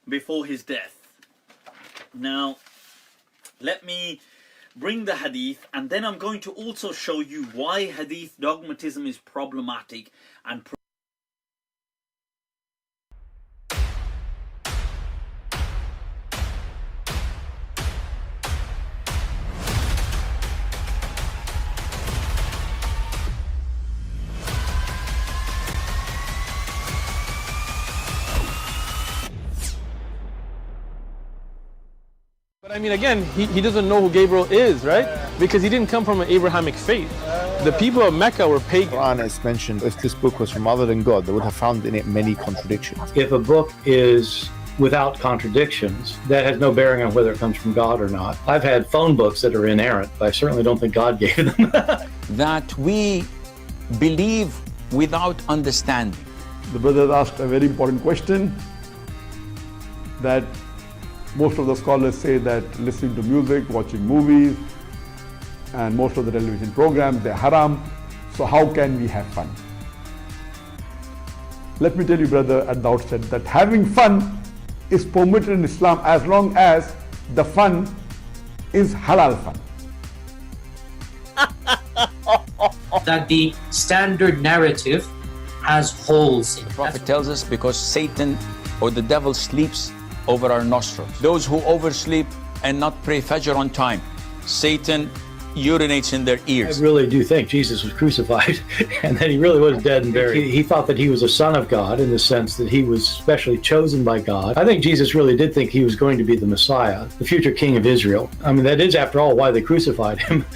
before his death. Now, let me bring the hadith, and then I'm going to also show you why hadith dogmatism is problematic and But I mean, again, he doesn't know who Gabriel is, right? Because he didn't come from an Abrahamic faith. The people of Mecca were pagan. Quran is mentioned, if this book was from other than God, they would have found in it many contradictions. If a book is without contradictions, that has no bearing on whether it comes from God or not. I've had phone books that are inerrant, but I certainly don't think God gave them. That we believe without understanding. The brother asked a very important question, that most of the scholars say that listening to music, watching movies, and most of the television programs, they're haram. So how can we have fun? Let me tell you, brother, at the outset that having fun is permitted in Islam as long as the fun is halal fun. That the standard narrative has holes in it. The Prophet tells us because Satan or the devil sleeps over our nostrils. Those who oversleep and not pray Fajr on time, Satan urinates in their ears. I really do think Jesus was crucified and that he really was dead and buried. He thought that he was a son of God in the sense that he was specially chosen by God. I think Jesus really did think he was going to be the Messiah, the future king of Israel. I mean, that is, after all, why they crucified him.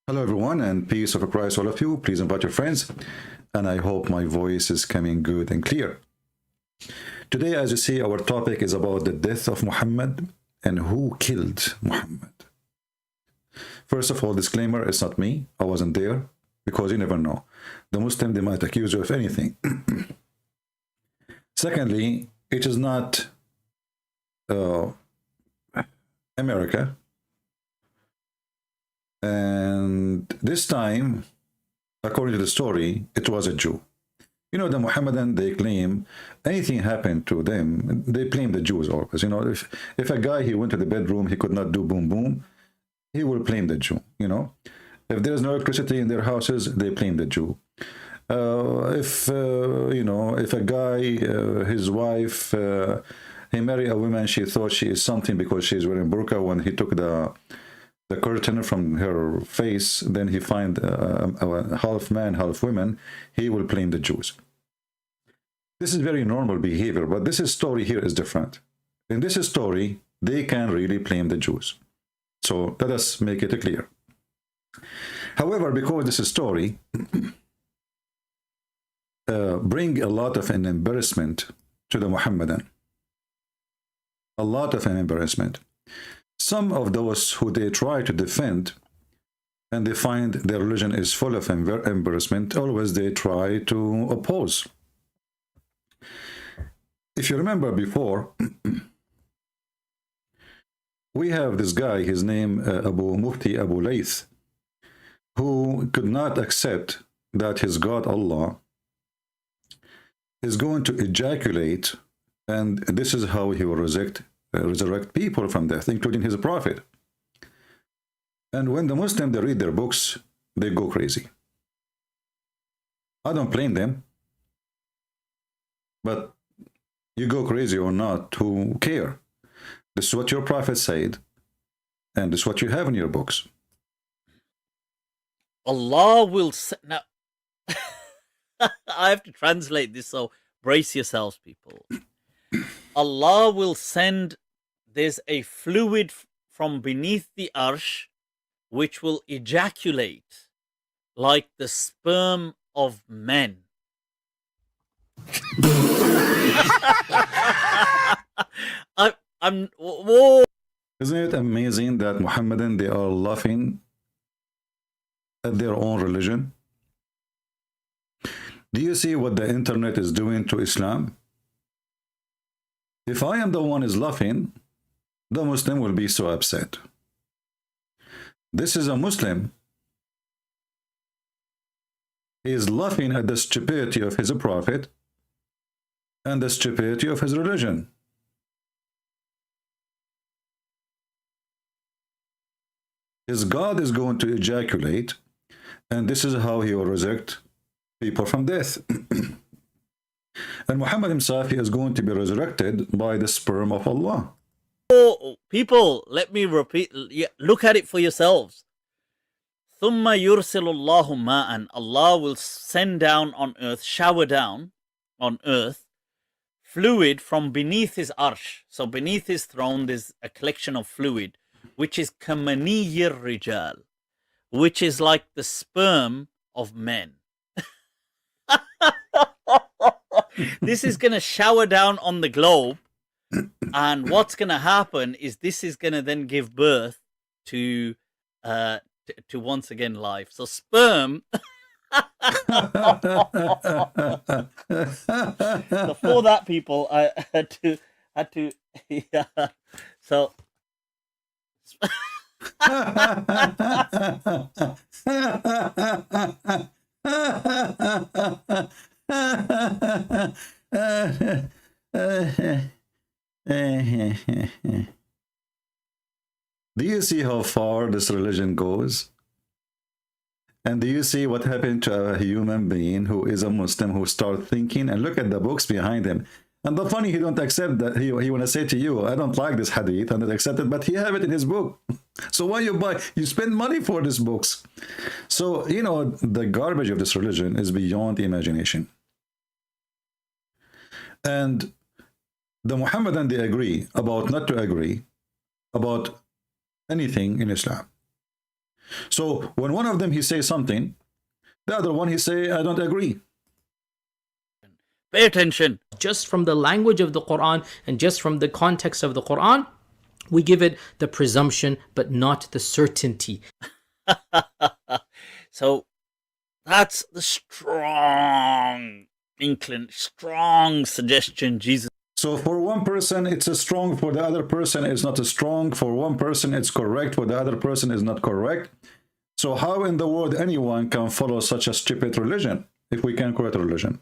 Hello everyone, and peace of Christ all of you. Please invite your friends, and I hope my voice is coming good and clear. Today, as you see, our topic is about the death of Muhammad and who killed Muhammad. First of all, disclaimer, it's not me. I wasn't there, because you never know. The Muslim, they might accuse you of anything. Secondly, it is not America. And this time, according to the story, it was a Jew. You know, the Mohammedan, they claim anything happened to them, they blame the Jews always. You know, if a guy, he went to the bedroom, he could not do boom boom, he will blame the Jew, you know. If there's no electricity in their houses, they blame the Jew. You know, if a guy, his wife, he married a woman, she thought she is something because she's wearing burqa. When he took the curtain from her face, then he find a half man, half woman, he will blame the Jews. This is very normal behavior, but this story here is different. In this story, they can really blame the Jews. So let us make it clear. However, because this story bring a lot of an embarrassment to the Mohammedan, a lot of an embarrassment. Some of those who they try to defend and they find their religion is full of embarrassment, always they try to oppose. If you remember before, we have this guy, his name Mufti Abu Layth, who could not accept that his God Allah is going to ejaculate, and this is how he will resurrect people from death, including his prophet. And when the Muslims, they read their books, they go crazy. I don't blame them, but you go crazy or not, who care? This is what your prophet said, and this is what you have in your books. Allah will now I have to translate this, so brace yourselves, people. Allah will send, there's a fluid from beneath the arsh which will ejaculate like the sperm of men. Whoa. Isn't it amazing that Muhammadan, they are laughing at their own religion? Do you see what the internet is doing to Islam? If I am the one is laughing, the Muslim will be so upset. This is a Muslim. He is laughing at the stupidity of his prophet and the stupidity of his religion. His God is going to ejaculate, and this is how he will resurrect people from death. And Muhammad himself is going to be resurrected by the sperm of Allah. Oh, people, let me repeat. Look at it for yourselves. ثُمَّ يُرْسِلُ اللَّهُ مَاءً. Allah will send down on earth, shower down on earth, fluid from beneath his arsh. So beneath his throne, there's a collection of fluid, which is kamaniyir rijal, which is like the sperm of men. This is going to shower down on the globe, and what's going to happen is this is going to then give birth to once again life. So sperm. So for that, people, I had to yeah. So do you see how far this religion goes? And do you see what happened to a human being who is a Muslim who start thinking, and look at the books behind him? And the funny, he don't accept that. He want to say to you, I don't like this hadith, and not accept it, but he have it in his book. So why you buy? You spend money for these books. So, you know, the garbage of this religion is beyond imagination. And the Muhammadan, they agree about not to agree about anything in Islam. So when one of them, he says something, the other one, he say, I don't agree. pay attention. Just from the language of the Quran and just from the context of the Quran, we give it the presumption, but not the certainty. So that's the strong suggestion Jesus. So for one person, it's a strong, for the other person, it's not a strong. For one person, it's correct, for the other person, is not correct. So how in the world anyone can follow such a stupid religion, if we can call it a religion?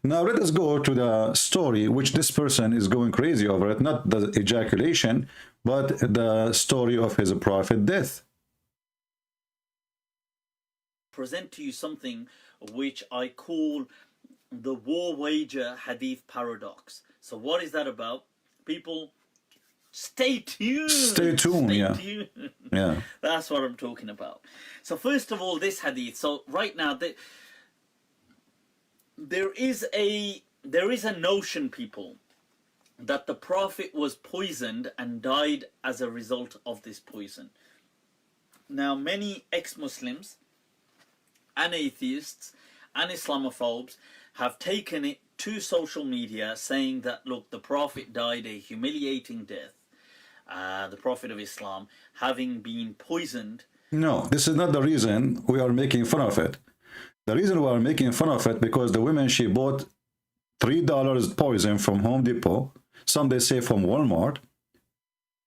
Now let us go to the story, which this person is going crazy over it, not the ejaculation, but the story of his prophet death. Present to you something which I call the war wager hadith paradox. So what is that about? People, stay tuned. Stay tuned, yeah. Tuned. Yeah. That's what I'm talking about. So first of all, this hadith. So right now, there is a notion, people, that the Prophet was poisoned and died as a result of this poison. Now, many ex-Muslims and atheists and Islamophobes have taken it to social media, saying that, look, the Prophet died a humiliating death. The Prophet of Islam, having been poisoned. No, this is not the reason we are making fun of it. The reason we are making fun of it, because the woman, she bought $3 poison from Home Depot, some they say from Walmart,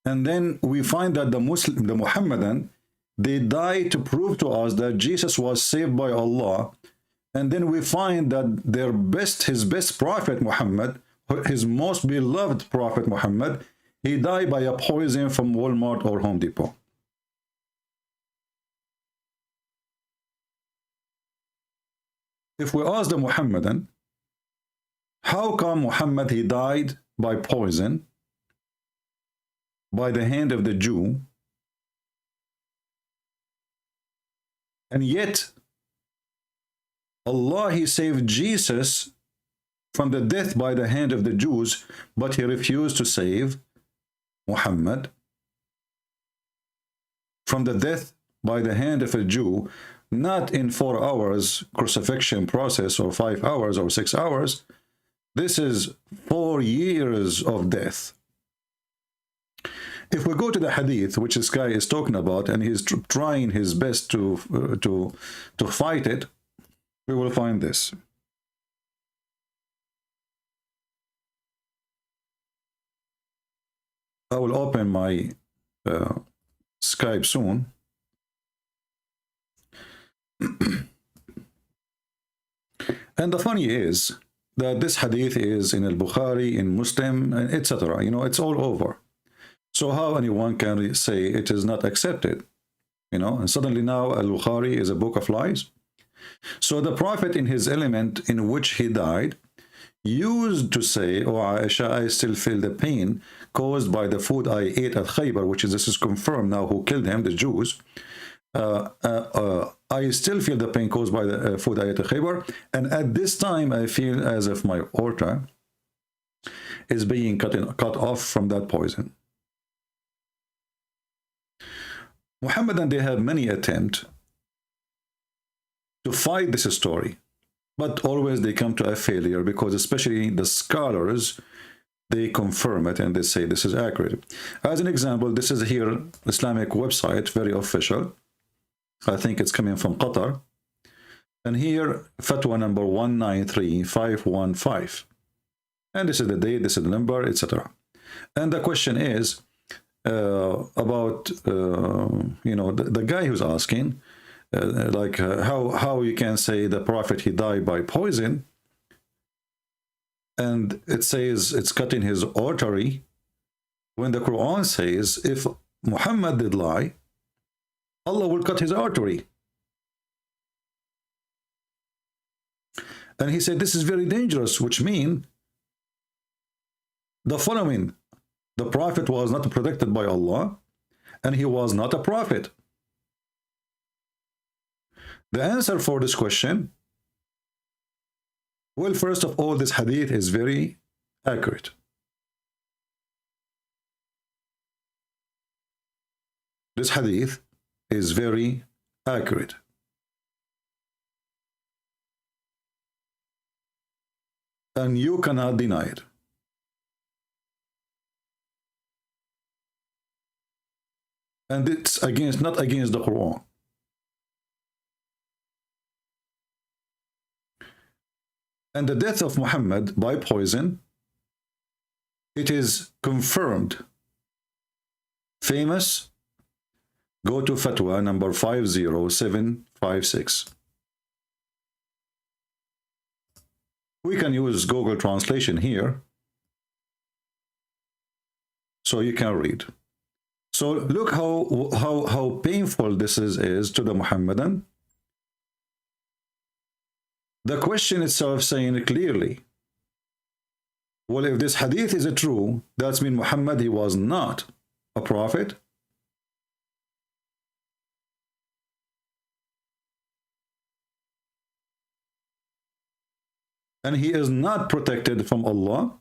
and then we find that the Muhammadan, they die to prove to us that Jesus was saved by Allah. And then we find that his best prophet Muhammad, his most beloved prophet Muhammad, he died by a poison from Walmart or Home Depot. If we ask the Muhammadan, how come Muhammad, he died by poison by the hand of the Jew, and yet Allah, he saved Jesus from the death by the hand of the Jews, but he refused to save Muhammad from the death by the hand of a Jew, not in 4 hours crucifixion process, or 5 hours or 6 hours. This is 4 years of death. If we go to the hadith, which this guy is talking about, and he's trying his best to fight it, we will find this. I will open my Skype soon. And the funny is that this hadith is in al-Bukhari, in Muslim, etc. You know, it's all over. So how anyone can say it is not accepted? You know, and suddenly now al-Bukhari is a book of lies. So the Prophet, in his element in which he died, used to say, "Oh Aisha, I still feel the pain caused by the food I ate at Khaybar," which is, this is confirmed now, who killed him, the Jews. I still feel the pain caused by the food I ate at Khaybar, and at this time I feel as if my aorta is being cut off from that poison. Muhammadan, they have many attempts to fight this story, but always they come to a failure, because especially the scholars, they confirm it and they say this is accurate. As an example, this is here Islamic website, very official. I think it's coming from Qatar. And here, fatwa number 193515. And this is the date, this is the number, etc. And the question is about, you know, the guy who's asking, how you can say the Prophet, he died by poison, and it says it's cutting his artery, when the Quran says if Muhammad did lie, Allah will cut his artery. And he said this is very dangerous, which means the following: the Prophet was not protected by Allah, and he was not a prophet. The answer for this question, well, first of all, this hadith is very accurate. This hadith is very accurate. And you cannot deny it. And it's not against the Quran. And the death of Muhammad by poison, it is confirmed. Famous, go to fatwa number 50756. We can use Google translation here, so you can read. So look how painful this is to the Muhammadan. The question itself saying clearly, well, if this hadith is true, that means Muhammad, he was not a prophet. And he is not protected from Allah.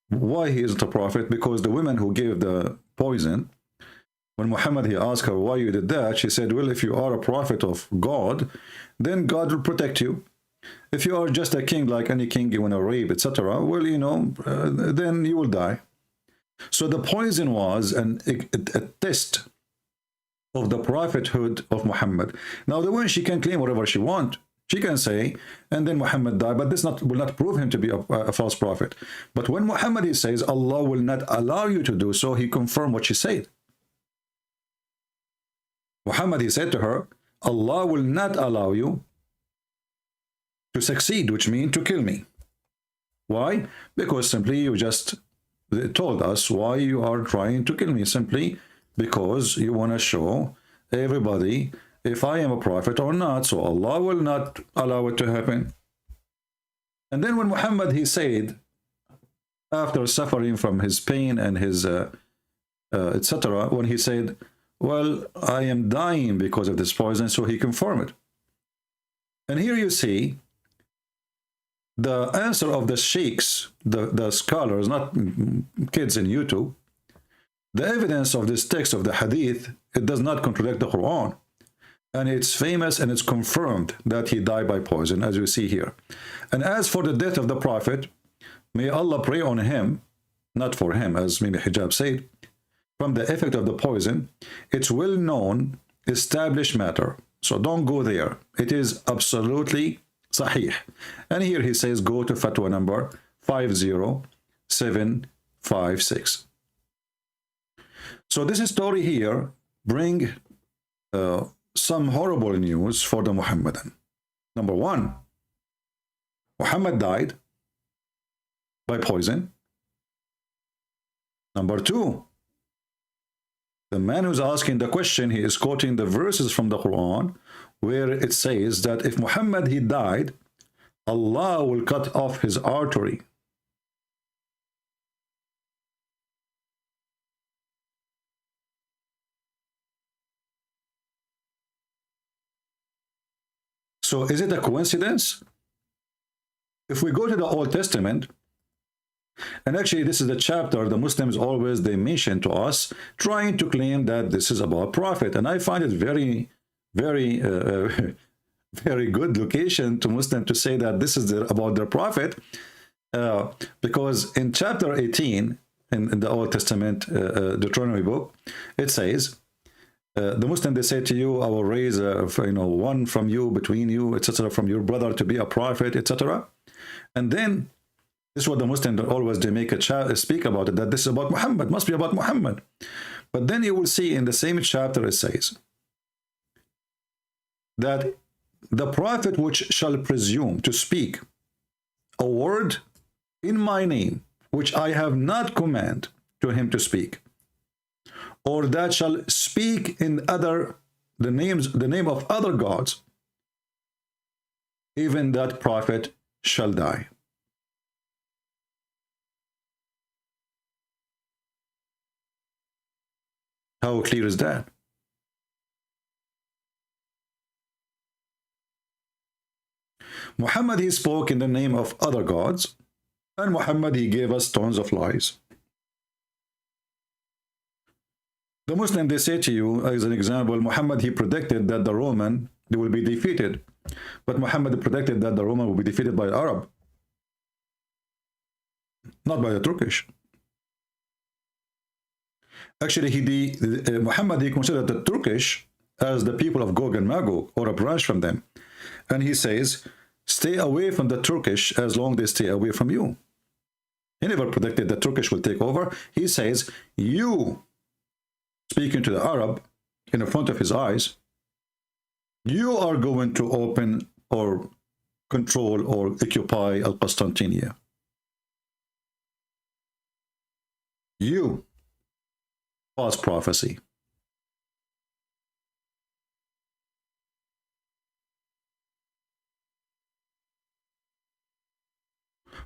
Why he isn't a prophet? Because the woman who gave the poison, when Muhammad, he asked her why you did that, she said, well, if you are a prophet of God, then God will protect you. If you are just a king, like any king, you want to rape, etc., well, you know, then you will die. So the poison was a test of the prophethood of Muhammad. Now, the woman, she can claim whatever she wants. She can say, and then Muhammad died, but this will not prove him to be a false prophet. But when Muhammad, he says, Allah will not allow you to do so, he confirmed what she said. Muhammad, he said to her, Allah will not allow you to succeed, which means to kill me. Why? Because simply you just told us why you are trying to kill me, simply because you want to show everybody if I am a prophet or not, so Allah will not allow it to happen. And then when Muhammad, he said, after suffering from his pain and his etc., when he said, well, I am dying because of this poison, so he confirmed it. And here you see the answer of the sheikhs, the scholars, not kids in YouTube. The evidence of this text of the hadith, it does not contradict the Quran. And it's famous and it's confirmed that he died by poison, as you see here. And as for the death of the Prophet, may Allah pray on him, not for him, as Mimi Hijab said, from the effect of the poison, it's well-known, established matter. So don't go there. It is absolutely Sahih. And here he says, go to fatwa number 50756. So this story here bring some horrible news for the Muhammadan. Number one, Muhammad died by poison. Number two, the man who's asking the question, he is quoting the verses from the Quran where it says that if Muhammad he died, Allah will cut off his artery. So is it a coincidence? If we go to the Old Testament, and actually this is the chapter the Muslims always they mention to us, trying to claim that this is about prophet, and I find it very very good location to Muslim to say that this is about their prophet, because in chapter 18 in the Old Testament Deuteronomy book, it says the Muslim they say to you, I will raise one from you, between you, etc., from your brother to be a prophet, etc. And then this is what the Muslims always they make a speak about it, that this is about Muhammad, must be about Muhammad. But then you will see in the same chapter it says that the prophet which shall presume to speak a word in my name which I have not command to him to speak, or that shall speak in the name of other gods, even that prophet shall die. How clear is that? Muhammad he spoke in the name of other gods, and Muhammad he gave us tons of lies. The Muslim they say to you, as an example, Muhammad he predicted that the Roman they will be defeated, but Muhammad predicted that the Roman will be defeated by the Arab, not by the Turkish. Actually, Muhammad he considered the Turkish as the people of Gog and Magog, or a branch from them, and he says, stay away from the Turkish as long as they stay away from you. He never predicted the Turkish will take over. He says, you, speaking to the Arab in the front of his eyes, you are going to open or control or occupy Al-Qastantiniya. You. False prophecy.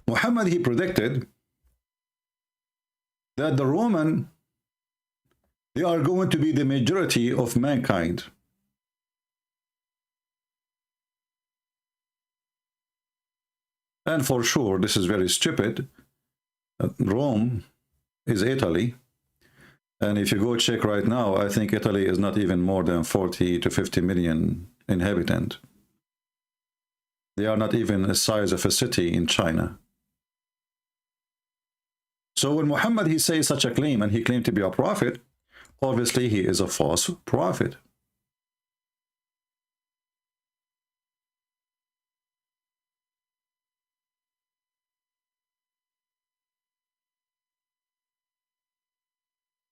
Muhammad he predicted that the Roman they are going to be the majority of mankind. And for sure this is very stupid. Rome is Italy. And if you go check right now, I think Italy is not even more than 40 to 50 million inhabitants. They are not even the size of a city in China. So when Muhammad he says such a claim, and he claimed to be a prophet, obviously he is a false prophet.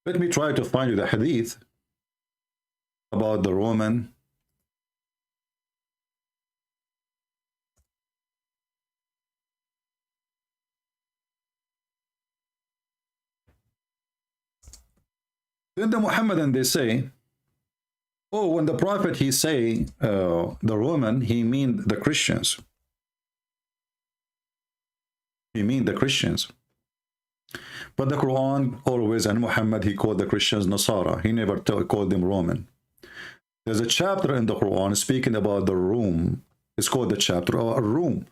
Let me try to find you the hadith about the Roman. Then the Muhammadan they say, oh, when the prophet he say the Roman, he mean the Christians. He mean the Christians. But the Quran always, and Muhammad he called the Christians Nasara. He never called them Roman. There's a chapter in the Quran speaking about the Rome. It's called the chapter of Rome.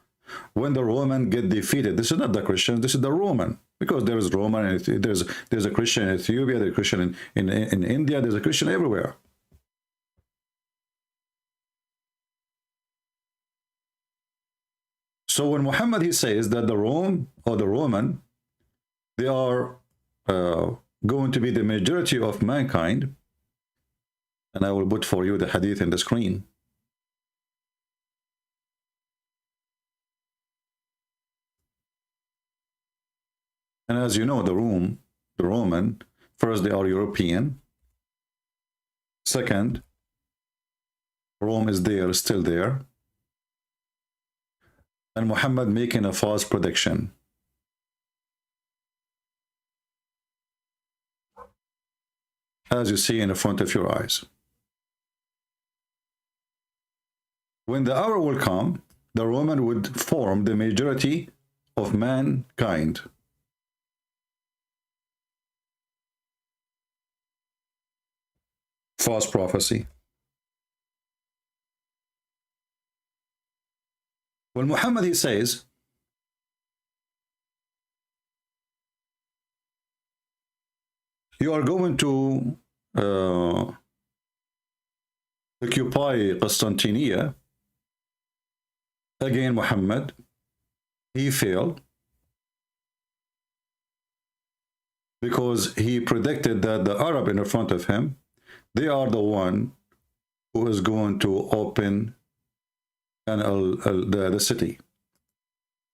When the Roman get defeated, this is not the Christians, this is the Roman. Because there is Roman, and there's a Christian in Ethiopia, there's a Christian in India, there's a Christian everywhere. So when Muhammad he says that the Rome or the Roman, they are going to be the majority of mankind, and I will put for you the hadith in the screen. And as you know, the Roman, first they are European. Second, Rome is there, still there. And Muhammad making a false prediction. As you see in the front of your eyes. When the hour will come, the Roman would form the majority of mankind. False prophecy. When Muhammad, he says, you are going to occupy Constantinople. Again, Muhammad, he failed because he predicted that the Arab in front of him, they are the one who is going to open the city.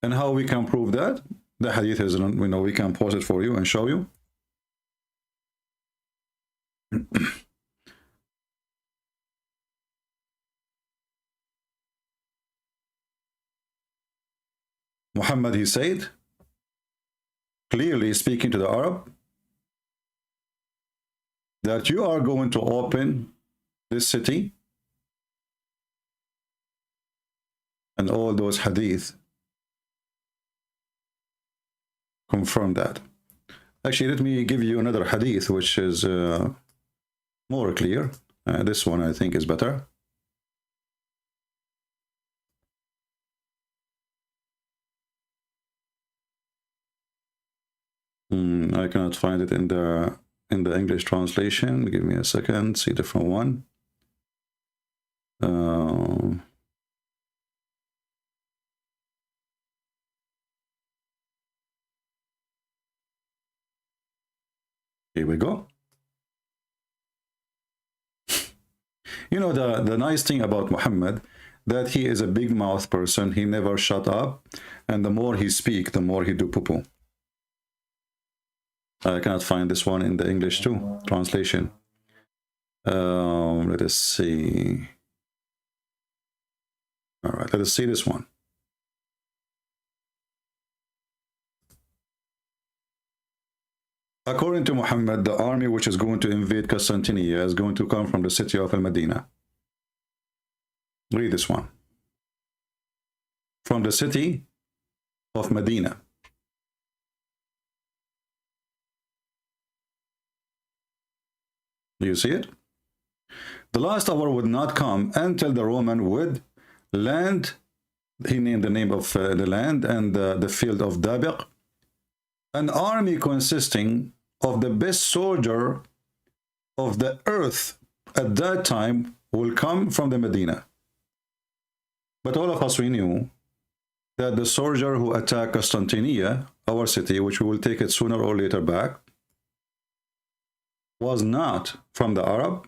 And how we can prove that? The hadith is, we can pause it for you and show you. Muhammad, he said, clearly speaking to the Arab, that you are going to open this city, and all those hadith confirm that. Actually, let me give you another hadith which is more clear. This one I think is better. I cannot find it in the English translation. Give me a second. See different one. Here we go. You know, the nice thing about Muhammad, that he is a big mouth person. He never shut up, and the more he speak, the more he do poo-poo. I cannot find this one in the English too translation. Let us see. All right, let us see this one. According to Muhammad, the army which is going to invade Constantinople is going to come from the city of Al-Medina. Read this one. From the city of Medina. Do you see it? The last hour would not come until the Roman would land. He named the name of the land and the field of Dabiq. An army consisting of the best soldier of the earth at that time will come from the Medina. But all of us, we knew that the soldier who attacked Constantinople, our city, which we will take it sooner or later back, was not from the Arab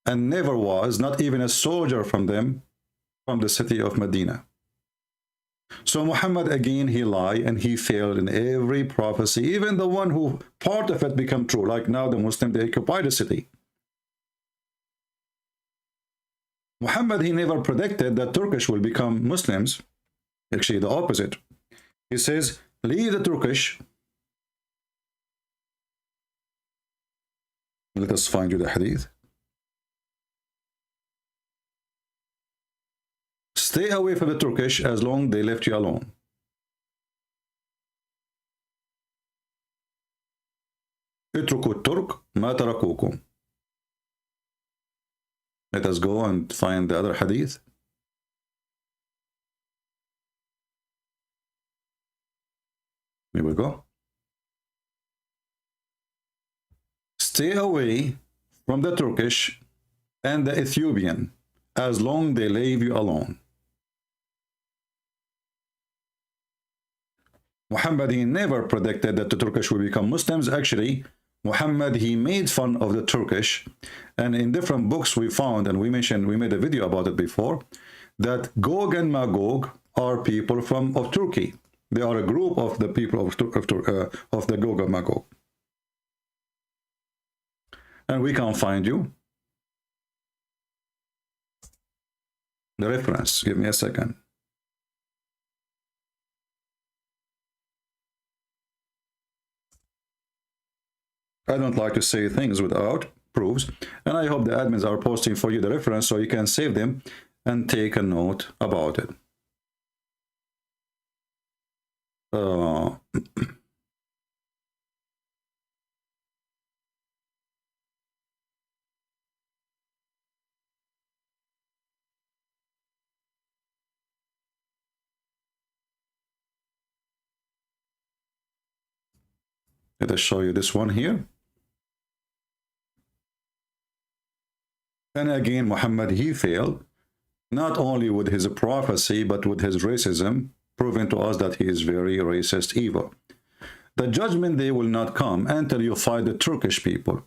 and never was, not even a soldier from them, from the city of Medina. So Muhammad, again, he lied and he failed in every prophecy, even the one who part of it become true, like now the Muslim, they occupy the city. Muhammad, he never predicted that Turkish will become Muslims. Actually, the opposite. He says, leave the Turkish. Let us find you the hadith. Stay away from the Turkish as long as they left you alone. اتركوا الترك ما تركوكم. Let us go and find the other hadith. Here we go. Stay away from the Turkish and the Ethiopian as long as they leave you alone. Muhammad, he never predicted that the Turkish will become Muslims. Actually, Muhammad, he made fun of the Turkish. And in different books we found, and we made a video about it before, that Gog and Magog are people of Turkey. They are a group of the people of the Gog and Magog. And we can find you the reference. Give me a second. I don't like to say things without proofs, and I hope the admins are posting for you the reference so you can save them and take a note about it. Let us show you this one here. And again, Muhammad, he failed, not only with his prophecy, but with his racism, proving to us that he is very racist, evil. The judgment day will not come until you fight the Turkish people,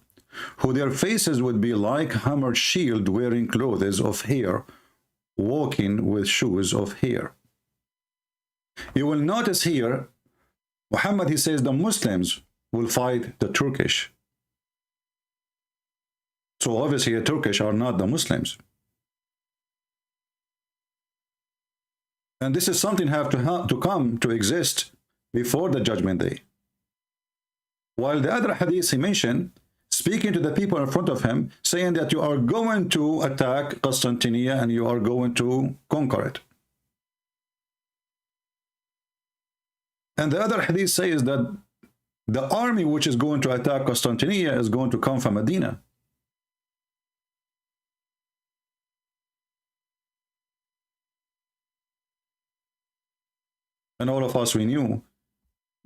who their faces would be like hammered shield, wearing clothes of hair, walking with shoes of hair. You will notice here, Muhammad, he says the Muslims will fight the Turkish. So obviously the Turkish are not the Muslims. And this is something have to come to exist before the judgment day. While the other hadith he mentioned, speaking to the people in front of him, saying that you are going to attack Constantinople and you are going to conquer it. And the other hadith says that the army which is going to attack Constantinople is going to come from Medina. And all of us, we knew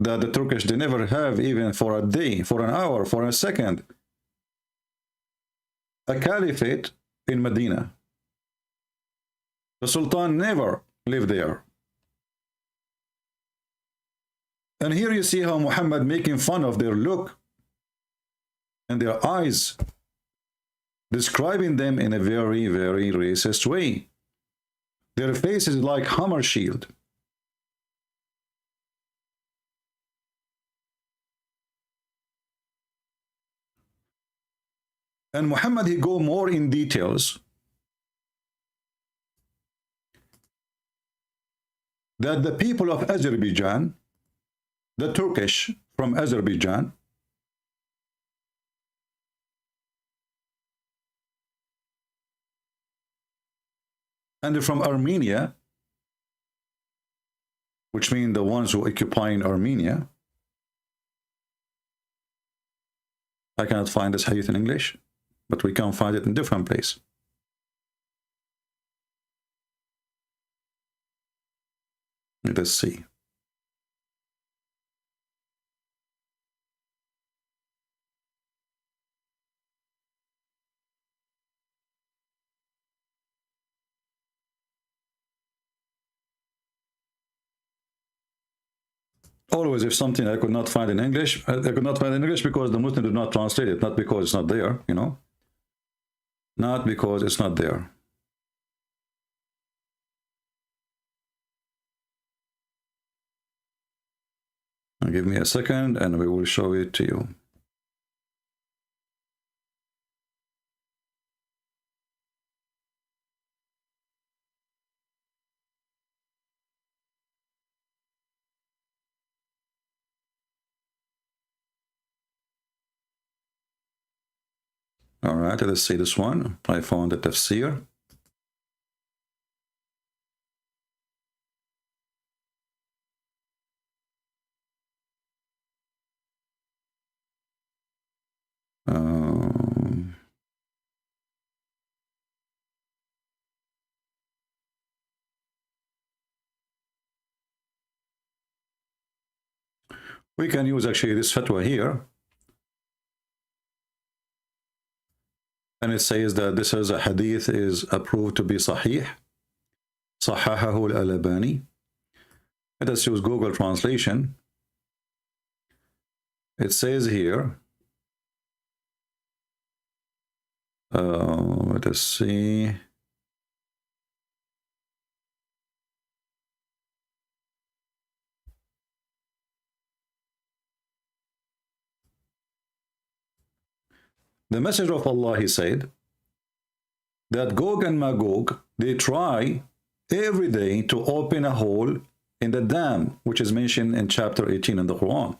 that the Turkish, they never have, even for a day, for an hour, for a second, a caliphate in Medina. The Sultan never lived there. And here you see how Muhammad making fun of their look and their eyes, describing them in a very, very racist way. Their face is like hammer shield. And Muhammad, he go more in details that the people of Azerbaijan, the Turkish from Azerbaijan, and from Armenia, which means the ones who occupying Armenia. I cannot find this hadith in English, but we can find it in different place. Let us see. Always, if something I could not find in English, I could not find in English because the Muslim did not translate it, not because it's not there, you know. Not because it's not there. Now give me a second and we will show it to you. All right, let's see this one. I found the Tafsir. We can use actually this fatwa here. And it says that this is a hadith is approved to be sahih. Sahahahu al-Albani. Let us use Google translation. It says here, let us see. The Messenger of Allah, he said that Gog and Magog, they try every day to open a hole in the dam, which is mentioned in chapter 18 in the Quran.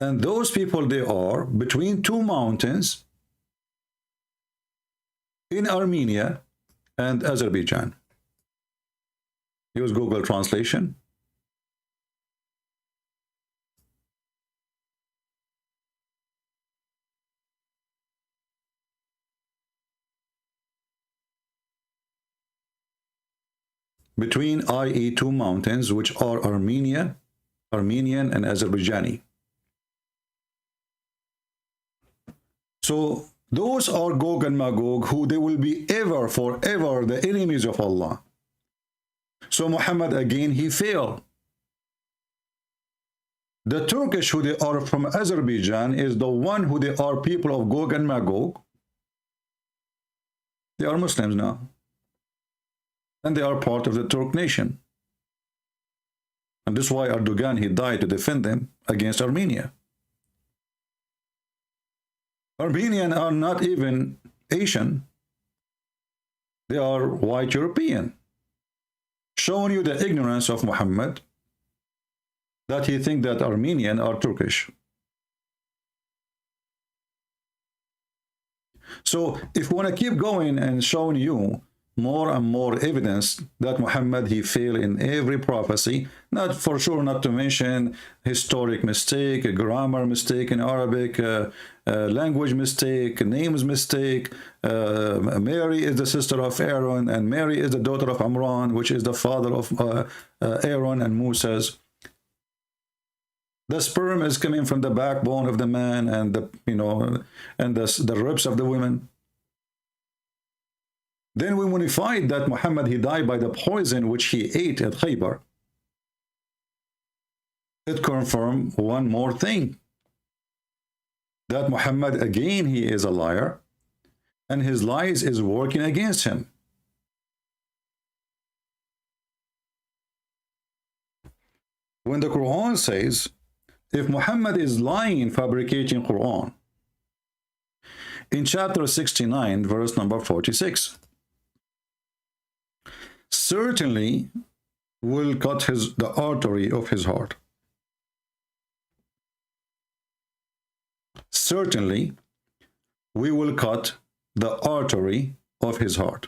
And those people, they are between two mountains in Armenia and Azerbaijan. Use Google translation. Between i.e. two mountains, which are Armenian and Azerbaijani. So those are Gog and Magog, who they will be ever, forever the enemies of Allah. So Muhammad, again, he failed. The Turkish, who they are from Azerbaijan, is the one who they are people of Gog and Magog. They are Muslims now. And they are part of the Turk nation. And this is why Erdogan, he died to defend them against Armenia. Armenians are not even Asian. They are white European. Showing you the ignorance of Muhammad, that he thinks that Armenians are Turkish. So if we want to keep going and showing you more and more evidence that Muhammad, he failed in every prophecy, not for sure, not to mention historic mistake, a grammar mistake in Arabic, language mistake, names mistake. Mary is the sister of Aaron, and Mary is the daughter of Amran, which is the father of Aaron and Moses. The sperm is coming from the backbone of the man, and the ribs of the women. Then when we find that Muhammad, he died by the poison which he ate at Khaybar, it confirms one more thing, that Muhammad, again, he is a liar, and his lies is working against him. When the Quran says, if Muhammad is lying, fabricating Quran, in chapter 69, verse number 46, certainly will cut the artery of his heart. Certainly we will cut the artery of his heart.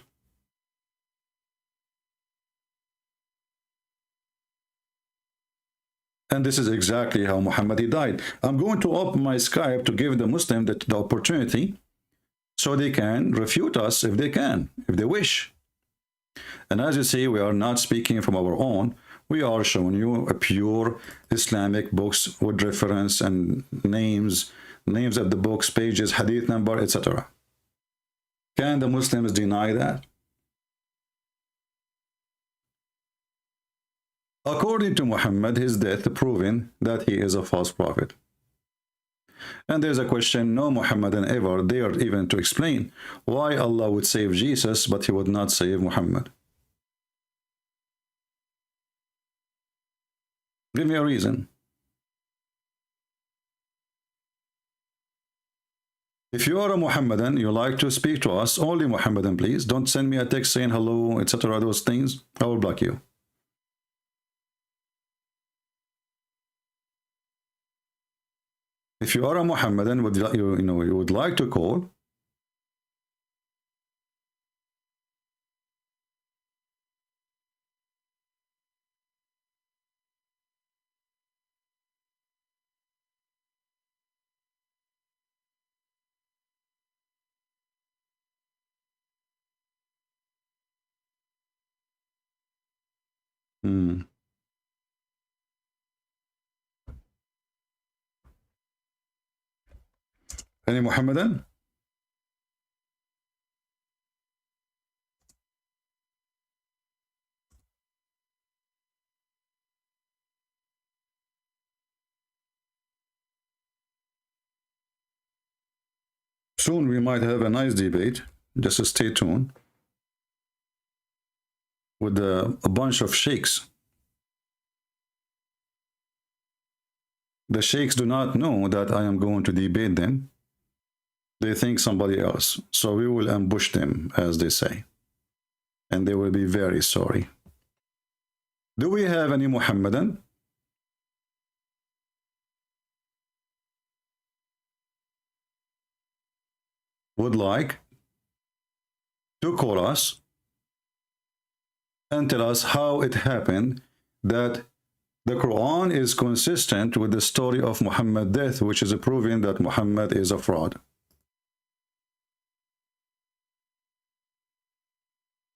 And this is exactly how Muhammad, he died. I'm going to open my Skype to give the Muslim the opportunity so they can refute us if they can, if they wish. And as you see, we are not speaking from our own. We are showing you a pure Islamic books with reference and names of the books, pages, hadith number, etc. Can the Muslims deny that? According to Muhammad, his death proving that he is a false prophet. And there's a question no Muhammadan ever dared even to explain why Allah would save Jesus, but he would not save Muhammad. Give me a reason. If you are a Muhammadan, you like to speak to us, only Muhammadan, please. Don't send me a text saying hello, etc. Those things. I will block you. If you are a Muhammadan, you would like to call, any Muhammadan? Soon we might have a nice debate. Just stay tuned with a bunch of sheikhs. The sheikhs do not know that I am going to debate them. They think somebody else. So we will ambush them, as they say. And they will be very sorry. Do we have any Muhammadan? Would like to call us and tell us how it happened that the Quran is consistent with the story of Muhammad's death, which is proving that Muhammad is a fraud.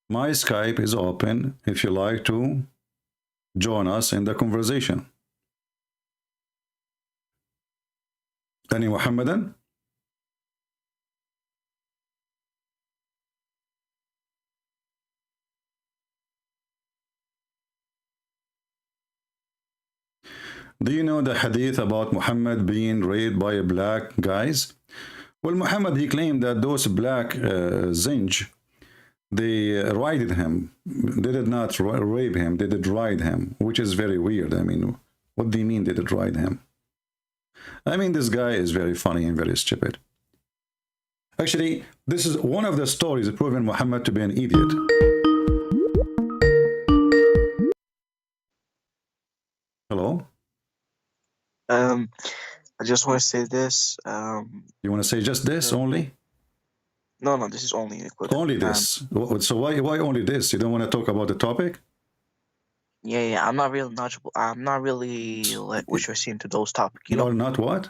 My Skype is open if you like to join us in the conversation. Any Muhammadan? Do you know the hadith about Muhammad being raped by black guys? Well, Muhammad, he claimed that those black zinj, they rided him. They did not rape him, they did ride him, which is very weird. I mean, what do you mean they did ride him? I mean, this guy is very funny and very stupid. Actually, this is one of the stories proving Muhammad to be an idiot. Hello? I just want to say this. You want to say just this only? No, this is only a quick. Only this. So why only this? You don't want to talk about the topic? Yeah. I'm not really knowledgeable. I'm not really like what you're seeing to those topics. You are not what?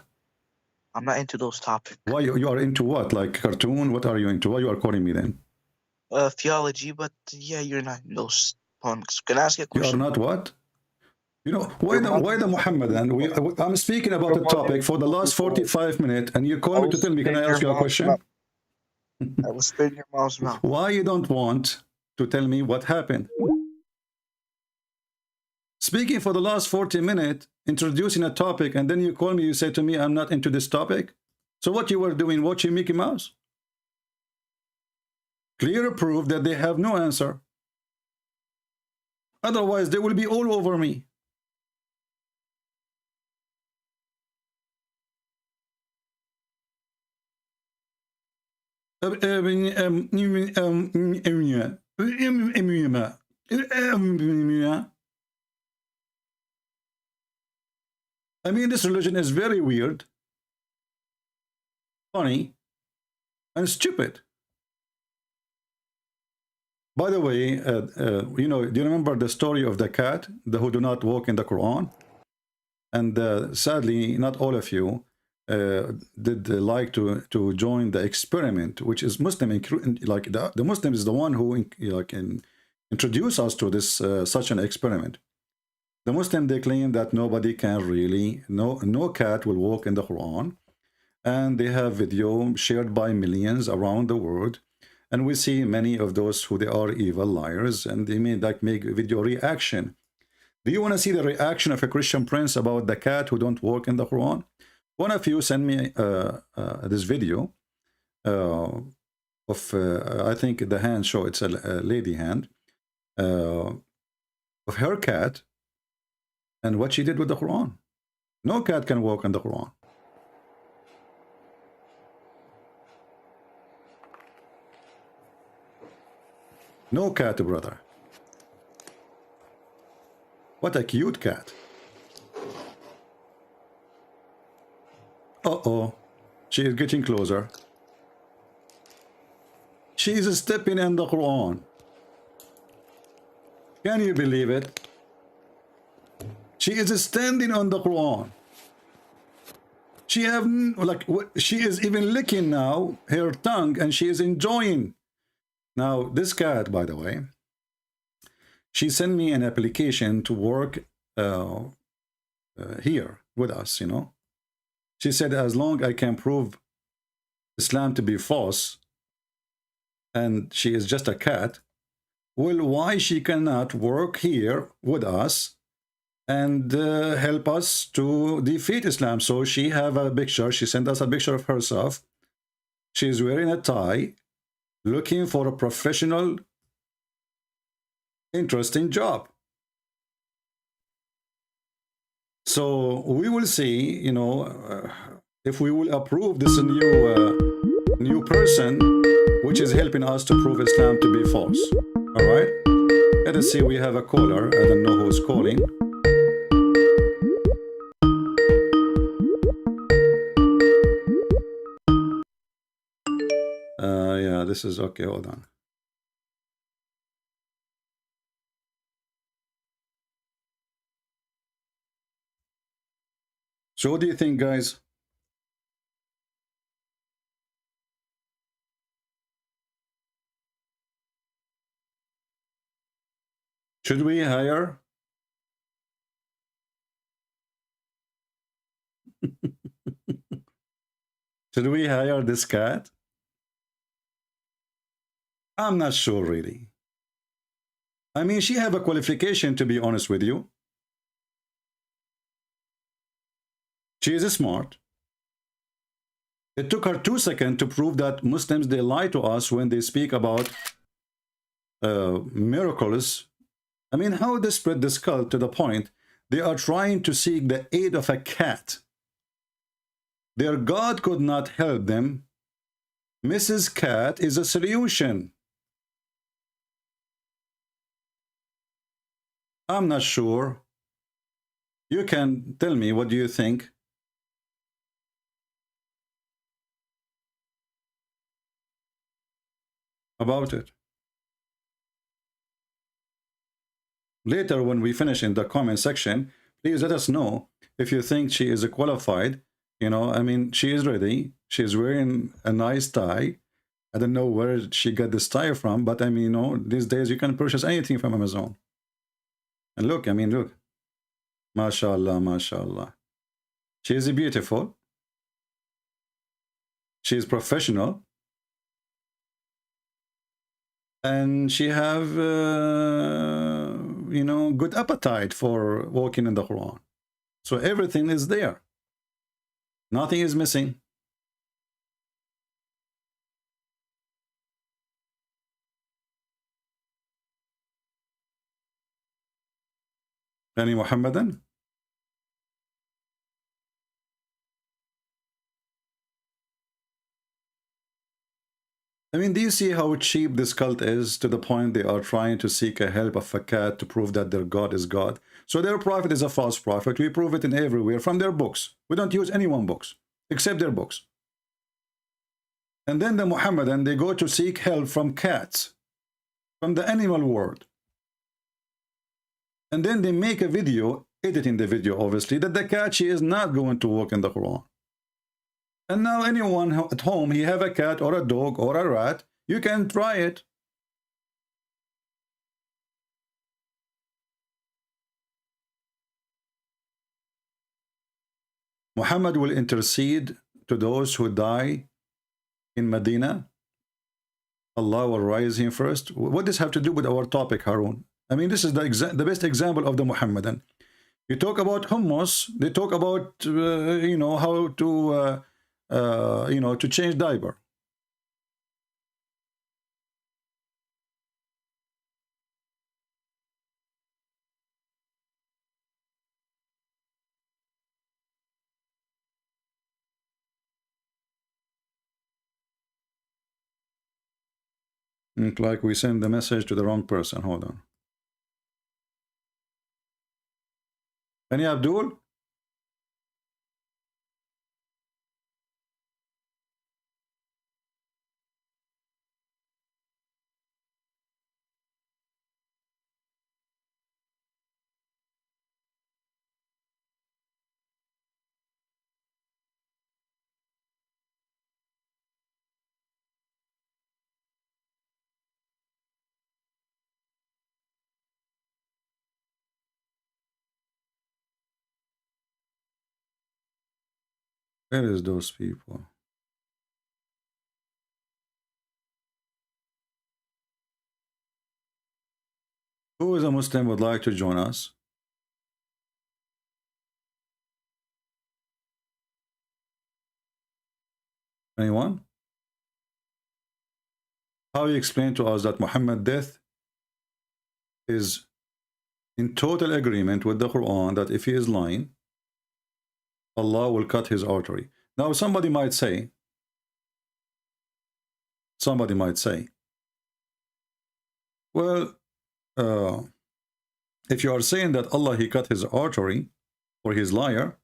I'm not into those topics. Why you are into what? Like cartoon? What are you into? Why you are calling me then? Theology, but yeah, you're not in those topics. Can I ask you a You question? are not what? You know, why the Muhammadan? I'm speaking about the topic for the last 45 minutes, and you call me to tell me, can I ask you a question? I will spin your mouse mouth. Why you don't want to tell me what happened? Speaking for the last 40 minutes, introducing a topic, and then you call me, you say to me, I'm not into this topic. So what you were doing, watching Mickey Mouse? Clear proof that they have no answer. Otherwise, they will be all over me. I mean, this religion is very weird, funny, and stupid. By the way, you know, do you remember the story of the cat who do not walk in the Quran? And sadly, not all of you did like to join the experiment, which is Muslim. Like the Muslim is the one who introduce us to this such an experiment. The Muslim, they claim that nobody can really, no cat will walk in the Quran, and they have video shared by millions around the world. And we see many of those who they are evil liars, and they may like make video reaction. Do you want to see the reaction of a Christian prince about the cat who don't walk in the Quran? One of you send me this video of I think the hand show, it's a lady hand of her cat and what she did with the Quran. No cat can walk in the Quran. No cat, brother. What a cute cat. Uh-oh. She is getting closer. She is stepping in the Quran. Can you believe it? She is standing on the Quran. She have like she is even licking now her tongue, and she is enjoying. Now this cat, by the way, she sent me an application to work here with us, you know. She said, as long as I can prove Islam to be false, and she is just a cat, well, why she cannot work here with us and help us to defeat Islam? So she have a picture. She sent us a picture of herself. She's wearing a tie, looking for a professional, interesting job. So we will see, you know, if we will approve this new person, which is helping us to prove Islam to be false. All right. Let us see. We have a caller. I don't know who's calling. Yeah, this is okay. Hold on. So what do you think, guys? Should we hire? Should we hire this cat? I'm not sure, really. I mean, she have a qualification, to be honest with you. She is smart. It took her 2 seconds to prove that Muslims, they lie to us when they speak about miracles. I mean, how they spread this cult to the point they are trying to seek the aid of a cat. Their God could not help them. Mrs. Cat is a solution. I'm not sure. You can tell me, what do you think? About it. Later, when we finish in the comment section, please let us know if you think she is qualified. You know, I mean, she is ready. She's wearing a nice tie. I don't know where she got this tie from, but I mean, you know, these days you can purchase anything from Amazon. And look, I mean, look. MashaAllah, MashaAllah. She is beautiful. She is professional. And she have, you know, good appetite for walking in the Quran. So everything is there. Nothing is missing. Any Muhammadan? I mean, do you see how cheap this cult is, to the point they are trying to seek a help of a cat to prove that their God is God? So their prophet is a false prophet. We prove it in everywhere from their books. We don't use anyone's books except their books. And then the Muhammadan, they go to seek help from cats, from the animal world. And then they make a video, editing the video obviously, that the cat, she is not going to walk in the Quran. And now anyone at home, he have a cat or a dog or a rat, you can try it. Muhammad will intercede to those who die in Medina. Allah will rise him first. What does this have to do with our topic, Harun? I mean, this is the best example of the Muhammadan. You talk about hummus, they talk about, you know, how to, you know, to change diaper. Look like we send the message to the wrong person. Hold on. Any Abdul? Where is those people? Who is a Muslim would like to join us? Anyone? How you explain to us that Muhammad's death is in total agreement with the Quran, that if he is lying, Allah will cut his artery. Now somebody might say, well, if you are saying that Allah, he cut his artery, or he's liar,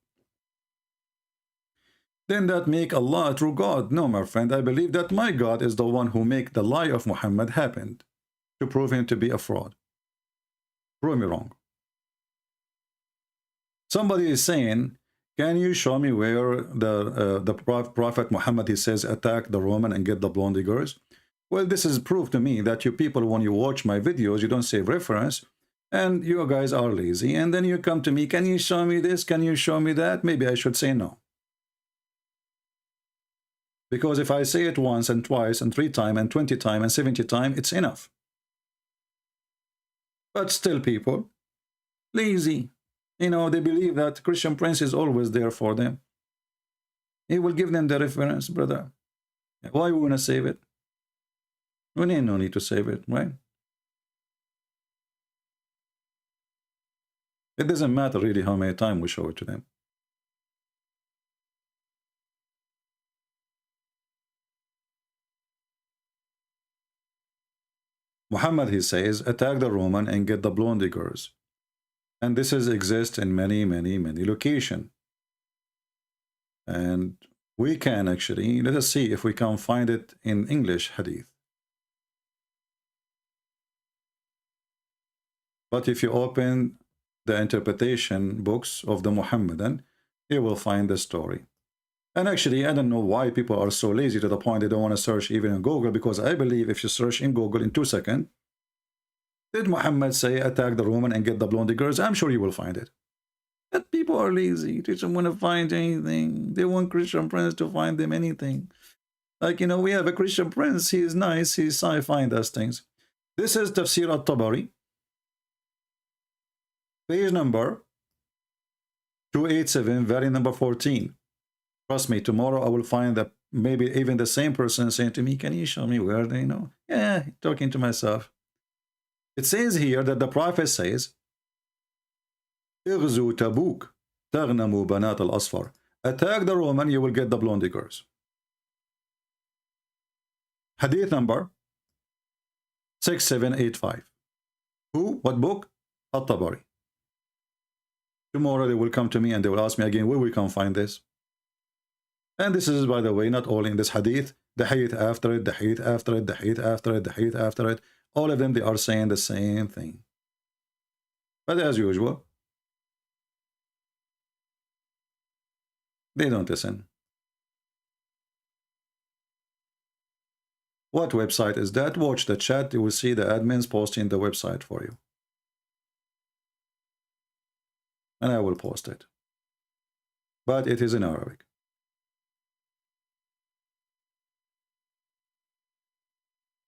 then that make Allah a true God. No, my friend, I believe that my God is the one who make the lie of Muhammad happen to prove him to be a fraud. Prove me wrong. Somebody is saying, can you show me where the Prophet Muhammad, he says, attack the Roman and get the blonde girls? Well, this is proof to me that you people, when you watch my videos, you don't save reference, and you guys are lazy, and then you come to me, can you show me this? Can you show me that? Maybe I should say no. Because if I say it once and twice and 3 times and 20 times and 70 times, it's enough. But still people, lazy. You know, they believe that Christian Prince is always there for them. He will give them the reference, brother. Why we want to save it? We need no need to save it, right? It doesn't matter really how many times we show it to them. Muhammad, he says, attack the Roman and get the blonde girls. And this exists in many locations. And we can actually, let us see if we can find it in English hadith. But if you open the interpretation books of the Muhammadan, you will find the story. And actually, I don't know why people are so lazy to the point they don't want to search even in Google, because I believe if you search in Google in 2 seconds, did Muhammad say attack the Roman and get the blonde girls? I'm sure you will find it. But people are lazy. They don't want to find anything. They want Christian Prince to find them anything. Like, you know, we have a Christian Prince. He is nice. He's find us things. This is Tafsir al-Tabari. Page number 287, variant number 14. Trust me, tomorrow I will find that maybe even the same person saying to me, can you show me where they know? Yeah, talking to myself. It says here that the Prophet says, اغزو تبوك تغنموا بنات الأصفر. Attack the Roman, you will get the blonde girls. Hadith number 6785. Who? What book? Al-Tabari. Tomorrow they will come to me and they will ask me again, where we can find this? And this is, by the way, not all in this hadith, the hadith after it, the hadith after it, the hadith after it, the hadith after it. All of them, they are saying the same thing. But as usual, they don't listen. What website is that? Watch the chat. You will see the admins posting the website for you. And I will post it. But it is in Arabic.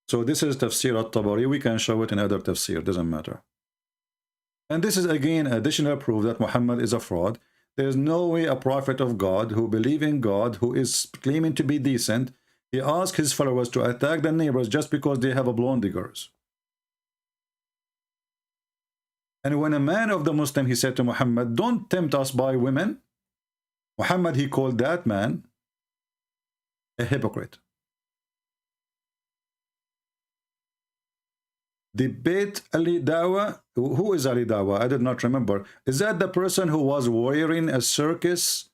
So this is Tafsir al-Tabari. We can show it in other tafsir, doesn't matter. And this is again additional proof that Muhammad is a fraud. There is no way a prophet of God who believes in God, who is claiming to be decent, he asks his followers to attack their neighbors just because they have a blonde girls. And when a man of the Muslim, he said to Muhammad, don't tempt us by women, Muhammad, he called that man a hypocrite. Debate Ali Dawa. Who is Ali Dawa? I did not remember. Is that the person who was wearing a circus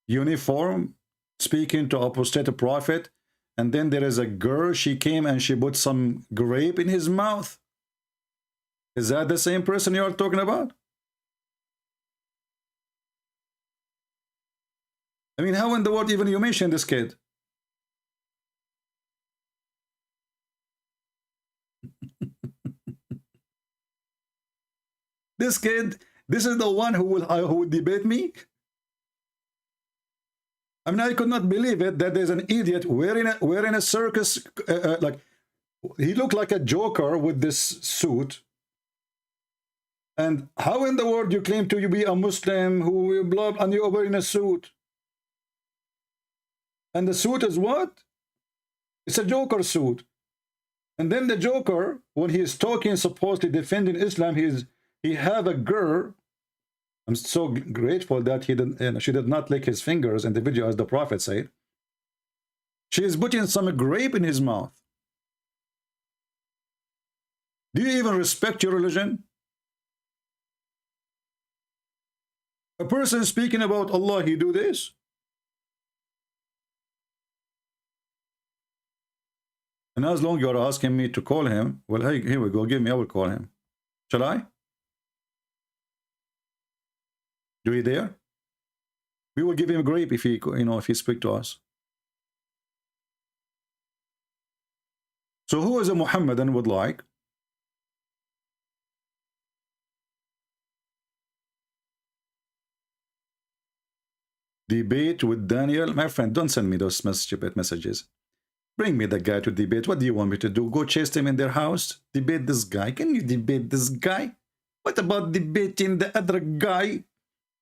uniform, speaking to apostate prophet, and then there is a girl, she came and she put some grape in his mouth? Is that the same person you are talking about? I mean, how in the world even you mention this kid? This kid, this is the one who would debate me? I mean, I could not believe it that there's an idiot wearing a circus, like, he looked like a joker with this suit. And how in the world you claim to be a Muslim who blah, and you're wearing a suit? And the suit is what? It's a joker suit. And then the joker, when he is talking, supposedly defending Islam, he have a girl, I'm so grateful that she did not lick his fingers in the video, as the Prophet said. She is putting some grape in his mouth. Do you even respect your religion? A person speaking about Allah, he do this? And as long as you're asking me to call him, well, hey, here we go, give me, I will call him. Shall I? Do we dare? We will give him grape if he, if he speak to us. So who is a Muhammadan would like? Debate with Daniel? My friend, don't send me those stupid messages. Bring me the guy to debate. What do you want me to do? Go chase them in their house? Debate this guy? Can you debate this guy? What about debating the other guy?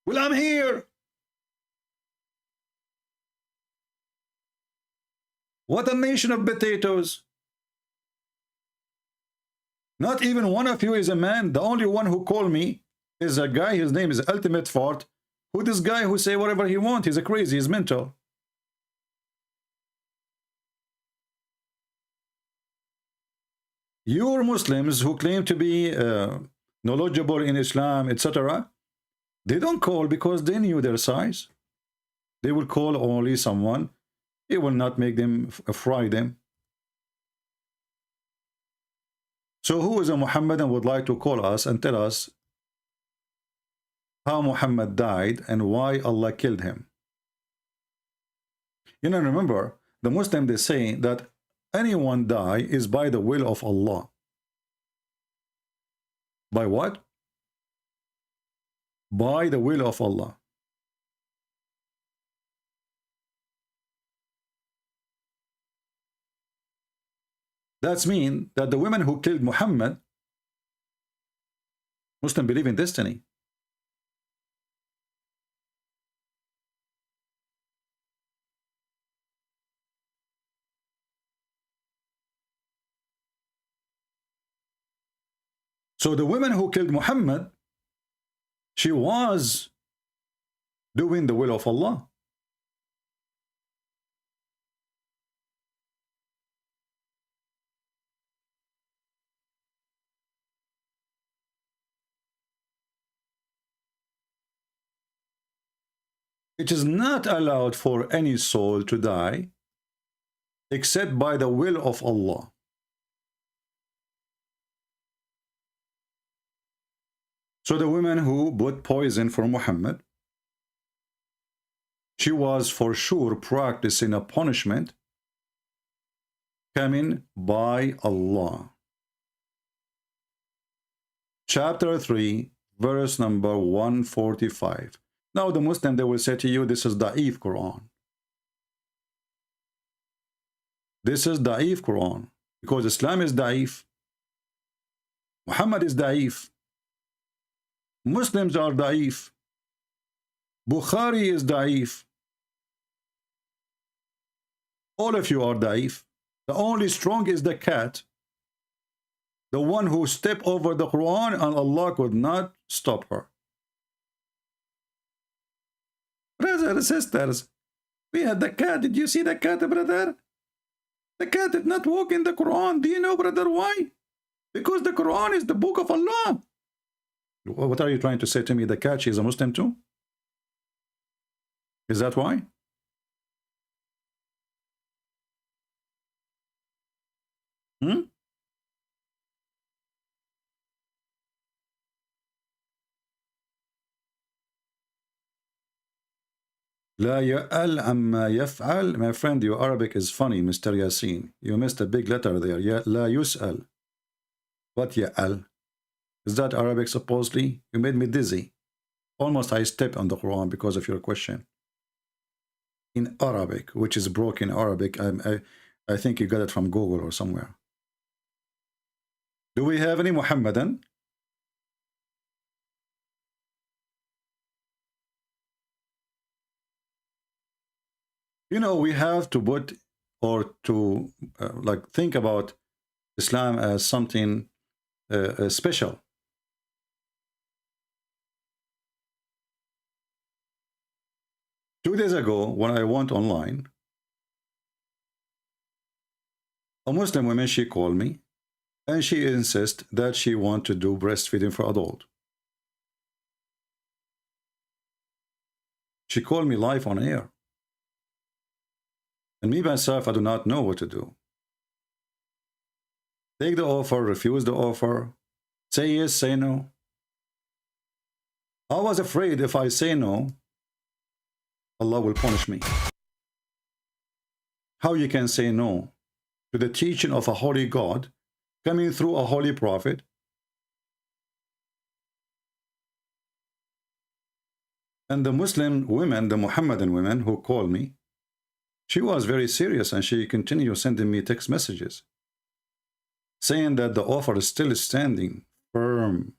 Well, I'm here. What a nation of potatoes. Not even one of you is a man. The only one who called me is a guy. His name is Ultimate Fart. Who this guy who say whatever he wants? He's a crazy. He's mental. Your Muslims who claim to be knowledgeable in Islam, etc., they don't call because they knew their size. They will call only someone. It will not make them fry them. So who is a Muhammadan would like to call us and tell us how Muhammad died and why Allah killed him? Remember, the Muslim, they say that anyone die is by the will of Allah. By what? By the will of Allah. That's mean that the women who killed Muhammad, Muslims believe in destiny. So the woman who killed Muhammad, she was doing the will of Allah. It is not allowed for any soul to die except by the will of Allah. So the woman who put poison for Muhammad, she was for sure practicing a punishment coming by Allah. Chapter 3, verse number 145. Now the Muslim, they will say to you, this is Da'if Quran. This is Da'if Quran. Because Islam is Da'if. Muhammad is Da'if. Muslims are Da'if. Bukhari is Da'if. All of you are Da'if. The only strong is the cat. The one who stepped over the Quran and Allah could not stop her. Brothers and sisters, we had the cat. Did you see the cat, brother? The cat did not walk in the Quran. Do you know, brother, why? Because the Quran is the book of Allah. What are you trying to say to me? The cat, she is a Muslim too? Is that why? لا يأل عما يفعل. My friend, your Arabic is funny, Mr. Yasin. You missed a big letter there. لا يسأل. What يأل? Is that Arabic supposedly? You made me dizzy. Almost I stepped on the Quran because of your question. In Arabic, which is broken Arabic. I think you got it from Google or somewhere. Do we have any Muhammadan? We have to put or to like think about Islam as something special. 2 days ago, when I went online, a Muslim woman, she called me, and she insists that she wants to do breastfeeding for adult. She called me live on air. And me, myself, I do not know what to do. Take the offer, refuse the offer, say yes, say no. I was afraid if I say no, Allah will punish me. How you can say no to the teaching of a holy God coming through a holy prophet? And the Muslim women, the Muhammadan women who called me, she was very serious, and she continued sending me text messages saying that the offer is still standing firm.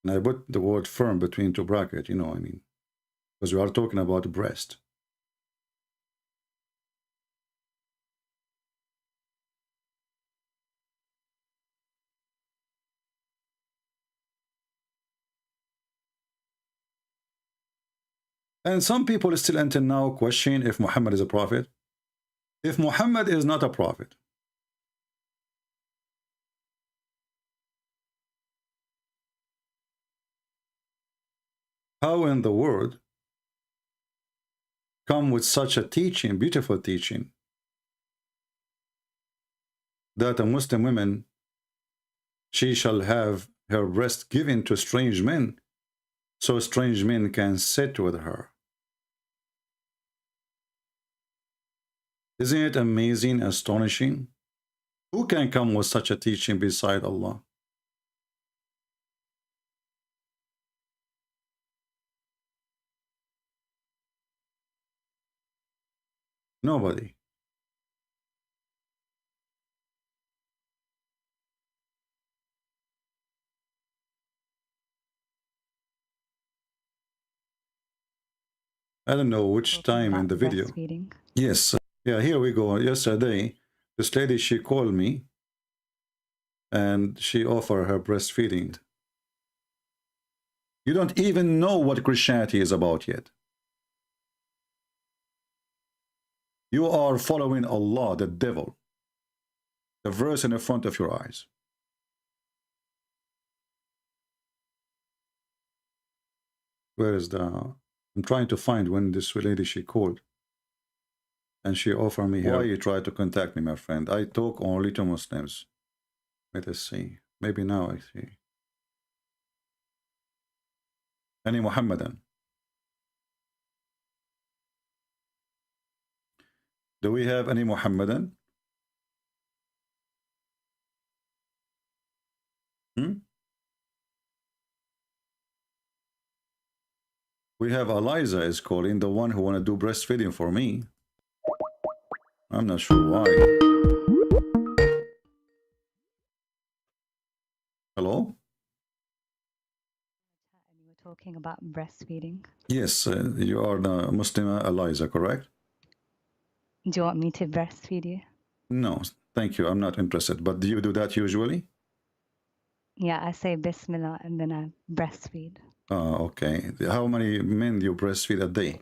And I put the word firm between two brackets, you know, I mean, because we are talking about breast. And some people still until now question if Muhammad is a prophet. If Muhammad is not a prophet, how in the world come with such a teaching, beautiful teaching, that a Muslim woman, she shall have her breast given to strange men, so strange men can sit with her? Isn't it amazing, astonishing? Who can come with such a teaching beside Allah? Nobody. I don't know which time in the video. Yes. Yeah, here we go. Yesterday, this lady, she called me and she offered her breastfeeding. You don't even know what Christianity is about yet. You are following Allah, the devil. The verse in the front of your eyes. Where is the... I'm trying to find when this lady, she called. And she offered me here. Why you try to contact me, my friend? I talk only to Muslims. Let us see. Maybe now I see. Any Muhammadan? Do we have any Muhammadan? We have Eliza is calling, the one who want to do breastfeeding for me. I'm not sure why. Hello? And you were talking about breastfeeding. Yes, you are the Muslim Eliza, correct? Do you want me to breastfeed you? No, thank you. I'm not interested. But do you do that usually? Yeah, I say Bismillah and then I breastfeed. Okay. How many men do you breastfeed a day?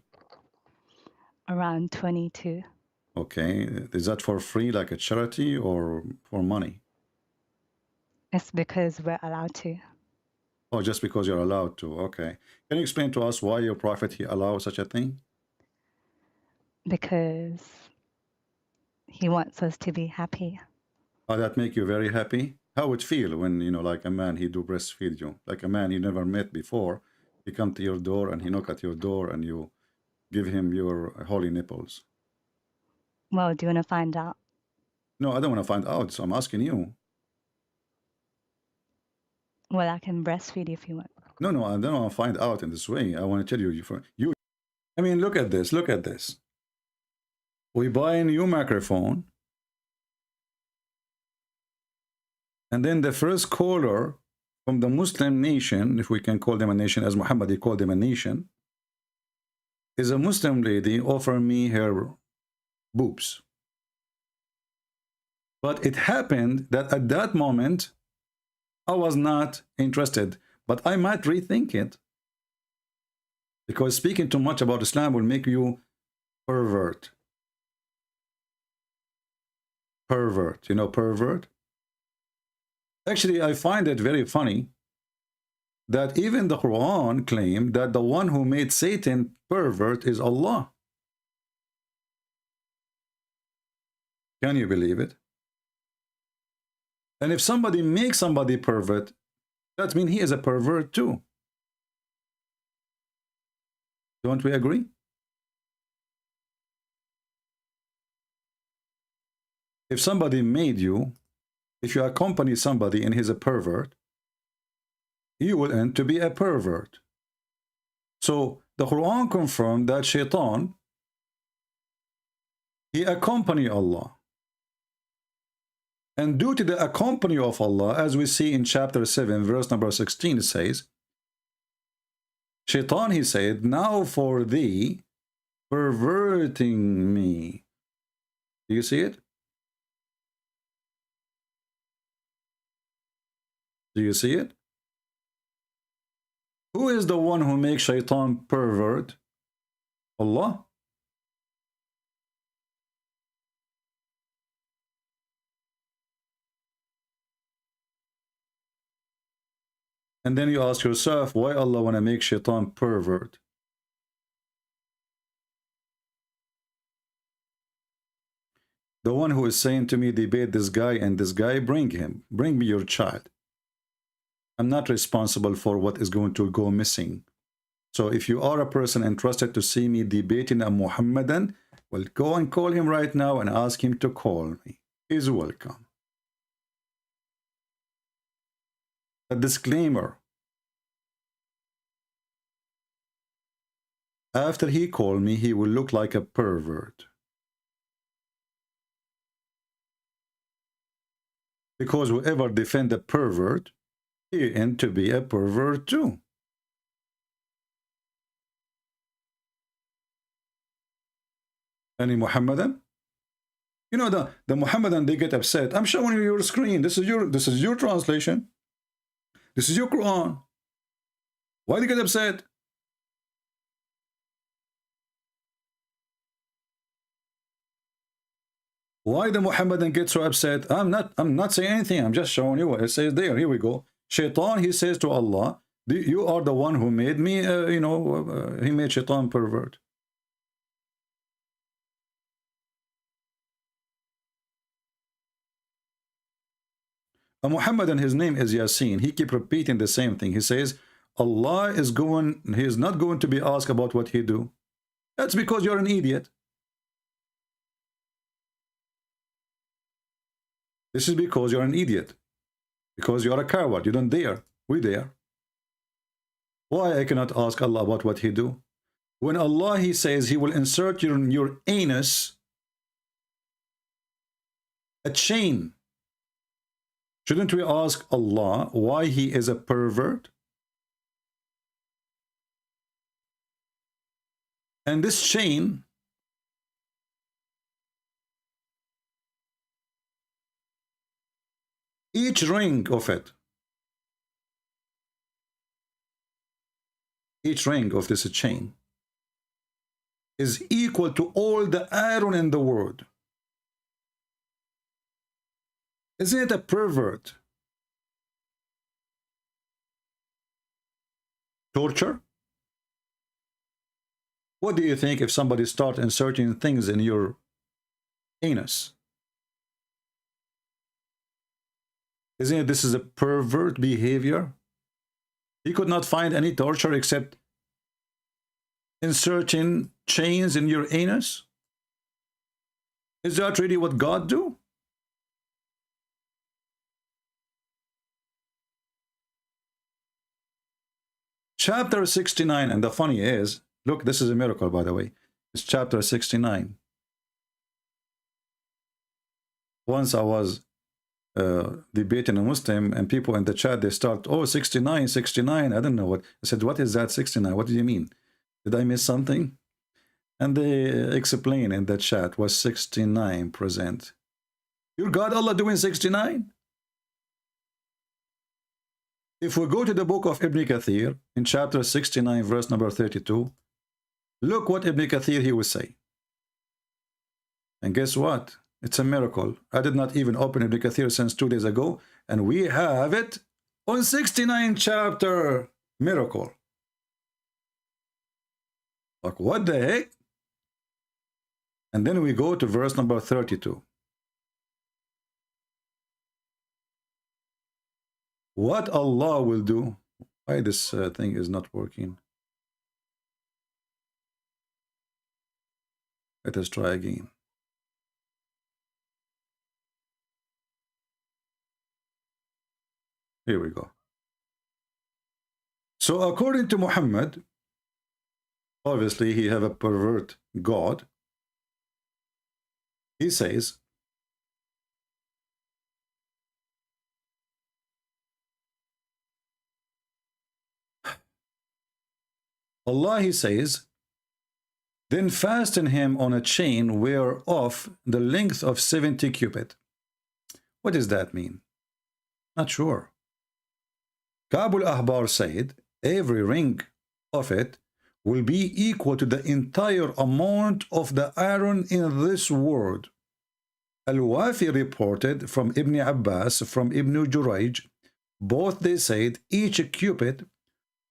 Around 22. Okay. Is that for free, like a charity, or for money? It's because we're allowed to. Oh, just because you're allowed to. Okay. Can you explain to us why your prophet, he allows such a thing? Because he wants us to be happy. Oh, that make you very happy? How would it feel when, you know, like a man, he do breastfeed you? Like a man you never met before, he come to your door and he knock at your door and you give him your holy nipples. Well, do you want to find out? No, I don't want to find out, so I'm asking you. Well, I can breastfeed if you want. No, I don't want to find out in this way. I want to tell you, I mean, look at this, look at this. We buy a new microphone, and then the first caller from the Muslim nation, if we can call them a nation, as Muhammad, he called them a nation, is a Muslim lady offering me her boobs. But it happened that at that moment, I was not interested, but I might rethink it. Because speaking too much about Islam will make you pervert. Pervert. You know pervert? Actually, I find it very funny that even the Quran claimed that the one who made Satan pervert is Allah. Can you believe it? And if somebody makes somebody pervert, that means he is a pervert too. Don't we agree? If somebody made you, if you accompany somebody and he's a pervert, you will end to be a pervert. So the Quran confirmed that Shaitan, he accompanied Allah. And due to the accompany of Allah, as we see in chapter 7, verse number 16, it says, Shaitan, he said, now for thee, perverting me. Do you see it? Do you see it? Who is the one who makes Shaitan pervert? Allah. And then you ask yourself, why Allah want to make Shaitan pervert? The one who is saying to me, debate this guy and this guy, bring him. Bring me your child. I'm not responsible for what is going to go missing. So if you are a person interested to see me debating a Muhammadan, well, go and call him right now and ask him to call me. He's welcome. A disclaimer. After he called me, he will look like a pervert. Because whoever defend a pervert, he end to be a pervert too. Any Muhammadan? You know the Muhammadan, they get upset. I'm showing you your screen. This is your translation. This is your Quran. Why do you get upset? Why the Muhammadan get so upset? I'm not saying anything. I'm just showing you what it says there. Here we go. Shaitan, he says to Allah, you are the one who made me, he made Shaitan pervert. A Muhammadan, his name is Yasin. He keep repeating the same thing. He says, Allah is he is not going to be asked about what he do. That's because you're an idiot. This is because you're an idiot. Because you're a coward. You don't dare. We dare. Why I cannot ask Allah about what he do? When Allah, he says he will insert your anus a chain. Shouldn't we ask Allah why he is a pervert? And this chain, each ring of it, each ring of this chain is equal to all the iron in the world. Isn't it a pervert? Torture? What do you think if somebody starts inserting things in your anus? Isn't it this is a pervert behavior? He could not find any torture except inserting chains in your anus? Is that really what God do? Chapter 69, and the funny is, look, this is a miracle, by the way. It's chapter 69. Once I was debating a Muslim, and people in the chat, they start, oh, 69, 69. I don't know what. I said, what is that 69? What do you mean? Did I miss something? And they explain in the chat was 69%. Your God Allah doing 69? If we go to the book of Ibn Kathir, in chapter 69, verse number 32, look what Ibn Kathir he will say. And guess what? It's a miracle. I did not even open Ibn Kathir since 2 days ago, and we have it on 69 chapter. Miracle. Like, what the heck? And then we go to verse number 32. What Allah will do. Why this thing is not working? Let us try again. Here we go. So according to Muhammad, obviously he have a pervert God. He says, Allah, he says, then fasten him on a chain whereof the length of 70 cubits. What does that mean? Not sure. Ka'b al-Ahbar said, every ring of it will be equal to the entire amount of the iron in this world. Al-Wafi reported from Ibn Abbas, from Ibn Jurayj, both they said each cubit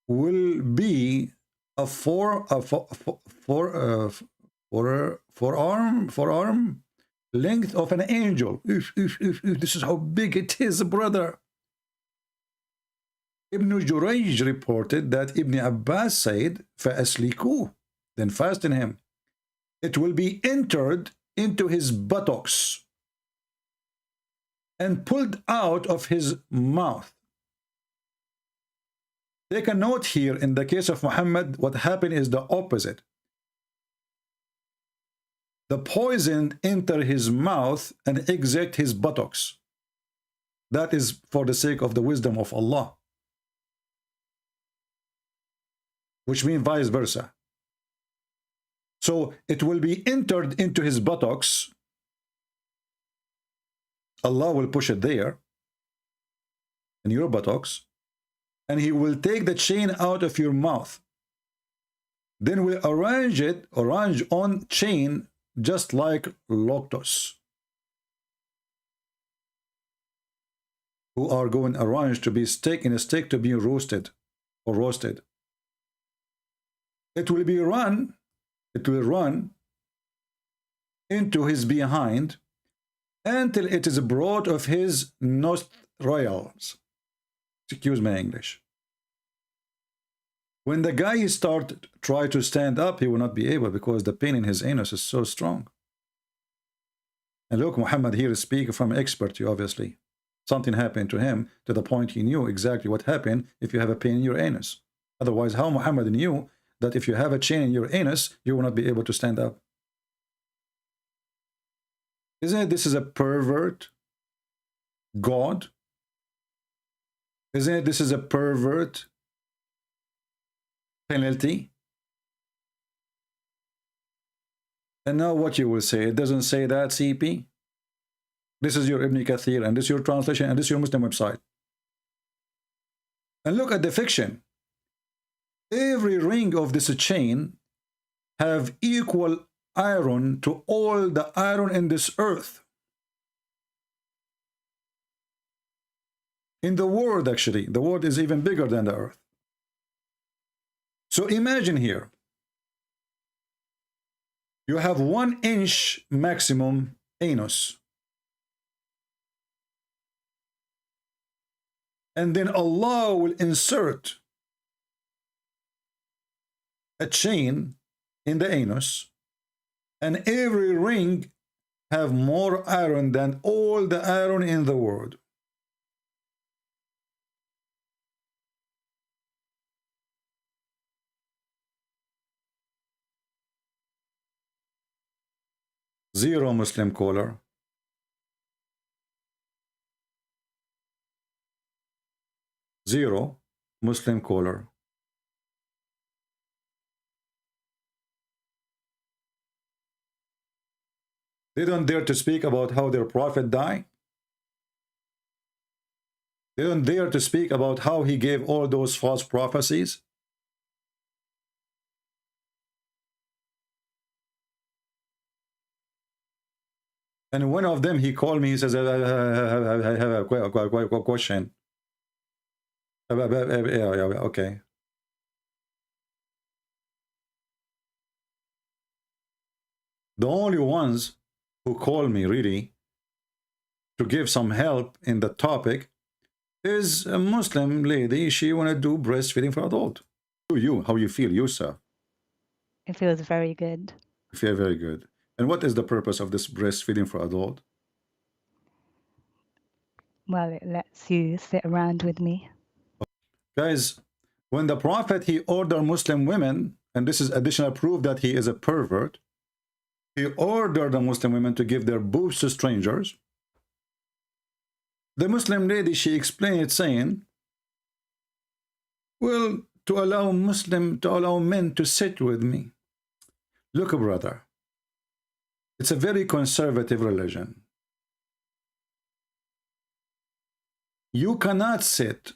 will be a forearm length of an angel. This is how big it is, brother. Ibn Jurayj reported that Ibn Abbas said, فَأَسْلِكُوهُ, then fasten him. It will be entered into his buttocks and pulled out of his mouth. Take a note here, in the case of Muhammad, what happened is the opposite. The poison enter his mouth and exit his buttocks. That is for the sake of the wisdom of Allah. Which means vice versa. So it will be entered into his buttocks. Allah will push it there, in your buttocks, and he will take the chain out of your mouth. Then we'll arrange on chain just like lotus, who are going arranged to be steak in a steak to be roasted or roasted. It will run into his behind until it is brought of his nostrils. Excuse my English. When the guy try to stand up, he will not be able, because the pain in his anus is so strong. And look, Muhammad here is speaking from expertise, obviously. Something happened to him to the point he knew exactly what happened if you have a pain in your anus. Otherwise, how Muhammad knew that if you have a chain in your anus, you will not be able to stand up? Isn't it this is a pervert God? Isn't it this is a pervert penalty? And now what you will say, it doesn't say that, CP. This is your Ibn Kathir, and this is your translation, and this is your Muslim website. And look at the fiction. Every ring of this chain have equal iron to all the iron in this earth. In the world, actually, the world is even bigger than the earth. So imagine here, you have 1 inch maximum anus. And then Allah will insert a chain in the anus, and every ring have more iron than all the iron in the world. Zero Muslim caller. Zero Muslim caller. They don't dare to speak about how their prophet died. They don't dare to speak about how he gave all those false prophecies. And one of them, he called me, he says, I have a question. Okay. The only ones who call me really to give some help in the topic is a Muslim lady. She want to do breastfeeding for adult. How you feel yourself? It feels very good. You feel very good. And what is the purpose of this breastfeeding for adult? Well, it lets you sit around with me. Guys, when the Prophet, he ordered Muslim women, and this is additional proof that he is a pervert, he ordered the Muslim women to give their boobs to strangers. The Muslim lady, she explained it saying, well, to allow men to sit with me. Look, brother, it's a very conservative religion. You cannot sit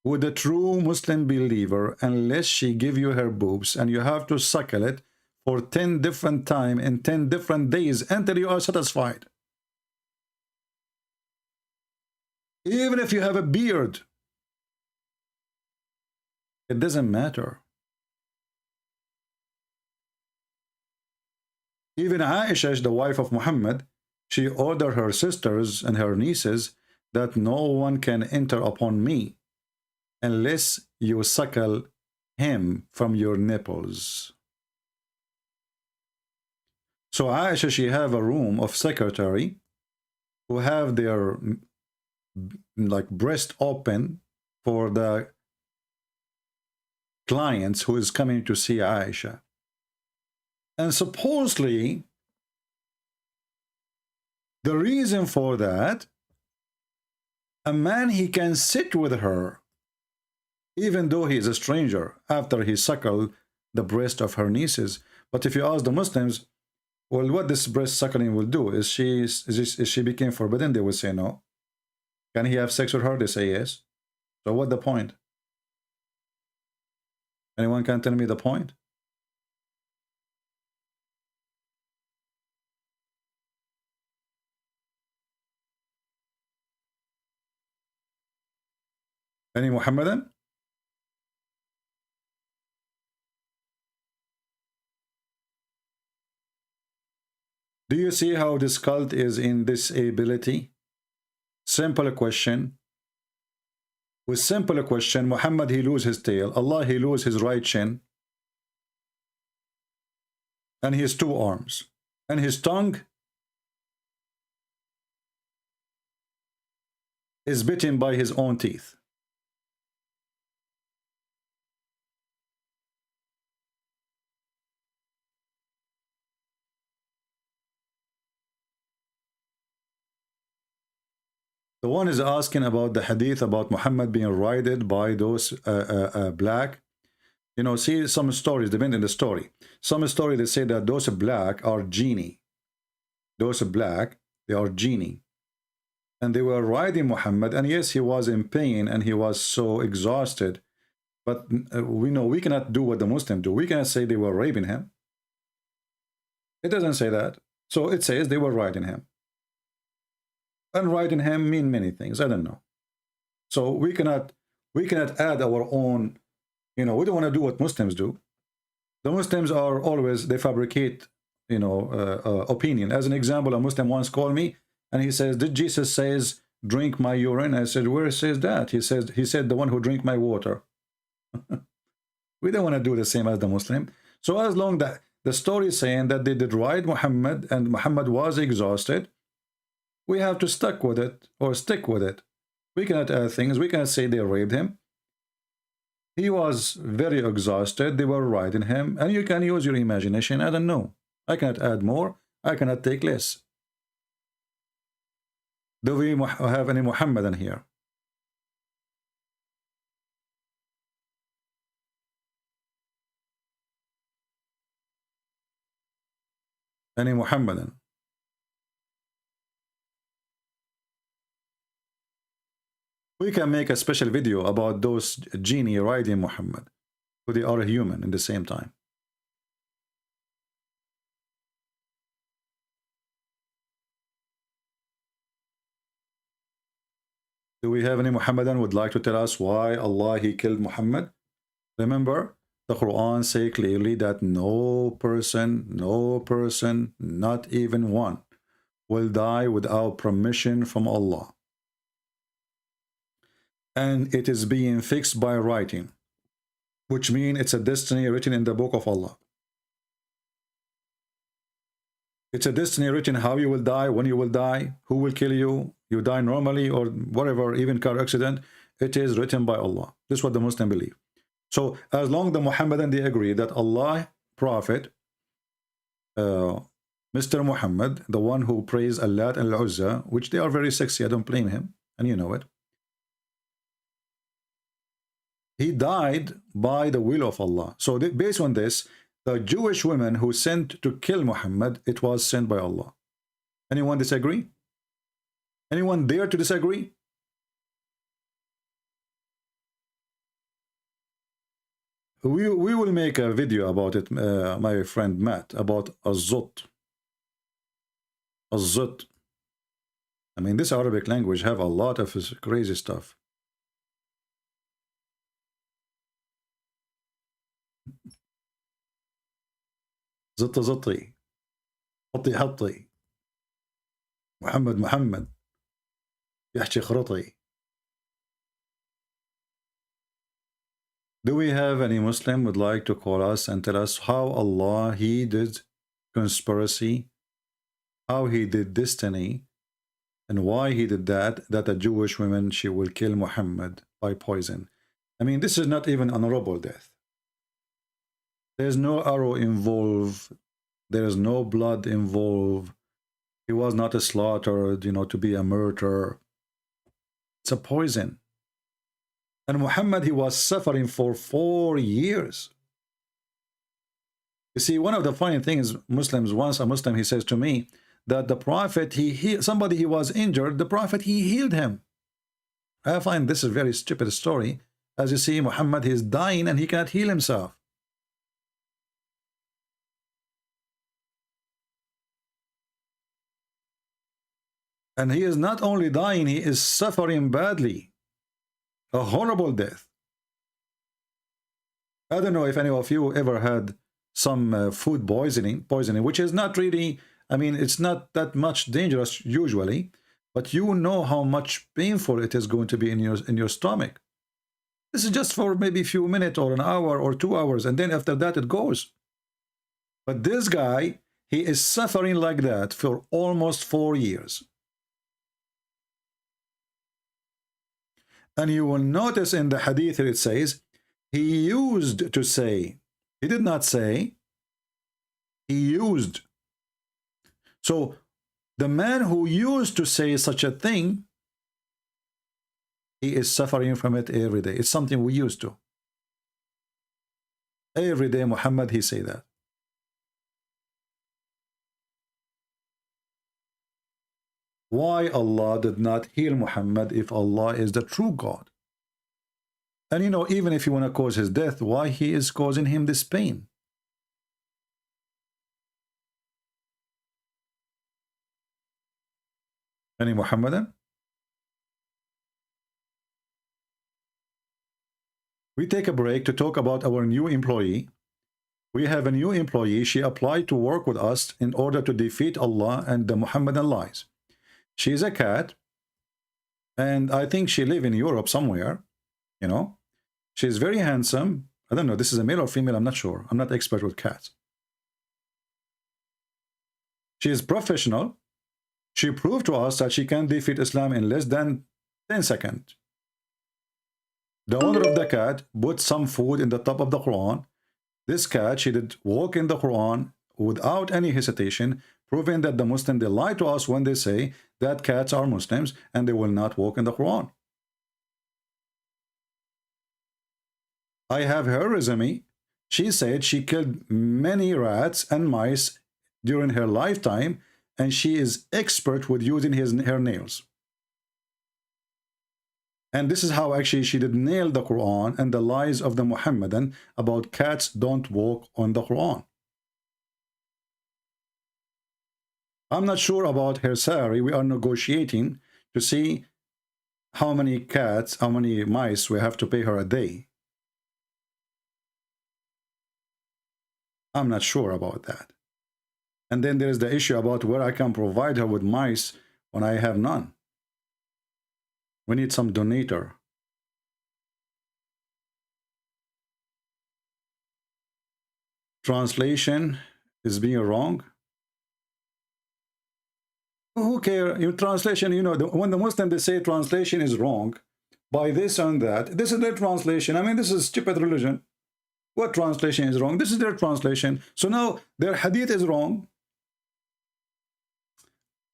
with a true Muslim believer unless she give you her boobs, and you have to suckle it for 10 different times in 10 different days until you are satisfied. Even if you have a beard, it doesn't matter. Even Aisha, the wife of Muhammad, she ordered her sisters and her nieces that no one can enter upon me unless you suckle him from your nipples. So Aisha, she have a room of secretary who have their like breast open for the clients who is coming to see Aisha. And supposedly the reason for that, a man, he can sit with her even though he is a stranger after he suckled the breast of her nieces. But if you ask the Muslims, well, what this breast suckling will do, is she became forbidden? They will say no. Can he have sex with her? They say yes. So what the point? Anyone can tell me the point? Any Muhammadan? Do you see how this cult is in disability? Simple question. With simple question, Muhammad, he lose his tail. Allah, he lose his right chin. And his two arms. And his tongue is bitten by his own teeth. The one is asking about the hadith about Muhammad being ridden by those black. You know, see some stories, depending on the story. Some story they say that those black are genie. Those black, they are genie. And they were riding Muhammad, and yes, he was in pain and he was so exhausted. But we know we cannot do what the Muslims do. We cannot say they were raping him. It doesn't say that. So it says they were riding him. And riding him mean many things. I don't know. So we cannot add our own, you know, we don't want to do what Muslims do. The Muslims are always, they fabricate, you know, opinion. As an example, a Muslim once called me and he says, did Jesus says, drink my urine? I said, where says that? He said, the one who drink my water. We don't want to do the same as the Muslim. So as long that the story is saying that they did ride Muhammad and Muhammad was exhausted, we have to stick with it. We cannot add things. We cannot say they raped him. He was very exhausted. They were riding him. And you can use your imagination. I don't know. I cannot add more. I cannot take less. Do we have any Muhammadan here? Any Muhammadan? We can make a special video about those genie riding Muhammad, who they are human in the same time. Do we have any Muhammadan who would like to tell us why Allah he killed Muhammad? Remember, the Quran say clearly that no person, not even one, will die without permission from Allah. And it is being fixed by writing, which means it's a destiny written in the book of Allah. It's a destiny written how you will die, when you will die, who will kill you, you die normally or whatever, even car accident. It is written by Allah. This is what the Muslim believe. So as long as the Muhammadan they agree that Allah, Prophet, Mr. Muhammad, the one who prays Allah and Al-Uzza, which they are very sexy, I don't blame him, and you know it. He died by the will of Allah. So based on this, the Jewish women who sent to kill Muhammad, it was sent by Allah. Anyone disagree? Anyone dare to disagree? We will make a video about it, my friend Matt, about Az-Zut. Az-Zut. I mean, this Arabic language have a lot of crazy stuff. زط زطي حطي حطي محمد محمد يحكي خرطي. Do we have any Muslim would like to call us and tell us how Allah he did conspiracy, how he did destiny, and why he did that a Jewish woman she will kill Muhammad by poison? I mean, this is not even honorable death. There's no arrow involved. There's no blood involved. He was not slaughtered, you know, to be a murderer. It's a poison. And Muhammad, he was suffering for 4 years. You see, one of the funny things, Muslims, once a Muslim, he says to me that the Prophet, somebody he was injured, the Prophet, he healed him. I find this a very stupid story. As you see, Muhammad, he is dying and he cannot heal himself. And he is not only dying, he is suffering badly. A horrible death. I don't know if any of you ever had some food poisoning, which is not really, I mean, it's not that much dangerous usually, but you know how much painful it is going to be in your stomach. This is just for maybe a few minutes or an hour or 2 hours, and then after that it goes. But this guy, he is suffering like that for almost 4 years. And you will notice in the hadith it says, he used to say. He did not say. He used. So the man who used to say such a thing, he is suffering from it every day. It's something we used to. Every day Muhammad, he say that. Why Allah did not heal Muhammad if Allah is the true God? And you know, even if you want to cause his death, why he is causing him this pain? Any Muhammadan? We take a break to talk about our new employee. We have a new employee. She applied to work with us in order to defeat Allah and the Muhammadan lies. She's a cat, and I think she lives in Europe somewhere, you know. She's very handsome. I don't know, this is a male or female, I'm not sure. I'm not expert with cats. She is professional. She proved to us that she can defeat Islam in less than 10 seconds. The owner of the cat put some food in the top of the Quran. This cat, she did walk in the Quran without any hesitation, proving that the Muslims, they lie to us when they say that cats are Muslims and they will not walk in the Quran. I have her resume. She said she killed many rats and mice during her lifetime, and she is expert with using her nails. And this is how actually she did nail the Quran and the lies of the Muhammadan about cats don't walk on the Quran. I'm not sure about her salary. We are negotiating to see how many cats, how many mice we have to pay her a day. I'm not sure about that. And then there's the issue about where I can provide her with mice when I have none. We need some donator. Translation is being wrong. Who cares? Your translation, you know, when the Muslim, they say translation is wrong by this and that. This is their translation. I mean, this is stupid religion. What translation is wrong? This is their translation. So now their hadith is wrong.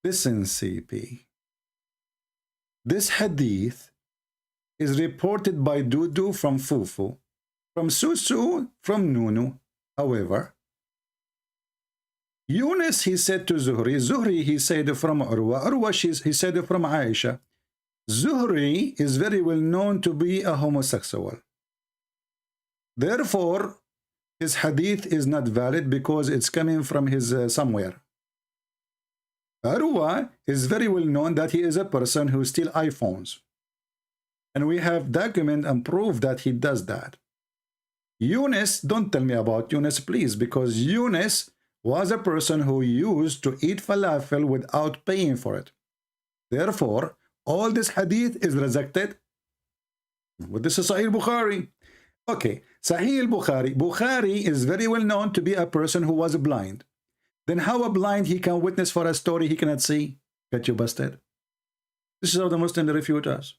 Listen, CP. This hadith is reported by Dudu from Fufu, from Susu from Nunu. However, Yunus, he said to Zuhri. Zuhri, he said from Urwa. Urwa, he said from Aisha. Zuhri is very well known to be a homosexual. Therefore, his hadith is not valid because it's coming from his somewhere. Urwa is very well known that he is a person who steals iPhones. And we have document and proof that he does that. Yunus, don't tell me about Yunus, please, because Yunus was a person who used to eat falafel without paying for it. Therefore, all this hadith is rejected. But this is Sahih Bukhari. Okay, Sahih Bukhari. Bukhari is very well known to be a person who was blind. Then how a blind he can witness for a story he cannot see? Get you busted. This is how the Muslims refute us.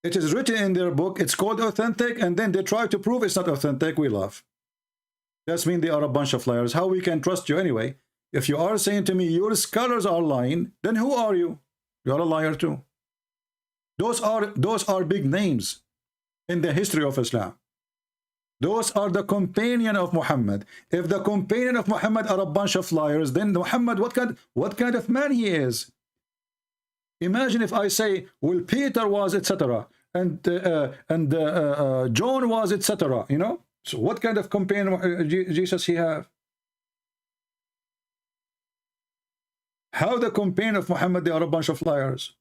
It is written in their book, it's called authentic, and then they try to prove it's not authentic. We laugh. That means they are a bunch of liars. How we can trust you anyway? If you are saying to me your scholars are lying, then who are you? You are a liar too. Those are big names in the history of Islam. Those are the companion of Muhammad. If the companion of Muhammad are a bunch of liars, then Muhammad, what kind of man he is? Imagine if I say, well, Peter was, etc., and John was, etc., you know? So what kind of companion Jesus he have? How the companion of Muhammad, they are a bunch of liars?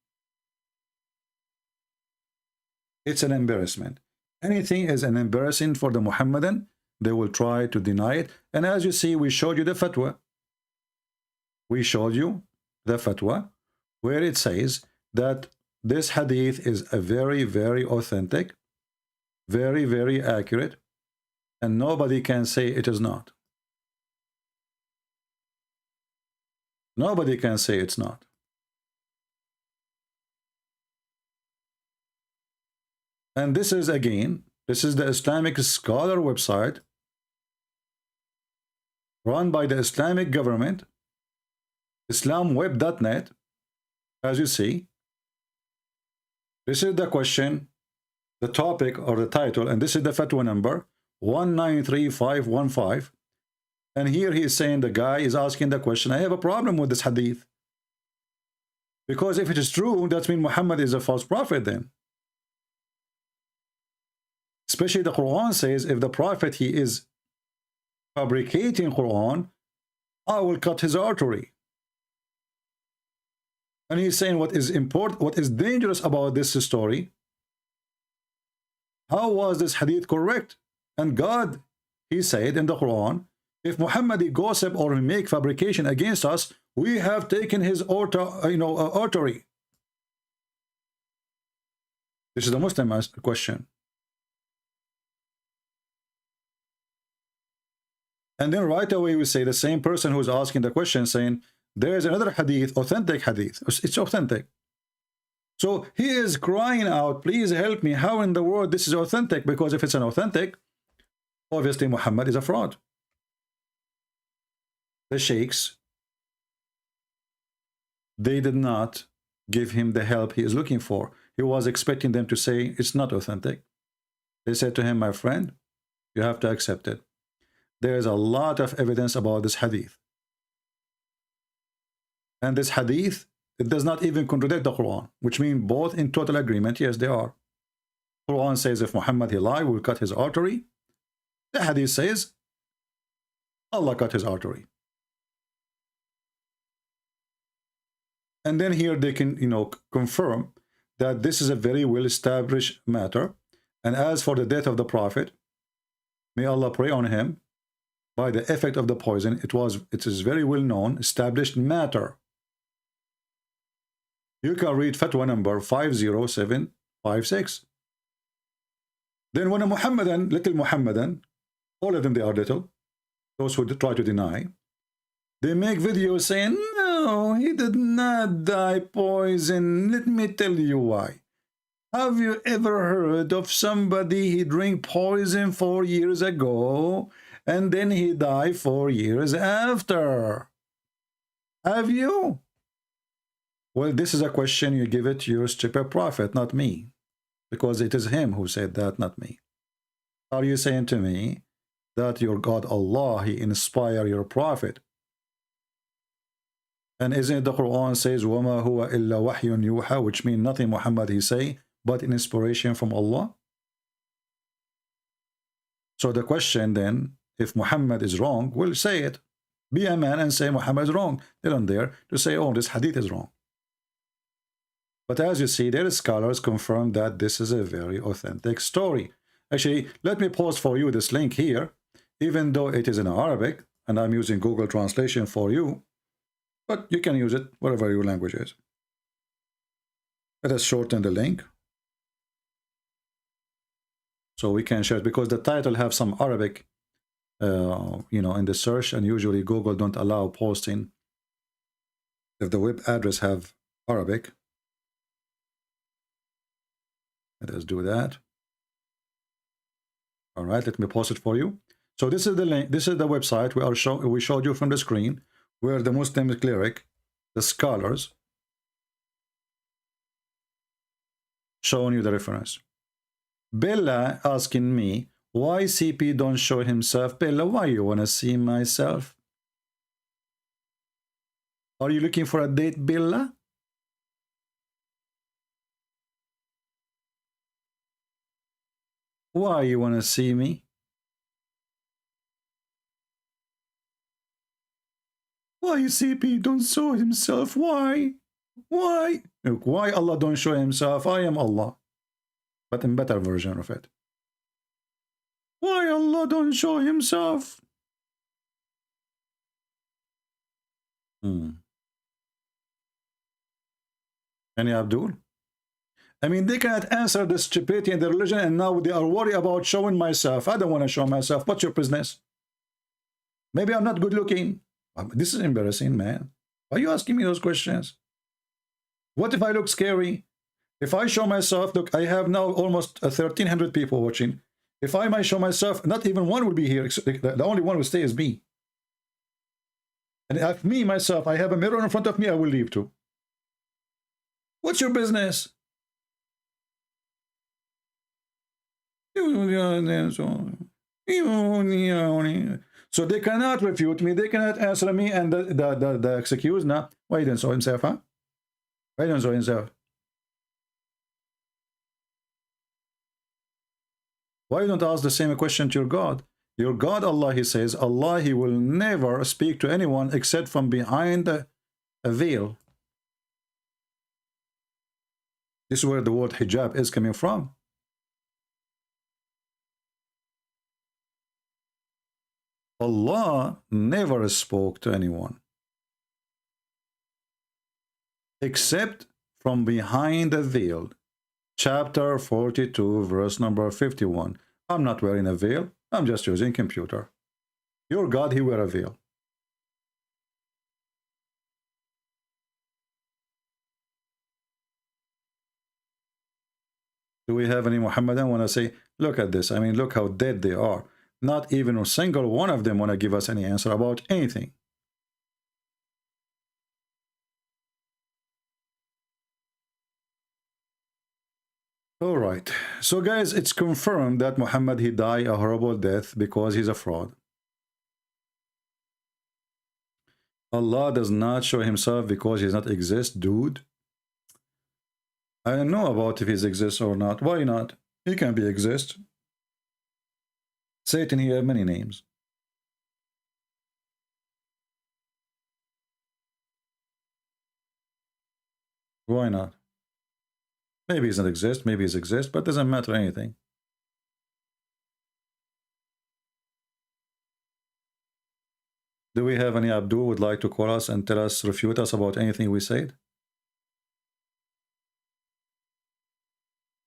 It's an embarrassment. Anything is an embarrassing for the Muhammadan, they will try to deny it. And as you see, we showed you the fatwa. We showed you the fatwa where it says that this hadith is a very, very authentic, very, very accurate, and nobody can say it is not. Nobody can say it's not. And this is, again, this is the Islamic Scholar website run by the Islamic government, islamweb.net. As you see, this is the question, the topic or the title, and this is the fatwa number 193515. And here he is saying, the guy is asking the question, I have a problem with this hadith. Because if it is true, that means Muhammad is a false prophet then. Especially the Quran says, if the prophet, he is fabricating Quran, I will cut his artery. And he's saying what is important, what is dangerous about this story. How was this hadith correct? And God, he said in the Quran, if Muhammad gossip or make fabrication against us, we have taken his artery. This is the Muslim question. And then right away we say the same person who's asking the question saying, there is another hadith, authentic hadith. It's authentic. So he is crying out, please help me. How in the world this is authentic? Because if it's an authentic, obviously Muhammad is a fraud. The sheikhs, they did not give him the help he is looking for. He was expecting them to say it's not authentic. They said to him, my friend, you have to accept it. There is a lot of evidence about this hadith. And this hadith It does not even contradict the Quran, which means both in total agreement. Yes, they are. Quran says if Muhammad he lied, we'll cut his artery. The Hadith says Allah cut his artery. And then here they can, confirm that this is a very well-established matter. And as for the death of the Prophet, may Allah pray on him, by the effect of the poison, it is very well known, established matter. You can read Fatwa number 50756. Then when a Muhammadan, little Muhammadan, all of them they are little, those who try to deny, they make videos saying, no, he did not die poison. Let me tell you why. Have you ever heard of somebody he drank poison 4 years ago and then he died 4 years after? Have you? Well, this is a question you give it to your stupid prophet, not me. Because it is him who said that, not me. Are you saying to me that your God Allah, he inspired your prophet? And isn't it the Quran says, وَمَا هُوَ إِلَّا وَحْيٌ يُوحَى, which means nothing Muhammad he say, but an inspiration from Allah? So the question then, if Muhammad is wrong, we'll say it. Be a man and say Muhammad is wrong. They don't dare to say, oh, this hadith is wrong. But as you see, their scholars confirm that this is a very authentic story. Actually, let me post for you this link here, even though it is in Arabic, and I'm using Google Translation for you, but you can use it whatever your language is. Let us shorten the link so we can share it, because the title have some Arabic, in the search, and usually Google don't allow posting if the web address have Arabic. Let us do that. All right, let me post it for you. So this is the link. This is the website we showed you from the screen, where the Muslim cleric, the scholars, showing you the reference. Bella asking me, why CP don't show himself? Bella, why you want to see myself? Are you looking for a date, Bella? Why you want to see me? Why CP don't show himself? Why? Why? Look, why Allah don't show himself? I am Allah, but in better version of it. Why Allah don't show himself? Any Abdul? I mean, they cannot answer the stupidity in the religion, and now they are worried about showing myself. I don't want to show myself. What's your business? Maybe I'm not good looking. This is embarrassing, man. Why are you asking me those questions? What if I look scary? If I show myself, look, I have now almost 1,300 people watching. If I might show myself, not even one will be here. The only one will stay is me. And if me, myself, I have a mirror in front of me, I will leave too. What's your business? So they cannot refute me, they cannot answer me, and the excuse now, why he didn't show himself, huh? Why didn't show himself? Why don't ask the same question to your God? Your God, Allah, he says, Allah, he will never speak to anyone except from behind a veil. This is where the word hijab is coming from. Allah never spoke to anyone except from behind a veil. Chapter 42, verse number 51. I'm not wearing a veil. I'm just using computer. Your God, he wear a veil. Do we have any Muhammadan want to say, look at this. I mean, look how dead they are. Not even a single one of them want to give us any answer about anything. All right. So guys, it's confirmed that Muhammad, he died a horrible death because he's a fraud. Allah does not show himself because he does not exist, dude. I don't know about if he exists or not. Why not? He can be exist. Satan, he has many names. Why not? Maybe he doesn't exist, maybe he exists, but it doesn't matter anything. Do we have any Abdul would like to call us and tell us, refute us about anything we said?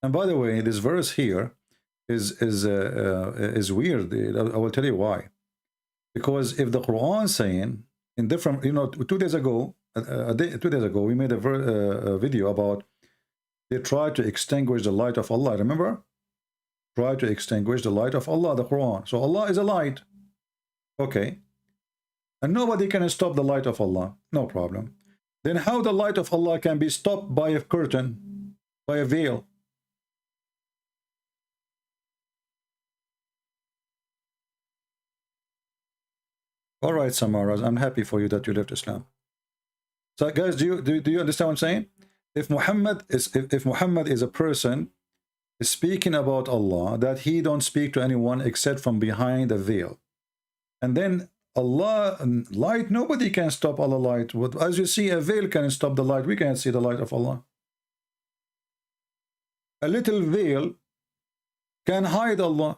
And by the way, this verse here is weird. I will tell you why. Because if the Quran saying in different, 2 days ago, 2 days ago, we made a video about they tried to extinguish the light of Allah. Remember? Try to extinguish the light of Allah, the Quran. So Allah is a light. Okay. And nobody can stop the light of Allah. No problem. Then how the light of Allah can be stopped by a curtain, by a veil? All right, Samaras, I'm happy for you that you left Islam. So guys, do you understand what I'm saying? If Muhammad is a person speaking about Allah, that he don't speak to anyone except from behind a veil. And then Allah light, nobody can stop Allah light. As you see, a veil can stop the light. We can't see the light of Allah. A little veil can hide Allah.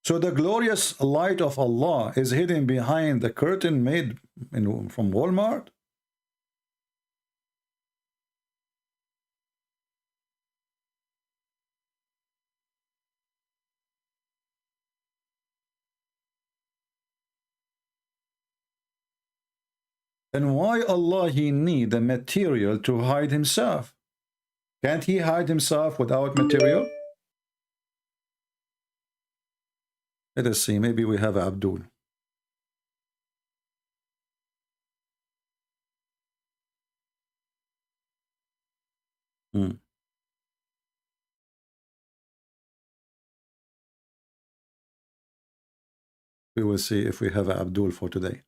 So the glorious light of Allah is hidden behind the curtain made from Walmart. And why Allah he need the material to hide himself? Can't he hide himself without material? Let us see, maybe we have Abdul. We will see if we have Abdul for today.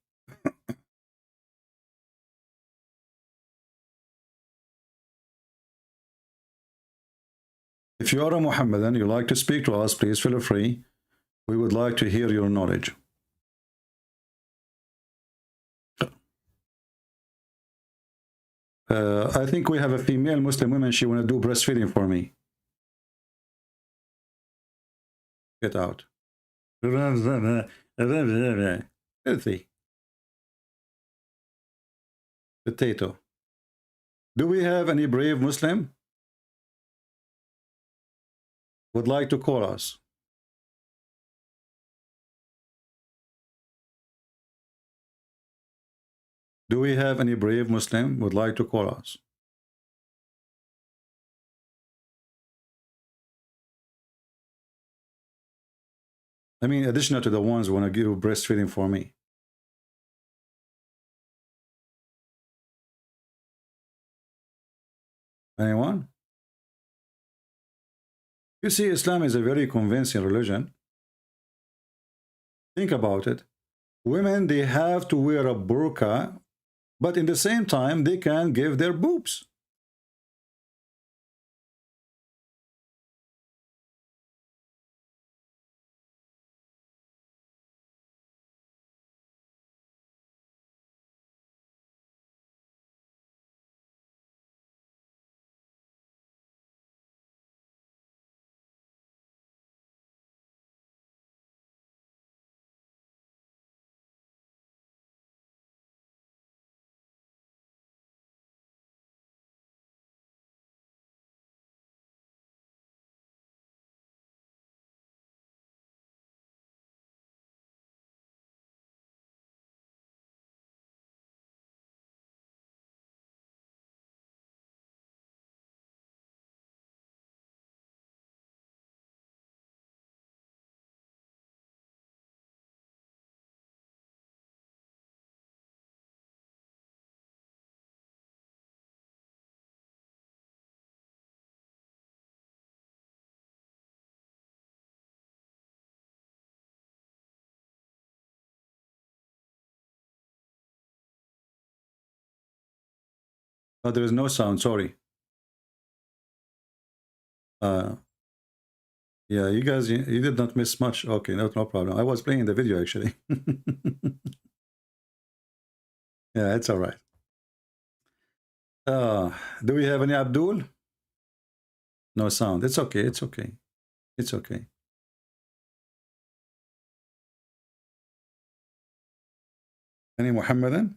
If you are a Muhammadan, you like to speak to us, please feel free. We would like to hear your knowledge. I think we have a female Muslim woman. She want to do breastfeeding for me. Get out. Healthy. Potato. Do we have any brave Muslim would like to call us? Do we have any brave Muslim would like to call us? I mean, additional to the ones who want to give breastfeeding for me. Anyone? You see, Islam is a very convincing religion. Think about it. Women, they have to wear a burqa, but in the same time, they can give their boobs. Oh, there is no sound, sorry. Yeah, you guys, you did not miss much. Okay, no problem. I was playing the video, actually. Yeah, it's all right. Do we have any Abdul? No sound. It's okay. It's okay. It's okay. Any Muhammadan?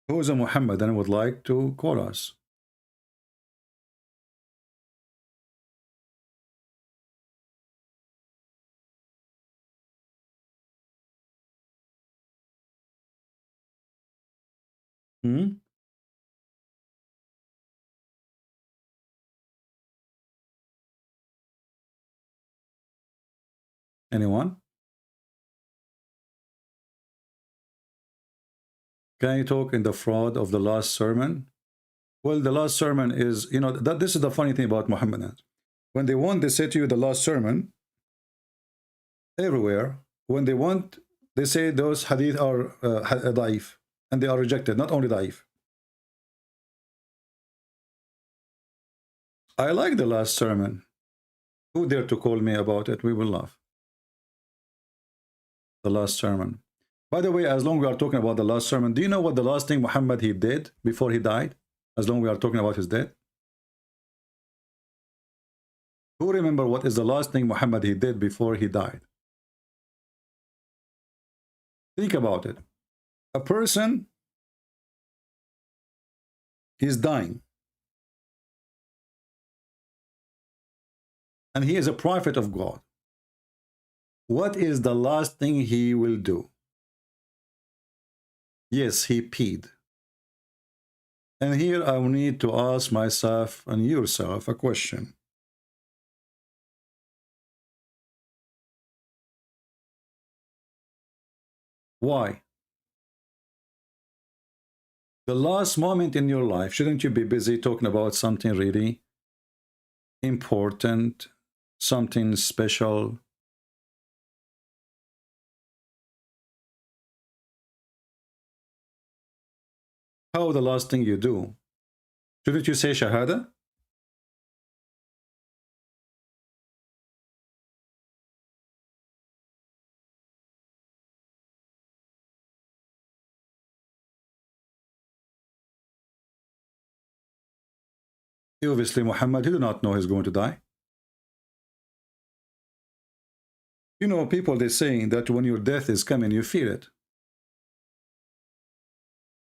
Who is a Muhammadan would like to call us? Hmm? Anyone? Can you talk in the fraud of the last sermon? Well, the last sermon is, you know, that this is the funny thing about Muhammadans. When they want, they say to you the last sermon. Everywhere, when they want, they say those hadith are daif, and they are rejected, not only daif. I like the last sermon. Who dare to call me about it? We will laugh. The last sermon. By the way, as long as we are talking about the last sermon, do you know what the last thing Muhammad he did before he died? As long as we are talking about his death. Who remember what is the last thing Muhammad he did before he died? Think about it. A person is dying. And he is a prophet of God. What is the last thing he will do? Yes, he peed. And here I will need to ask myself and yourself a question. Why? The last moment in your life, shouldn't you be busy talking about something really important, something special? How the last thing you do? Shouldn't you say Shahada? Obviously, Muhammad, he did not know he's going to die. You know, people, they're saying that when your death is coming, you feel it.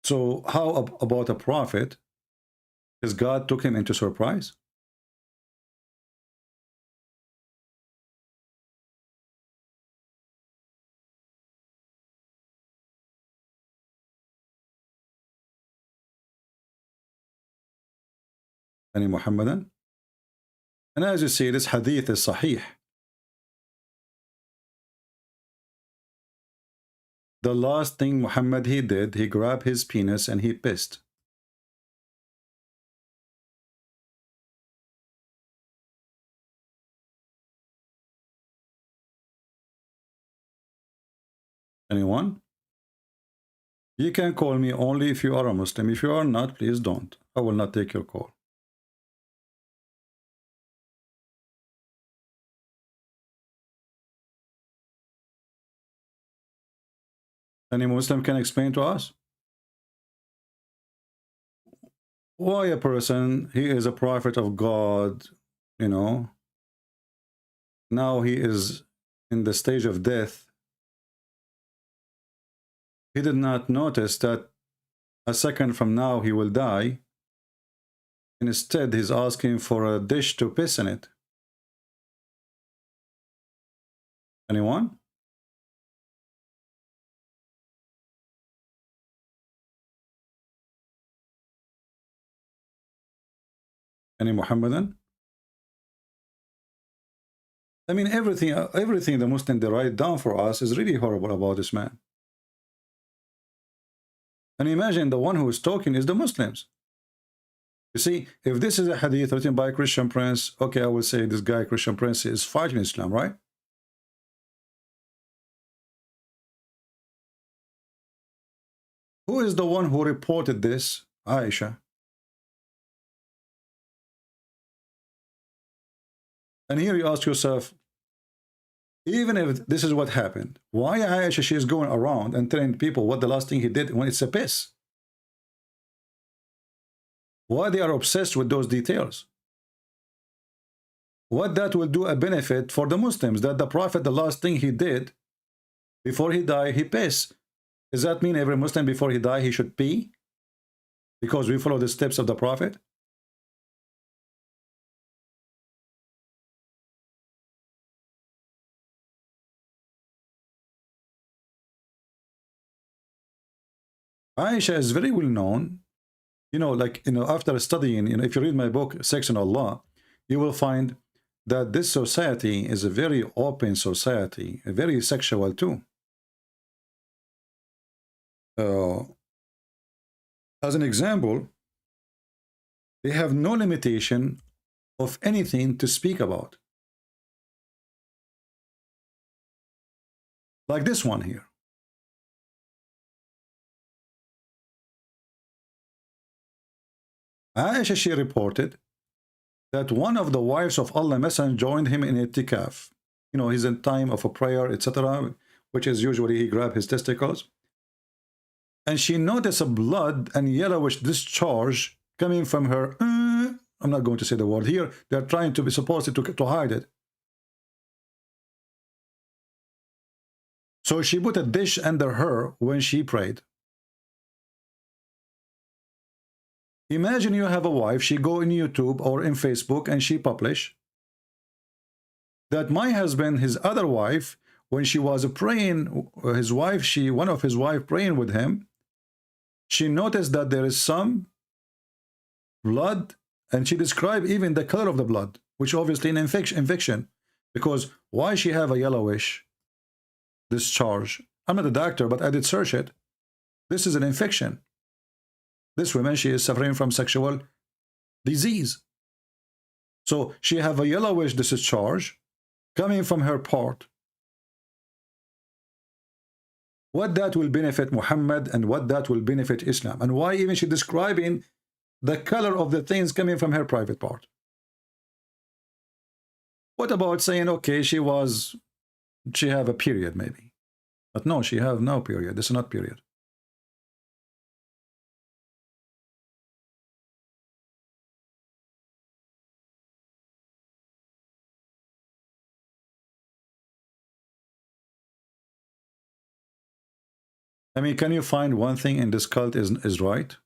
So how about a prophet? Because God took him into surprise. Any Muhammadan? And as you see, this hadith is sahih. The last thing Muhammad he did, he grabbed his penis and he pissed. Anyone? You can call me only if you are a Muslim. If you are not, please don't. I will not take your call. Any Muslim can explain to us why a person, he is a prophet of God, you know, now he is in the stage of death. He did not notice that a second from now he will die. Instead, he's asking for a dish to piss in it. Anyone? Any Muhammadan? I mean, everything the Muslim they write down for us is really horrible about this man. And imagine the one who is talking is the Muslims. You see, if this is a hadith written by a Christian prince, okay, I will say this guy, Christian prince, is fighting Islam, right? Who is the one who reported this? Aisha. And here you ask yourself, even if this is what happened, why Aisha, she is going around and telling people what the last thing he did when it's a piss? Why they are obsessed with those details? What that will do a benefit for the Muslims, that the Prophet, the last thing he did before he died, he pissed. Does that mean every Muslim before he died, he should pee? Because we follow the steps of the Prophet? Aisha is very well known, after studying, if you read my book, Sex and Allah, you will find that this society is a very open society, very sexual too. As an example, they have no limitation of anything to speak about. Like this one here. Aisha, she reported that one of the wives of Allah Messenger joined him in itikaf. He's in time of a prayer, etc., which is usually he grabbed his testicles. And she noticed a blood and yellowish discharge coming from her. I'm not going to say the word here. They're trying to be supposed to hide it. So she put a dish under her when she prayed. Imagine you have a wife, she go in YouTube or in Facebook and she publish that my husband, his other wife, when she was praying, one of his wife praying with him, she noticed that there is some blood, and she described even the color of the blood, which obviously an infection, because why she have a yellowish discharge? I'm not a doctor, but I did search it. This is an infection. This woman, she is suffering from sexual disease. So she have a yellowish discharge coming from her part. What that will benefit Muhammad and what that will benefit Islam, and why even she describing the color of the things coming from her private part. What about saying, okay, she have a period maybe, but no, she have no period. This is not period. I mean, can you find one thing in this cult is right?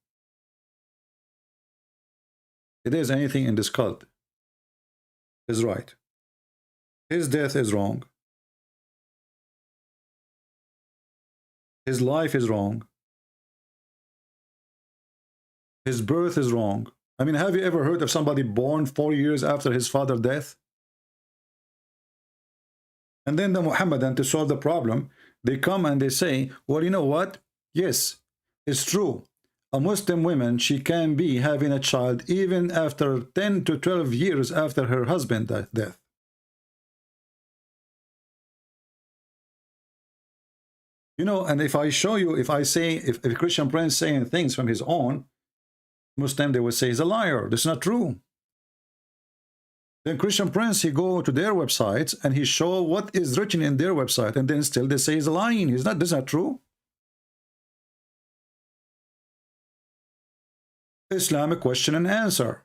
It is anything in this cult is right. His death is wrong. His life is wrong. His birth is wrong. I mean, have you ever heard of somebody born 4 years after his father's death? And then the Muhammadan, to solve the problem, they come and they say, well, you know what? Yes, it's true. A Muslim woman, she can be having a child even after 10 to 12 years after her husband's death. And if I show you, if I say, if a Christian prince saying things from his own, Muslim, they will say he's a liar. That's not true. Then Christian prince, he go to their websites and he show what is written in their website, and then still they say he's lying. He's not. This is not true. Islamic question and answer.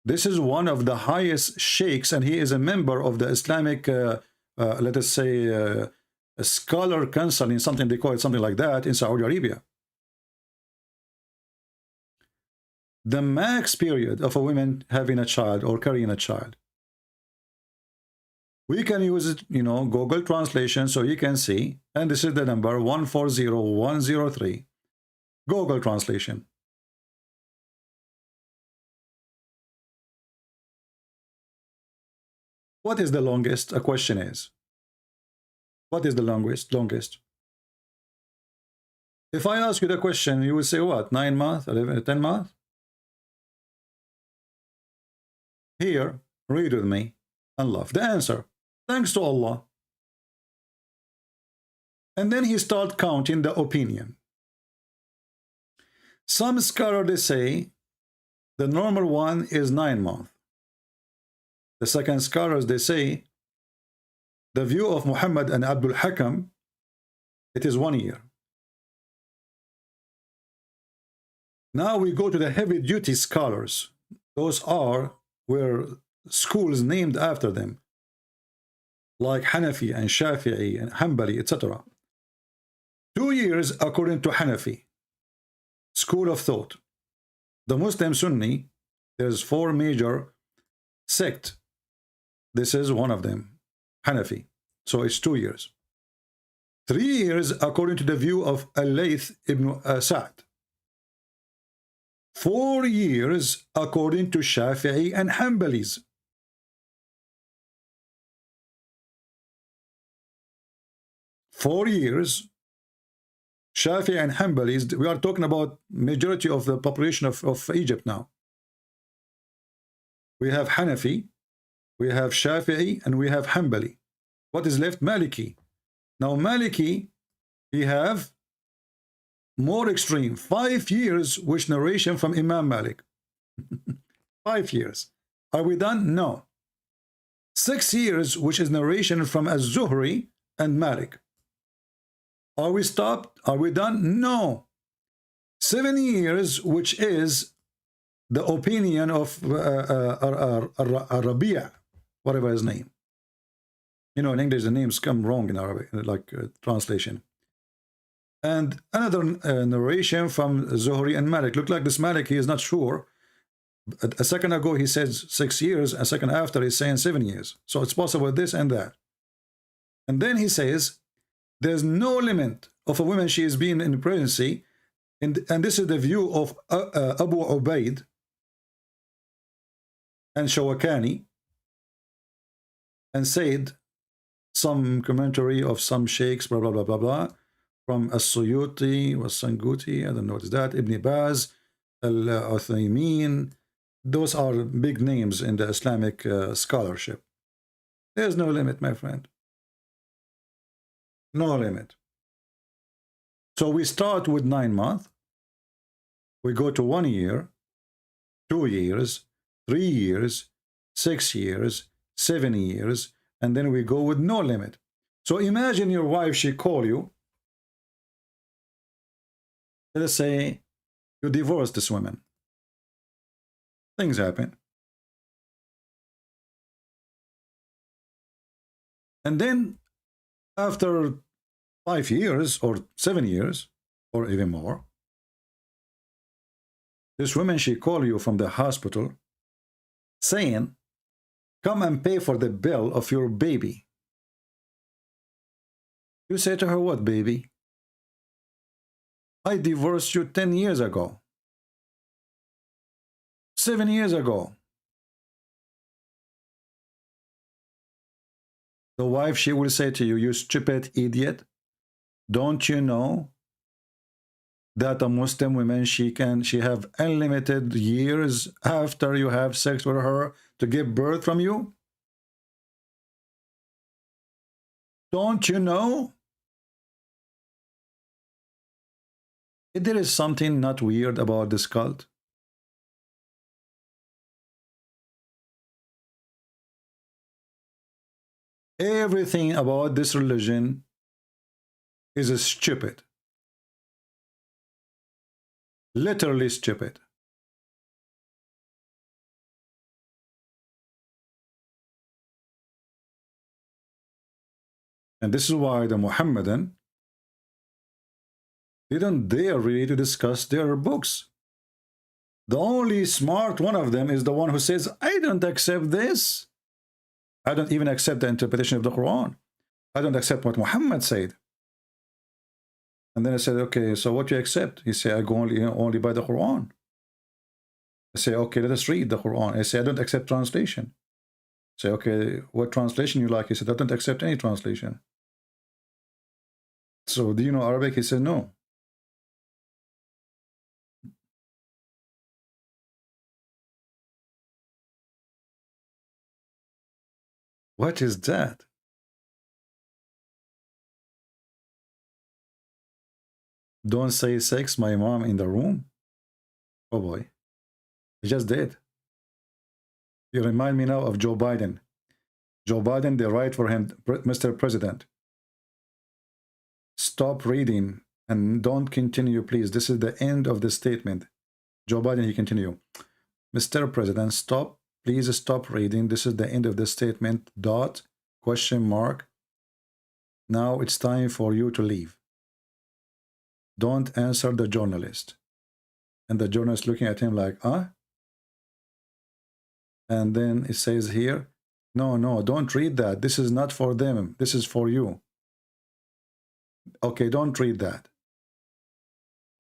This is one of the highest sheikhs, and he is a member of the Islamic, let us say, a scholar council, in something they call it something like that in Saudi Arabia. The max period of a woman having a child or carrying a child. We can use it, Google translation, so you can see, and this is the number 140103. Google translation. What is the longest? A question is. What is the longest? If I ask you the question, you will say what? 9 months? 11, 10 months? Here, read with me and love the answer. Thanks to Allah. And then he started counting the opinion. Some scholars, they say the normal one is 9 months. The second scholars, they say the view of Muhammad and Abdul Hakam, it is 1 year. Now we go to the heavy duty scholars. Those are where schools named after them, like Hanafi and Shafi'i and Hanbali, etc. 2 years according to Hanafi school of thought. The Muslim Sunni, there's 4 major sects. This is one of them, Hanafi. So it's 2 years. 3 years according to the view of Al-Layth ibn Sa'd. 4 years according to Shafi'i and Hanbalis. Four years, Shafi'i and Hanbalis. We are talking about majority of the population of Egypt now. We have Hanafi, we have Shafi'i, and we have Hanbali. What is left? Maliki. Now Maliki, we have more extreme, 5 years, which narration from Imam Malik. 5 years. Are we done? No. 6 years, which is narration from Az-Zuhri and Malik. Are we stopped? Are we done? No. 7 years, which is the opinion of Rabi'a, whatever his name. You know, in English, the names come wrong in Arabic, like translation. And another narration from Zuhri and Malik. Look like this Malik, he is not sure. A second ago, he says 6 years. A second after, he's saying 7 years. So it's possible this and that. And then he says, there's no limit of a woman she is being in pregnancy. And this is the view of Abu Ubaid and Shawakani and Said, some commentary of some sheikhs, blah, blah, blah, blah, blah, from As-Suyuti, Was-Sanguti, I don't know what is that, Ibn Baz, Al-Uthaymin. Those are big names in the Islamic scholarship. There's no limit, my friend. No limit. So we start with 9 months. We go to 1 year, 2 years, 3 years, 6 years, 7 years, and then we go with no limit. So imagine your wife, she call you. Let us say you divorce this woman. Things happen. And then after 5 years or 7 years or even more, this woman, she call you from the hospital saying, come and pay for the bill of your baby. You say to her, what baby? I divorced you 10 years ago. 7 years ago. The wife, she will say to you, you stupid idiot. Don't you know that a Muslim woman, she have unlimited years after you have sex with her to give birth from you? Don't you know? There is something not weird about this cult. Everything about this religion is stupid. Literally stupid. And this is why the Muhammadan didn't dare really to discuss their books. The only smart one of them is the one who says, I don't accept this. I don't even accept the interpretation of the Quran. I don't accept what Muhammad said. And then I said, okay, so what do you accept? He said, I go only by the Quran. I say, okay, let us read the Quran. I say, I don't accept translation. I say, okay, what translation you like? He said, I don't accept any translation. So do you know Arabic? He said, no. What is that? Don't say sex, my mom in the room. Oh boy, he just did. You remind me now of Joe Biden. Joe Biden, they write for him, Mr. President, stop reading and don't continue, please. This is the end of the statement. Joe Biden, he continue. Mr. President, stop. Please stop reading. This is the end of the statement. Dot, question mark. Now it's time for you to leave. Don't answer the journalist. And the journalist looking at him like, huh? And then it says here, no, no, don't read that. This is not for them. This is for you. Okay, don't read that.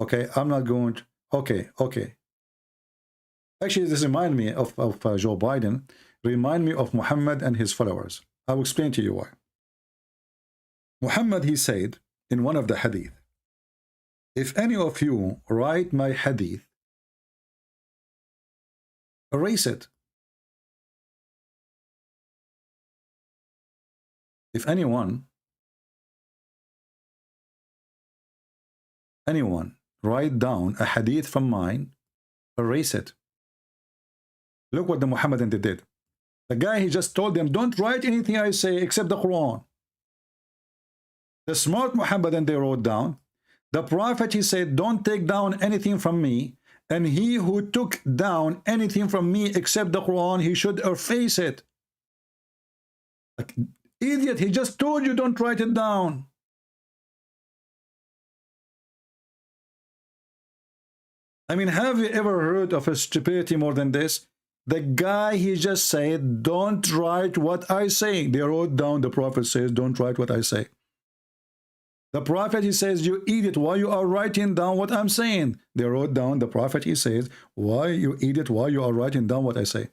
Okay, I'm not going to. Okay, okay. Actually, this reminds me of Joe Biden. Remind me of Muhammad and his followers. I will explain to you why. Muhammad, he said in one of the hadith, if any of you write my hadith, erase it. If anyone write down a hadith from mine, erase it. Look what the Muhammadan did. The guy, he just told them, don't write anything I say except the Quran. The smart Muhammadan, they wrote down. The Prophet, he said, don't take down anything from me. And he who took down anything from me except the Quran, he should erase it. Like, idiot, he just told you don't write it down. I mean, have you ever heard of a stupidity more than this? The guy, he just said, don't write what I say. They wrote down, the Prophet says, don't write what I say. The Prophet, he says, you idiot, why you are writing down what I'm saying? They wrote down, the Prophet, he says, why you idiot, why you are writing down what I say?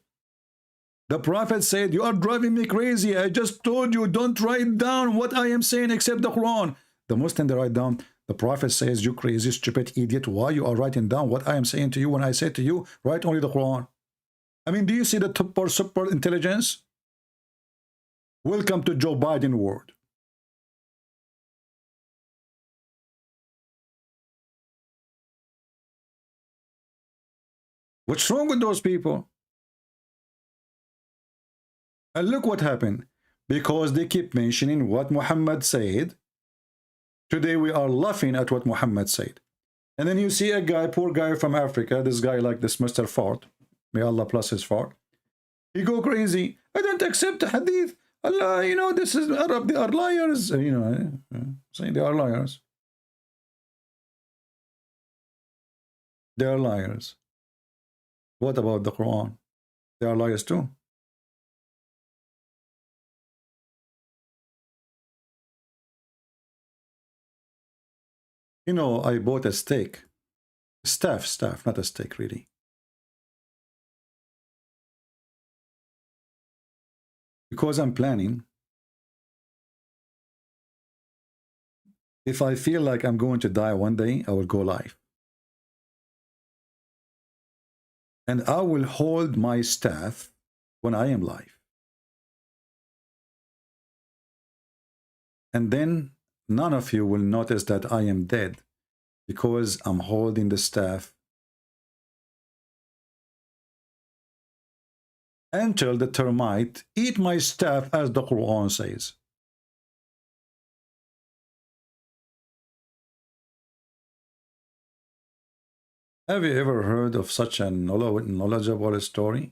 The Prophet said, you are driving me crazy. I just told you, don't write down what I am saying except the Quran. The Muslim, they write down, the Prophet says, you crazy, stupid idiot, why you are writing down what I am saying to you when I say to you, write only the Quran. I mean, do you see the super intelligence? Welcome to Joe Biden world. What's wrong with those people? And look what happened. Because they keep mentioning what Muhammad said. Today we are laughing at what Muhammad said. And then you see a guy, poor guy from Africa, this guy like this Mr. Ford. May Allah bless his Ford. He go crazy. I don't accept the hadith. Allah, you know, this is Arab. They are liars. You know, saying they are liars. They are liars. What about the Quran? They are liars too. You know, I bought a steak. Staff, not a steak, really. Because I'm planning. If I feel like I'm going to die one day, I will go live. And I will hold my staff when I am live. And then none of you will notice that I am dead because I'm holding the staff until the termite eat my staff, as the Quran says. Have you ever heard of such a knowledgeable story?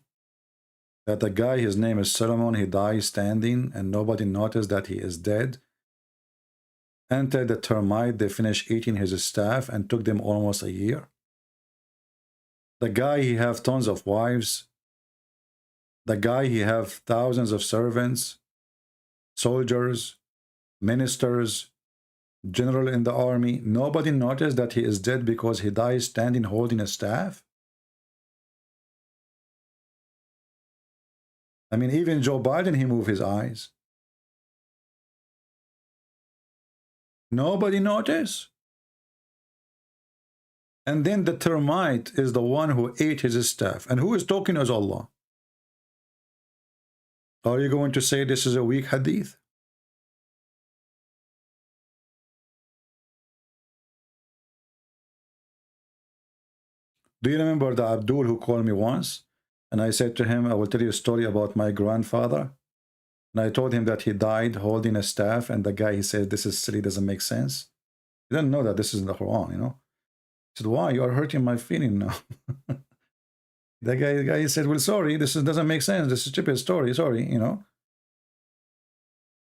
That a guy, his name is Solomon, he dies standing and nobody noticed that he is dead. Until the termite, they finished eating his staff and took them almost a year. The guy, he have tons of wives. The guy, he have thousands of servants, soldiers, ministers, general in the army. Nobody noticed that he is dead because he dies standing holding a staff. I mean, even Joe Biden, he moved his eyes. Nobody noticed. And then the termite is the one who ate his staff. And who is talking as Allah? Are you going to say this is a weak hadith? Do you remember the Abdul who called me once? And I said to him, I will tell you a story about my grandfather. And I told him that he died holding a staff. And the guy, he said, this is silly, doesn't make sense. He didn't know that this is in the Quran, you know. I said, why? You are hurting my feeling now. The guy said, well, sorry, this doesn't make sense. This is a stupid story, sorry, you know.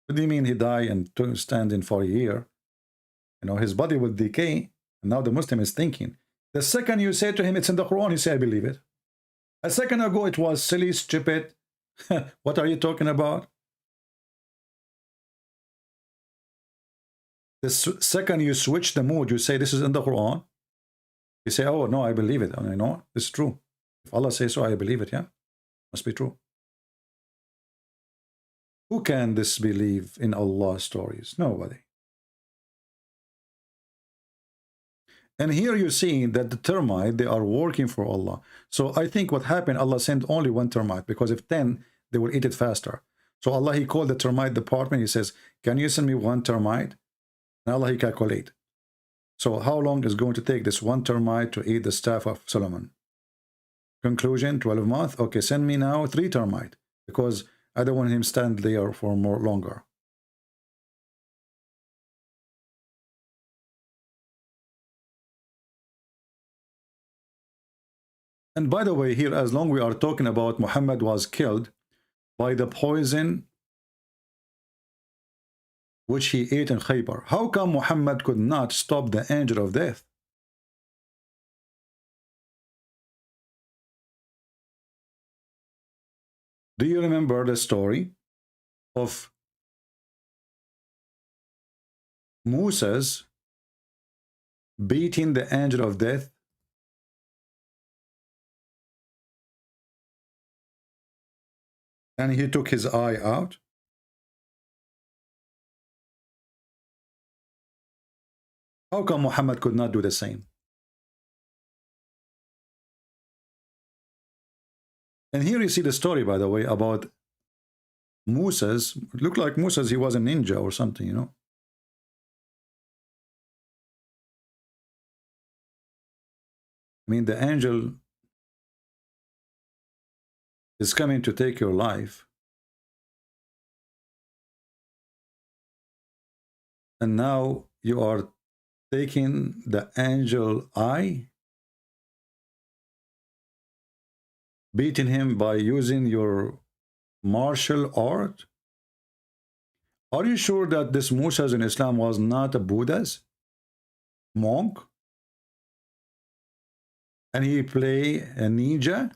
What do you mean he died and stand in for a year? You know, his body will decay. And now the Muslim is thinking. The second you say to him, it's in the Quran, he say, I believe it. A second ago, it was silly, stupid. What are you talking about? The second you switch the mood, you say, this is in the Quran. You say, oh, no, I believe it. And you know, it's true. If Allah says so, I believe it, yeah? Must be true. Who can disbelieve in Allah's stories? Nobody. And here you see that the termite, they are working for Allah. So I think what happened, Allah sent only one termite, because if 10, they will eat it faster. So Allah, he called the termite department. He says, can you send me one termite? And Allah, he calculate. So how long is going to take this one termite to eat the staff of Solomon? Conclusion, 12 months. Okay, send me now 3 termite, because I don't want him stand there for more longer. And by the way, here, as long we are talking about Muhammad was killed by the poison which he ate in Khaybar. How come Muhammad could not stop the angel of death? Do you remember the story of Moses beating the angel of death? And he took his eye out. How come Muhammad could not do the same? And here you see the story, by the way, about Moses. It looked like Moses, he was a ninja or something, you know. I mean, the angel is coming to take your life. And now you are taking the angel eye, beating him by using your martial art. Are you sure that this Moses in Islam was not a Buddhist monk? And he play a ninja?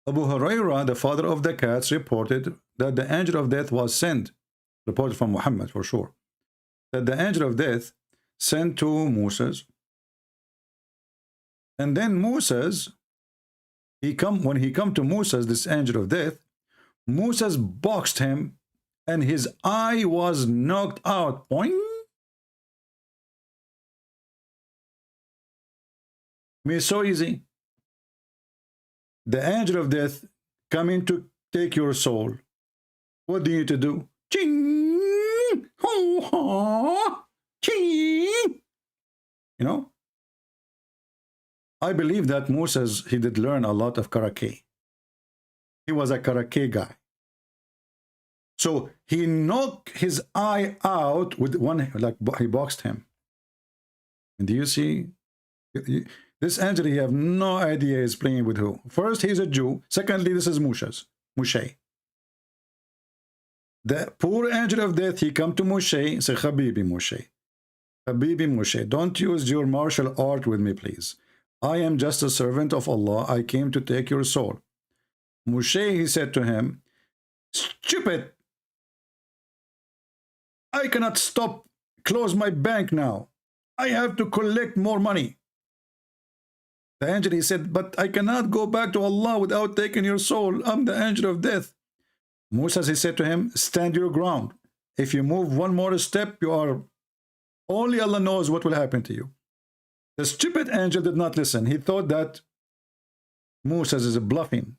Abu Hurairah, the father of the cats, reported that the angel of death was sent, reported from Muhammad for sure, that the angel of death sent to Moses. And then Moses, when he come to Moses, this angel of death, Moses boxed him and his eye was knocked out. Boing. I mean, it's so easy. The angel of death coming to take your soul. What do you need to do? Ching! Ho, ho, ching! You know? I believe that Moses, he did learn a lot of karate. He was a karate guy. So he knocked his eye out with one, like he boxed him. And do you see? This angel, he have no idea he's playing with who. First, he's a Jew. Secondly, this is Moshe. The poor angel of death, he come to Moshe, say, Habibi Moshe. Habibi Moshe, don't use your martial art with me, please. I am just a servant of Allah. I came to take your soul. Moshe, he said to him, stupid. I cannot close my bank now. I have to collect more money. The angel, he said, but I cannot go back to Allah without taking your soul. I'm the angel of death. Moses, he said to him, stand your ground. If you move one more step, you are, only Allah knows what will happen to you. The stupid angel did not listen. He thought that Moses is bluffing.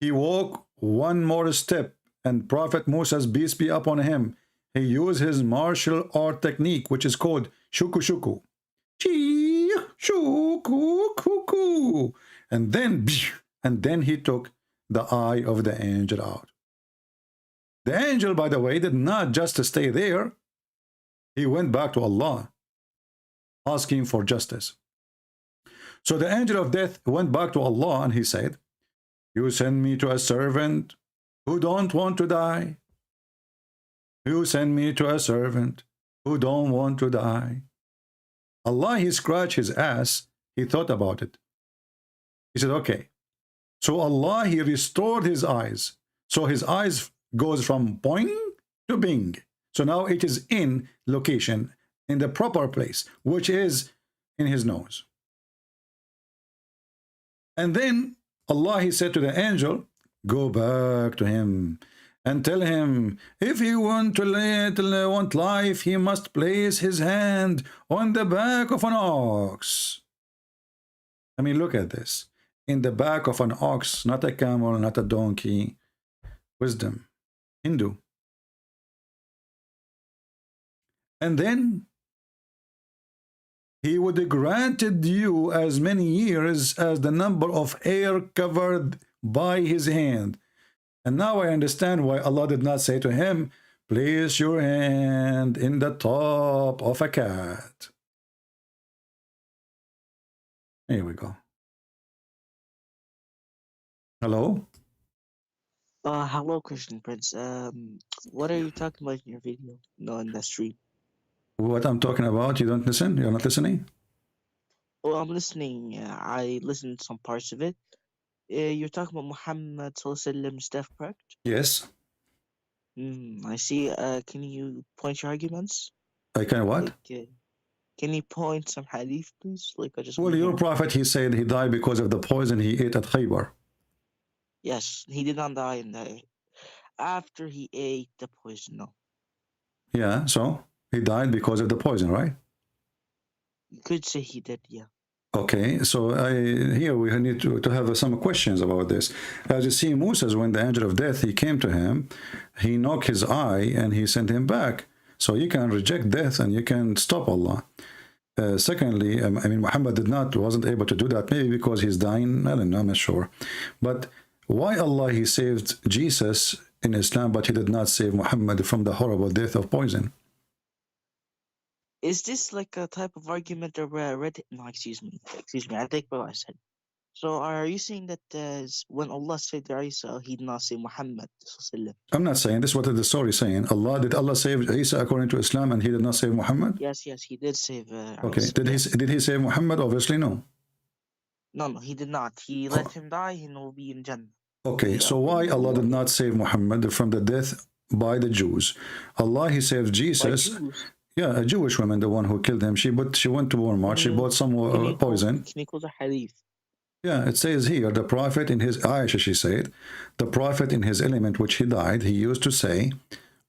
He walked one more step, and Prophet Moses, peace be upon him, he used his martial art technique, which is called shuku shuku. Chee, shuku kuku. And then he took the eye of the angel out. The angel, by the way, did not just stay there. He went back to Allah, asking for justice. So the angel of death went back to Allah and he said, you send me to a servant who don't want to die. You send me to a servant who don't want to die. Allah, he scratched his ass. He thought about it. He said, okay. So Allah, he restored his eyes. So his eyes goes from boing to bing. So now it is in location, in the proper place, which is in his nose. And then Allah, he said to the angel, go back to him and tell him, if he want life, he must place his hand on the back of an ox. I mean, look at this. In the back of an ox, not a camel, not a donkey. Wisdom. Hindu. And then he would have granted you as many years as the number of hair covered by his hand. And now I understand why Allah did not say to him, place your hand in the top of a cat. Here we go. Hello? Hello, Christian Prince. What are you talking about in your video? No, in the stream. What I'm talking about, you don't listen? You're not listening? Oh, I'm listening. I listened to some parts of it. You're talking about Muhammad Sallallahu death, correct? Yes. I see. Can you point your arguments? I can what? Like, can you point some hadith, please? Like, I just. Well, your prophet, he said he died because of the poison he ate at Khaybar. Yes, he did not die in the after he ate the poison. No. Yeah, so he died because of the poison, right? You could say he did, yeah. Okay, so here we need to have some questions about this. As you see, Moses, when the angel of death, he came to him, he knocked his eye and he sent him back. So you can reject death and you can stop Allah. Secondly, I mean, Muhammad wasn't able to do that, maybe because he's dying, I don't know, I'm not sure. But why Allah, he saved Jesus in Islam, but he did not save Muhammad from the horrible death of poison? Is this like a type of argument or no, excuse me, I think what I said. So are you saying that when Allah saved Isa, he did not save Muhammad? I'm not saying this. What is the story saying? Did Allah save Isa according to Islam and he did not save Muhammad? Yes, he did save okay, Isa, did he save Muhammad? Obviously no. No, he did not. He let him die, he will be in Jannah. Okay, so why Allah did not save Muhammad from the death by the Jews? Allah, he saved Jesus. Yeah, a Jewish woman, the one who killed him. She went to Walmart. She bought some poison. Can you call the hadith? Yeah, it says here, the prophet in his, Aisha, she said, the prophet in his element which he died, he used to say,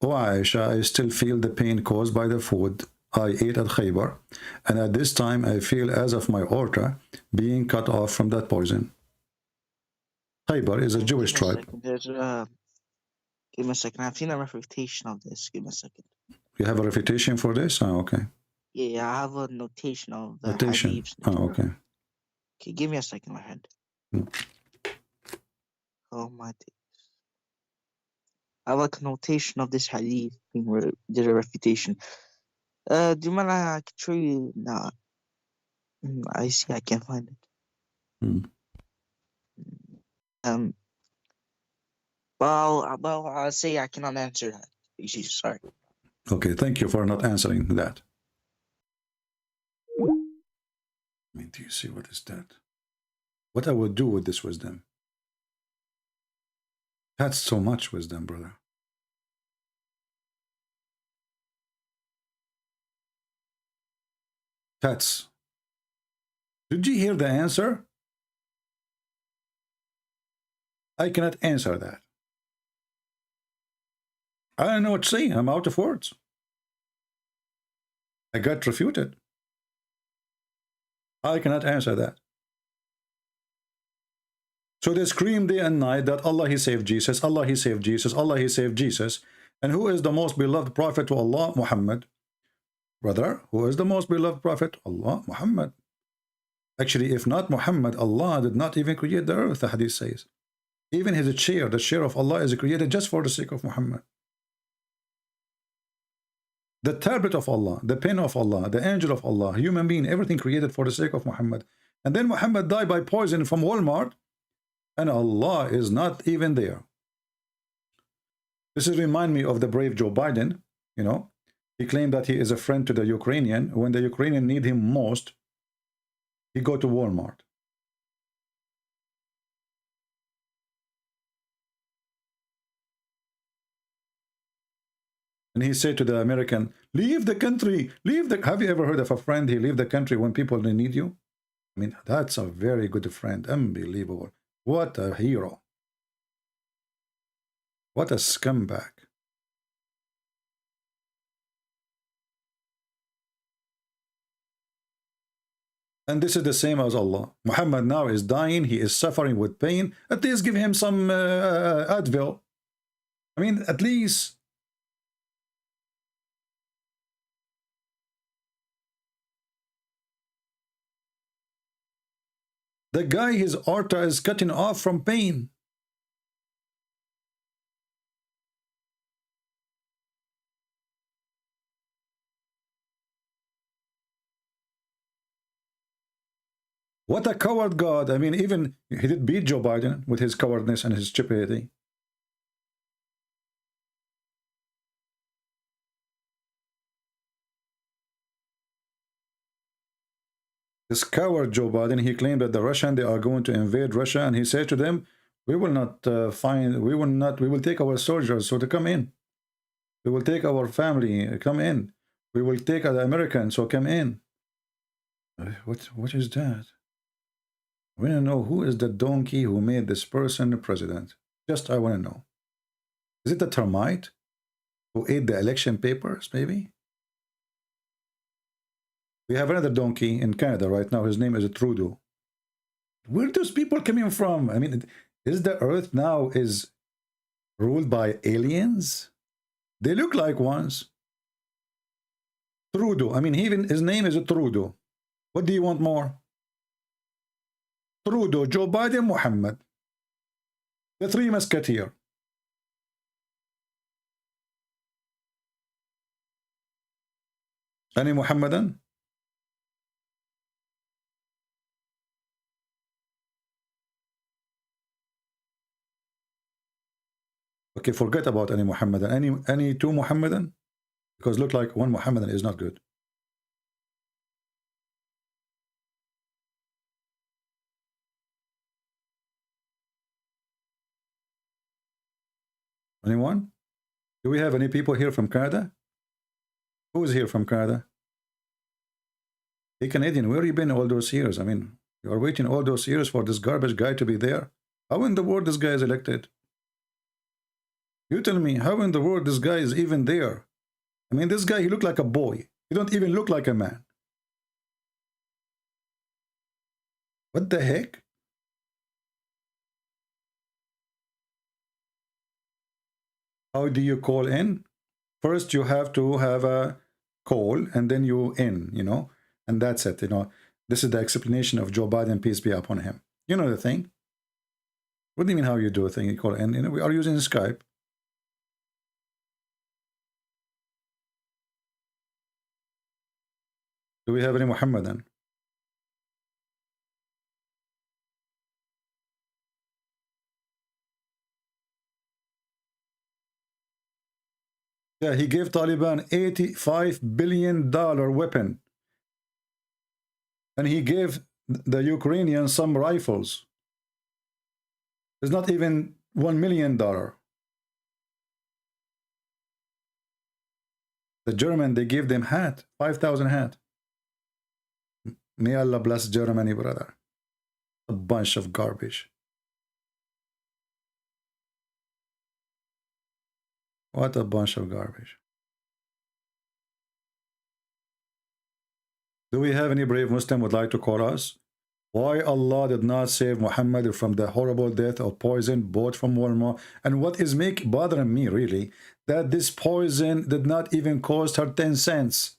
"O Aisha, I still feel the pain caused by the food I ate at Khaybar, and at this time I feel as of my aorta being cut off from that poison." Khaybar is a Jewish tribe. Give me a second. I've seen a refutation of this. Give me a second. You have a refutation for this? Oh, okay. Yeah, I have a notation of the notation. hadiths. Oh, okay. Okay, give me a second, my friend. Oh my days. I have like a notation of this hadith. Did a refutation. Do you mind I can show you now? I see. I can't find it. Well, I'll say I cannot answer that. Sorry. Okay, thank you for not answering that. I mean, do you see what is that? What I would do with this wisdom? That's so much wisdom, brother. That's. Did you hear the answer? I cannot answer that. I don't know what to say. I'm out of words. I got refuted. I cannot answer that. So they scream day and night that Allah, He saved Jesus, Allah, He saved Jesus, Allah, He saved Jesus. And who is the most beloved prophet to Allah? Muhammad. Brother, who is the most beloved prophet? Allah, Muhammad. Actually, if not Muhammad, Allah did not even create the earth, the hadith says. Even his chair, the chair of Allah, is created just for the sake of Muhammad. The tablet of Allah, the pen of Allah, the angel of Allah, human being, everything created for the sake of Muhammad. And then Muhammad died by poison from Walmart, and Allah is not even there. This is remind me of the brave Joe Biden. You know, he claimed that he is a friend to the Ukrainian. When the Ukrainian need him most, he go to Walmart. And he said to the American, leave the country, leave the... Have you ever heard of a friend, he leave the country when people need you? I mean, that's a very good friend. Unbelievable. What a hero. What a scumbag. And this is the same as Allah. Muhammad now is dying. He is suffering with pain. At least give him some Advil. I mean, at least... The guy, his aorta is cutting off from pain. What a coward God. I mean, even he did beat Joe Biden with his cowardness and his stupidity. This coward Joe Biden, he claimed that the Russian, they are going to invade Russia, and he said to them, we will not we will take our soldiers, so to come in. We will take our family, come in. We will take the Americans, so come in. What is that? I want to know who is the donkey who made this person the president. Just I want to know. Is it the termite who ate the election papers, maybe? We have another donkey in Canada right now. His name is Trudeau. Where are those people coming from? I mean, is the earth now is ruled by aliens? They look like ones. Trudeau. I mean, even his name is Trudeau. What do you want more? Trudeau, Joe Biden, Muhammad. The three musketeers. Any Muhammadan? Okay, forget about any Muhammadan. Any two Muhammadan? Because look like one Muhammadan is not good. Anyone? Do we have any people here from Canada? Who is here from Canada? Hey, Canadian, where have you been all those years? I mean, you are waiting all those years for this garbage guy to be there. How in the world this guy is elected? You tell me, how in the world this guy is even there? I mean, this guy, he looked like a boy. He don't even look like a man. What the heck? How do you call in? First, you have to have a call, and then you in, you know, and that's it, you know. This is the explanation of Joe Biden, peace be upon him. You know the thing. What do you mean how you do a thing? You call in, you know, we are using Skype. Do we have any Muhammadan? Yeah, he gave Taliban $85 billion weapon. And he gave the Ukrainians some rifles. It's not even $1 million. The German, they gave them hat, 5,000 hat. May Allah bless Germany, brother. A bunch of garbage. What a bunch of garbage. Do we have any brave Muslim would like to call us? Why Allah did not save Muhammad from the horrible death of poison bought from Walmart? And what is bothering me really, that this poison did not even cost her 10 cents.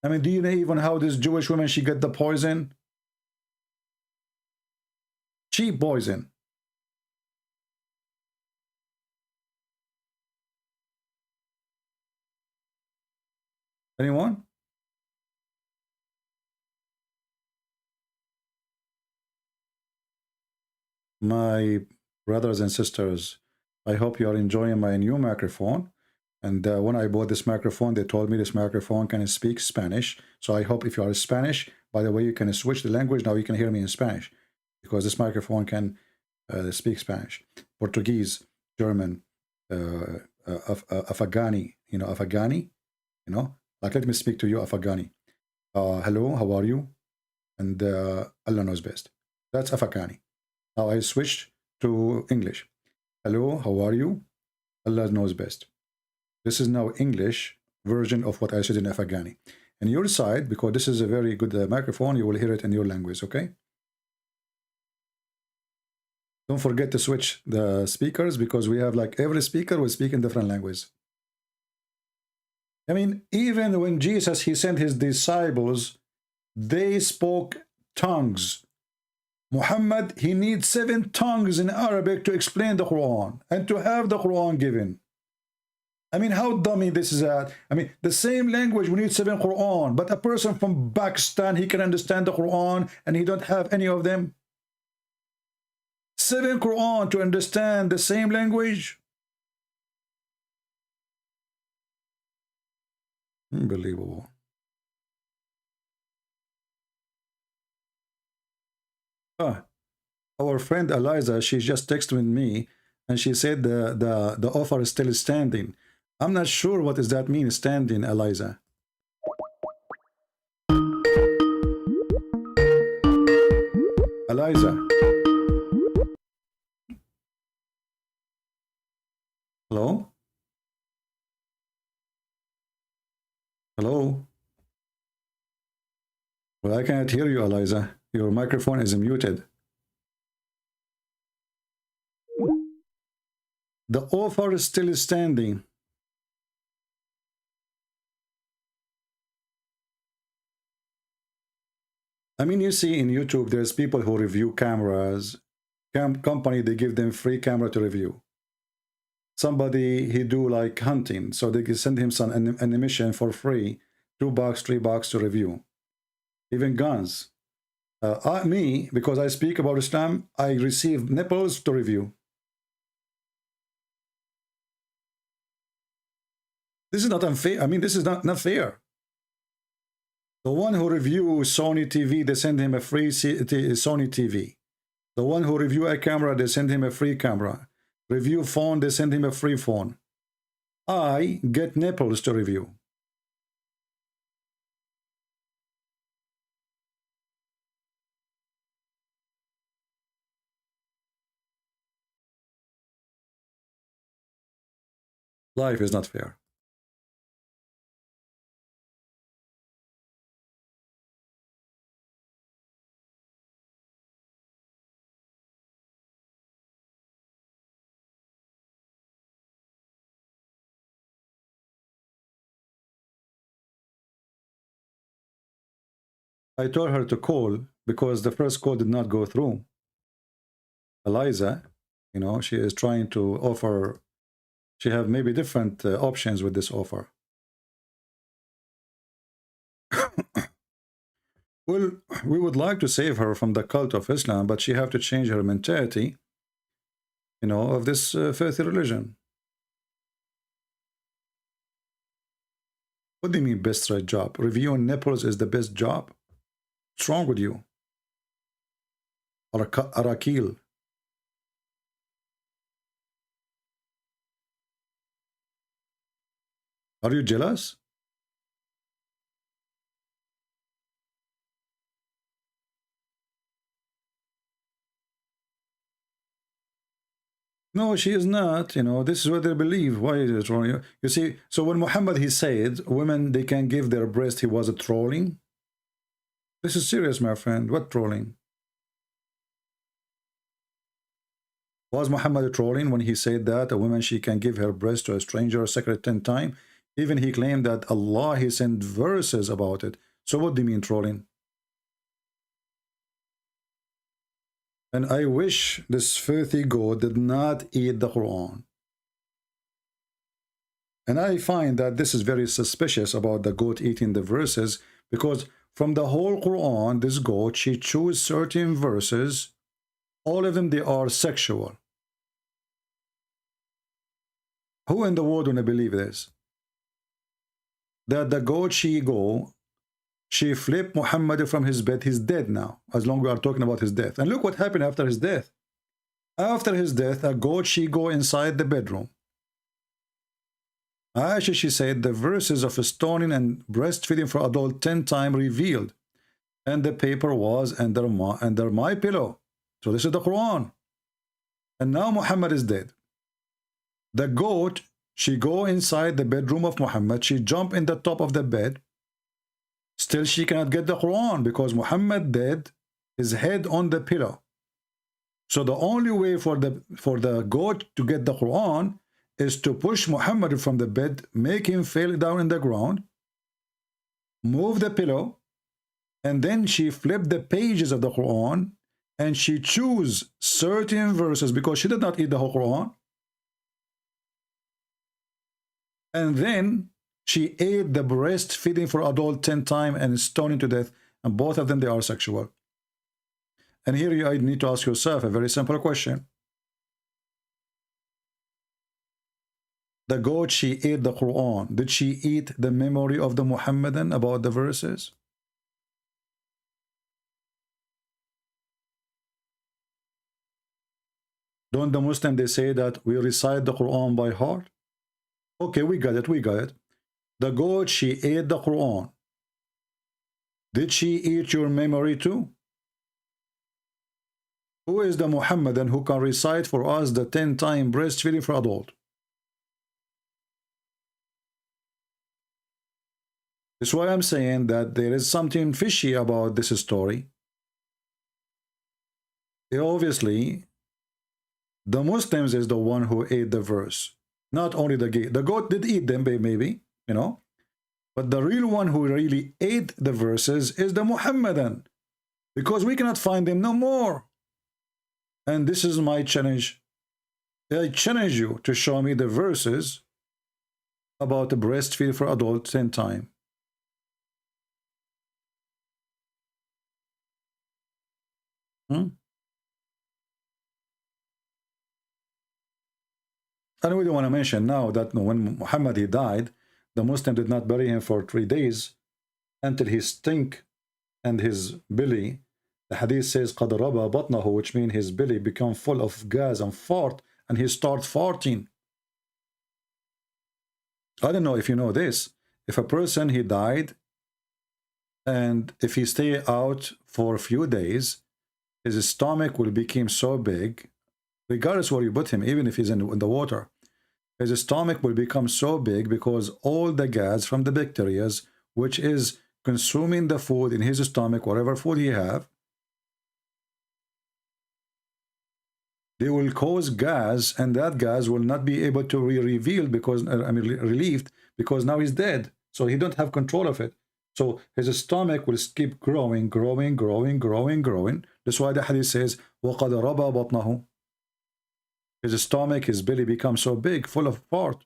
I mean, do you know even how this Jewish woman, she got the poison? Cheap poison. Anyone? My brothers and sisters, I hope you are enjoying my new microphone. And when I bought this microphone, they told me this microphone can speak Spanish. So I hope if you are Spanish, by the way, you can switch the language. Now you can hear me in Spanish because this microphone can speak Spanish, Portuguese, German, Afghani, Afghani, like let me speak to you, Afghani. Hello, how are you? And Allah knows best. That's Afghani. Now I switched to English. Hello, how are you? Allah knows best. This is now English version of what I said in Afghani. And your side, because this is a very good microphone, you will hear it in your language, okay? Don't forget to switch the speakers because we have like every speaker will speak in different language. I mean, even when Jesus, he sent his disciples, they spoke tongues. Muhammad, he needs 7 tongues in Arabic to explain the Quran and to have the Quran given. I mean, how dummy this is at. I mean, the same language, we need 7 Quran, but a person from Pakistan, he can understand the Quran and he don't have any of them. 7 Quran to understand the same language. Unbelievable. Our friend Eliza, she just texted me and she said the offer is still standing. I'm not sure what does that mean, standing, Eliza. Eliza. Hello? Hello? Well, I cannot hear you, Eliza. Your microphone is muted. The offer is still standing. I mean, you see in YouTube, there's people who review cameras. Company, they give them free camera to review. Somebody, he do like hunting, so they can send him some animation for free, $2, $3 to review. Even guns. Me, because I speak about Islam, I receive nipples to review. This is not unfair. I mean, this is not fair. The one who reviews Sony TV, they send him a free Sony TV. The one who review a camera, they send him a free camera. Review phone, they send him a free phone. I get nipples to review. Life is not fair. I told her to call because the first call did not go through. Eliza, she is trying to offer, she have maybe different options with this offer. Well, we would like to save her from the cult of Islam, but she have to change her mentality, of this filthy religion. What do you mean best right job? Reviewing nipples is the best job? What's wrong with you? Arakil. Are you jealous? No, she is not. This is what they believe. Why is it wrong? You see, so when Muhammad, he said, women, they can give their breast, he was trolling. This is serious, my friend. What trolling? Was Muhammad trolling when he said that a woman, she can give her breast to a stranger a secret 10 times? Even he claimed that Allah, he sent verses about it. So what do you mean trolling? And I wish this filthy goat did not eat the Quran. And I find that this is very suspicious about the goat eating the verses, because from the whole Quran, this goat, she chose certain verses, all of them, they are sexual. Who in the world wanna believe this? That the goat, she flipped Muhammad from his bed. He's dead now, as long as we are talking about his death. And look what happened after his death. After his death, a goat, she go inside the bedroom. Aisha, she said, the verses of stoning and breastfeeding for adult 10 times revealed. And the paper was under my pillow. So this is the Quran. And now Muhammad is dead. The goat, she go inside the bedroom of Muhammad. She jump in the top of the bed. Still, she cannot get the Quran because Muhammad dead, his head on the pillow. So the only way for the goat to get the Quran is to push Muhammad from the bed, make him fall down in the ground, move the pillow, and then she flipped the pages of the Quran and she choose certain verses because she did not eat the whole Quran. And then she ate the breastfeeding for adult 10 times and stoning to death. And both of them, they are sexual. And here you need to ask yourself a very simple question. The goat, she ate the Quran. Did she eat the memory of the Muhammadan about the verses? Don't the Muslims, they say that we recite the Quran by heart? Okay, we got it, we got it. The goat, she ate the Quran. Did she eat your memory too? Who is the Muhammadan who can recite for us the 10 times breastfeeding for adult? That's why I'm saying that there is something fishy about this story. Obviously, the Muslims is the one who ate the verse. Not only the goat. The goat did eat them, maybe, you know. But the real one who really ate the verses is the Muhammadan. Because we cannot find them no more. And this is my challenge. I challenge you to show me the verses about the breastfeed for adults 10 times. And we don't want to mention now that when Muhammad he died, the Muslim did not bury him for 3 days until his stink and his belly. The hadith says قَدْ رَبَى بَطْنَهُ, which means his belly become full of gas and fart, and he start farting. I don't know if you know this. If a person he died, and if he stay out for a few days, his stomach will become so big, regardless where you put him, even if he's in the water, his stomach will become so big because all the gas from the bacteria, which is consuming the food in his stomach, whatever food he have, they will cause gas, and that gas will not be able to be revealed because, relieved, because now he's dead. So he don't have control of it. So his stomach will keep growing. That's why the hadith says, وَقَدْ رَبَى بَطْنَهُ. His stomach, his belly becomes so big, full of fart.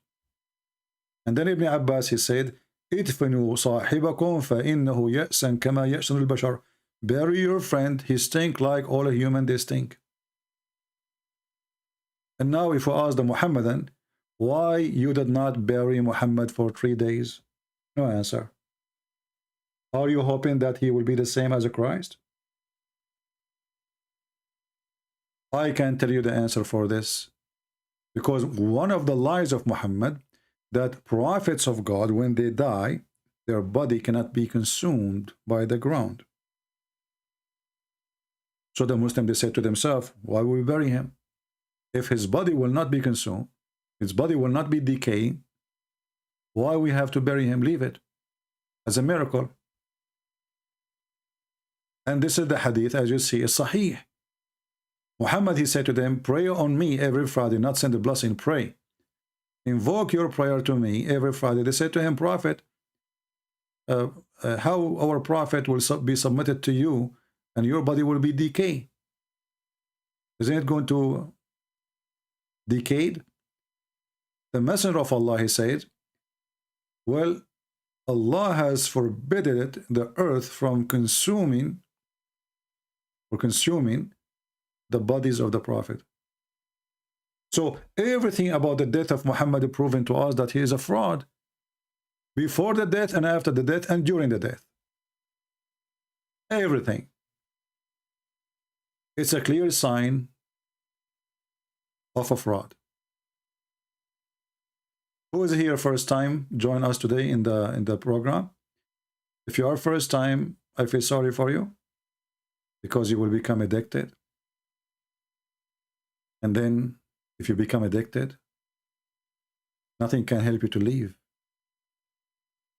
And then Ibn Abbas, he said, ادفنوا صاحبكم فإنه يأسا كما يأسن البشر. Bury your friend, he stink like all human, they stink. And now if we ask the Muhammadan, why you did not bury Muhammad for 3 days? No answer. Are you hoping that he will be the same as a Christ? I can tell you the answer for this. Because one of the lies of Muhammad, that prophets of God, when they die, their body cannot be consumed by the ground. So the Muslims, they said to themselves, why will we bury him? If his body will not be consumed, his body will not be decaying, why we have to bury him? Leave it as a miracle. And this is the hadith, as you see, is sahih. Muhammad, he said to them, pray on me every Friday, not send a blessing, pray. Invoke your prayer to me every Friday. They said to him, Prophet, how our Prophet will be submitted to you and your body will be decayed? Isn't it going to decay? The Messenger of Allah, he said, well, Allah has forbidden the earth from consuming the bodies of the Prophet. So everything about the death of Muhammad proven to us that he is a fraud. Before the death and after the death and during the death. Everything. It's a clear sign of a fraud. Who is here first time? Join us today in the program. If you are first time, I feel sorry for you because you will become addicted. And then if you become addicted, nothing can help you to leave.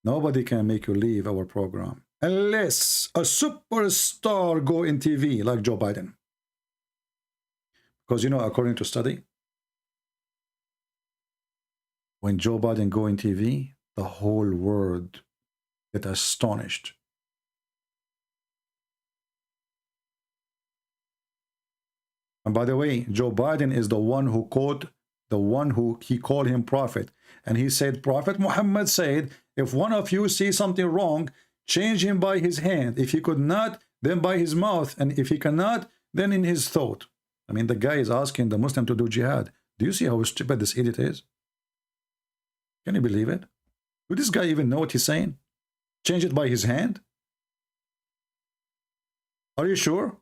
Nobody can make you leave our program unless a superstar go in TV like Joe Biden. Because, you know, according to study, when Joe Biden go in TV, the whole world get astonished. And by the way, Joe Biden is the one who he called him prophet. And he said, Prophet Muhammad said, if one of you sees something wrong, change him by his hand. If he could not, then by his mouth. And if he cannot, then in his thought. I mean, the guy is asking the Muslim to do jihad. Do you see how stupid this idiot is? Can you believe it? Would this guy even know what he's saying? Change it by his hand? Are you sure?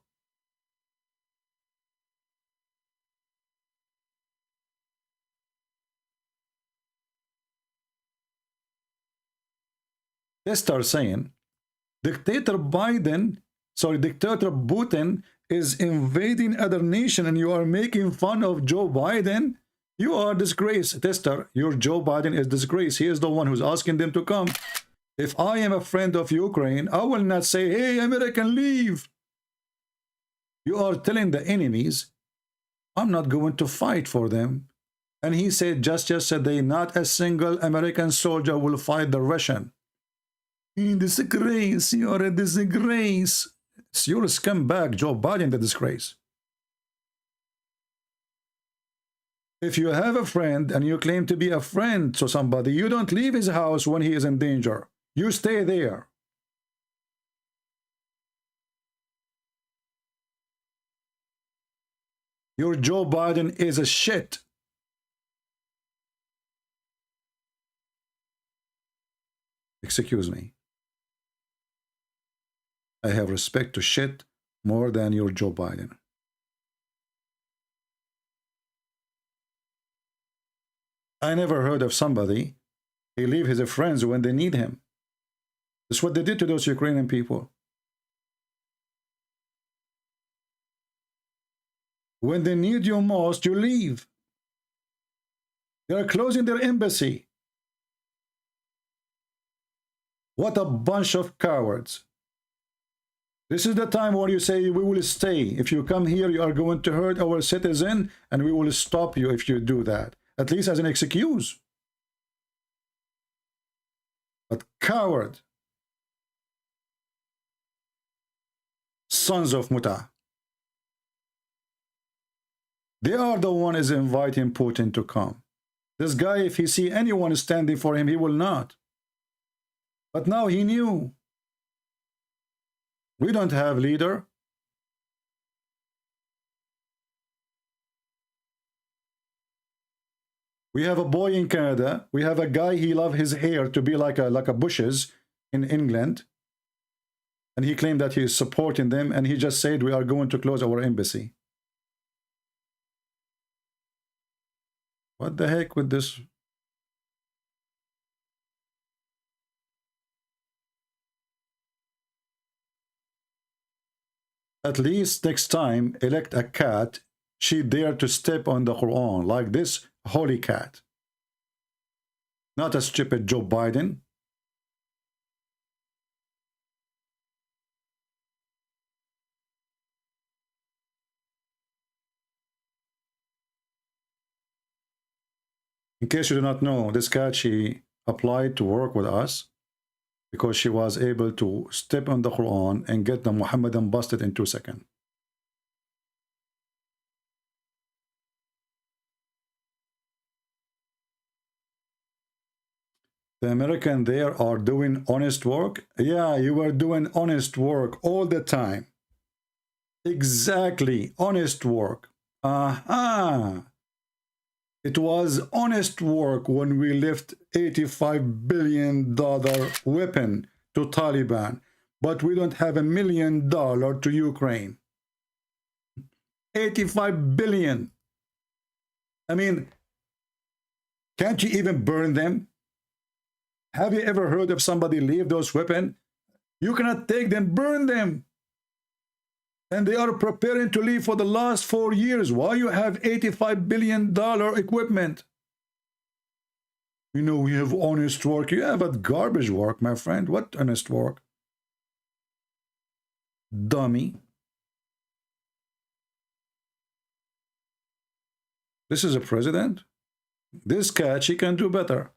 They start saying, Dictator Putin is invading other nation and you are making fun of Joe Biden. You are disgrace. Tester, your Joe Biden is disgrace. He is the one who's asking them to come. If I am a friend of Ukraine, I will not say, hey, American, leave. You are telling the enemies, I'm not going to fight for them. And he said just yesterday, not a single American soldier will fight the Russian. Disgrace, you are a disgrace. It's your scumbag, Joe Biden, the disgrace. If you have a friend and you claim to be a friend to somebody, you don't leave his house when he is in danger. You stay there. Your Joe Biden is a shit. Excuse me. I have respect to shit more than your Joe Biden. I never heard of somebody he leave his friends when they need him. That's what they did to those Ukrainian people. When they need you most, you leave. They are closing their embassy. What a bunch of cowards. This is the time where you say, we will stay. If you come here, you are going to hurt our citizen, and we will stop you if you do that. At least as an excuse. But coward. Sons of Muta. They are the one is inviting Putin to come. This guy, if he see anyone standing for him, he will not. But now he knew. We don't have leader. We have a boy in Canada. We have a guy, he love his hair to be like a bushes in England. And he claimed that he is supporting them, and he just said we are going to close our embassy. What the heck with this? At least next time, elect a cat, she dare to step on the Quran, like this holy cat. Not a stupid Joe Biden. In case you do not know, this cat, she applied to work with us because she was able to step on the Quran and get the Muhammadan busted in 2 seconds. The American there are doing honest work. Yeah, you were doing honest work all the time. Exactly, honest work. Aha. It was honest work when we left $85 billion weapon to Taliban, but we don't have $1 million to Ukraine. 85 billion. I mean, can't you even burn them? Have you ever heard of somebody leave those weapons? You cannot take them, burn them. And they are preparing to leave for the last 4 years. Why you have $85 billion equipment? You know, we have honest work. You have a garbage work, my friend. What honest work? Dummy. This is a president? This cat, she can do better.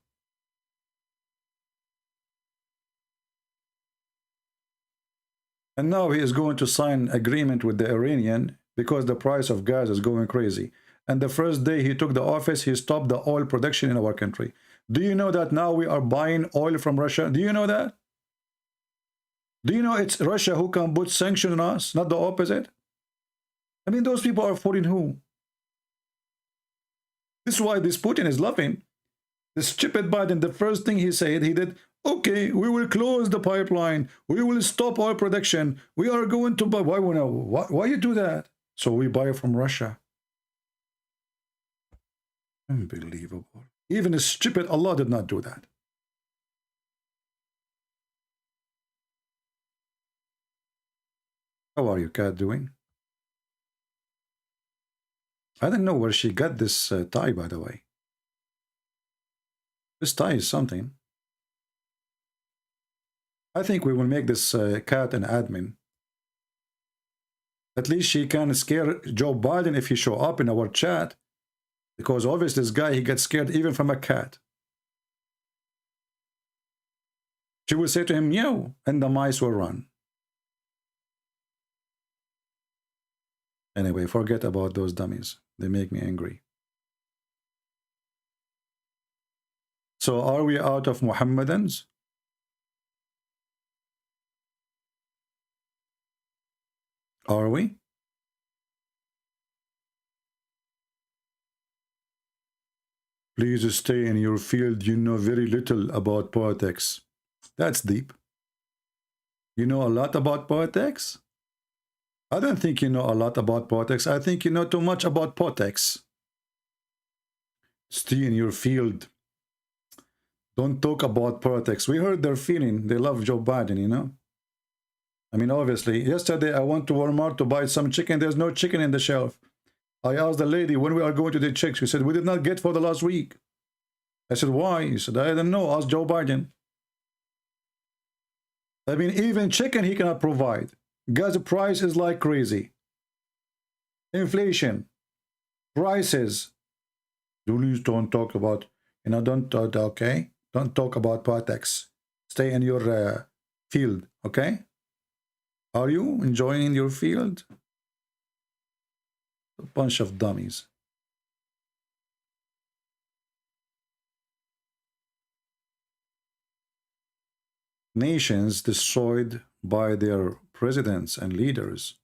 And now he is going to sign agreement with the Iranian because the price of gas is going crazy. And the first day he took the office, he stopped the oil production in our country. Do you know that now we are buying oil from Russia? Do you know that? Do you know it's Russia who can put sanctions on us, not the opposite? I mean, those people are supporting who? This is why this Putin is laughing. This stupid Biden, the first thing he said, he did, okay, we will close the pipeline. We will stop oil production. We are going to buy. Why you do that? So we buy from Russia. Unbelievable. Even a stupid Allah did not do that. How are you, cat, doing? I don't know where she got this tie, by the way. This tie is something. I think we will make this cat an admin. At least she can scare Joe Biden if he show up in our chat. Because obviously this guy, he gets scared even from a cat. She will say to him, meow, and the mice will run. Anyway, forget about those dummies. They make me angry. So are we out of Muhammadans? Are we? Please stay in your field. You know very little about politics. That's deep. You know a lot about politics? I don't think you know a lot about politics. I think you know too much about politics. Stay in your field. Don't talk about politics. We heard their feeling. They love Joe Biden, you know? I mean, obviously, yesterday I went to Walmart to buy some chicken. There's no chicken in the shelf. I asked the lady when we are going to the chicks. She said, we did not get for the last week. I said, why? He said, I don't know. Ask Joe Biden. I mean, even chicken he cannot provide. Gas price is like crazy. Inflation. Prices. Please don't talk about, you know, don't talk, okay? Don't talk about politics. Stay in your field, okay? Are you enjoying your field? A bunch of dummies. Nations destroyed by their presidents and leaders.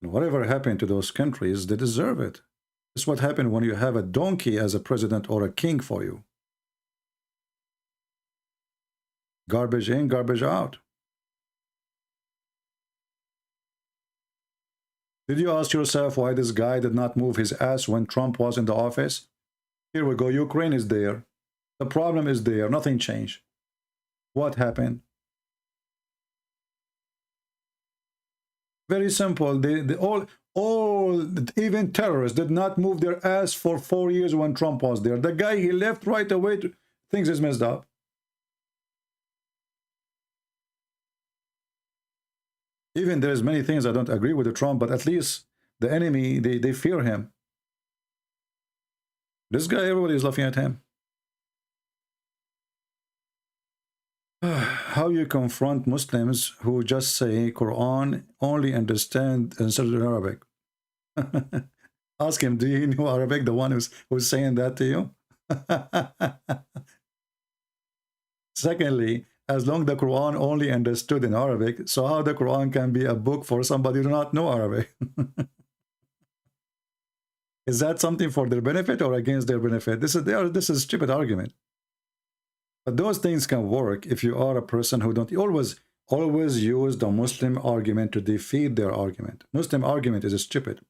And whatever happened to those countries, they deserve it. This is what happened when you have a donkey as a president or a king for you. Garbage in, garbage out. Did you ask yourself why this guy did not move his ass when Trump was in the office? Here we go. Ukraine is there. The problem is there. Nothing changed. What happened? Very simple. They all, even terrorists did not move their ass for 4 years when Trump was there. The guy, he left right away. Things is messed up. Even there's many things I don't agree with Trump, but at least the enemy, they fear him. This guy, everybody is laughing at him. How you confront Muslims who just say Quran only understand in certain Arabic? Ask him, do you know Arabic? The one who's saying that to you. Secondly, as long the Quran only understood in Arabic, so how the Quran can be a book for somebody who do not know Arabic? Is that something for their benefit or against their benefit? This is a stupid argument. But those things can work if you are a person who don't always use the Muslim argument to defeat their argument. Muslim argument is stupid.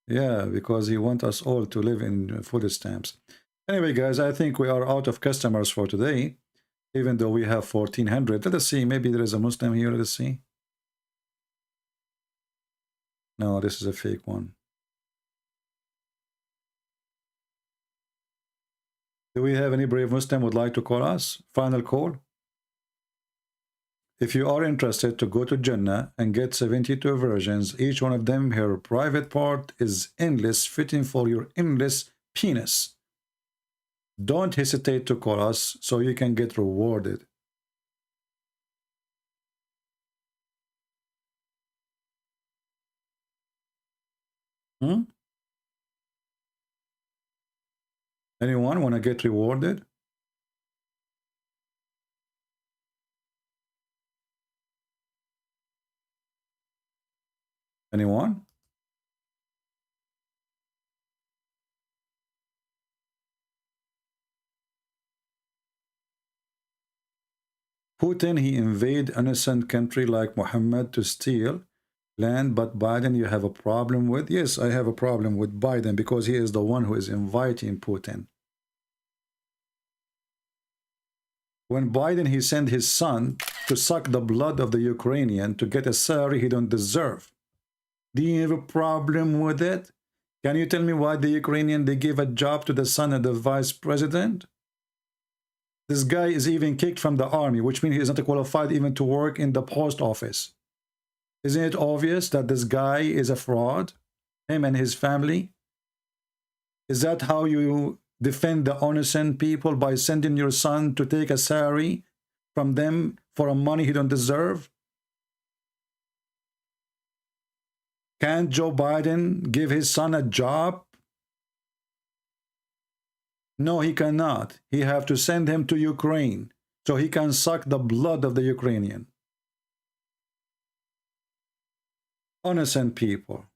Yeah, because he wants us all to live in food stamps. Anyway, guys, I think we are out of customers for today, even though we have 1,400. Let us see. Maybe there is a Muslim here. Let us see. No, this is a fake one. Do we have any brave Muslim would like to call us? Final call. If you are interested to go to Jannah and get 72 virgins, each one of them, her private part is endless, fitting for your endless penis. Don't hesitate to call us so you can get rewarded. Anyone want to get rewarded? Anyone? Putin, he invade innocent country like Muhammad to steal land, but Biden you have a problem with? Yes, I have a problem with Biden because he is the one who is inviting Putin. When Biden, he sent his son to suck the blood of the Ukrainian to get a salary he don't deserve. Do you have a problem with it? Can you tell me why the Ukrainian, they give a job to the son of the vice president? This guy is even kicked from the army, which means he is not qualified even to work in the post office. Isn't it obvious that this guy is a fraud? Him and his family? Is that how you defend the innocent people, by sending your son to take a salary from them for a money he don't deserve? Can't Joe Biden give his son a job? No, he cannot. He have to send him to Ukraine so he can suck the blood of the Ukrainian. Innocent people.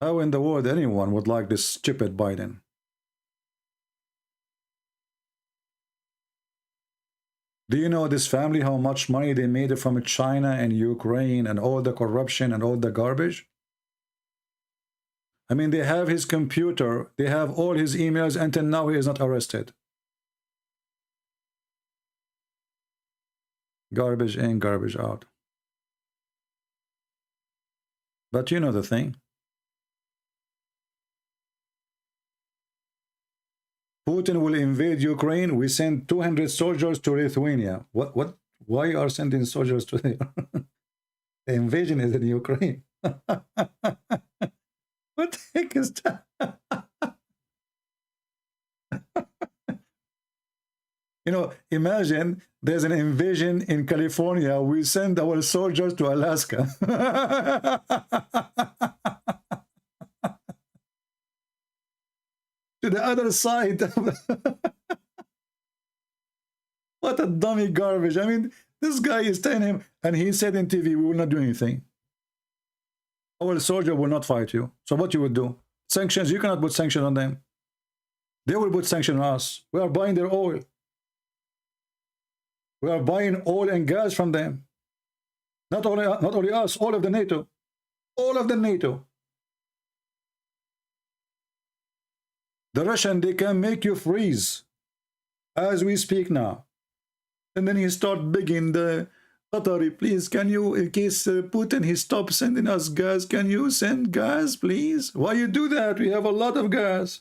How in the world anyone would like this stupid Biden? Do you know this family, how much money they made from China and Ukraine and all the corruption and all the garbage? I mean, they have his computer, they have all his emails, until now he is not arrested. Garbage in, garbage out. But you know the thing. Putin will invade Ukraine. We send 200 soldiers to Lithuania. What? Why are sending soldiers to there? The invasion is in Ukraine. What the heck is that? You know, imagine there's an invasion in California. We send our soldiers to Alaska. To the other side. What a dummy garbage. I mean, this guy is telling him, and he said in TV, we will not do anything. Our soldier will not fight you. So what you would do? Sanctions, you cannot put sanctions on them. They will put sanctions on us. We are buying their oil. We are buying oil and gas from them. Not only us, all of the NATO. All of the NATO. The Russian, they can make you freeze as we speak now. And then he start begging the Qatari, please, can you, in case Putin, he stops sending us gas, can you send gas, please? Why you do that? We have a lot of gas.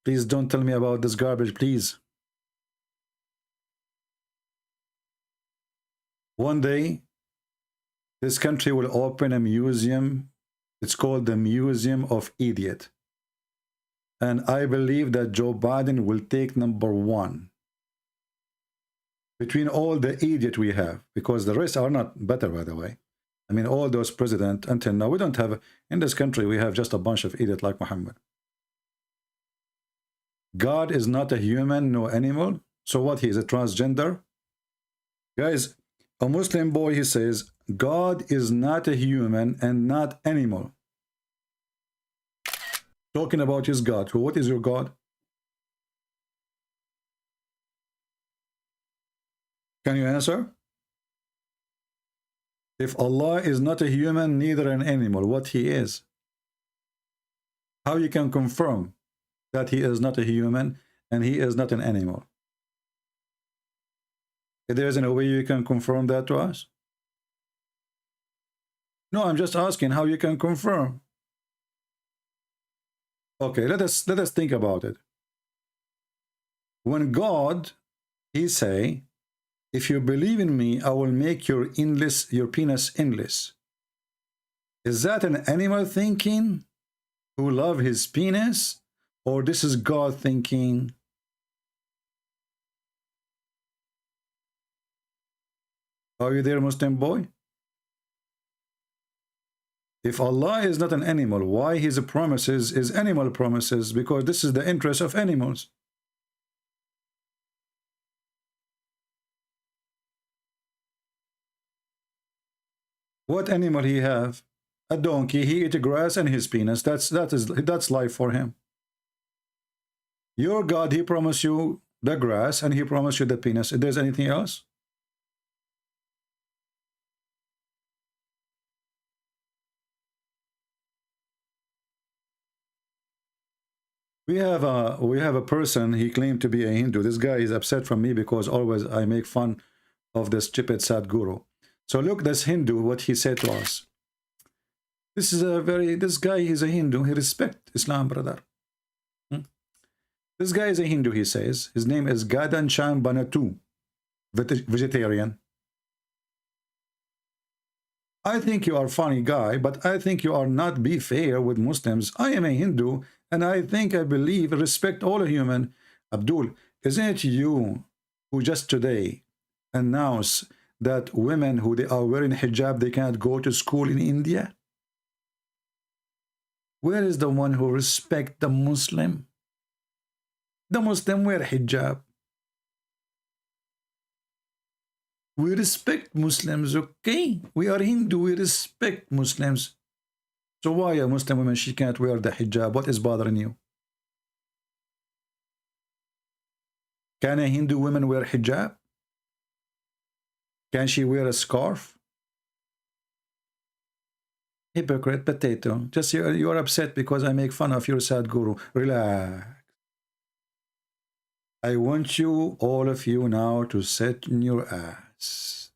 Please don't tell me about this garbage, please. One day, this country will open a museum. It's called the Museum of Idiot. And I believe that Joe Biden will take #1 between all the idiot we have, because the rest are not better, by the way. I mean, all those presidents until now, we don't have, in this country, we have just a bunch of idiots like Muhammad. God is not a human, no animal. So what, he is a transgender? Guys, a Muslim boy, he says, God is not a human and not animal. Talking about his God. What is your God? Can you answer? If Allah is not a human, neither an animal, what he is? How you can confirm that he is not a human and he is not an animal? If there isn't a way you can confirm that to us? No, I'm just asking how you can confirm. Okay, let us think about it. When God, he say, if you believe in me, I will make your penis endless. Is that an animal thinking who love his penis? Or this is God thinking? Are you there, Muslim boy? If Allah is not an animal, why his promises is animal promises? Because this is the interest of animals. What animal he have? A donkey. He eat grass and his penis. That's life for him. Your God, he promised you the grass and he promised you the penis. If there's anything else? We have a person, he claimed to be a Hindu. This guy is upset from me because always I make fun of this stupid Sadhguru. So look, this Hindu, what he said to us. This guy is a Hindu. He respects Islam, brother. This guy is a Hindu, he says. His name is Gadan Chan Banatu, vegetarian. I think you are a funny guy, but I think you are not be fair with Muslims. I am a Hindu, and I think I believe, respect all human. Abdul, isn't it you who just today announced that women who they are wearing hijab, they can't go to school in India? Where is the one who respect the Muslim? The Muslim wear hijab. We respect Muslims, okay? We are Hindu, we respect Muslims. So why a Muslim woman, she can't wear the hijab? What is bothering you? Can a Hindu woman wear hijab? Can she wear a scarf? Hypocrite potato. Just you're upset because I make fun of your Sadhguru. Relax. I want you, all of you now, to sit in your ass.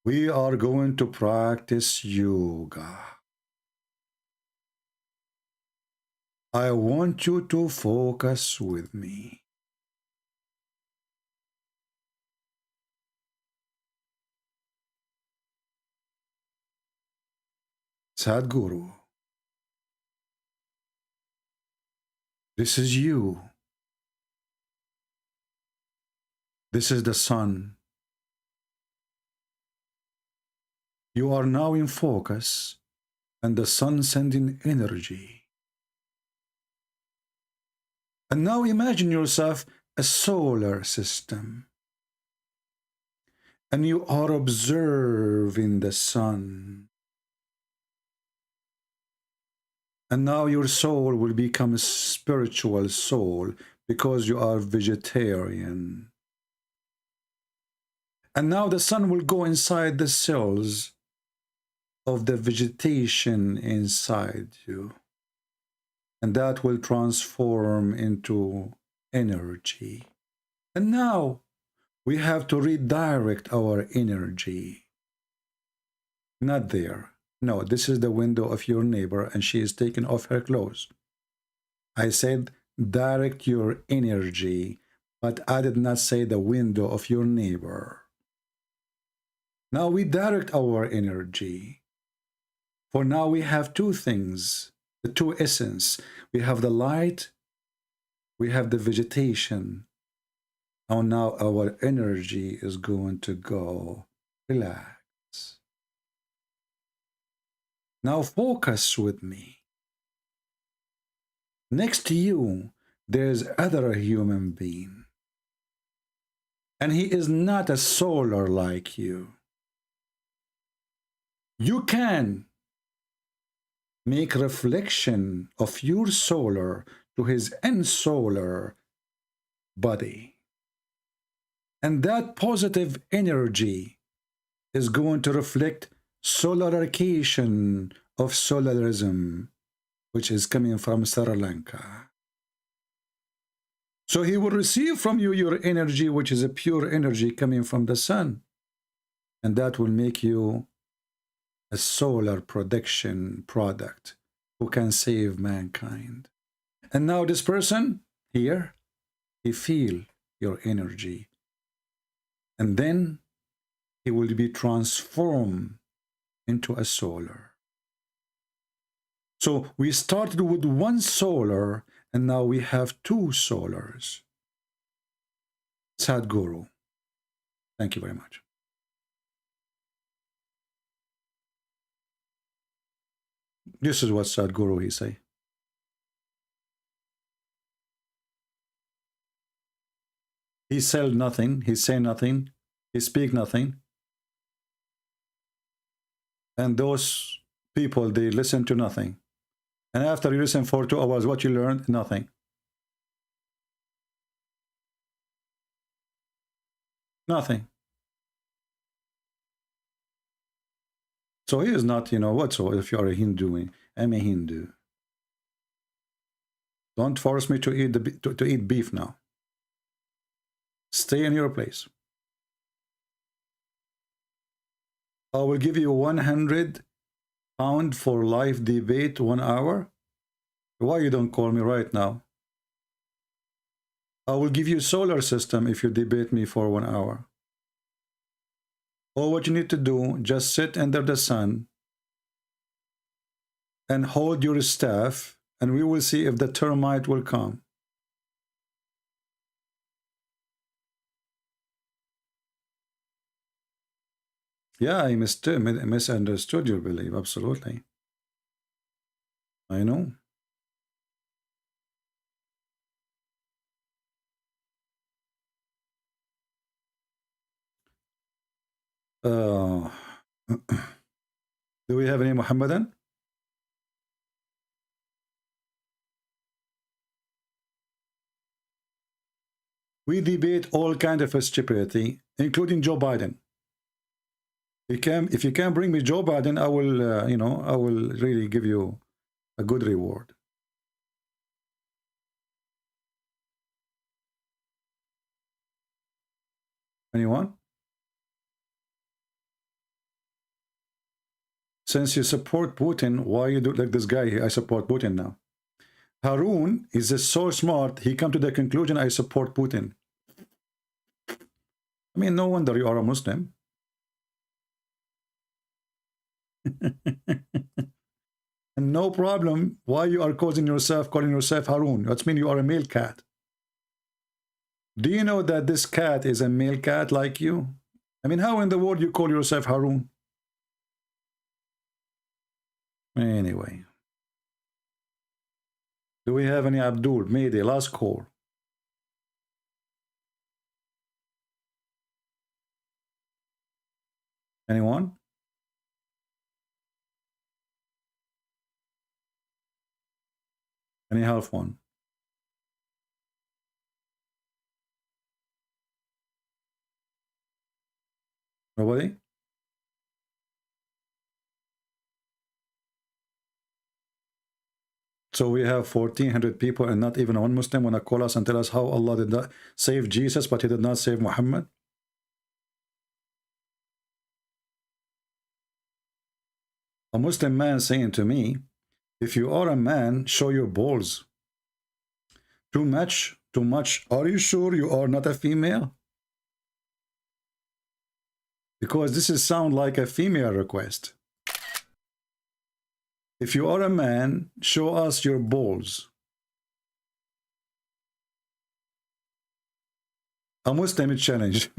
We are going to practice yoga. I want you to focus with me. Sadhguru, this is you. This is the sun. You are now in focus, and the sun sending energy. And now imagine yourself a solar system. And you are observing the sun. And now your soul will become a spiritual soul because you are vegetarian. And now the sun will go inside the cells of the vegetation inside you. And that will transform into energy. And now we have to redirect our energy. Not there. No, this is the window of your neighbor and she is taking off her clothes. I said direct your energy, but I did not say the window of your neighbor. Now we direct our energy. For now we have two things, the two essence. We have the light, we have the vegetation. And now our energy is going to go. Relax. Now focus with me. Next to you, there's other human being. And he is not a solar like you. You can make reflection of your solar to his unsolar body. And that positive energy is going to reflect solarization of solarism, which is coming from Sri Lanka. So he will receive from you your energy, which is a pure energy coming from the sun. And that will make you a solar production product who can save mankind. And now this person here, he feel your energy. And then he will be transformed into a solar. So we started with one solar, and now we have two solars. Sadhguru. Thank you very much. This is what Sadhguru he say. He sell nothing, he say nothing, he speak nothing. And those people, they listen to nothing. And after you listen for 2 hours, what you learned? Nothing. Nothing. So he is not, you know, what, so if you are a Hindu, I'm a Hindu. Don't force me to eat, to eat beef now. Stay in your place. I will give you 100 pounds for live debate 1 hour. Why you don't call me right now? I will give you solar system if you debate me for 1 hour. All what you need to do, just sit under the sun and hold your staff, and we will see if the termite will come. Yeah, I misunderstood your belief, absolutely. I know. Do we have any Muhammadan? We debate all kinds of stupidity, including Joe Biden. If you can bring me Joe Biden, I will, you know, I will really give you a good reward. Anyone? Since you support Putin, why you do like this guy? I support Putin now. Harun is so smart, he come to the conclusion, I support Putin. I mean, no wonder you are a Muslim. And no problem why you are calling yourself Harun. That means you are a male cat. Do you know that this cat is a male cat like you? I mean, how in the world you call yourself Harun? Anyway. Do we have any Abdul? Mayday, last call. Anyone? Any half one? Nobody? So we have 1,400 people and not even one Muslim want to call us and tell us how Allah did not save Jesus, but he did not save Muhammad. A Muslim man saying to me, if you are a man, show your balls. Too much, too much. Are you sure you are not a female? Because this is sound like a female request. If you are a man, show us your balls. A Muslim challenge.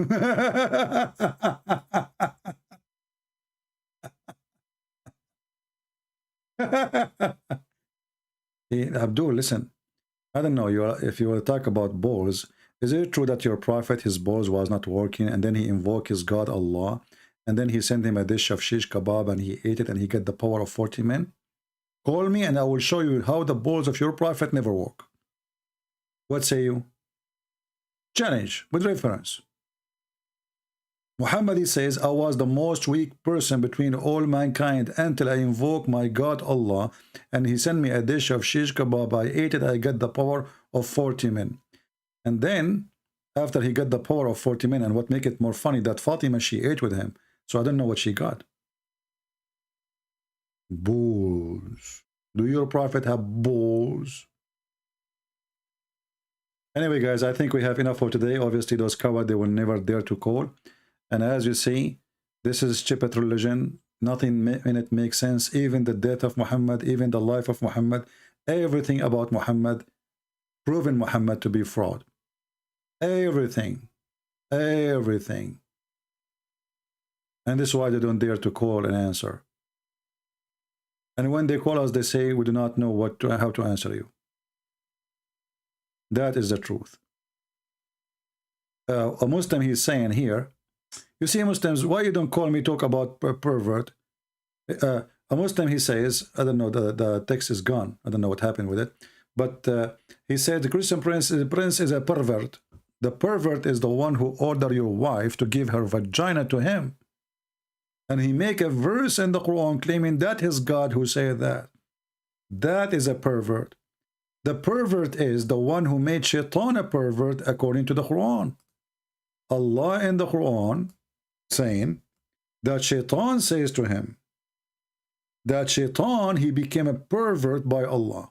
Hey, Abdul, listen. I don't know. If you will talk about balls, is it true that your prophet, his balls was not working, and then he invoked his God Allah, and then he sent him a dish of shish kebab, and he ate it, and he got the power of 40 men? Call me, and I will show you how the balls of your prophet never work. What say you? Challenge with reference. Muhammad, he says, I was the most weak person between all mankind until I invoked my God Allah, and he sent me a dish of shish kebab. I ate it, I got the power of 40 men. And then, after he got the power of 40 men, and what make it more funny, that Fatima, she ate with him. So I don't know what she got. Balls. Do your prophet have balls? Anyway, guys, I think we have enough for today. Obviously, those cowards, they will never dare to call. And as you see, this is stupid religion. Nothing in it makes sense. Even the death of Muhammad, even the life of Muhammad, everything about Muhammad, proven Muhammad to be fraud. Everything. Everything. And this is why they don't dare to call and answer. And when they call us, they say, we do not know how to answer you. That is the truth. A Muslim, he's saying here, you see, Muslims, why you don't call me talk about pervert? A Muslim, he says, I don't know, the text is gone. I don't know what happened with it. But he said the Christian prince is a pervert. The pervert is the one who ordered your wife to give her vagina to him. And he make a verse in the Quran claiming that is God who said that. That is a pervert. The pervert is the one who made Shaitan a pervert according to the Quran. Allah in the Quran saying that Shaitan says to him that Shaitan, he became a pervert by Allah.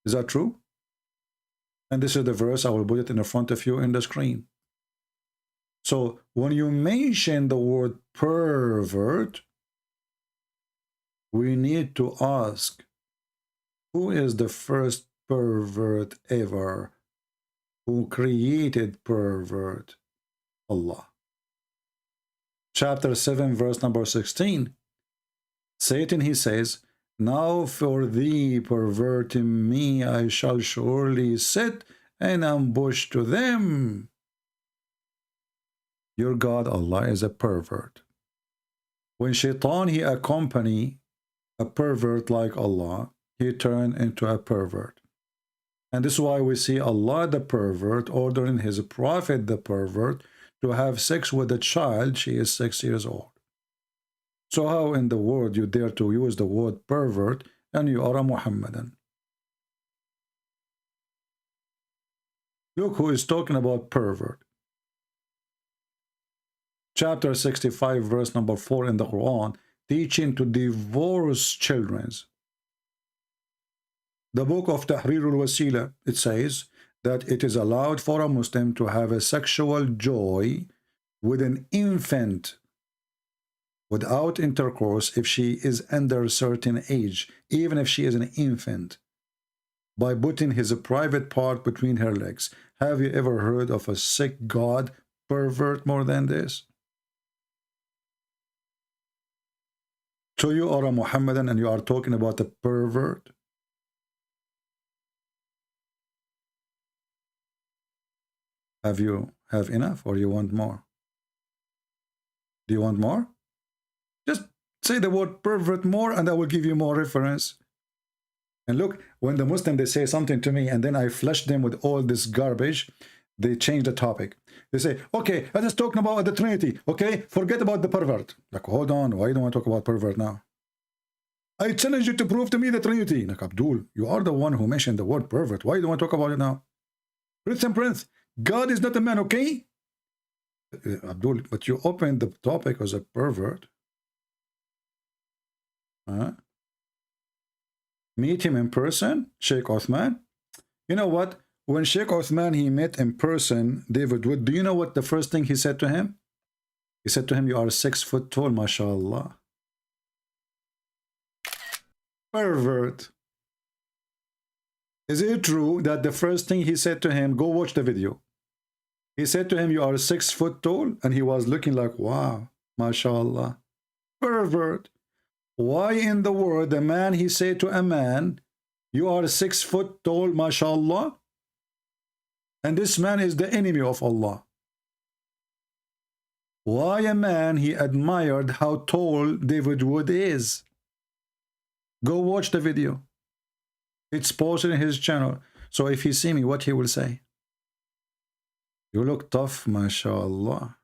Is that true? And this is the verse. I will put it in the front of you in the screen. So when you mention the word pervert, we need to ask, who is the first pervert ever? Who created pervert? Allah. Chapter 7, verse number 16. Satan, he says, now for thee perverting me, I shall surely set an ambush to them. Your God, Allah, is a pervert. When Shaitan, he accompany a pervert like Allah, he turned into a pervert. And this is why we see Allah, the pervert, ordering his prophet, the pervert, to have sex with a child. She is 6 years old. So how in the world you dare to use the word pervert and you are a Muhammadan? Look who is talking about pervert. Chapter 65, verse number 4 in the Quran, teaching to divorce children. The book of Tahrir al-Wasila, it says that it is allowed for a Muslim to have a sexual joy with an infant without intercourse if she is under a certain age, even if she is an infant, by putting his private part between her legs. Have you ever heard of a sick God pervert more than this? So you are a Muhammadan and you are talking about a pervert? Have you have enough or you want more? Do you want more? Just say the word pervert more and I will give you more reference. And look, when the Muslim, they say something to me and then I flush them with all this garbage, they change the topic. They say, okay, let's just talk about the Trinity. Okay, forget about the pervert. Like, hold on, why don't I talk about pervert now? I challenge you to prove to me the Trinity. Like, Abdul, you are the one who mentioned the word pervert. Why don't I talk about it now? Christian Prince, God is not a man, okay? Abdul, but you opened the topic as a pervert. Huh? Meet him in person, Sheikh Othman. You know what? When Sheikh Othman he met in person David Wood, do you know what the first thing he said to him? He said to him, "You are 6 foot tall, mashallah." Pervert. Is it true that the first thing he said to him, go watch the video. He said to him, "You are 6 foot tall," and he was looking like, wow, mashallah. Pervert. Why in the world a man he said to a man, "You are 6 foot tall, mashallah," and this man is the enemy of Allah? Why a man he admired how tall David Wood is? Go watch the video. It's posted in his channel. So if he see me, what he will say? "You look tough, mashallah.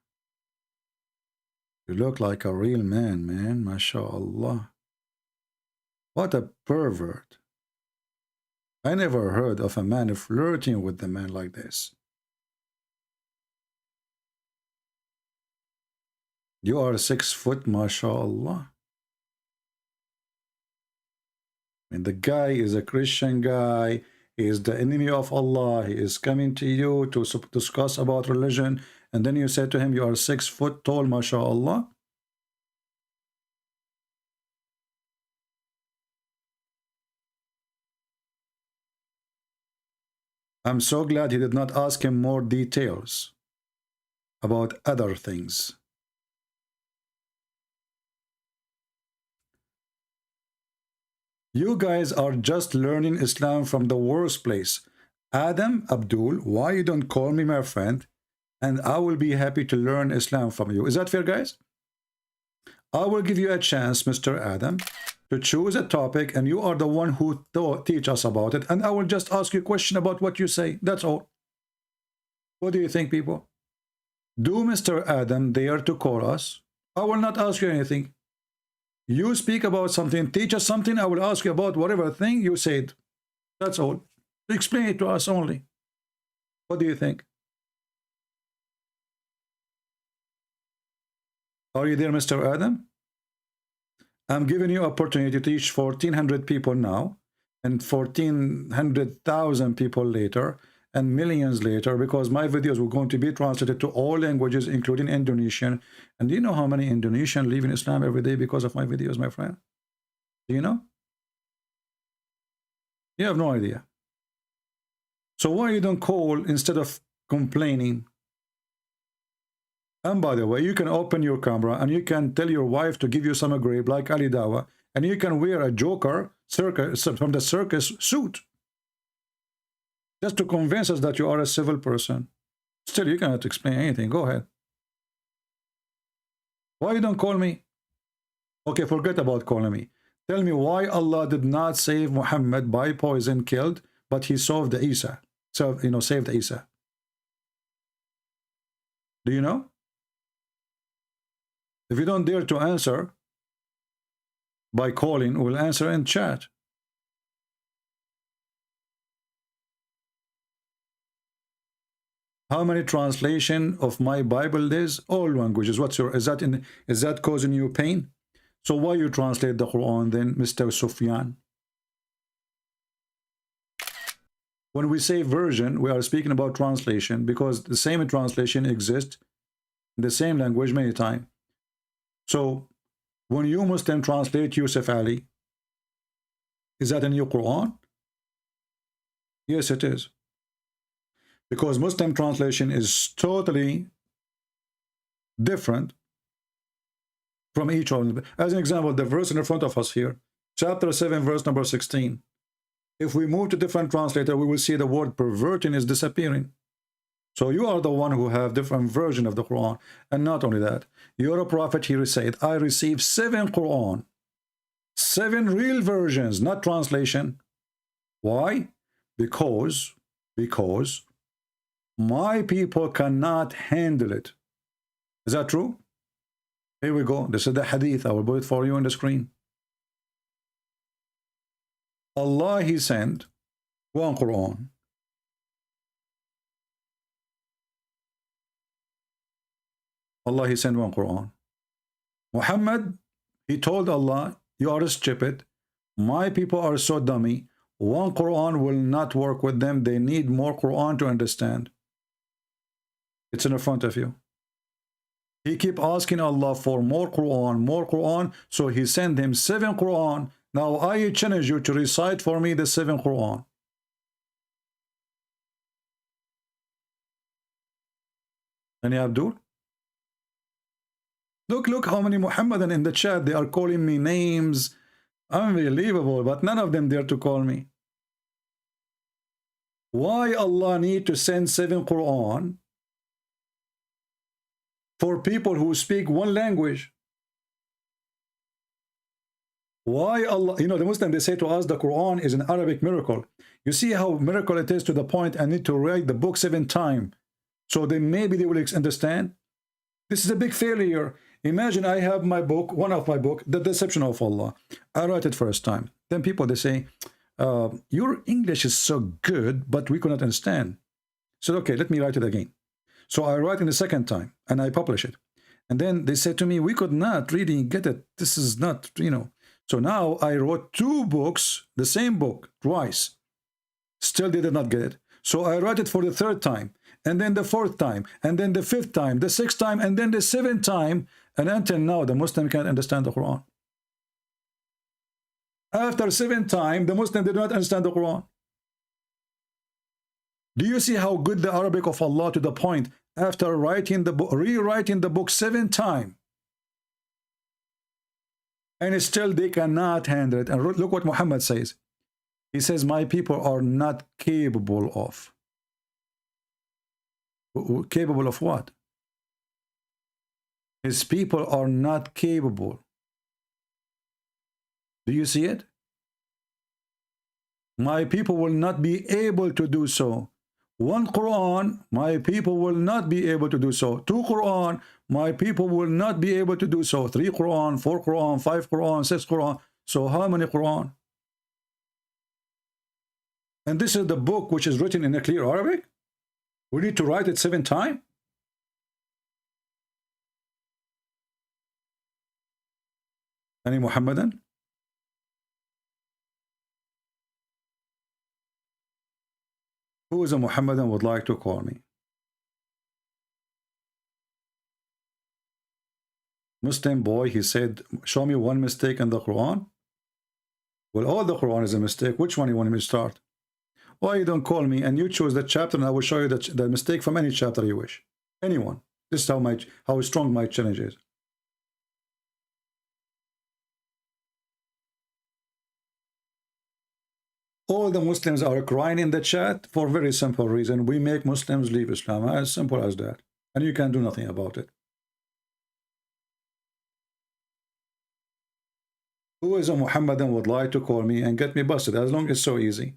You look like a real man, man, mashallah." What a pervert. I never heard of a man flirting with a man like this. "You are 6 foot, mashallah." And the guy is a Christian guy. He is the enemy of Allah. He is coming to you to discuss about religion. And then you say to him, "You are 6 foot tall, mashallah." I'm so glad he did not ask him more details about other things. You guys are just learning Islam from the worst place. Adam, Abdul, why you don't call me my friend? And I will be happy to learn Islam from you. Is that fair, guys? I will give you a chance, Mr. Adam, to choose a topic, and you are the one who teach us about it. And I will just ask you a question about what you say. That's all. What do you think, people? Do Mr. Adam dare to call us? I will not ask you anything. You speak about something, teach us something, I will ask you about whatever thing you said. That's all. Explain it to us only. What do you think? Are you there, Mr. Adam? I'm giving you opportunity to teach 1,400 people now, and 1,400,000 people later, and millions later, because my videos were going to be translated to all languages, including Indonesian. And do you know how many Indonesians live in Islam every day because of my videos, my friend? Do you know? You have no idea. So why you don't call instead of complaining? And by the way, you can open your camera and you can tell your wife to give you some grape like Ali Dawa, and you can wear a Joker circus from the circus suit just to convince us that you are a civil person. Still, you cannot explain anything. Go ahead. Why you don't call me? Okay, forget about calling me. Tell me why Allah did not save Muhammad by poison killed, but he saved Isa. So, saved Isa. Do you know? If you don't dare to answer by calling, we'll answer in chat. How many translation of my Bible is? All languages. Is that causing you pain? So why you translate the Quran then, Mr. Sufyan? When we say version, we are speaking about translation, because the same translation exists in the same language many times. So when you Muslim translate Yusuf Ali, is that a new Quran? Yes, it is. Because Muslim translation is totally different from each other. As an example, the verse in front of us here, chapter 7, verse number 16. If we move to different translator, we will see the word perverting is disappearing. So you are the one who have different version of the Quran. And not only that, you're a prophet, he said, I received 7 Quran. 7 real versions, not translation. Why? Because my people cannot handle it. Is that true? Here we go. This is the hadith. I will put it for you on the screen. Allah, he sent one Quran. Allah, he sent one Quran. Muhammad, he told Allah, You are stupid. My people are so dummy. One Quran will not work with them. They need more Quran to understand. It's in front of you. He keep asking Allah for more Quran, so he sent him 7 Quran. Now I challenge you to recite for me the 7 Quran. Any Abdul? Look how many Muhammadan in the chat. They are calling me names. Unbelievable, but none of them dare to call me. Why Allah need to send 7 Quran for people who speak one language? Why Allah, you know, the Muslim, they say to us the Quran is an Arabic miracle. You see how miracle it is to the point I need to write the book 7 times. So then maybe they will understand. This is a big failure. Imagine I have my book, one of my book, The Deception of Allah. I write it first time. Then people, they say, your English is so good, but we could not understand. So, okay, let me write it again. So I write it the second time, and I publish it. And then they said to me, we could not really get it. This is not, you know. So now I wrote 2 books, the same book, twice. Still they did not get it. So I write it for the 3rd time, and then the 4th time, and then the 5th time, the 6th time, and then the 7th time. And until now, the Muslim can't understand the Quran. After 7th time, the Muslim did not understand the Quran. Do you see how good the Arabic of Allah to the point after writing the book, rewriting the book 7 times, and still they cannot handle it? And look what Muhammad says. He says, my people are not capable of. Capable of what? His people are not capable. Do you see it? My people will not be able to do so. 1 Quran, my people will not be able to do so. 2 Quran, my people will not be able to do so. 3 Quran, 4 Quran, 5 Quran, 6 Quran. So how many Quran? And this is the book which is written in a clear Arabic? We need to write it 7 times? Any Muhammadan? Who is a Muhammadan would like to call me? Muslim boy, he said, show me one mistake in the Quran. Well, all the Quran is a mistake. Which one you want me to start? Why you don't call me and you choose the chapter and I will show you the mistake from any chapter you wish. Anyone. This is how strong my challenge is. All the Muslims are crying in the chat for a very simple reason. We make Muslims leave Islam. As simple as that. And you can do nothing about it. Who is a Muhammadan would like to call me and get me busted? As long as it's so easy.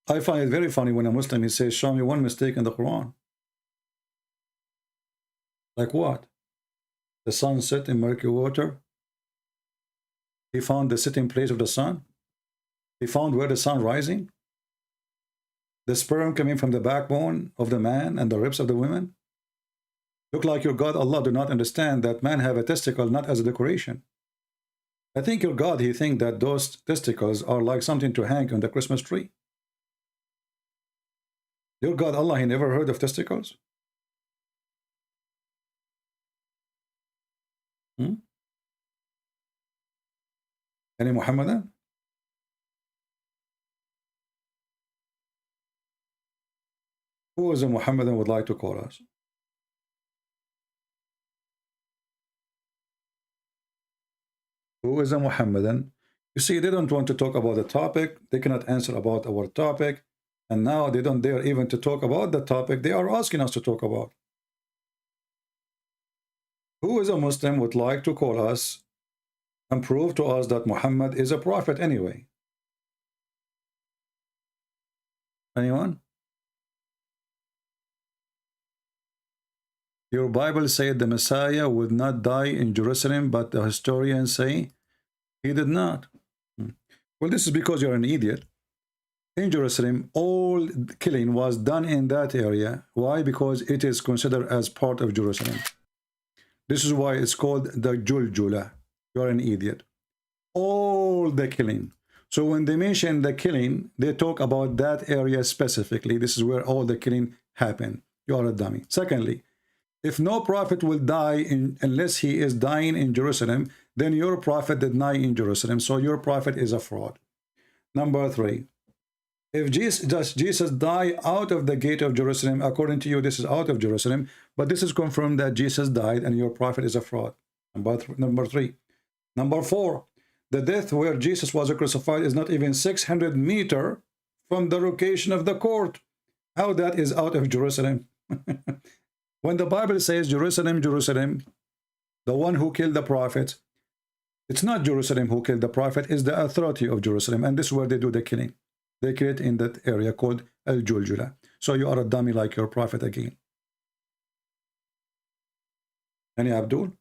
I find it very funny when a Muslim he says, show me one mistake in the Quran. Like what? The sun set in murky water. He found the sitting place of the sun. He found where the sun rising. The sperm coming from the backbone of the man and the ribs of the women. Look like your God Allah do not understand that man have a testicle not as a decoration. I think your God, he think that those testicles are like something to hang on the Christmas tree. Your God Allah, he never heard of testicles? Any Muhammadan? Who is a Muhammadan would like to call us? Who is a Muhammadan? You see, they don't want to talk about the topic. They cannot answer about our topic. And now they don't dare even to talk about the topic they are asking us to talk about. Who is a Muslim would like to call us and prove to us that Muhammad is a prophet anyway? Anyone? Your Bible said the Messiah would not die in Jerusalem, but the historians say he did not. Well, this is because you're an idiot. In Jerusalem, all killing was done in that area. Why? Because it is considered as part of Jerusalem. This is why it's called the Juljula. You're an idiot. All the killing. So when they mention the killing, they talk about that area specifically. This is where all the killing happened. You are a dummy. Secondly, if no prophet will die unless he is dying in Jerusalem, then your prophet did die in Jerusalem. So your prophet is a fraud. Number 3. If Jesus died out of the gate of Jerusalem, according to you, this is out of Jerusalem, but this is confirmed that Jesus died and your prophet is a fraud. Number 3. Number 4. The death where Jesus was crucified is not even 600 meters from the location of the court. How that is out of Jerusalem? When the Bible says Jerusalem, Jerusalem, the one who killed the prophet, it's not Jerusalem who killed the prophet, it's the authority of Jerusalem. And this is where they do the killing. They kill it in that area called El Juljula. So you are a dummy like your prophet again. Any Abdul?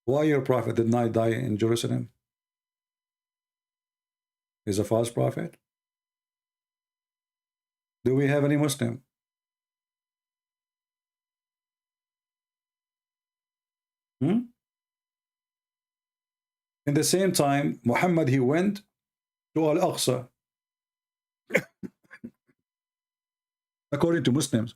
Why your prophet did not die in Jerusalem? He's a false prophet. Do we have any Muslim? In the same time, Muhammad, he went to Al-Aqsa, according to Muslims.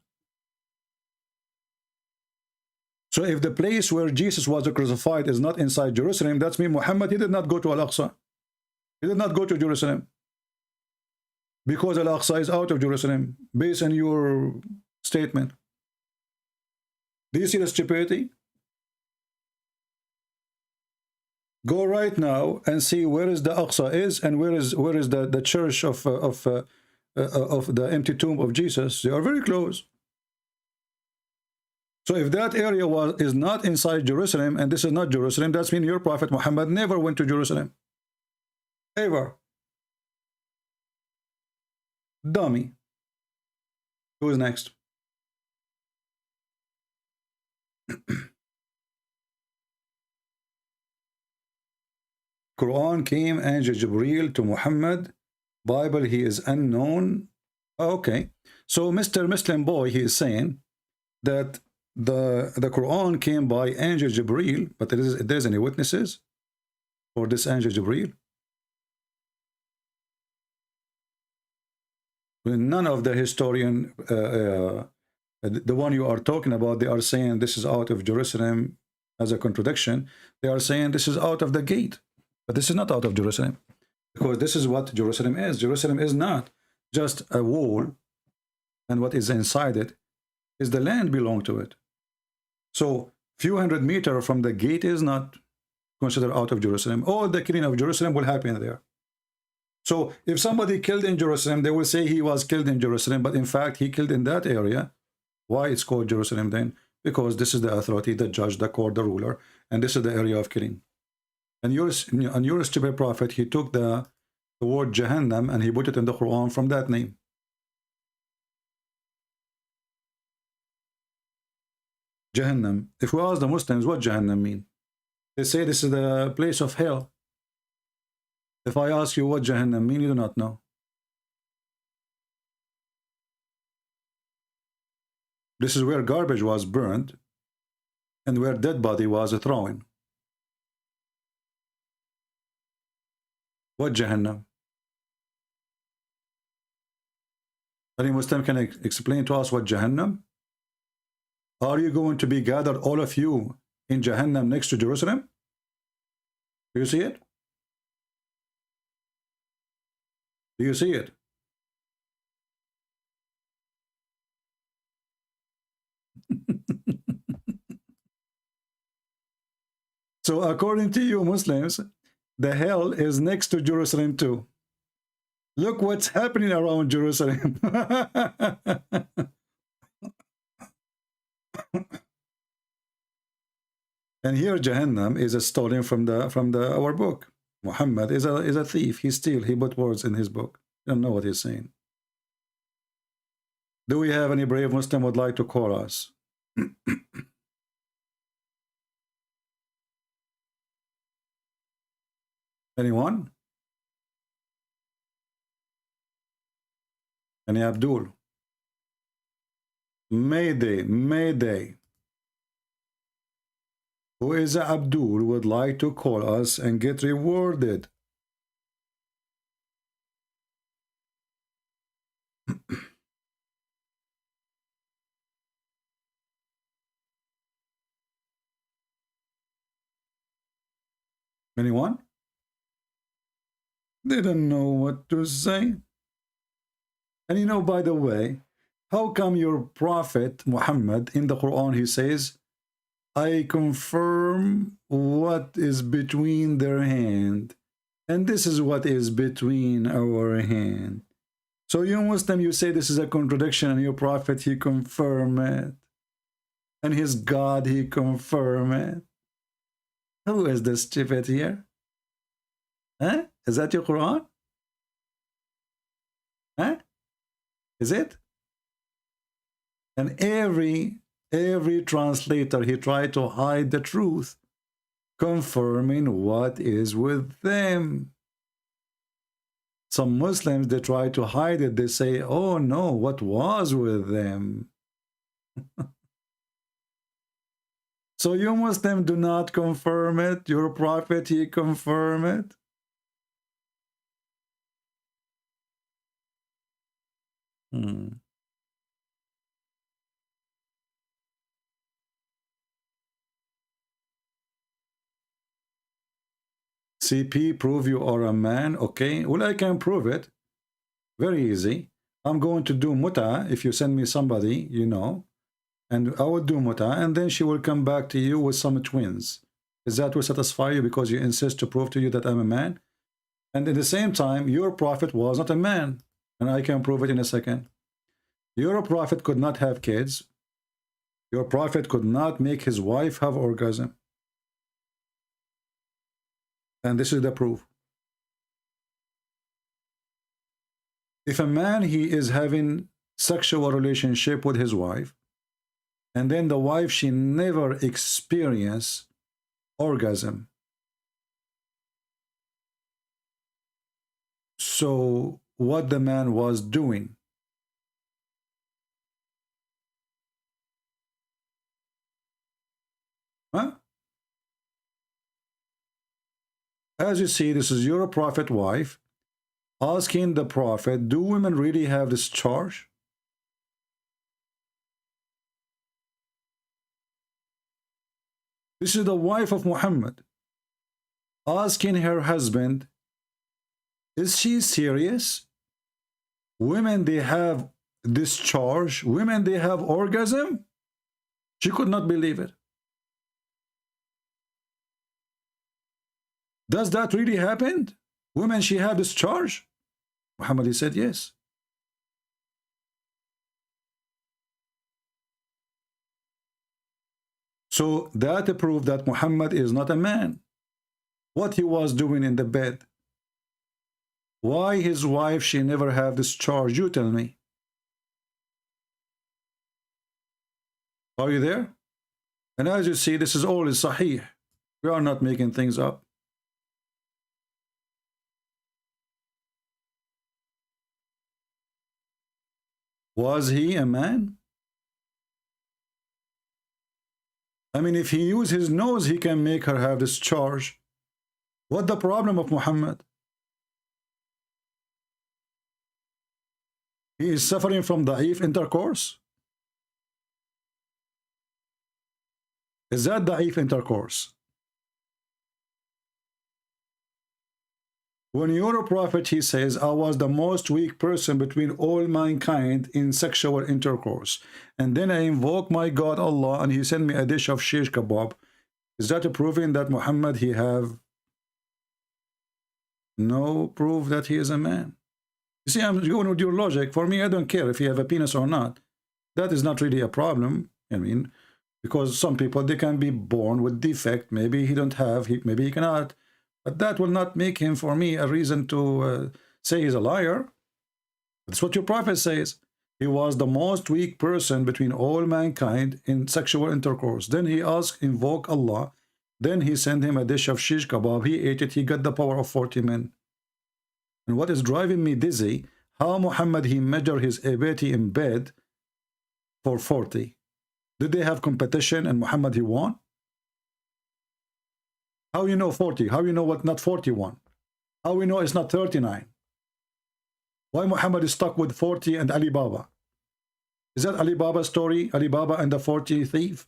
So if the place where Jesus was crucified is not inside Jerusalem, that's mean Muhammad, he did not go to Al-Aqsa. He did not go to Jerusalem. Because Al-Aqsa is out of Jerusalem, based on your statement. Do you see the stupidity? Go right now and see where is the Aqsa is and where is the church of the empty tomb of Jesus. They are very close. So if that area is not inside Jerusalem and this is not Jerusalem, that's mean your prophet Muhammad never went to Jerusalem. Ever. Dummy. Who is next? Quran came, angel Jibreel to Muhammad. Bible, he is unknown. Okay. So Mr. Muslim boy, he is saying that the Quran came by angel Jibreel, but there's any witnesses for this angel Jibreel? None of the historian, the one you are talking about, they are saying this is out of Jerusalem as a contradiction. They are saying this is out of the gate. But this is not out of Jerusalem, because this is what Jerusalem is. Jerusalem is not just a wall, and what is inside it is the land belong to it. So few hundred meters from the gate is not considered out of Jerusalem. All the killing of Jerusalem will happen there. So if somebody killed in Jerusalem, they will say he was killed in Jerusalem, but in fact he killed in that area. Why it's called Jerusalem then? Because this is the authority, the judge, the court, the ruler, and this is the area of killing. And your stupid prophet, he took the word Jahannam and he put it in the Quran from that name. Jahannam. If we ask the Muslims what Jahannam mean, they say this is the place of hell. If I ask you what Jahannam mean, you do not know. This is where garbage was burned and where dead body was thrown. What Jahannam? Any Muslim can explain to us what Jahannam? Are you going to be gathered, all of you, in Jahannam next to Jerusalem? Do you see it? Do you see it? So according to you Muslims, the hell is next to Jerusalem too. Look what's happening around Jerusalem. And here Jahannam is stolen from our book. Muhammad is a thief. He put words in his book. You don't know what he's saying. Do we have any brave Muslim would like to call us? Anyone? Any Abdul? Mayday, Mayday. who is Abdul would like to call us and get rewarded. Anyone? They don't know what to say. And you know, by the way, how come your prophet Muhammad in the Quran, he says, I confirm what is between their hand, and this is what is between our hand. So you Muslim, you say this is a contradiction, and your prophet, he confirm it. And his God, he confirm it. Who is the stupid here? Huh? Is that your Quran? Huh? Is it? And every translator, he tried to hide the truth, confirming what is with them. Some Muslims, they try to hide it. They say, oh no, what was with them? So you Muslim do not confirm it. Your prophet, he confirm it. CP, prove you are a man. Okay, well, I can prove it. Very easy. I'm going to do muta if you send me somebody, you know, and I will do muta, and then she will come back to you with some twins. Is that will satisfy you because you insist to prove to you that I'm a man? And at the same time, your prophet was not a man, and I can prove it in a second. Your prophet could not have kids. Your prophet could not make his wife have orgasm. And this is the proof. If a man, he is having sexual relationship with his wife, and then the wife, she never experienced orgasm. So what the man was doing? Huh? As you see, this is your prophet wife asking the prophet, do women really have this charge? This is the wife of Muhammad asking her husband, is she serious? Women, they have discharge. Women, they have orgasm. She could not believe it. Does that really happen? Women, she have discharge? Muhammad, he said yes. So that proved that Muhammad is not a man. What he was doing in the bed. Why his wife, she never have discharge? You tell me. Are you there? And as you see, this is all is sahih. We are not making things up. Was he a man? I mean, if he used his nose, he can make her have discharge. What the problem of Muhammad? He is suffering from da'if intercourse. Is that da'if intercourse? When your prophet, he says, I was the most weak person between all mankind in sexual intercourse, and then I invoke my God Allah and he sent me a dish of shish kebab, is that proving that Muhammad, he have no proof that he is a man? You see, I'm going with your logic. For me, I don't care if you have a penis or not. That is not really a problem. I mean, because some people, they can be born with defect. Maybe he don't have, maybe he cannot. But that will not make him, for me, a reason to say he's a liar. That's what your prophet says. He was the most weak person between all mankind in sexual intercourse. Then he asked, invoke Allah. Then he sent him a dish of shish kebab. He ate it. He got the power of 40 men. And what is driving me dizzy, how Muhammad, he measured his ability in bed for 40. Did they have competition and Muhammad, he won? How you know 40? How you know what not 41? How we know it's not 39? Why Muhammad is stuck with 40 and Ali Baba? Is that Ali Baba's story? Ali Baba and the 40 thief?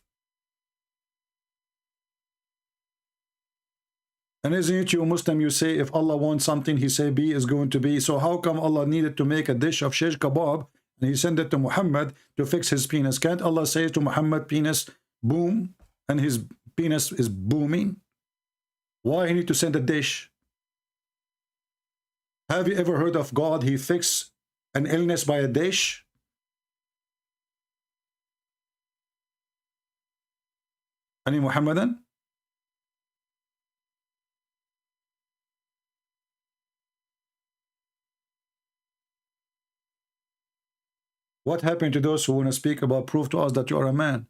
And isn't it you Muslim, you say if Allah wants something, he say be is going to be. So how come Allah needed to make a dish of shish kebab and he sent it to Muhammad to fix his penis? Can't Allah say to Muhammad, penis boom, and his penis is booming? Why he need to send a dish? Have you ever heard of God, he fixed an illness by a dish? Any Muhammadan? What happened to those who want to speak about proof to us that you are a man?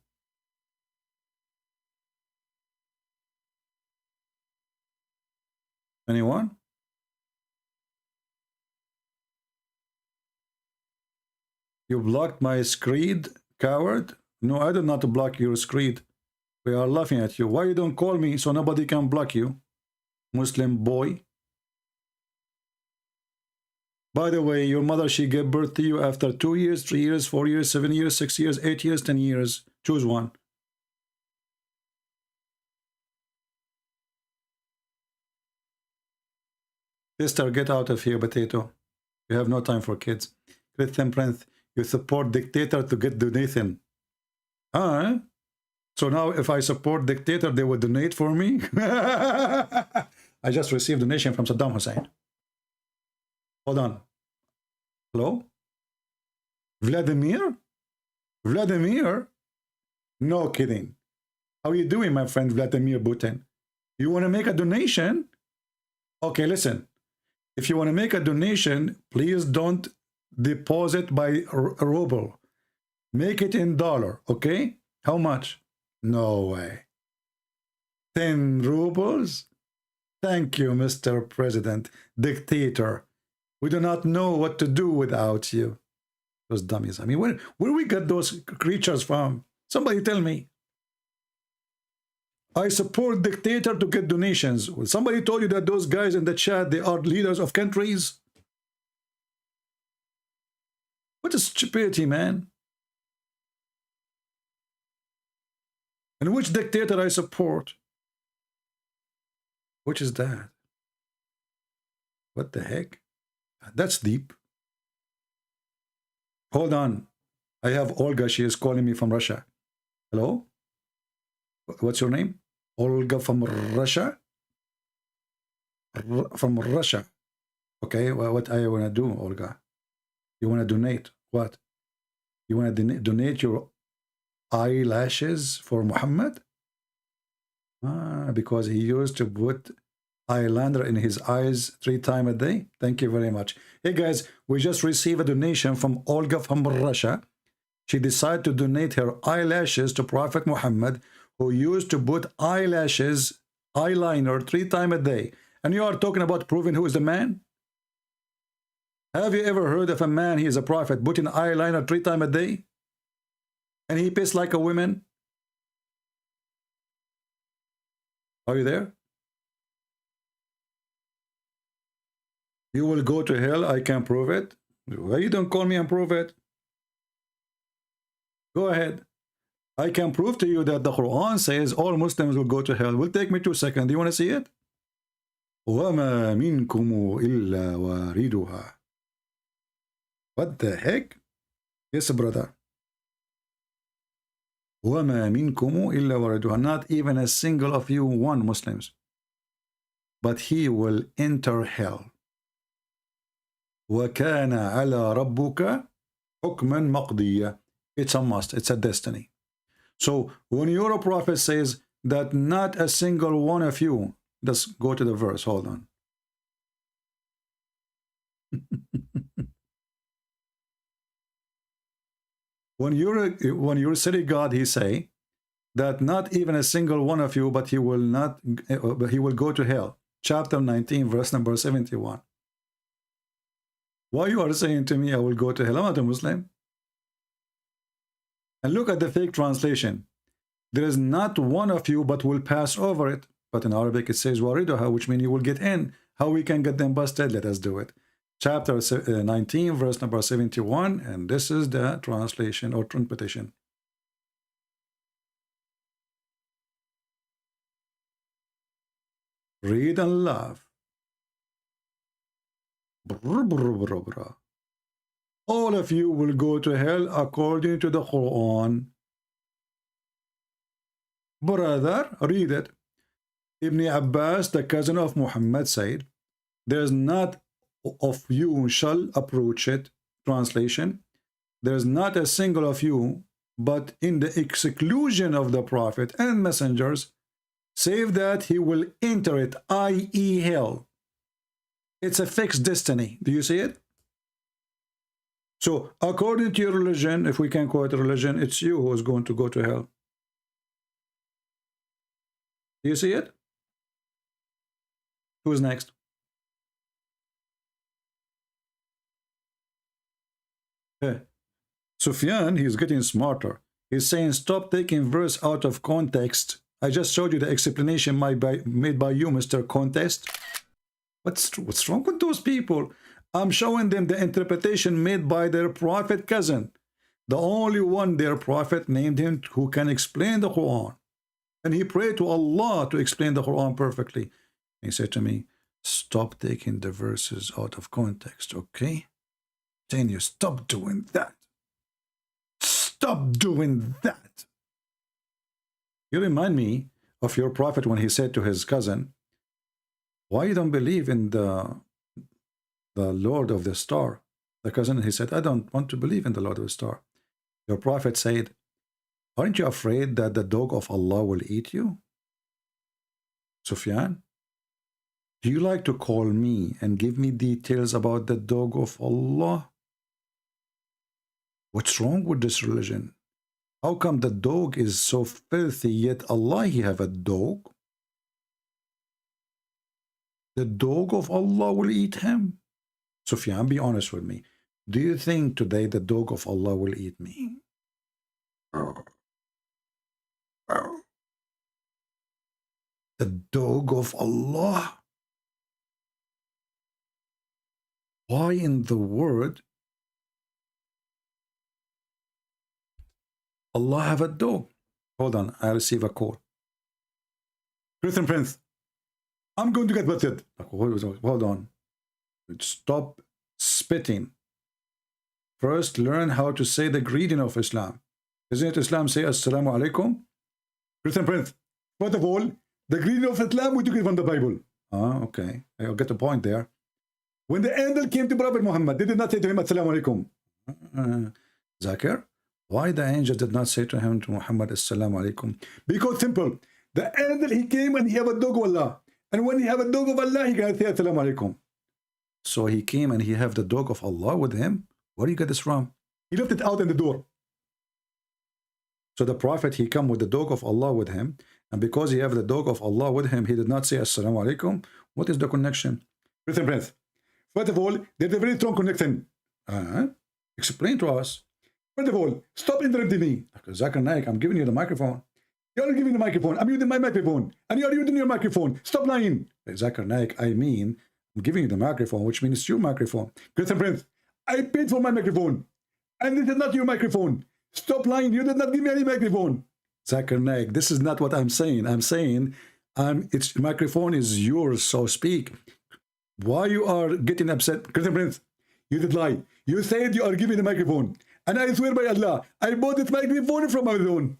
Anyone? You blocked my screed, coward? No, I did not block your screed. We are laughing at you. Why you don't call me so nobody can block you, Muslim boy? By the way, your mother, she gave birth to you after 2 years, 3 years, 4 years, 7 years, 6 years, 8 years, 10 years. Choose one. Sister, get out of here, potato. You have no time for kids. Christian Prince, you support dictator to get donation. So now if I support dictator, they will donate for me? I just received donation from Saddam Hussein. Hold on. Hello? Vladimir? Vladimir? No kidding. How are you doing, my friend Vladimir Putin? You want to make a donation? Okay, listen. If you want to make a donation, please don't deposit by ruble. Make it in dollar, okay? How much? No way. 10 rubles? Thank you, Mr. President. Dictator. We do not know what to do without you. Those dummies. I mean, where we get those creatures from? Somebody tell me. I support dictator to get donations. Somebody told you that those guys in the chat, they are leaders of countries? What a stupidity, man. And which dictator I support? Which is that? What the heck? That's deep. Hold on. I have Olga. She is calling me from Russia. Hello? What's your name? Olga from Russia? From Russia. Okay, well, what I want to do, Olga? You want to donate? What? You want to donate your eyelashes for Muhammad? Because he used to put eyeliner in his eyes 3 times a day. Thank you very much. Hey guys, we just received a donation from Olga from Russia. She decided to donate her eyelashes to Prophet Muhammad, who used to put eyeliner 3 times a day. And you are talking about proving who is the man? Have you ever heard of a man, he is a prophet, putting eyeliner 3 times a day? And he pissed like a woman? Are you there? You will go to hell, I can prove it. Why you don't call me and prove it? Go ahead. I can prove to you that the Quran says all Muslims will go to hell. Will take me 2 seconds. Do you want to see it? وَمَا مِنْكُمُ إِلَّا وَارِدُهَا. What the heck? Yes, brother. وَمَا مِنْكُمُ إِلَّا وَارِدُهَا. Not even a single of you, one Muslims. But he will enter hell. وَكَانَ عَلَى رَبُّكَ حُكْمًا مَقْضِيًّا. It's a must. It's a destiny. So when your prophet says that not a single one of you, let's go to the verse. Hold on. when you're silly God, he say that not even a single one of you, but he will go to hell. Chapter 19, verse number 71. Why you are saying to me, I will go to hell? I'm not a Muslim. And look at the fake translation. There is not one of you, but will pass over it. But in Arabic it says wariduha, which means you will get in. How we can get them busted? Let us do it. Chapter 19, verse number 71, and this is the translation or interpretation. Read and laugh. Brr, brr, brr, brr. All of you will go to hell according to the Quran. Brother, read it. Ibn Abbas, the cousin of Muhammad, said, there's not of you shall approach it. Translation, there's not a single of you, but in the exclusion of the Prophet and messengers, save that he will enter it, i.e. hell. It's a fixed destiny. Do you see it? So, according to your religion, if we can call it a religion, it's you who is going to go to hell. Do you see it? Who's next? Okay. Sufyan, he's getting smarter. He's saying, stop taking verse out of context. I just showed you the explanation made by you, Mr. Contest. What's wrong with those people? I'm showing them the interpretation made by their prophet cousin. The only one their prophet named him who can explain the Quran. And he prayed to Allah to explain the Quran perfectly. He said to me, stop taking the verses out of context, okay? Saying you stop doing that. Stop doing that. You remind me of your prophet when he said to his cousin, why you don't believe in the Lord of the Star? The cousin, he said, I don't want to believe in the Lord of the Star. Your prophet said, aren't you afraid that the dog of Allah will eat you? Sufyan, do you like to call me and give me details about the dog of Allah? What's wrong with this religion? How come the dog is so filthy, yet Allah, he have a dog? The dog of Allah will eat him. Sufyan, be honest with me. Do you think today the dog of Allah will eat me? The dog of Allah? Why in the world Allah have a dog? Hold on, I receive a call. Christian Prince, I'm going to get busted. Hold on. Stop spitting. First, learn how to say the greeting of Islam. Isn't it Islam say Assalamu alaikum? Christian Prince, first of all, the greeting of Islam we took it from the Bible. Ah, okay. I'll get the point there. When the angel came to Prophet Muhammad, they did not say to him Assalamu alaikum. Zakir, why the angel did not say to him, to Muhammad, Assalamu alaikum? Because simple. The angel, he came and he have a dog of Allah. And when he have a dog of Allah, he can say Assalamu alaikum. So he came and he have the dog of Allah with him. Where do you get this from? He left it out in the door. So the Prophet, he come with the dog of Allah with him. And because he have the dog of Allah with him, he did not say Assalamu alaikum. What is the connection? Listen, friends. First of all, there's a very strong connection. Explain to us. First of all, stop interrupting me. Zakir Naik, I'm giving you the microphone. You're giving the microphone. I'm using my microphone. And you're using your microphone. Stop lying. Zakir Naik, I mean, I'm giving you the microphone, which means it's your microphone. Christian Prince, I paid for my microphone. And this is not your microphone. Stop lying. You did not give me any microphone. Zakir Naik, this is not what I'm saying. I'm saying its microphone is yours, so speak. Why you are getting upset? Christian Prince, you did lie. You said you are giving the microphone. And I swear by Allah, I bought this microphone from Amazon.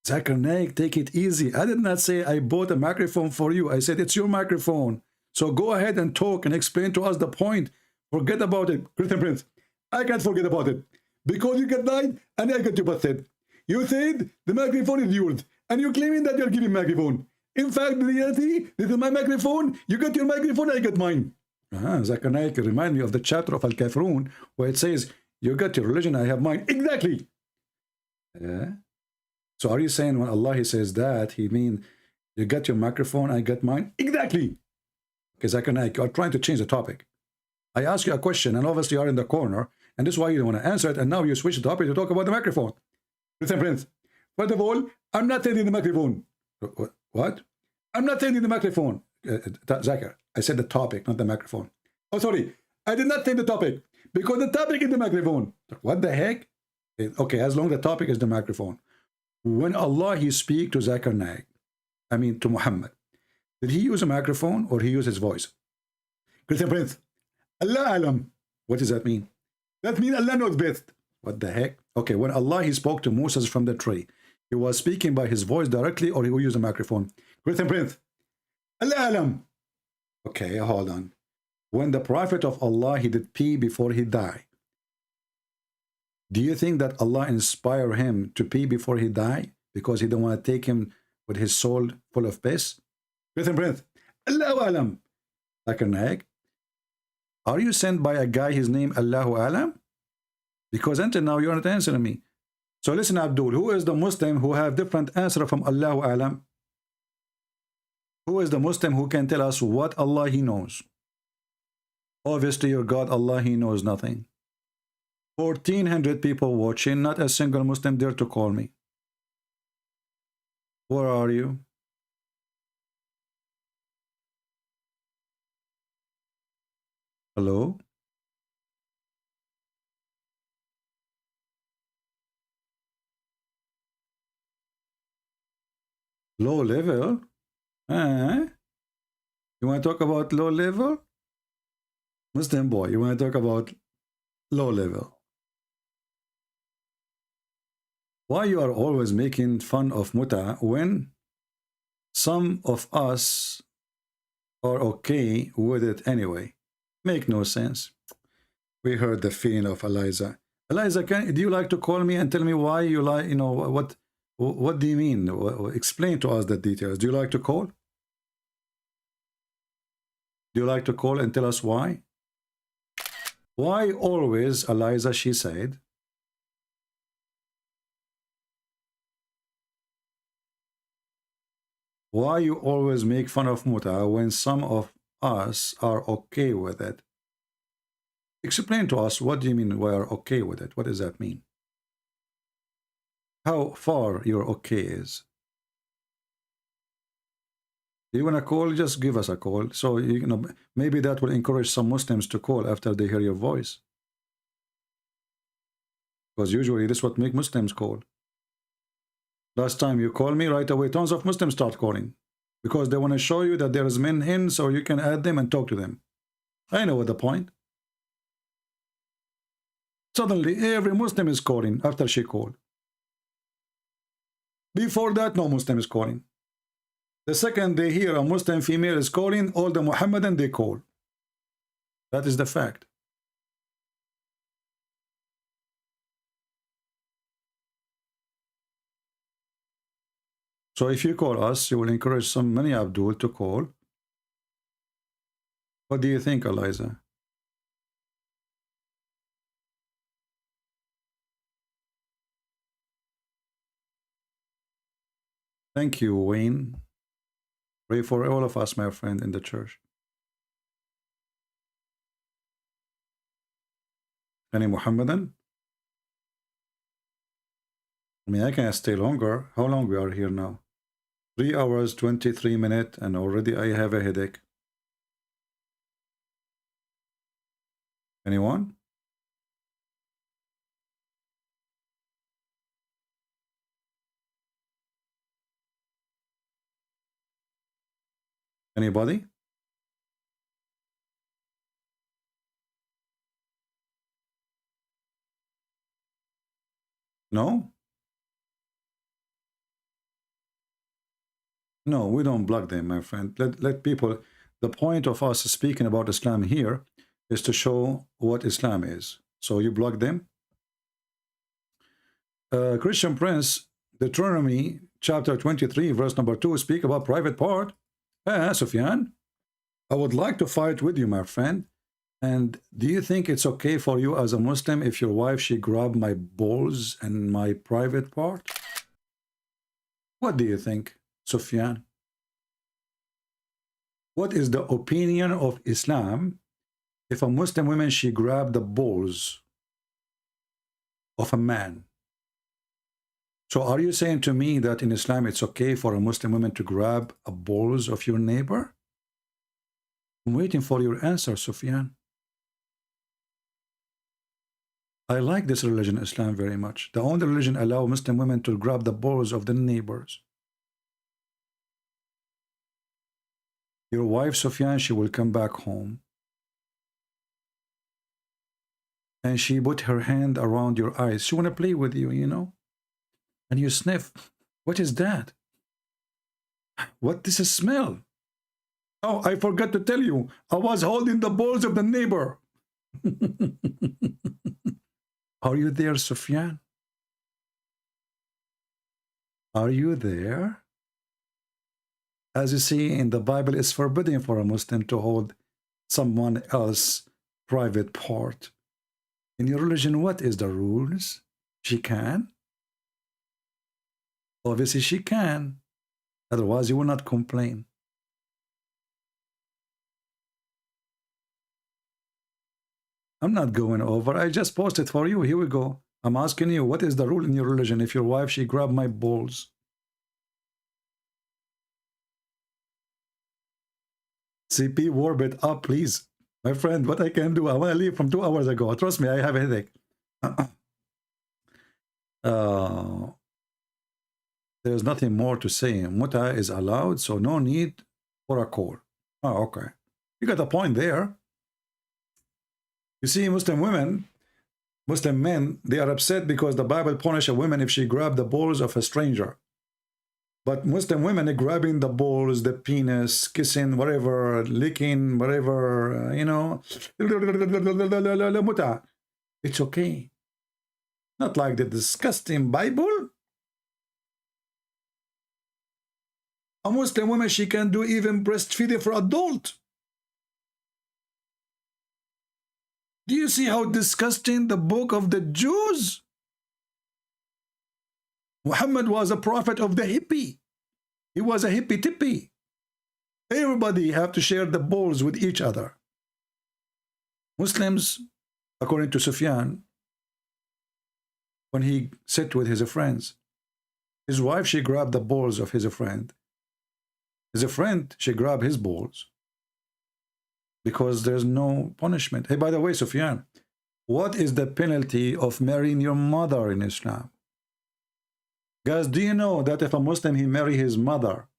Zakir Naik, take it easy. I did not say I bought a microphone for you. I said it's your microphone. So go ahead and talk and explain to us the point. Forget about it. Christian Prince, I can't forget about it. Because you get lied and I got you busted. You said the microphone is yours. And you're claiming that you're giving microphone. In fact, the reality, this is my microphone. You got your microphone, I got mine. Zakir Naik, remind me of the chapter of Al-Kafirun where it says, you got your religion, I have mine. Exactly. Yeah. So are you saying when Allah he says that, he mean you got your microphone, I got mine? Exactly. Okay, Zakir Naik, you are trying to change the topic. I ask you a question and obviously you are in the corner and this is why you don't want to answer it and now you switch the topic to talk about the microphone. Listen, friends, first of all, I'm not taking the microphone. What? I'm not taking the microphone, Zakir. I said the topic, not the microphone. Oh, sorry. I did not take the topic because the topic is the microphone. What the heck? Okay, as long as the topic is the microphone. When Allah, he speak to Zakir Naik, I mean to Muhammad, did he use a microphone or he use his voice? Christian Prince, Allah alam. What does that mean? That means Allah knows best. What the heck? Okay, when Allah, he spoke to Moses from the tree, he was speaking by his voice directly or he will use a microphone? Christian Prince, Allah alam. Okay, hold on. When the Prophet of Allah, he did pee before he died, do you think that Allah inspired him to pee before he died because he don't want to take him with his soul full of piss? Christian Prince, Allahu alam. Zakir Naik, are you sent by a guy, his name Allahu alam? Because until now you're not answering me. So listen, Abdul, who is the Muslim who have different answer from Allahu alam? Who is the Muslim who can tell us what Allah he knows? Obviously your God Allah, he knows nothing. 1,400 people watching, not a single Muslim dare to call me. Where are you? Hello? Low level? You want to talk about low level? Muslim boy, you want to talk about low level? Why you are always making fun of muta when some of us are okay with it anyway? Make no sense. We heard the feeling of Eliza. Eliza, do you like to call me and tell me why you like, you know, what do you mean? Explain to us the details. Do you like to call? Do you like to call and tell us why? Why always, Eliza, she said, why you always make fun of muta when some of us are okay with it? Explain to us, what do you mean we are okay with it? What does that mean? How far your okay is? You want to call? Just give us a call. So, you know, maybe that will encourage some Muslims to call after they hear your voice. Because usually this is what make Muslims call. Last time you call me, right away tons of Muslims start calling. Because they want to show you that there is men in, so you can add them and talk to them. I know what the point. Suddenly, every Muslim is calling after she called. Before that, no Muslim is calling. The second they hear a Muslim female is calling, all the Muhammadan, they call. That is the fact. So if you call us, you will encourage many Abdul to call. What do you think, Eliza? Thank you, Wayne. Pray for all of us, my friend, in the church. Any Muhammadan? I mean, I can stay longer. How long we are here now? 3 hours, 23 minutes, and already I have a headache. Anyone? Anybody? No? No, we don't block them, my friend. Let people... The point of us speaking about Islam here is to show what Islam is. So you block them? Christian Prince, Deuteronomy chapter 23, verse number 2, speak about private part. Sufyan, I would like to fight with you, my friend. And do you think it's okay for you as a Muslim if your wife, she grabbed my balls and my private part? What do you think, Sufyan? What is the opinion of Islam if a Muslim woman, she grabbed the balls of a man? So are you saying to me that in Islam it's okay for a Muslim woman to grab a balls of your neighbor? I'm waiting for your answer, Sufyan. I like this religion, Islam, very much. The only religion allow Muslim women to grab the balls of the neighbors. Your wife, Sufyan, she will come back home. And she put her hand around your eyes. She want to play with you, you know? And you sniff. What is that? What is a smell? Oh, I forgot to tell you. I was holding the balls of the neighbor. Are you there, Sufyan? Are you there? As you see in the Bible, it's forbidden for a Muslim to hold someone else's private part. In your religion, what is the rules? She can? Obviously, she can. Otherwise, you will not complain. I'm not going over. I just posted for you. Here we go. I'm asking you, what is the rule in your religion if your wife, she grabbed my balls? CP, warm it up, please. My friend, what I can do, I want to leave from 2 hours ago. Trust me, I have a headache. There's nothing more to say. Muta is allowed, so no need for a call. Oh, okay. You got a point there. You see, Muslim women, Muslim men, they are upset because the Bible punishes a woman if she grabs the balls of a stranger. But Muslim women are grabbing the balls, the penis, kissing, whatever, licking, whatever, you know. It's okay. Not like the disgusting Bible. A Muslim woman, she can do even breastfeeding for adult. Do you see how disgusting the book of the Jews? Muhammad was a prophet of the hippie. He was a hippie-tippie. Everybody have to share the balls with each other. Muslims, according to Sufyan, when he sat with his friends, his wife, she grabbed the balls of his friend. His friend, she grabbed his balls. Because there's no punishment. Hey, by the way, Sufyan, what is the penalty of marrying your mother in Islam? Guys, do you know that if a Muslim, he marry his mother,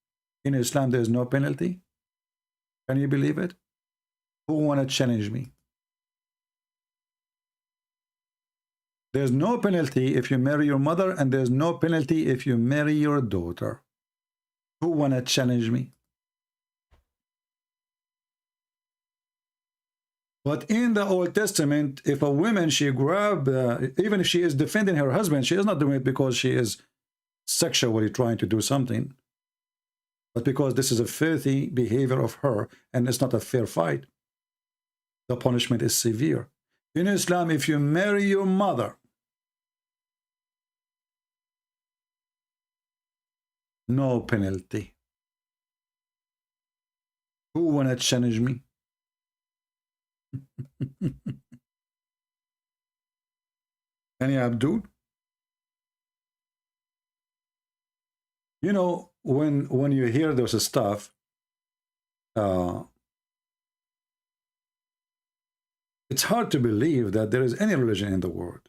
in Islam, there's no penalty? Can you believe it? Who want to challenge me? There's no penalty if you marry your mother, and there's no penalty if you marry your daughter. Who want to challenge me? But in the Old Testament, if a woman, she grab, even if she is defending her husband, she is not doing it because she is sexually trying to do something, but because this is a filthy behavior of her, and it's not a fair fight. The punishment is severe. In Islam, if you marry your mother, no penalty. Who wanna challenge me? Any Abdul? You know, when you hear those stuff, it's hard to believe that there is any religion in the world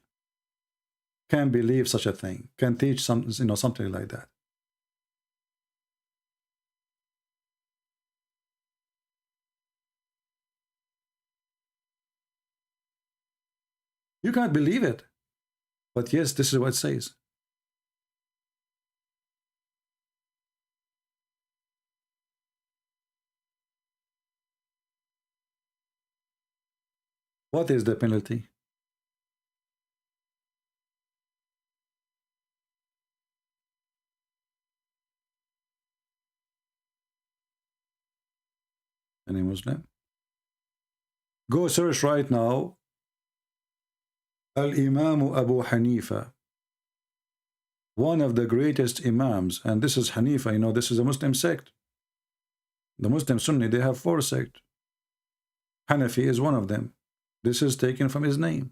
can believe such a thing, can teach some, you know, something like that. You can't believe it. But yes, this is what it says. What is the penalty? Any Muslim? Go search right now. Al-Imam Abu Hanifa, one of the greatest Imams, and this is Hanifa, you know, this is a Muslim sect. The Muslim Sunni, they have 4 sects. Hanafi is one of them. This is taken from his name.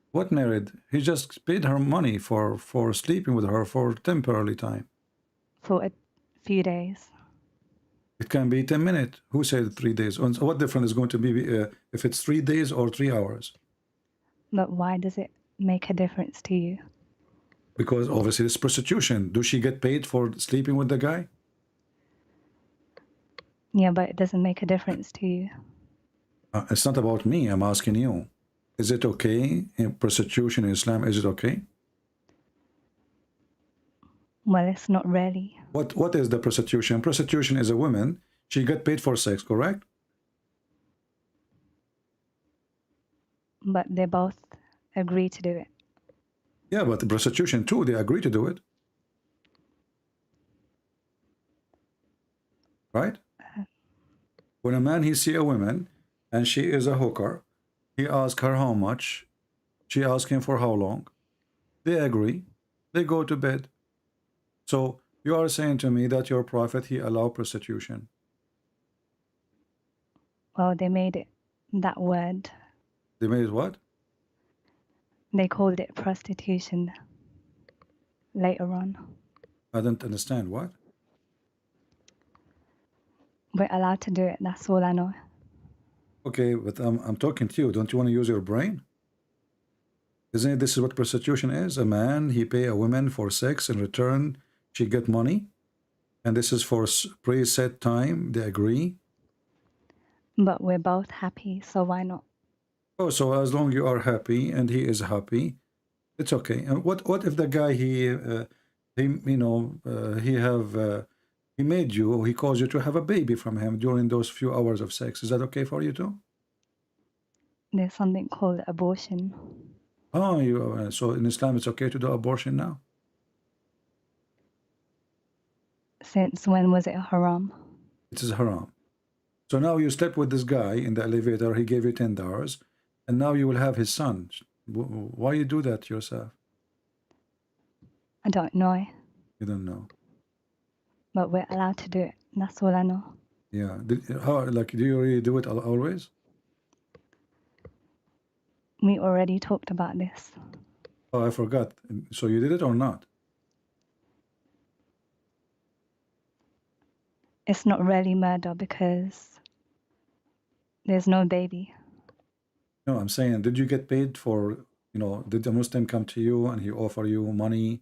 What married? He just paid her money for sleeping with her for temporarily time. For a few days. It can be 10 minutes. Who said 3 days? And what difference is going to be if it's 3 days or 3 hours? But why does it make a difference to you? Because obviously it's prostitution. Does she get paid for sleeping with the guy? Yeah, but it doesn't make a difference to you. It's not about me. I'm asking you. Is it okay in prostitution in Islam? Is it okay? Well, it's not really. What is the prostitution? Prostitution is a woman. She get paid for sex, correct? But they both agree to do it. Yeah, but the prostitution too, they agree to do it. Right? When a man, he see a woman and she is a hooker, he asks her how much, she asks him for how long. They agree, they go to bed. So you are saying to me that your prophet, he allowed prostitution. Well, they made it that word. They made it what? They called it prostitution later on. I don't understand. What? We're allowed to do it, that's all I know. Okay, but I'm talking to you. Don't you want to use your brain? Isn't it this is what prostitution is? A man, he pay a woman for sex. In return, she get money. And this is for preset time. They agree. But we're both happy, so why not? Oh, so as long you are happy and he is happy, it's okay. And what if the guy he he made you, he caused you to have a baby from him during those few hours of sex? Is that okay for you too? There's something called abortion. Oh, so in Islam it's okay to do abortion now? Since when was it haram? It is haram. So now you slept with this guy in the elevator, he gave you $10, and now you will have his son. Why you do that yourself? I don't know. You don't know. But we're allowed to do it. That's all I know. Yeah. Do you really do it always? We already talked about this. Oh, I forgot. So you did it or not? It's not really murder because there's no baby. No, I'm saying, did you get paid for, did a Muslim come to you and he offer you money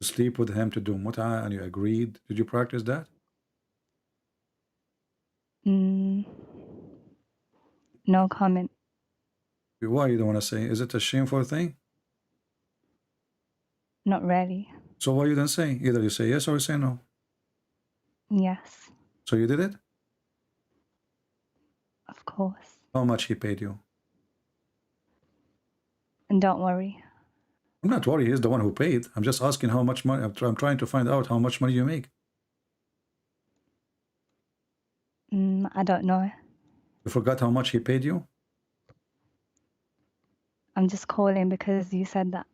to sleep with him to do mut'ah and you agreed? Did you practice that? No comment. Why you don't want to say? Is it a shameful thing? Not really. So why you don't say? Either you say yes or you say no. Yes. So you did it? Of course. How much he paid you? And don't worry. I'm not worried. He's the one who paid. I'm just asking how much money. I'm trying to find out how much money you make. I don't know. You forgot how much he paid you? I'm just calling because you said that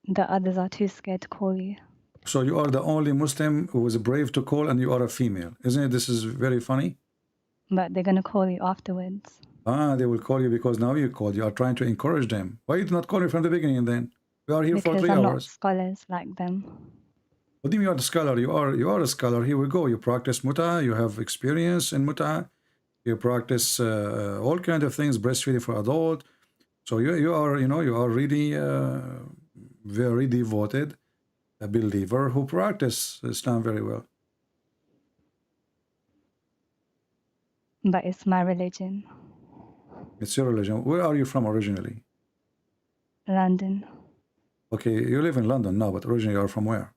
the others are too scared to call you. So you are the only Muslim who was brave to call and you are a female. Isn't it? This is very funny. But they're going to call you afterwards. They will call you because now you called. You are trying to encourage them. Why did you not call me from the beginning then? We are here because for 3 I'm hours. not scholars like them. What do you mean you are a scholar? You are a scholar. Here we go. You practice mut'ah. You have experience in mut'ah. You practice all kinds of things, breastfeeding for adult. So you are really very devoted, a believer who practice Islam very well. But it's my religion. It's your religion. Where are you from originally? London. Okay, you live in London now, but originally you are from where?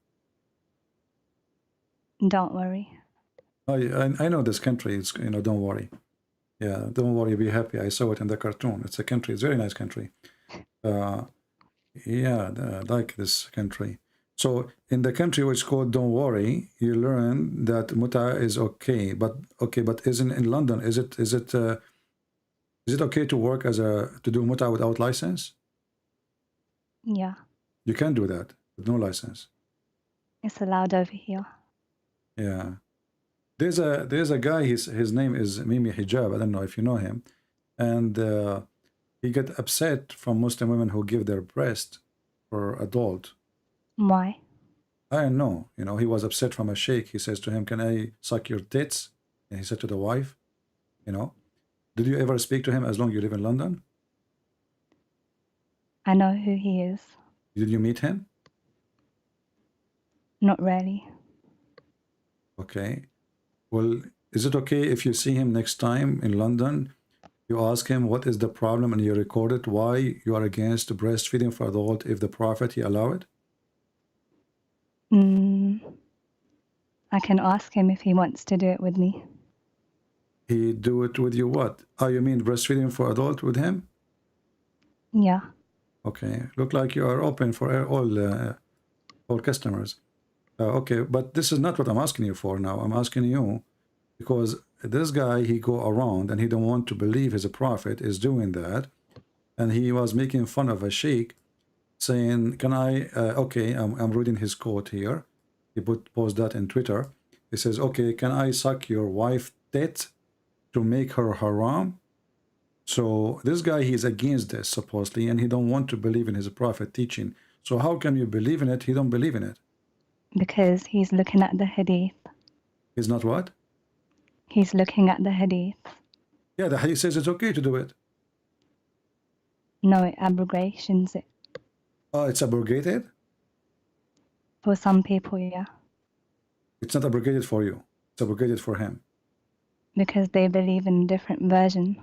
Don't worry. I know this country. It's don't worry. Yeah, don't worry. Be happy. I saw it in the cartoon. It's a country. It's a very nice country. Yeah, I like this country. So in the country which is called Don't Worry, you learn that mut'ah is okay. But isn't in London? Is it okay to work to do mut'ah without license? Yeah. You can do that with no license. It's allowed over here. Yeah. There's a guy, his name is Mimi Hijab. I don't know if you know him. And He get upset from Muslim women who give their breast for adult. Why? I don't know. You know, he was upset from a sheikh. He says to him, "Can I suck your tits?" And he said to the wife, you know, did you ever speak to him as long as you live in London? I know who he is. Did you meet him? Not really. Okay. Well, is it okay if you see him next time in London, you ask him what is the problem and you record it, why you are against breastfeeding for adult if the Prophet, he allow it? I can ask him if he wants to do it with me. He do it with you what? Oh, you mean breastfeeding for adult with him? Yeah. Okay. Look like you are open for all customers. Okay, but this is not what I'm asking you for now. I'm asking you because this guy, he go around and he don't want to believe his prophet is doing that. And he was making fun of a sheikh saying, can I, okay, I'm reading his quote here. He post that in Twitter. He says, okay, can I suck your wife tit to make her haram? So this guy, he's against this supposedly, and he don't want to believe in his prophet teaching. So how can you believe in it? He don't believe in it. Because he's looking at the hadith. He's not what? He's looking at the hadith. Yeah, the hadith says it's okay to do it. No, it abrogations it. Oh, it's abrogated? For some people, yeah. It's not abrogated for you. It's abrogated for him. Because they believe in a different version.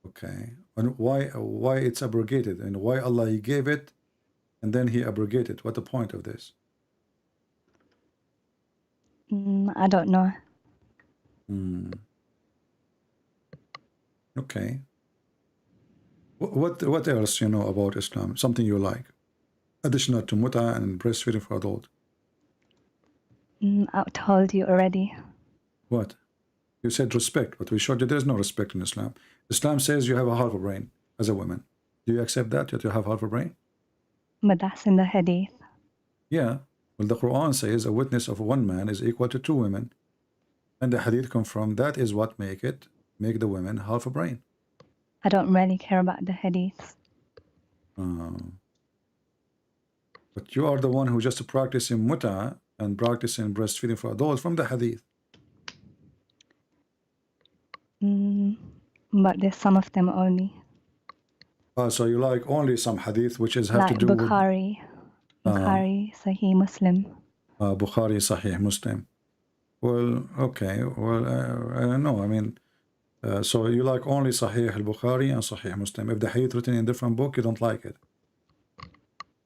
Okay. And why it's abrogated? And why Allah, he gave it and then he abrogated? What the point of this? I don't know. Okay. What else you know about Islam? Something you like? Additional to muta and breastfeeding for adult. I told you already. What? You said respect, but we showed you there's no respect in Islam. Islam says you have a half a brain as a woman. Do you accept that you have half a brain? But that's in the hadith. Yeah. Well, the Quran says a witness of one man is equal to two women. And the hadith confirm that is what make the women half a brain. I don't really care about the hadiths. But you are the one who just practicing muta and practicing breastfeeding for adults from the hadith. But there's some of them only. So you like only some hadith which is have like to do Bukhari. with Bukhari, Sahih Muslim. Bukhari, Sahih Muslim. Well, okay. Well, I don't know. I mean, so you like only Sahih al-Bukhari and Sahih Muslim. If the hadith written in a different book, you don't like it.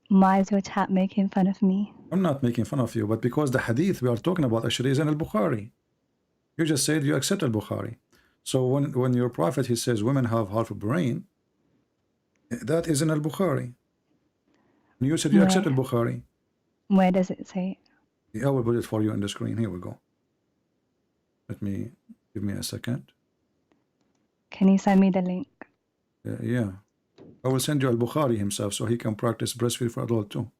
Why is your chat making fun of me? I'm not making fun of you, but because the hadith we are talking about actually is in al-Bukhari. You just said you accept al-Bukhari. So when your prophet, he says women have half a brain, that is in al-Bukhari. And you said you accept al-Bukhari. Where does it say it? I will put it for you on the screen. Here we go. Give me a second. Can you send me the link? Yeah. I will send you al-Bukhari himself so he can practice breastfeed for adult too.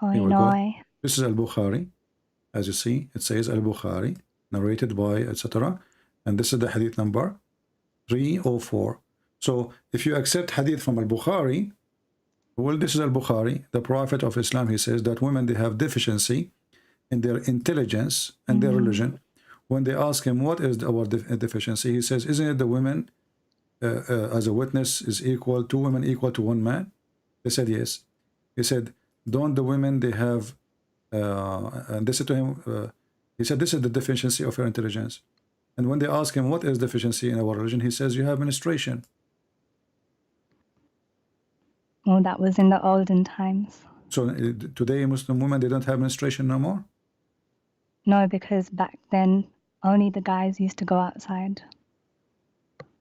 Oh, no. This is al-Bukhari. As you see, it says al-Bukhari, narrated by, etc. And this is the hadith number 304. So if you accept hadith from al-Bukhari, well, this is al-Bukhari. The Prophet of Islam, he says that women, they have deficiency in their intelligence and their religion. When they ask him, what is our deficiency? He says, isn't it the women as a witness is equal, two women equal to one man? They said, yes. He said, don't the women, they have, and they said to him, he said, this is the deficiency of your intelligence. And when they ask him, what is deficiency in our religion? He says, you have menstruation. Well, that was in the olden times. So today, Muslim women, they don't have menstruation no more? No, because back then, only the guys used to go outside.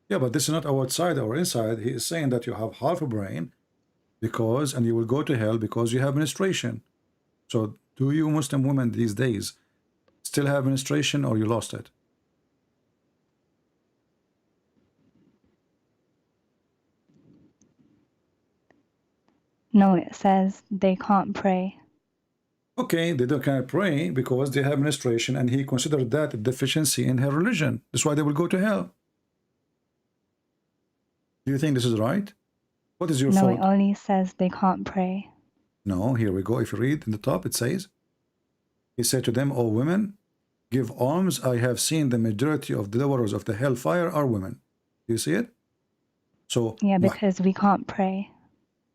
Yeah, but this is not outside or inside. He is saying that you have half a brain because, and you will go to hell because you have menstruation. So do you Muslim women these days still have menstruation or you lost it? No, it says they can't pray. Okay, they don't cannot pray because they have menstruation, and he considered that a deficiency in her religion. That's why they will go to hell. Do you think this is right? What is your No, fault? it only says they can't pray. No, here we go. If you read in the top, it says, he said to them, O women, give alms. I have seen the majority of the dwellers of the hellfire are women. Do you see it? So, Yeah, because we can't pray.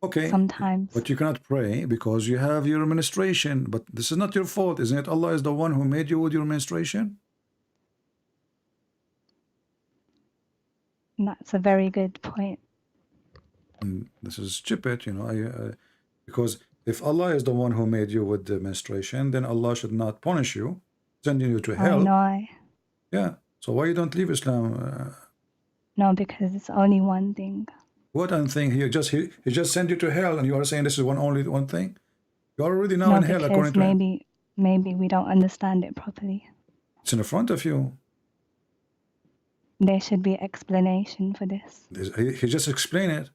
okay, Sometimes. but you cannot pray because you have your menstruation. But this is not your fault, isn't it? Allah is the one who made you with your menstruation. That's a very good point. And this is stupid, you know, because if Allah is the one who made you with the menstruation, then Allah should not punish you, sending you to hell. I know. Yeah. So why you don't leave Islam? No, because it's only one thing. What one thing? He just sent you to hell, and you are saying this is only one thing. You're already now No, in hell, according to him. maybe we don't understand it properly. It's in front of you. There should be explanation for this. He just explained it.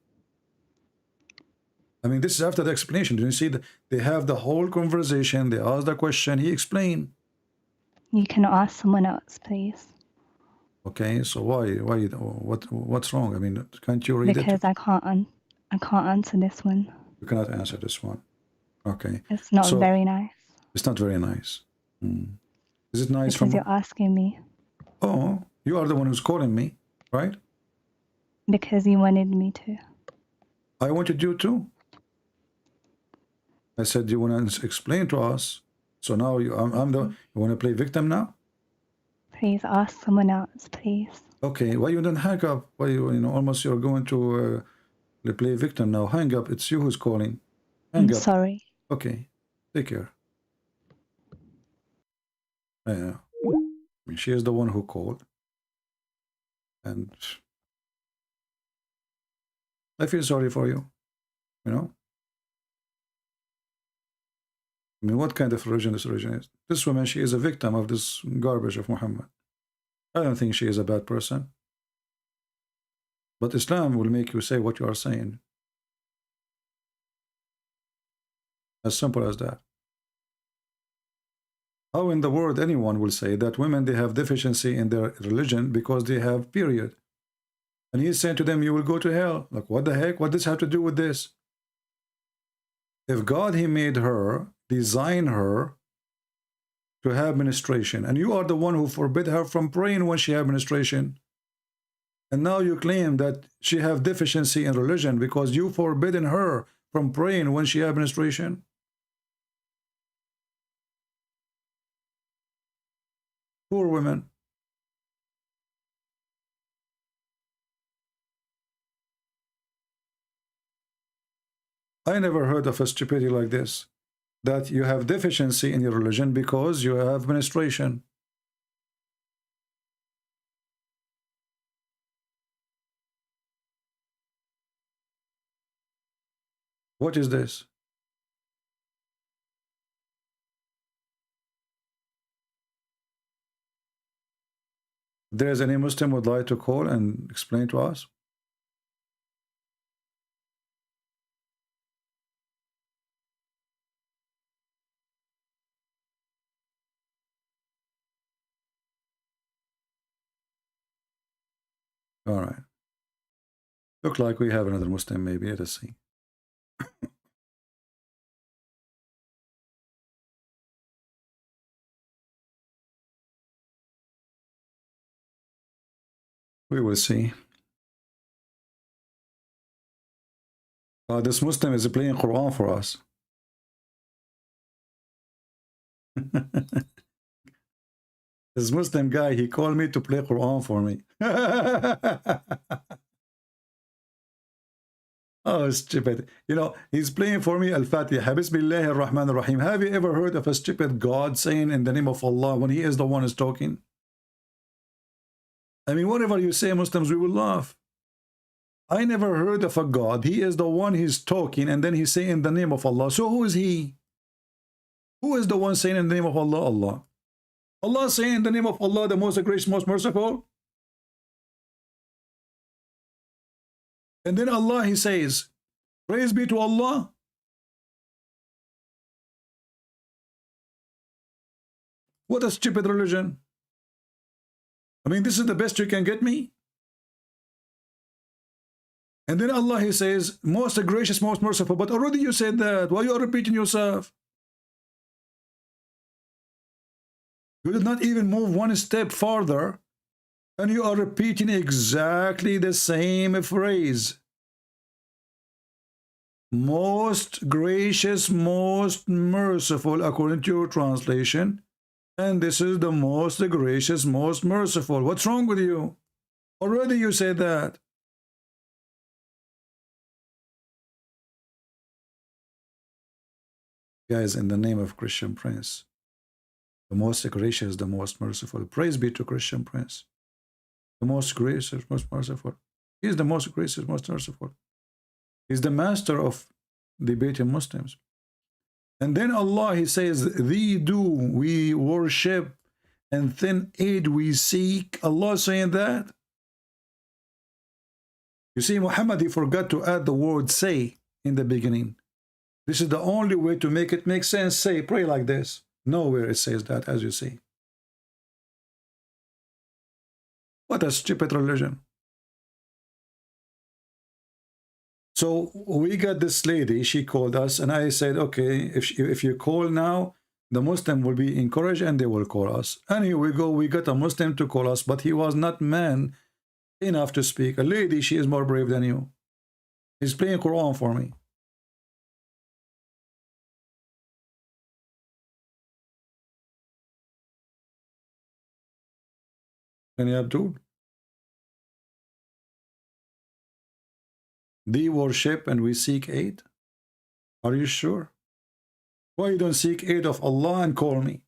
I mean, this is after the explanation. Do you see that they have the whole conversation? They ask the question. He explained. You can ask someone else, please. Okay, so what's wrong? I mean, can't you read it? Because I can't answer this one. You cannot answer this one. Okay. It's not very nice. It's not very nice. Is it nice because you're asking me. Oh, you are the one who's calling me, right? Because you wanted me to. I wanted you to. I said you want to explain to us. So now you want to play victim now? Please ask someone else, please. Okay, why you don't hang up? Why almost you're going to play victim now? Hang up. It's you who's calling. Hang I'm up. sorry. Okay, take care. Yeah, I mean, she is the one who called, and I feel sorry for you. You know. I mean, what kind of religion this religion is? This woman, she is a victim of this garbage of Muhammad. I don't think she is a bad person. But Islam will make you say what you are saying. As simple as that. How in the world anyone will say that women, they have deficiency in their religion because they have period? And he's saying to them, you will go to hell. Like, what the heck? What does this have to do with this? If God, he made her, designed her to have menstruation, and you are the one who forbid her from praying when she have menstruation, and now you claim that she have deficiency in religion because you forbidden her from praying when she have menstruation. Poor women. I never heard of a stupidity like this, that you have deficiency in your religion because you have menstruation. What is this? If there is any Muslim would like to call and explain to us? All right. Look like we have another Muslim, maybe. Let us see. We will see. This Muslim is playing Quran for us. This Muslim guy, he called me to play Quran for me. Oh, stupid. You know, he's playing for me Al-Fatiha. Bismillahir Rahmanir Rahim. Have you ever heard of a stupid God saying in the name of Allah when he is the one who's talking? I mean, whatever you say, Muslims, we will laugh. I never heard of a God. He is the one he's talking, and then he's saying in the name of Allah. So who is he? Who is the one saying in the name of Allah? Allah. Allah saying in the name of Allah, the most gracious, most merciful. And then Allah, he says, praise be to Allah. What a stupid religion. I mean, this is the best you can get me? And then Allah, he says, most gracious, most merciful. But already you said that. Why you are repeating yourself? You did not even move one step farther, and you are repeating exactly the same phrase. Most gracious, most merciful, according to your translation. And this is the most gracious, most merciful. What's wrong with you? Already you said that. Guys, in the name of Christian Prince, the most gracious, the most merciful. Praise be to Christian Prince. The most gracious, most merciful. He is the most gracious, most merciful. He's the master of debating Muslims. And then Allah, he says, thee do we worship, and then aid we seek. Allah saying that. You see, Muhammad, he forgot to add the word say in the beginning. This is the only way to make it make sense. Say, pray like this. Nowhere it says that, as you see. What a stupid religion. So we got this lady, she called us, and I said, okay, if you call now, the Muslim will be encouraged and they will call us. And here we go, we got a Muslim to call us, but he was not man enough to speak. A lady, she is more brave than you. He's playing Quran for me. Any Abdul? Thee worship and we seek aid? Are you sure? Why you don't seek aid of Allah and call me?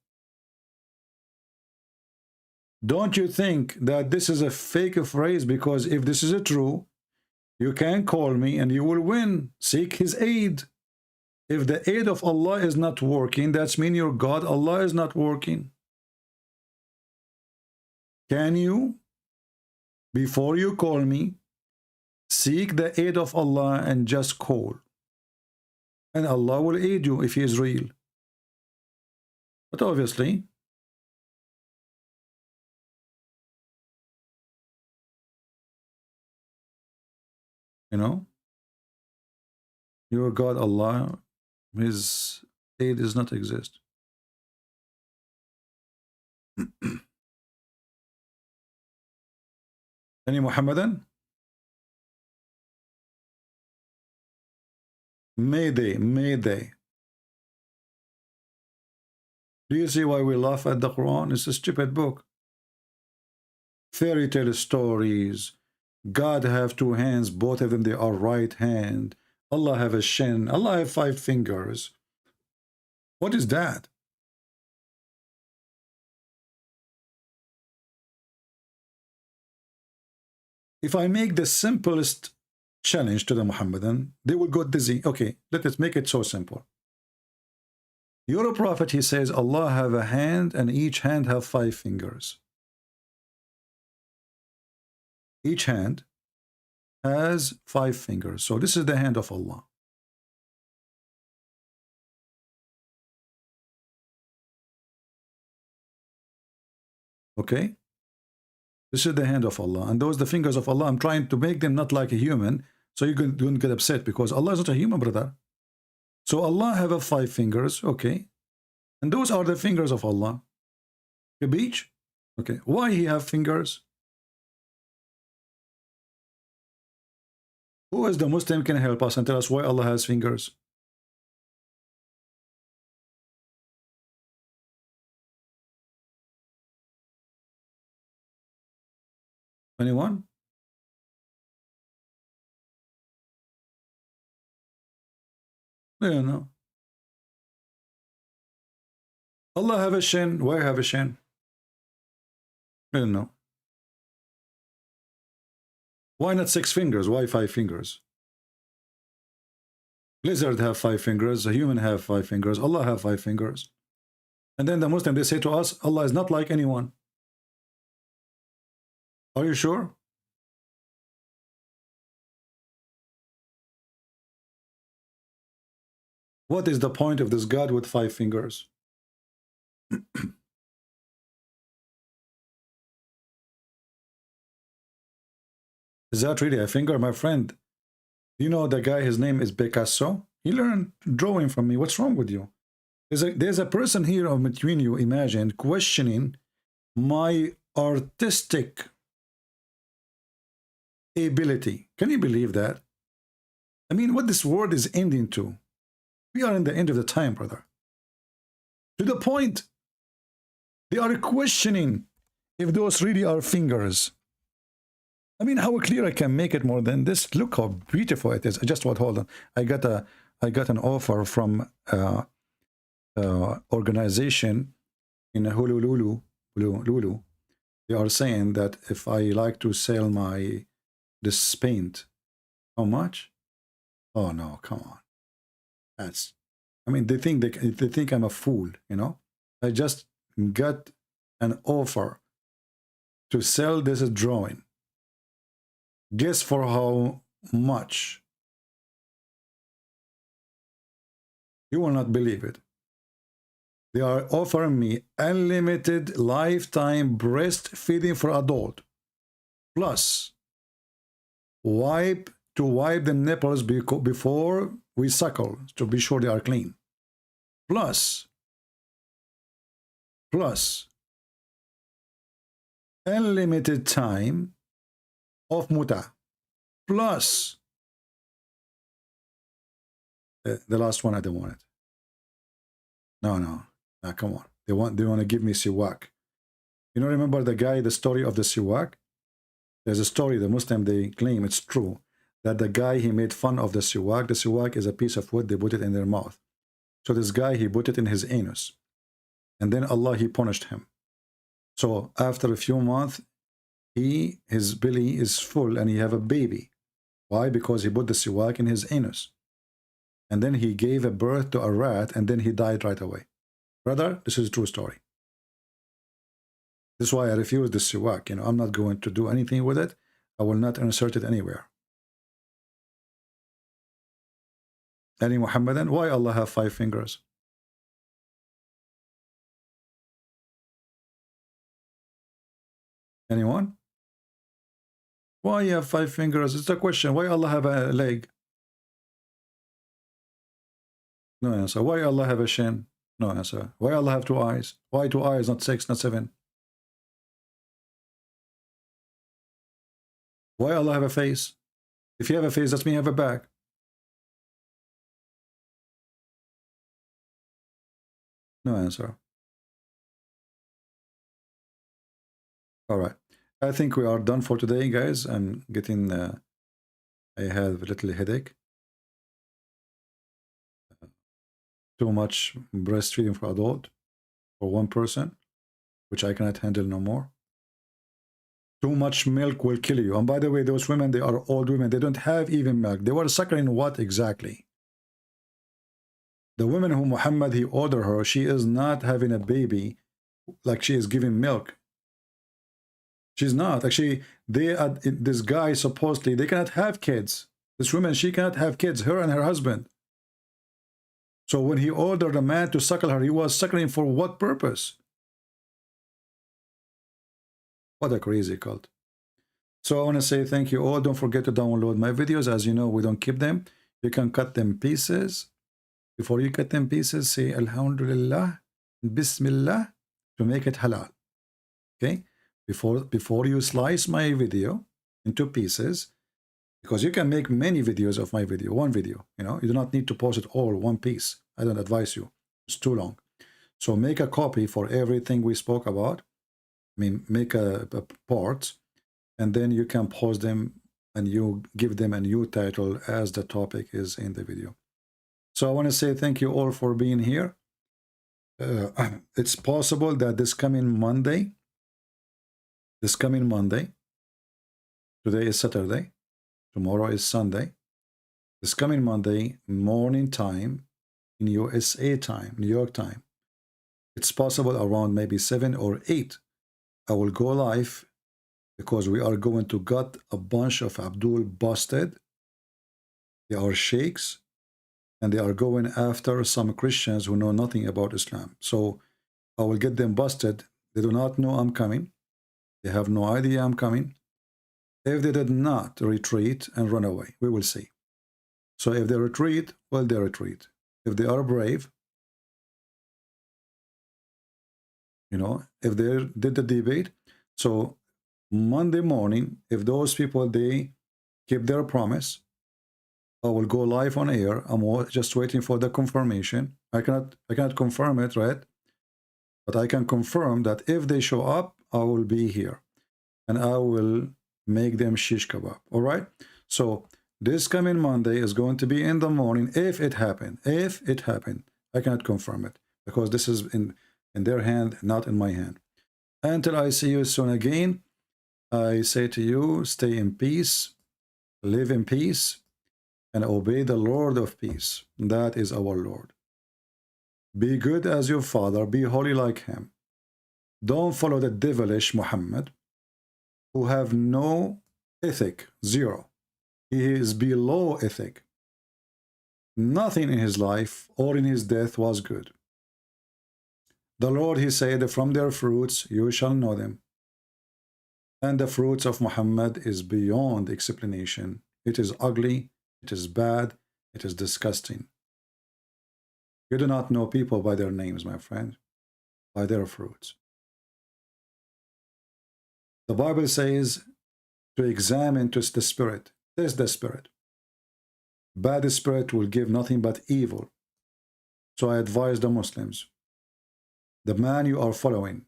Don't you think that this is a fake phrase? Because if this is a true, you can call me and you will win. Seek his aid. If the aid of Allah is not working, that's mean your God, Allah, is not working. Can you, before you call me, seek the aid of Allah and just call? And Allah will aid you if he is real. But obviously, you know, your God, Allah, his aid does not exist. Any Muhammadan? Mayday, Mayday. Do you see why we laugh at the Quran? It's a stupid book. Fairy tale stories. God have two hands, both of them they are right hand. Allah have a shin. Allah have 5 fingers. What is that? If I make the simplest challenge to the Muhammadan, they will go dizzy. Okay, let us make it so simple. Your prophet, he says, Allah have a hand and each hand have 5 fingers. Each hand has 5 fingers. So this is the hand of Allah. Okay? This is the hand of Allah. And those are the fingers of Allah. I'm trying to make them not like a human, so you don't get upset, because Allah is not a human, brother. So Allah have a 5 fingers, okay? And those are the fingers of Allah. A beach? Okay. Why he have fingers? Who is the Muslim can help us and tell us why Allah has fingers? Anyone? I don't know. Allah have a shin. Why have a shin? I don't know. Why not 6 fingers? Why 5 fingers? Lizard have 5 fingers. A human have 5 fingers. Allah have 5 fingers. And then the Muslim, they say to us, Allah is not like anyone. Are you sure? What is the point of this God with 5 fingers? Is that really a finger, my friend? You know the guy, his name is Picasso. He learned drawing from me. What's wrong with you? There's a person here between you, imagine, questioning my artistic ability. Can you believe that? I mean, what this world is ending to. We are in the end of the time, brother. To the point, they are questioning if those really are fingers. I mean, how clear I can make it more than this? Look how beautiful it is. Just what? Hold on. I got an offer from organization in Honolulu. They are saying that if I like to sell this paint, how much? Oh no, come on. That's. I mean, they think I'm a fool. You know. I just got an offer to sell this drawing. Guess for how much? You will not believe it. They are offering me unlimited lifetime breastfeeding for adult, plus wipe the nipples before we suckle to be sure they are clean, plus unlimited time of muta, plus the last one I don't want it. No, come on. They want to give me siwak. You know, remember the story of the siwak? There's a story, the Muslim, they claim it's true, that the guy, he made fun of the siwak. The siwak is a piece of wood, they put it in their mouth. So this guy, he put it in his anus. And then Allah, he punished him. So after a few months, his belly is full and he have a baby. Why? Because he put the siwak in his anus. And then he gave a birth to a rat and then he died right away. Brother, this is a true story. This is why I refuse the siwak. You know, I'm not going to do anything with it. I will not insert it anywhere. Any Muhammadan? Why Allah have 5 fingers? Anyone? Why you have 5 fingers? It's a question. Why Allah have a leg? No answer. Why Allah have a shin? No answer. Why Allah have 2 eyes? Why 2 eyes, not 6, not 7? Why Allah have a face? If you have a face, that means you have a back. No answer. All right. I think we are done for today, guys. I'm getting, I have a little headache. Too much breastfeeding for adult, for one person, which I cannot handle no more. Too much milk will kill you. And by the way, those women, they are old women. They don't have even milk. They were suckling what exactly? The woman who Muhammad, he ordered her, she is not having a baby like she is giving milk. She's not. Actually, this guy, supposedly, they cannot have kids. This woman, she cannot have kids, her and her husband. So when he ordered a man to suckle her, he was suckling for what purpose? What a crazy cult. So I want to say thank you all. Don't forget to download my videos. As you know, we don't keep them. You can cut them pieces. Before you cut them pieces, say Alhamdulillah, Bismillah, to make it halal. Okay? Before you slice my video into pieces, because you can make many videos of my video, one video, you know, you do not need to post it all one piece. I don't advise you. It's too long. So make a copy for everything we spoke about. I mean, make a part, and then you can post them and you give them a new title as the topic is in the video. So I want to say thank you all for being here. It's possible that this coming Monday, today is Saturday, tomorrow is Sunday, this coming Monday morning time in USA time, New York time, it's possible around maybe 7 or 8, I will go live, because we are going to get a bunch of Abdul busted. They are sheikhs, and they are going after some Christians who know nothing about Islam. So I will get them busted. They do not know I'm coming. They have no idea I'm coming. If they did not retreat and run away, we will see. So if they retreat, well, they retreat. If they are brave, you know, if they did the debate, so Monday morning, if those people, they keep their promise, I will go live on air. I'm just waiting for the confirmation. I cannot confirm it, right? But I can confirm that if they show up, I will be here and I will make them shish kebab. All right. So this coming Monday is going to be in the morning. If it happened, I cannot confirm it because this is in their hand, not in my hand. Until I see you soon again, I say to you, stay in peace, live in peace, and obey the Lord of peace. That is our Lord. Be good as your father, be holy like him. Don't follow the devilish Muhammad, who have no ethic, zero. He is below ethic. Nothing in his life or in his death was good. The Lord, he said, from their fruits you shall know them. And the fruits of Muhammad is beyond explanation. It is ugly, it is bad, it is disgusting. You do not know people by their names, my friend, by their fruits. The Bible says to examine the spirit. Test the spirit. Bad spirit will give nothing but evil. So I advise the Muslims, the man you are following,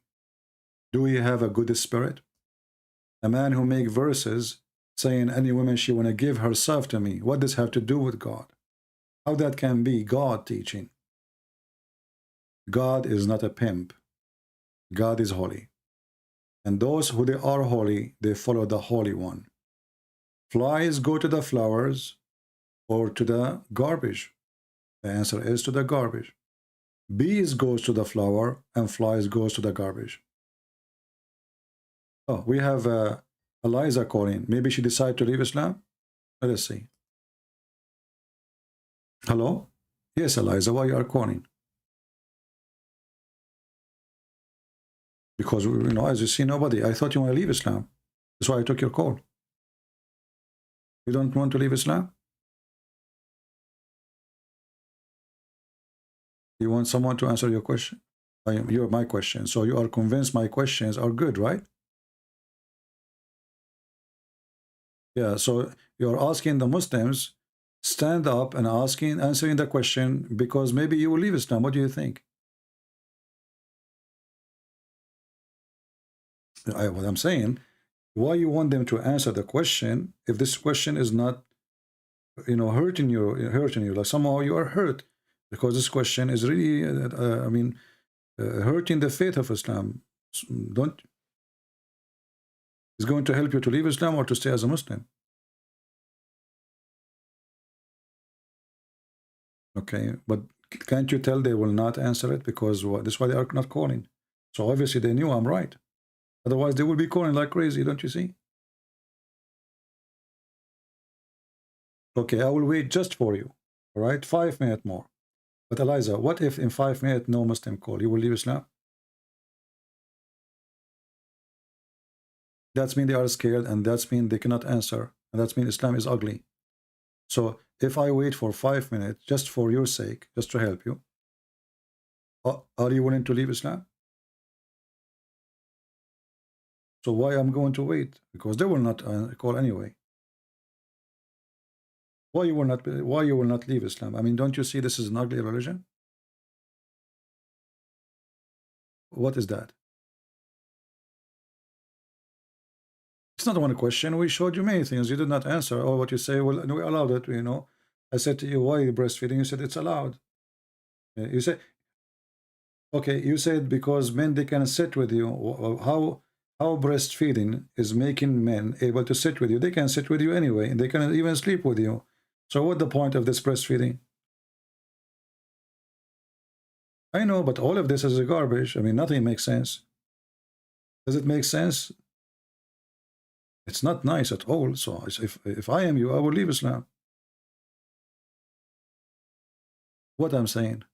do he have a good spirit? A man who make verses saying any woman she want to give herself to me, what does have to do with God? How that can be God teaching? God is not a pimp. God is holy. And those who they are holy, they follow the Holy One. Flies go to the flowers or to the garbage. The answer is to the garbage. Bees goes to the flower and flies goes to the garbage. Oh, we have Eliza calling. Maybe she decided to leave Islam? Let us see. Hello? Yes, Eliza, why you are calling? Because, you know, as you see, nobody. I thought you want to leave Islam. That's why I took your call. You don't want to leave Islam? You want someone to answer your question? You're my question. So you are convinced my questions are good, right? Yeah, so you're asking the Muslims, stand up and answering the question because maybe you will leave Islam. What do you think? What I'm saying, why you want them to answer the question if this question is not, you know, hurting you, like somehow you are hurt because this question is really, hurting the faith of Islam. Don't, is going to help you to leave Islam or to stay as a Muslim? Okay, but can't you tell they will not answer it because that's why they are not calling. So obviously they knew I'm right. Otherwise they will be calling like crazy, don't you see? Okay, I will wait just for you. All right, 5 minutes more. But Eliza, what if in 5 minutes no Muslim call? You will leave Islam? That's mean they are scared, and that's mean they cannot answer, and that's mean Islam is ugly. So if I wait for 5 minutes just for your sake, just to help you, are you willing to leave Islam? So why I'm going to wait? Because they will not call anyway. Why you will not leave Islam? I mean, don't you see this is an ugly religion? What is that? It's not one question. We showed you many things. You did not answer. Or what you say, well, we allowed it, you know. I said to you, why are you breastfeeding? You said it's allowed. You said, okay, you said because men, they can sit with you. How breastfeeding is making men able to sit with you? They can sit with you anyway, and they can even sleep with you. So what's the point of this breastfeeding? I know, but all of this is a garbage. I mean, nothing makes sense. Does it make sense? It's not nice at all. So if I am you, I will leave Islam. What I'm saying.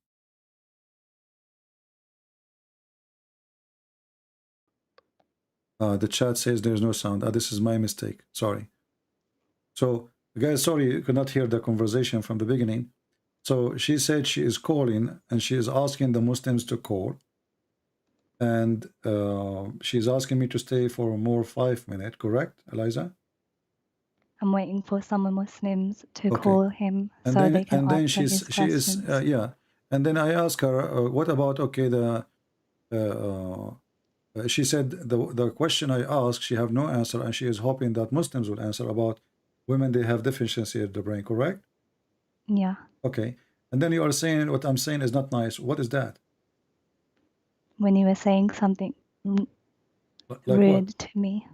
The chat says there's no sound. This is my mistake. Sorry. So, guys, sorry you could not hear the conversation from the beginning. So she said she is calling and she is asking the Muslims to call. And she's asking me to stay for more 5 minutes, correct, Eliza? I'm waiting for some Muslims to Okay. call him And so then, they can and then answer his she is, questions. yeah. And then I asked her, what about, okay, she said the question I asked, she have no answer, and she is hoping that Muslims will answer about women, they have deficiency of the brain, correct? Yeah. Okay. And then you are saying what I'm saying is not nice. What is that? When you were saying something Like rude what? to me.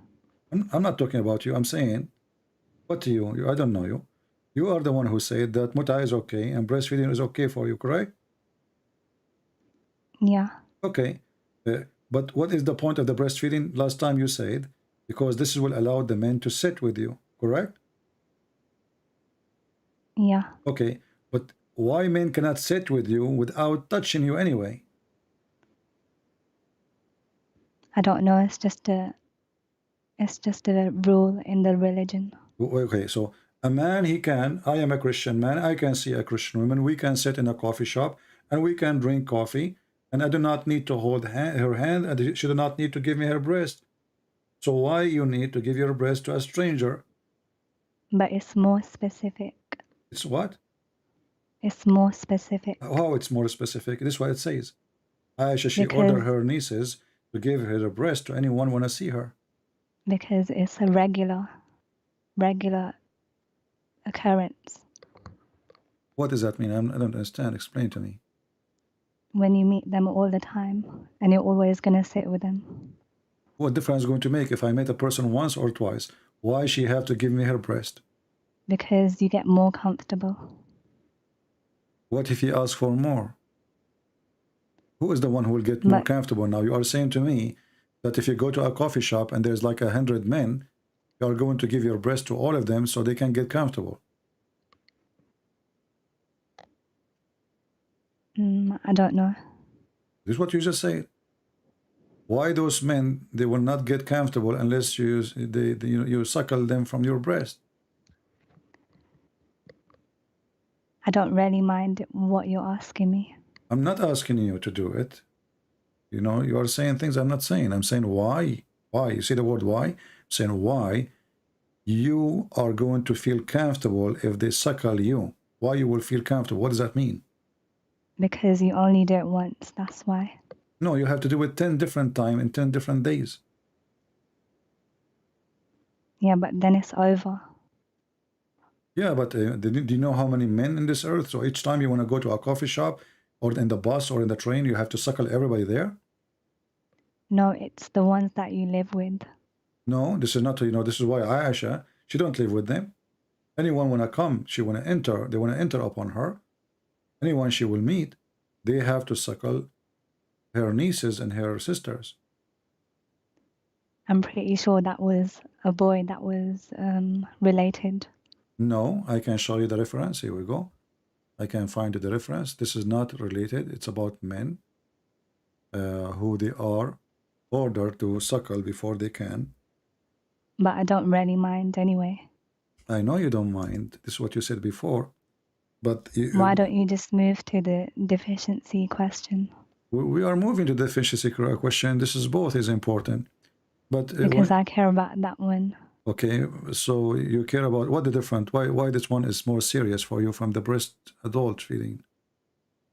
I'm not talking about you. I'm saying, what to you? I don't know you. You are the one who said that muta is okay and breastfeeding is okay for you, correct? Yeah. Okay. But what is the point of the breastfeeding? Last time you said, because this will allow the men to sit with you, correct? Yeah. Okay. But why men cannot sit with you without touching you anyway? I don't know. It's just a rule in the religion. Okay, so a man, he can, I am a Christian man, I can see a Christian woman, we can sit in a coffee shop and we can drink coffee, and I do not need to hold her hand, and she do not need to give me her breast. So why you need to give your breast to a stranger? But it's more specific. It's what? It's more specific. How it's more specific? This is what it says. Aisha, she Because- ordered her nieces to give her breast to anyone want to see her. Because it's a regular occurrence. What does that mean? I don't understand. Explain to me. When you meet them all the time and you're always going to sit with them. What difference is it going to make if I met a person once or twice? Why she have to give me her breast? Because you get more comfortable. What if he asks for more? Who is the one who will get more comfortable now? You are saying to me that if you go to a coffee shop and there's like 100 men, you are going to give your breast to all of them so they can get comfortable. I don't know. This is what you just said. Why those men, they will not get comfortable unless you suckle them from your breast? I don't really mind what you're asking me. I'm not asking you to do it. You know, you are saying things I'm not saying. I'm saying why. Why? You see the word why? I'm saying why you are going to feel comfortable if they suckle you. Why you will feel comfortable? What does that mean? Because you only do it once, that's why. No, you have to do it 10 different times in 10 different days. Yeah, but then it's over. Yeah, but do you know how many men in this earth? So each time you want to go to a coffee shop or in the bus or in the train, you have to suckle everybody there? No, it's the ones that you live with. No, this is not, you know, this is why Aisha, she don't live with them. Anyone want to come, she want to enter, they want to enter upon her. Anyone she will meet, they have to suckle her nieces and her sisters. I'm pretty sure that was a boy that was related. No, I can show you the reference. Here we go. I can find the reference. This is not related. It's about men who they are ordered to suckle before they can. But I don't really mind anyway. I know you don't mind. This is what you said before. But why don't you just move to the deficiency question? We are moving to the deficiency question. This is both is important. But because I care about that one. Okay, so you care about what the different, why this one is more serious for you from the breast adult feeding?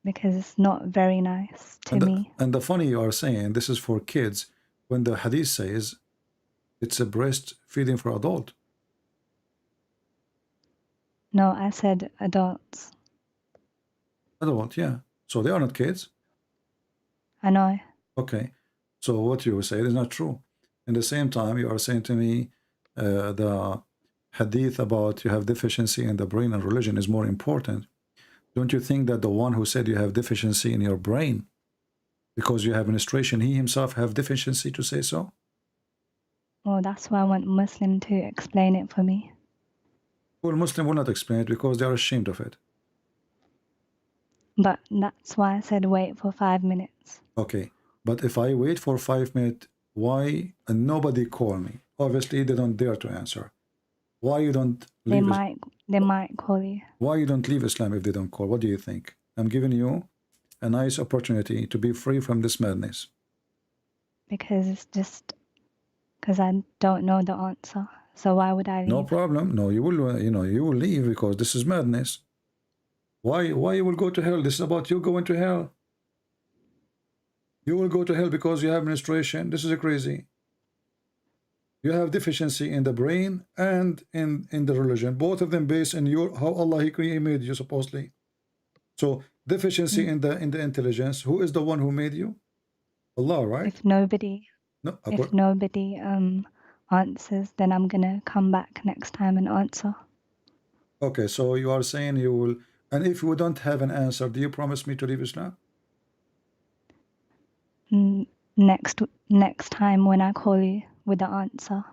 Because it's not very nice to me. And the funny you are saying this is for kids when the hadith says it's a breast feeding for adult. No, I said adults. Adult, yeah. So they are not kids. I know. Okay, so what you say is not true. In the same time, you are saying to me the hadith about you have deficiency in the brain and religion is more important. Don't you think that the one who said you have deficiency in your brain because you have menstruation, he himself have deficiency to say so? Well, that's why I want Muslim to explain it for me. Well, Muslim will not explain it because they are ashamed of it. But that's why I said wait for 5 minutes. Okay, but if I wait for 5 minutes, Why? And nobody call me. Obviously, they don't dare to answer. Why you don't leave? They might call you. Why you don't leave Islam if they don't call? What do you think? I'm giving you a nice opportunity to be free from this madness. Because it's just because I don't know the answer. So why would I leave? No problem. No, you will. You will leave because this is madness. Why you will go to hell? This is about you going to hell. You will go to hell because you have menstruation. This is crazy. You have deficiency in the brain and in the religion. Both of them based in your how Allah He made you supposedly. So deficiency in the intelligence. Who is the one who made you? Allah, right? If nobody answers, then I'm gonna come back next time and answer. Okay, so you are saying you will. And if you don't have an answer, do you promise me to leave Islam? Next time when I call you with the answer.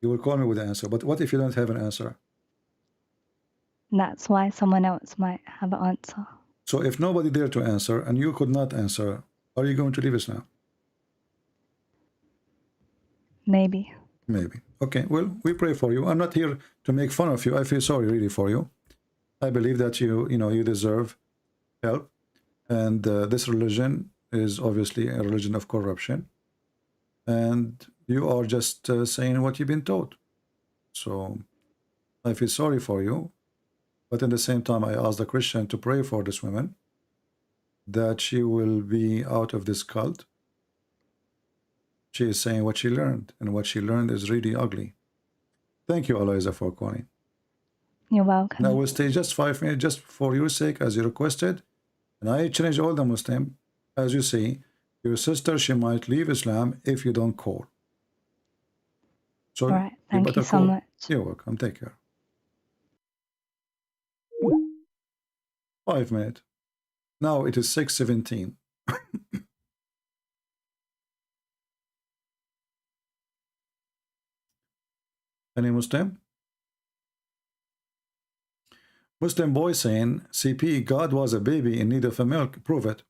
You will call me with the answer. But what if you don't have an answer? That's why someone else might have an answer. So if nobody dare to answer and you could not answer, are you going to leave Islam? Maybe. Maybe. Okay, well, we pray for you. I'm not here to make fun of you. I feel sorry really for you. I believe that you deserve help. And this religion is obviously a religion of corruption. And you are just saying what you've been taught. So I feel sorry for you. But at the same time, I ask the Christian to pray for this woman, that she will be out of this cult. She is saying what she learned, and what she learned is really ugly. Thank you, Eliza, for calling. You're welcome. Now we'll stay just 5 minutes, just for your sake, as you requested. And I challenge all the Muslim, as you see, your sister, she might leave Islam if you don't call. So all right, thank you so much. You're welcome. Take care. 5 minutes. Now it is 6:17. Any Muslim? Muslim boy saying, CP, God was a baby in need of a milk. Prove it.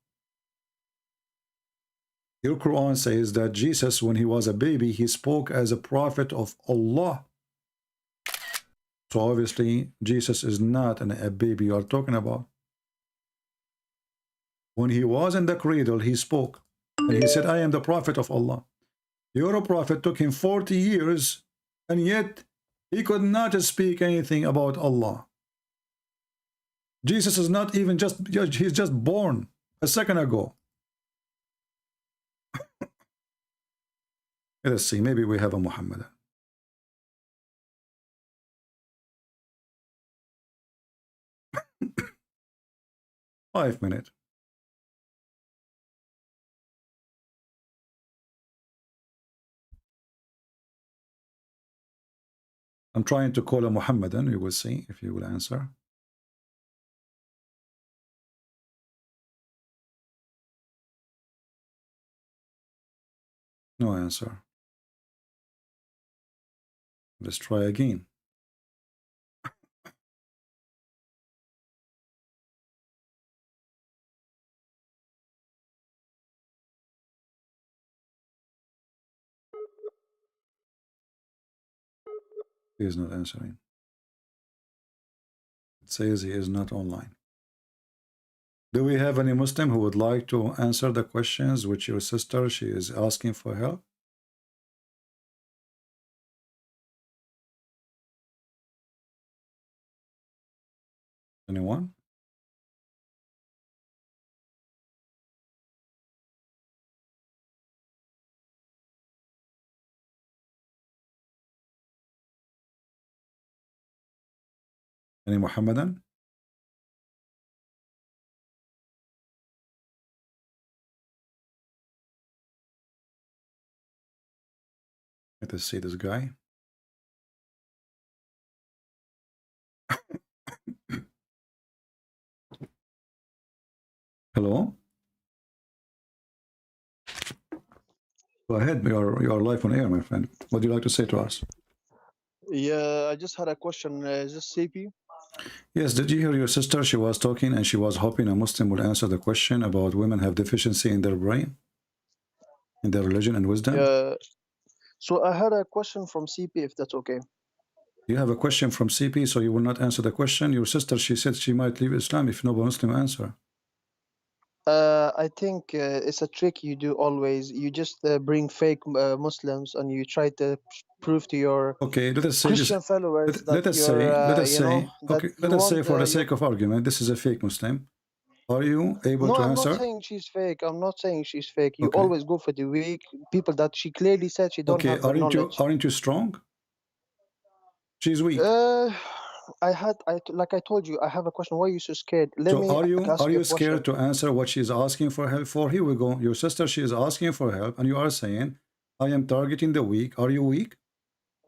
Your Quran says that Jesus, when he was a baby, he spoke as a prophet of Allah. So obviously, Jesus is not a baby you are talking about. When he was in the cradle, he spoke. And he said, I am the prophet of Allah. Your prophet took him 40 years, and yet he could not speak anything about Allah. Jesus is not even he's just born a second ago. Let's see, maybe we have a Muhammad. Five minutes. I'm trying to call a Muhammadan. You will see if you will answer. No answer. Let's try again. He is not answering. It says he is not online. Do we have any Muslim who would like to answer the questions which your sister, she is asking for help? Anyone? Any Muhammadan? Let us see this guy. Hello? Go ahead, you are live on air, my friend. What do you like to say to us? Yeah, I just had a question. Is this CP? Yes, did you hear your sister? She was talking and she was hoping a Muslim would answer the question about women have deficiency in their brain. in the religion and wisdom. So I had a question from CP, if that's okay. You have a question from CP, so you will not answer the question. Your sister, she said she might leave Islam if no Muslim answer. I think it's a trick you do always. You just bring fake Muslims and you try to prove to your let us say Christian this. followers Let us you're, say, let us you say, know, that okay, you let us say want for the you. sake of argument, this is a fake Muslim. Are you able No, to I'm not answer? saying she's fake. I'm not saying she's fake. You Okay. always go for the weak people that she clearly said she don't Okay, have the knowledge. aren't you strong? She's weak. Like I told you, I have a question. Why are you so scared? Let So me ask are you you a scared question. to answer what she's asking for help for? Here we go. Your sister, she is asking for help, and you are saying, I am targeting the weak. Are you weak?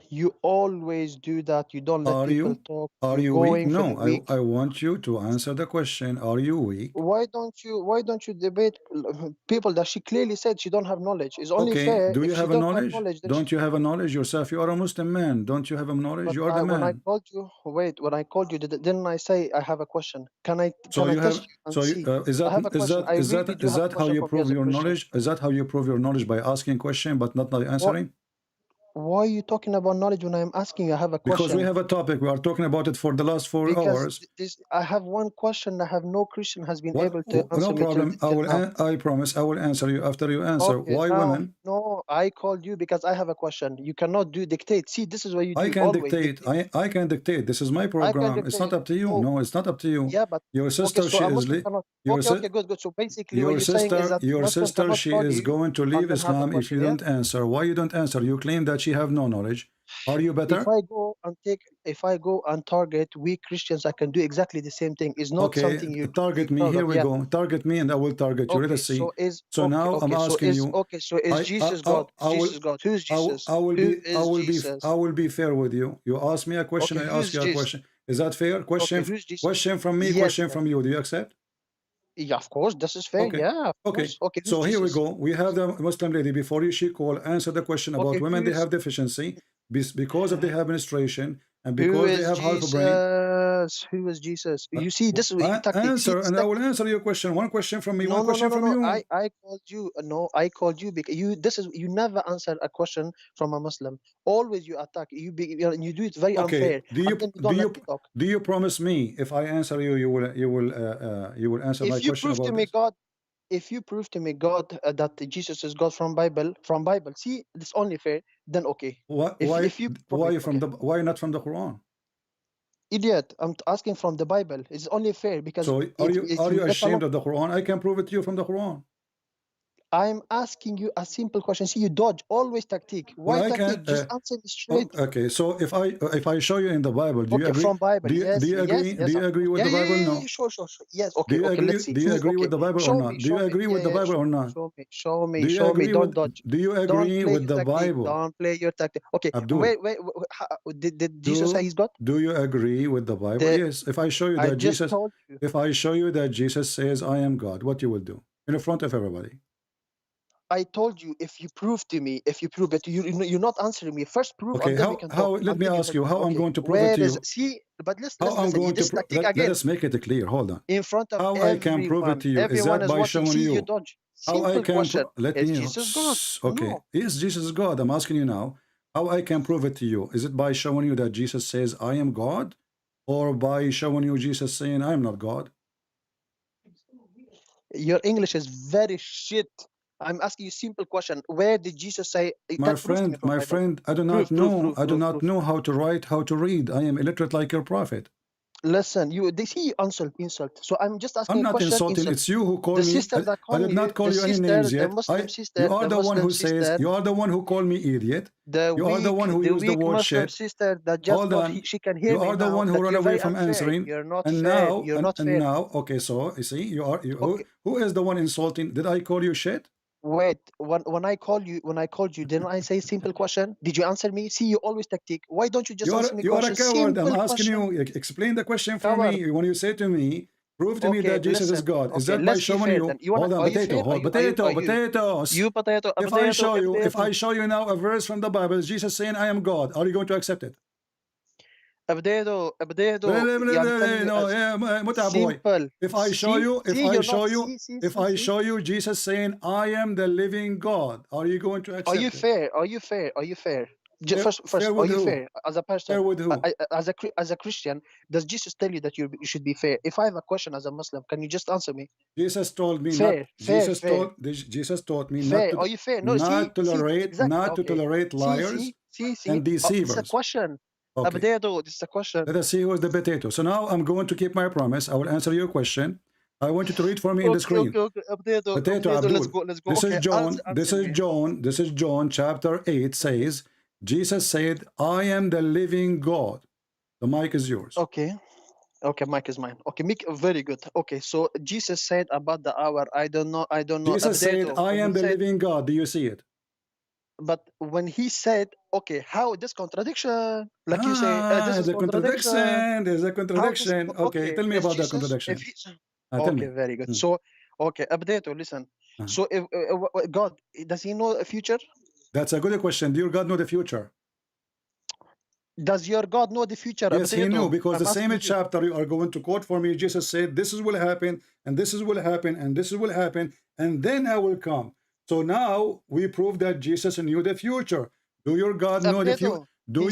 You always do that. You don't let people talk. Are You're you weak? going for the No, weak. I want you to answer the question. Are you weak? Why don't you debate people that she clearly said she don't have knowledge? It's only Okay, fair do if you she have a don't have knowledge? knowledge. Then Don't you have a knowledge yourself? You are a Muslim man. Don't you have a knowledge? but You are the when I man. called you, wait, when I called you, didn't I say I have a question? Can I So you test have, you and so see? is I that have a question. I really do is have a that how question you from you prove as a your Christian. knowledge? Is that how you prove your knowledge, by asking question but not by answering? Why are you talking about knowledge when I'm asking you? I have a question. Because we have a topic. We are talking about it for the last 4 hours. Because I have one question that have no Christian has been able to answer No me problem. till now. I promise I will answer you after you answer. Okay, Why now women? no, I called you because I have a question. You cannot dictate. See, this is what you I do can always. dictate. I can dictate. This is my I can program. It's not dictate. up to you. So, No, it's not up to you. yeah, but Your okay, sister, so she a is Muslim cannot. your Okay, good. So basically, what your you're saying is sister, that Muslim cannot she call is you going to and leave then have a Islam if question. you Yeah. don't answer. Why you don't answer? You claim that she have no knowledge. Are you better? If I go and target weak Christians, I can do exactly the same thing. It's not something you target me. proud Here of. we Yeah. go. Target me, and I will target you. Let Okay, us see. so Now I'm asking you. So is Jesus God? Jesus God. Who's Jesus? Who is Jesus? I will be fair with you. You ask me a question, Okay, I ask who's you a Jesus? question. Is that fair? Okay, who's Jesus? Question from me, Yes, question from you. Do you accept? Yeah, of course, this is fair. Okay. Yeah, of Okay. course. Okay, who's So here we Jesus? go. We have the Muslim lady before you. She called, answer the question about Okay, women. They have deficiency because of they have menstruation and who because they is have half a brain. Jesus? Who is Jesus? You see, this is what you tactic. Answer, See, and I will answer your question. One question from me, one question from you. I called you. No, I called you because you never answer a question from a Muslim. Always you attack. You do it very unfair. And then you don't let me talk. Do you promise me if I answer you, you will answer my question about this? If you prove to me God that Jesus is God from Bible, see, it's only fair. Then okay. Why not from the Quran? Idiot! I'm asking from the Bible. It's only fair because. So are you ashamed of the Quran? I can prove it to you from the Quran. I'm asking you a simple question. See, you dodge always tactic. Why tactic? Just answer me straight. Okay, so if I show you in the Bible, do you agree? From Bible, do you agree? Yes, do you agree with the Bible? No. Sure. Yes. Okay. Let's see. Do you agree with the Bible or not? Do you agree with the Bible or not? Show me. Don't dodge. Do you agree with the Bible? Don't play your tactic. Okay. Abdul, Wait. Did Jesus say he's God? Do you agree with the Bible? Yes. If I show you that if I show you that Jesus says I am God, what you will do in front of everybody? I told you if you prove to me, but you're not answering me. First prove, okay, and then we can talk. Let me ask you how I'm going to prove it to you. See, but let's let us make it clear. Hold on. In front of how I can prove it to you is that by showing you. You dodge. How I can let me. Jesus God? Okay, no. Is Jesus God? I'm asking you now. How I can prove it to you? Is it by showing you that Jesus says I am God, or by showing you Jesus saying I am not God? Your English is very shit. I'm asking you a simple question. Where did Jesus say? My friend, I do not know. I do not know how to write, how to read. I am illiterate like your prophet. Listen, they see you insult. So I'm just asking. I'm not insulting. It's you who called me. I did not call you any names yet. You are the one who says. You are the one who called me idiot. You are the one who used the word shit. Sister that just hold on. She can hear you are the one who ran away from answering. You're not and fair. now, you're not fair. And now, okay. So you see, okay. Who is the one insulting? Did I call you shit? Wait, when I called you, didn't I say simple question? Did you answer me? See, you always tactic. Why don't you just answer me? You are a coward. I'm asking you. Explain the question for me. When you say to me, prove to me that Jesus is God. Is that by showing you? Hold on, potatoes. You potato. If I show you now a verse from the Bible, Jesus saying I am God, are you going to accept it? ابديتو يعني No, yeah, متعب boy. simple. If I show you, if see, I you're show not, you, see, if I show you Jesus saying, "I am the living God," are you going to Are accept you it? fair? Are you fair? Are you fair? First, Fair are with you who? fair as a person? Fair with who? As a Christian, does Jesus tell you that you should be fair? If I have a question as a Muslim, can you just answer me? Jesus told me not. Fair, fair, fair, Jesus taught me not fair. to Are you fair? No, not tolerate exactly. not to Okay. tolerate liars See. and This is a deceivers. question. Okay. This is a question. Let us see who is the potato. So now I'm going to keep my promise. I will answer your question. I want you to read for me in the screen. Okay. Potato, Abdul. let's go. This is Okay, John. answer This is John chapter 8 says, Jesus said, "I am the living God." The mic is yours. Okay, mic is mine. Okay, very good. Okay, so Jesus said about the hour. I don't know. Jesus said, "I am the living God." Do you see it? But when he said, okay, how this contradiction? Like you say, this is the contradiction. There's a contradiction. Okay, tell me about the contradiction. Tell me. Very good. So, okay, Abdeto, listen. So, if God, does he know the future? That's a good question. Do your God know the future? Does your God know the future? Yes, he knew, because I'm the same asking you. chapter you are going to quote for me, Jesus said, "This is will happen, and this is will happen, and this is will happen, and then I will come." So now we prove that Jesus knew the future. Do your God know the future? Do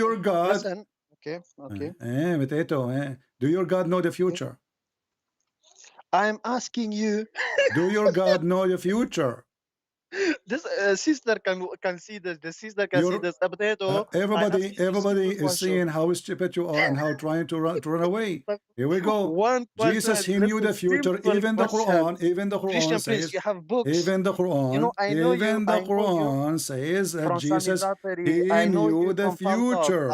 your God? Listen. Okay. Do your God know the future? I'm asking you. Do your God know the future? This sister can see this. The sister can see this. Everybody is seeing how stupid you are and how trying to run away. Here we go. Jesus, he knew the future. Even the Quran Christian, says. please, you have books. Even the Quran. Even the Quran says that Jesus, he knew the future.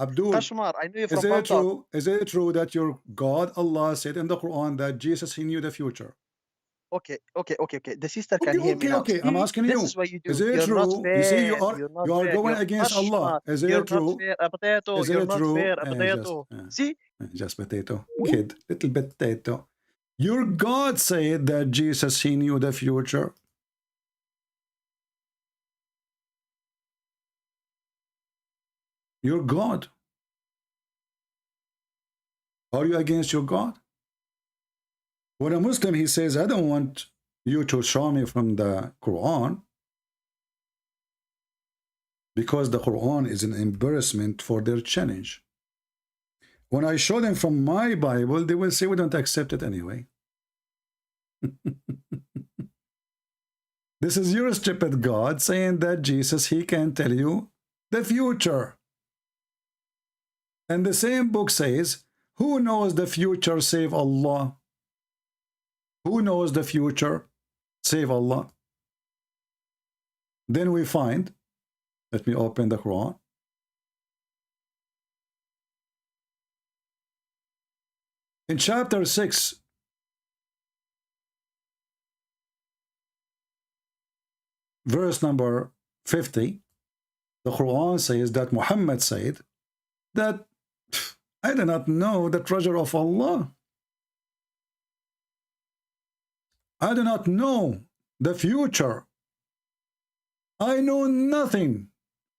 Abdul, Kashmar, I know you from is it true? Is it true that your God Allah said in the Quran that Jesus, he knew the future? Okay. The sister can hear me now. Okay. I'm asking you. This is what you do. Is it You're true? not fair. You see, you are going You're against Allah. Is it true? Is You're it not true? fair. Potato. See? Just potato. Kid. Little potato. Your God said that Jesus, he knew the future. Your God. Are you against your God? When a Muslim, he says, "I don't want you to show me from the Quran, because the Quran is an embarrassment for their challenge." When I show them from my Bible, they will say, "We don't accept it anyway." This is your stupid God saying that Jesus, he can tell you the future. And the same book says, who knows the future save Allah? Who knows the future save Allah? Then we find, let me open the Quran. In chapter 6, verse number 50, the Quran says that Muhammad said that, "I do not know the treasure of Allah. I do not know the future. I know nothing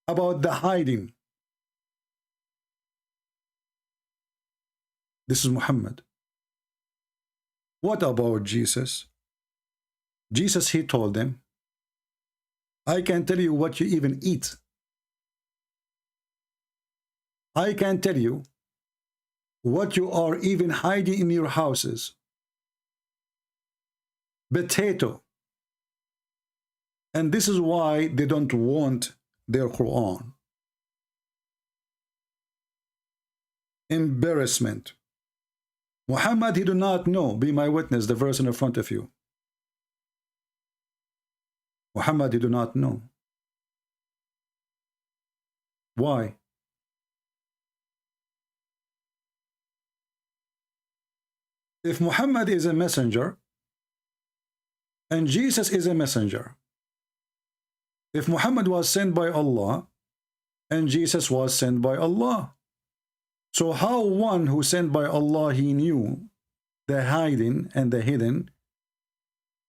about the hiding." This is Muhammad. What about Jesus? Jesus, he told them, "I can tell you what you even eat. I can tell you what you are even hiding in your houses. Potato." And this is why they don't want their Quran. Embarrassment. Muhammad, he do not know, be my witness, the verse in front of you. Muhammad, he do not know. Why? If Muhammad is a messenger, and Jesus is a messenger, if Muhammad was sent by Allah, and Jesus was sent by Allah, so how one who sent by Allah, he knew the hiding and the hidden,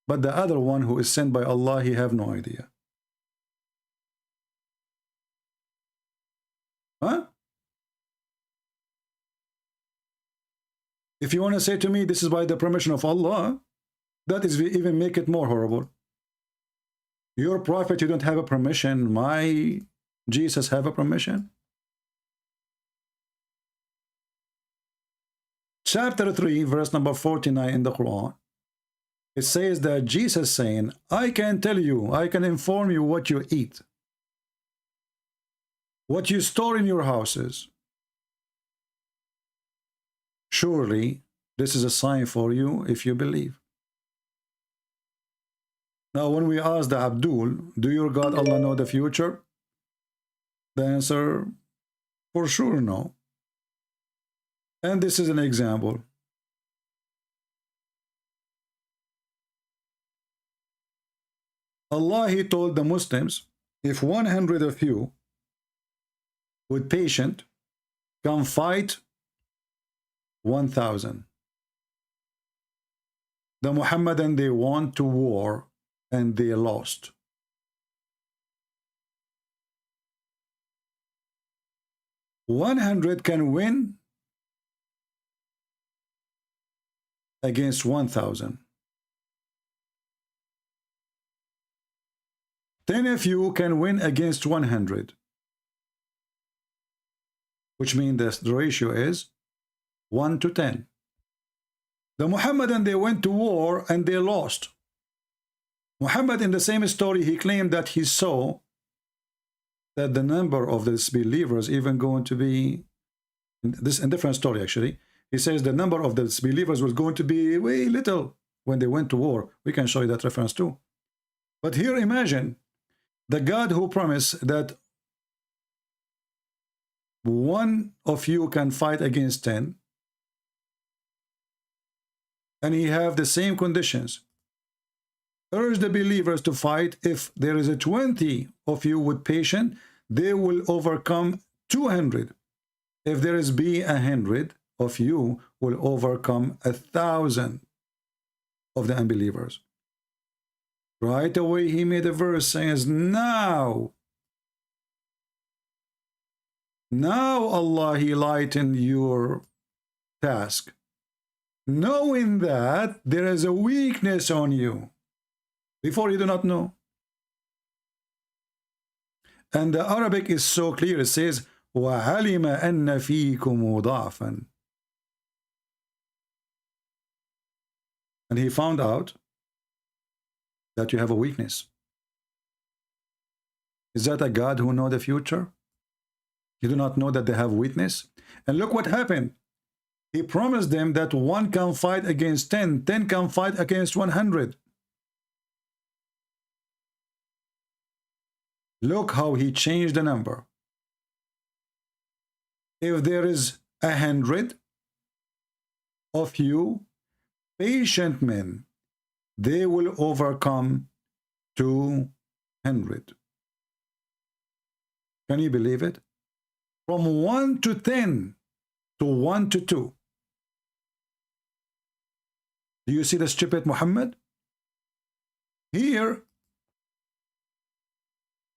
but the other one who is sent by Allah, he have no idea? Huh? If you want to say to me, this is by the permission of Allah, that is even make it more horrible. Your prophet, you don't have a permission. My Jesus have a permission. Chapter 3, verse number 49 in the Quran. It says that Jesus saying, I can tell you, I can inform you what you eat, what you store in your houses. Surely, this is a sign for you if you believe. Now, when we ask the Abdul, do your God Allah know the future? The answer, for sure, no. And this is an example. Allah, He told the Muslims, if 100 of you with patient can fight 1,000. The Muhammadan, they went to war and they lost. "100 can win against 1,000. 10 of you can win against 100. Which means the ratio is 1 to 10. The Muhammadan, they went to war and they lost. Muhammad, in the same story, he claimed that he saw that the number of the disbelievers even going to be, this in different story actually, he says the number of the disbelievers was going to be way little when they went to war. We can show you that reference too. But here imagine the God who promised that one of you can fight against 10, and he have the same conditions. Urge the believers to fight. If there is a 20 of you with patience, they will overcome 200. If there is be 100 of you, will overcome 1,000 of the unbelievers. Right away, he made a verse saying, now Allah, He lightened your task, knowing that there is a weakness on you. Before you do not know. And the Arabic is so clear. It says, وَعَلِمَ أَنَّ فِيكُمْ ضَعْفًا. And he found out that you have a weakness. Is that a God who knows the future? You do not know that they have weakness? And look what happened. He promised them that 1 can fight against 10, 10 can fight against 100. Look how he changed the number. If there is 100 of you, patient men, they will overcome 200. Can you believe it? From 1 to 10 to 1 to 2. Do you see the stupid Muhammad? Here,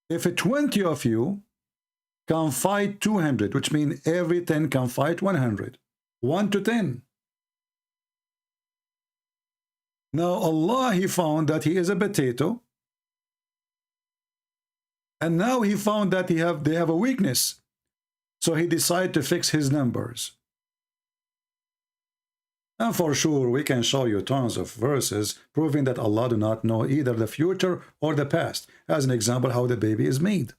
if 20 of you can fight 200, which means every 10 can fight 100. 1 to 10. Now Allah, He found that He is a potato. And now He found that they have a weakness. So He decided to fix His numbers. And for sure, we can show you tons of verses proving that Allah do not know either the future or the past. As an example, how the baby is made.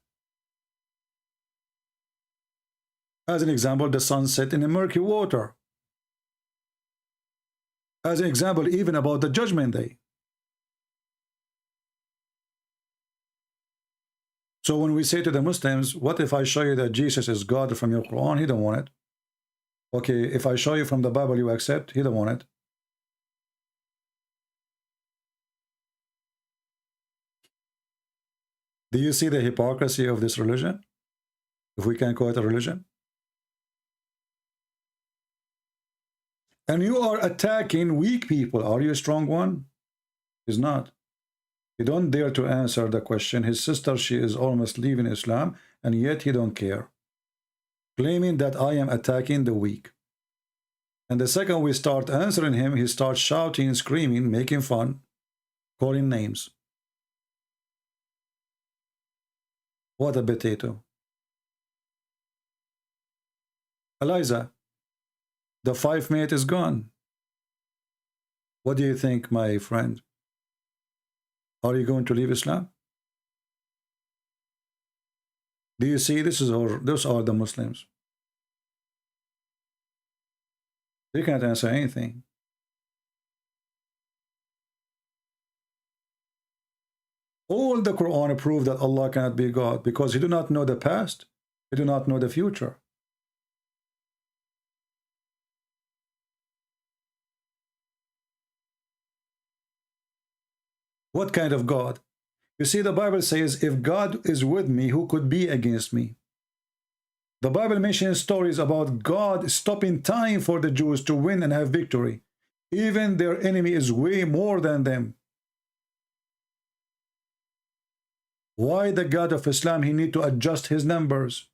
As an example, the sun set in a murky water. As an example, even about the judgment day. So when we say to the Muslims, what if I show you that Jesus is God from your Quran? He don't want it. Okay, if I show you from the Bible, you accept? He don't want it. Do you see the hypocrisy of this religion? If we can call it a religion. And you are attacking weak people. Are you a strong one? He's not. He don't dare to answer the question. His sister, she is almost leaving Islam, and yet he don't care. Claiming that I am attacking the weak. And the second we start answering him, he starts shouting, screaming, making fun, calling names. What a potato. Eliza, the 5 minute is gone. What do you think, my friend? Are you going to leave Islam? Do you see those are the Muslims? They can't answer anything. All the Quran prove that Allah cannot be God because He do not know the past, He do not know the future. What kind of God? You see, the Bible says, if God is with me, who could be against me? The Bible mentions stories about God stopping time for the Jews to win and have victory. Even their enemy is way more than them. Why the God of Islam, He need to adjust His numbers?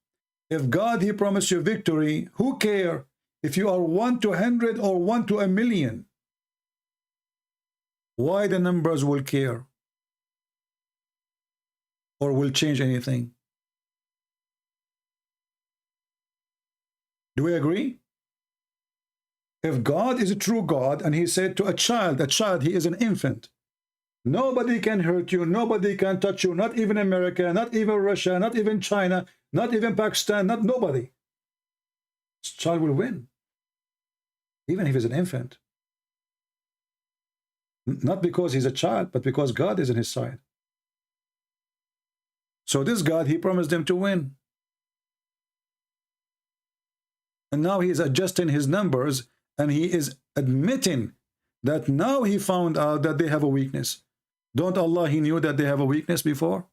If God, He promised you victory, who care if you are 1 to 100 or 1 to 1,000,000? Why the numbers will care? Or will change anything? Do we agree? If God is a true God and He said to a child, He is an infant, nobody can hurt you, nobody can touch you, not even America, not even Russia, not even China, not even Pakistan, not nobody. This child will win, even if he's an infant. Not because he's a child, but because God is on his side. So this God, He promised them to win. And now He is adjusting His numbers, and He is admitting that now He found out that they have a weakness. Don't Allah, He knew that they have a weakness before?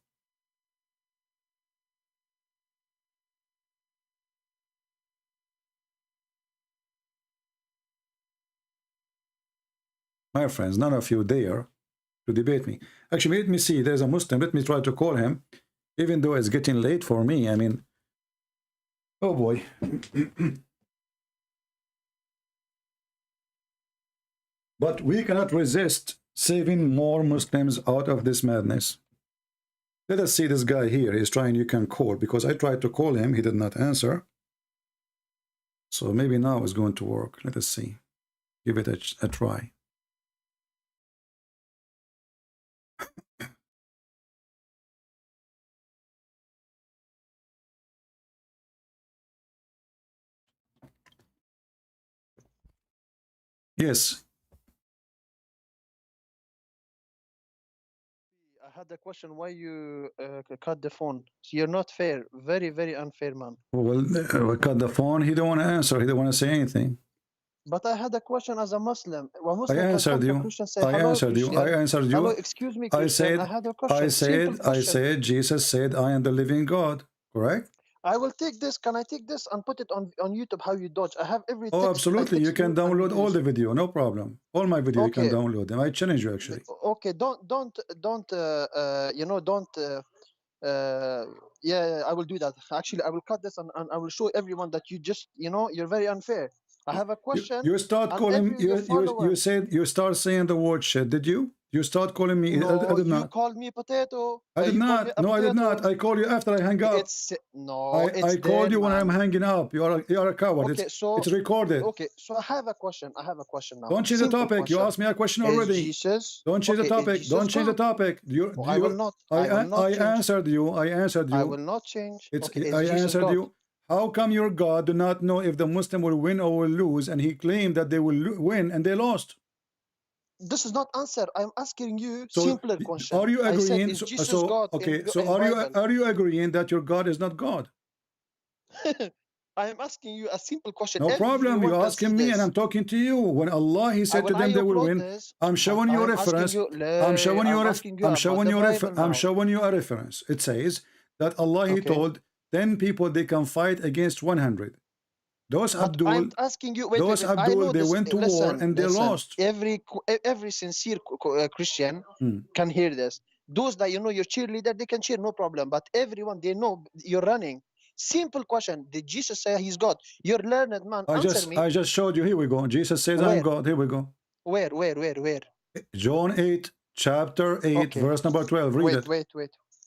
My friends, none of you dare to debate me. Actually, let me see. There's a Muslim. Let me try to call him, even though it's getting late for me. I mean, oh boy. But we cannot resist saving more Muslims out of this madness. Let us see this guy here. He's trying, you can call, because I tried to call him. He did not answer. So maybe now it's going to work. Let us see. Give it a try. Yes. I had a question why you cut the phone. You're not fair. Very, very unfair, man. Well, cut the phone. He don't want to answer. He don't want to say anything. But I had a question as a Muslim. I answered you. I answered you. I answered you. Hello, excuse me, Christian. I had a question. I said, Jesus said, I am the living God. Correct? I will take this. Can I take this and put it on YouTube? How you dodge? I have every. Oh, absolutely. You can download all the video. No problem. All my video, you can download them. I challenge you, actually. Okay. Don't. You know, don't. Yeah, I will do that. Actually, I will cut this and I will show everyone that you just, you know, you're very unfair. I have a question. You start calling. You said you start saying the word shit. Did you? You start calling me. No, I did not. You called me potato. I did not. No, I did not. I call you after I hang up. I called you when I'm hanging up. You are a coward. Okay, it's recorded. Okay, so I have a question. Now. Don't change the topic. You asked me a question already. Don't change the topic. Don't change the topic. I will not. I answered you. I answered you. I will not change. I answered you. How come your God do not know if the Muslim will win or will lose, and he claimed that they will win and they lost? This is not answer. I'm asking you simpler question. Are you agreeing? God are you agreeing that your God is not God? I am asking you a simple question. No problem. You're asking me, and I'm talking to you. When Allah, He said to them they will win. I'm showing you a reference. I'm showing you a reference. It says that Allah, He told 10 people they can fight against 100. Those Abdul, I'm asking you, wait, they went to war and they lost. Every sincere Christian can hear this. Those that, you know, your cheerleader, they can cheer, no problem. But everyone, they know you're running. Simple question. Did Jesus say he's God? You're learned man. Answer me. I just showed you. Here we go. Jesus says, Where? I'm God. Here we go. Where? John 8, chapter 8, Okay. verse number 12. Read it. Wait.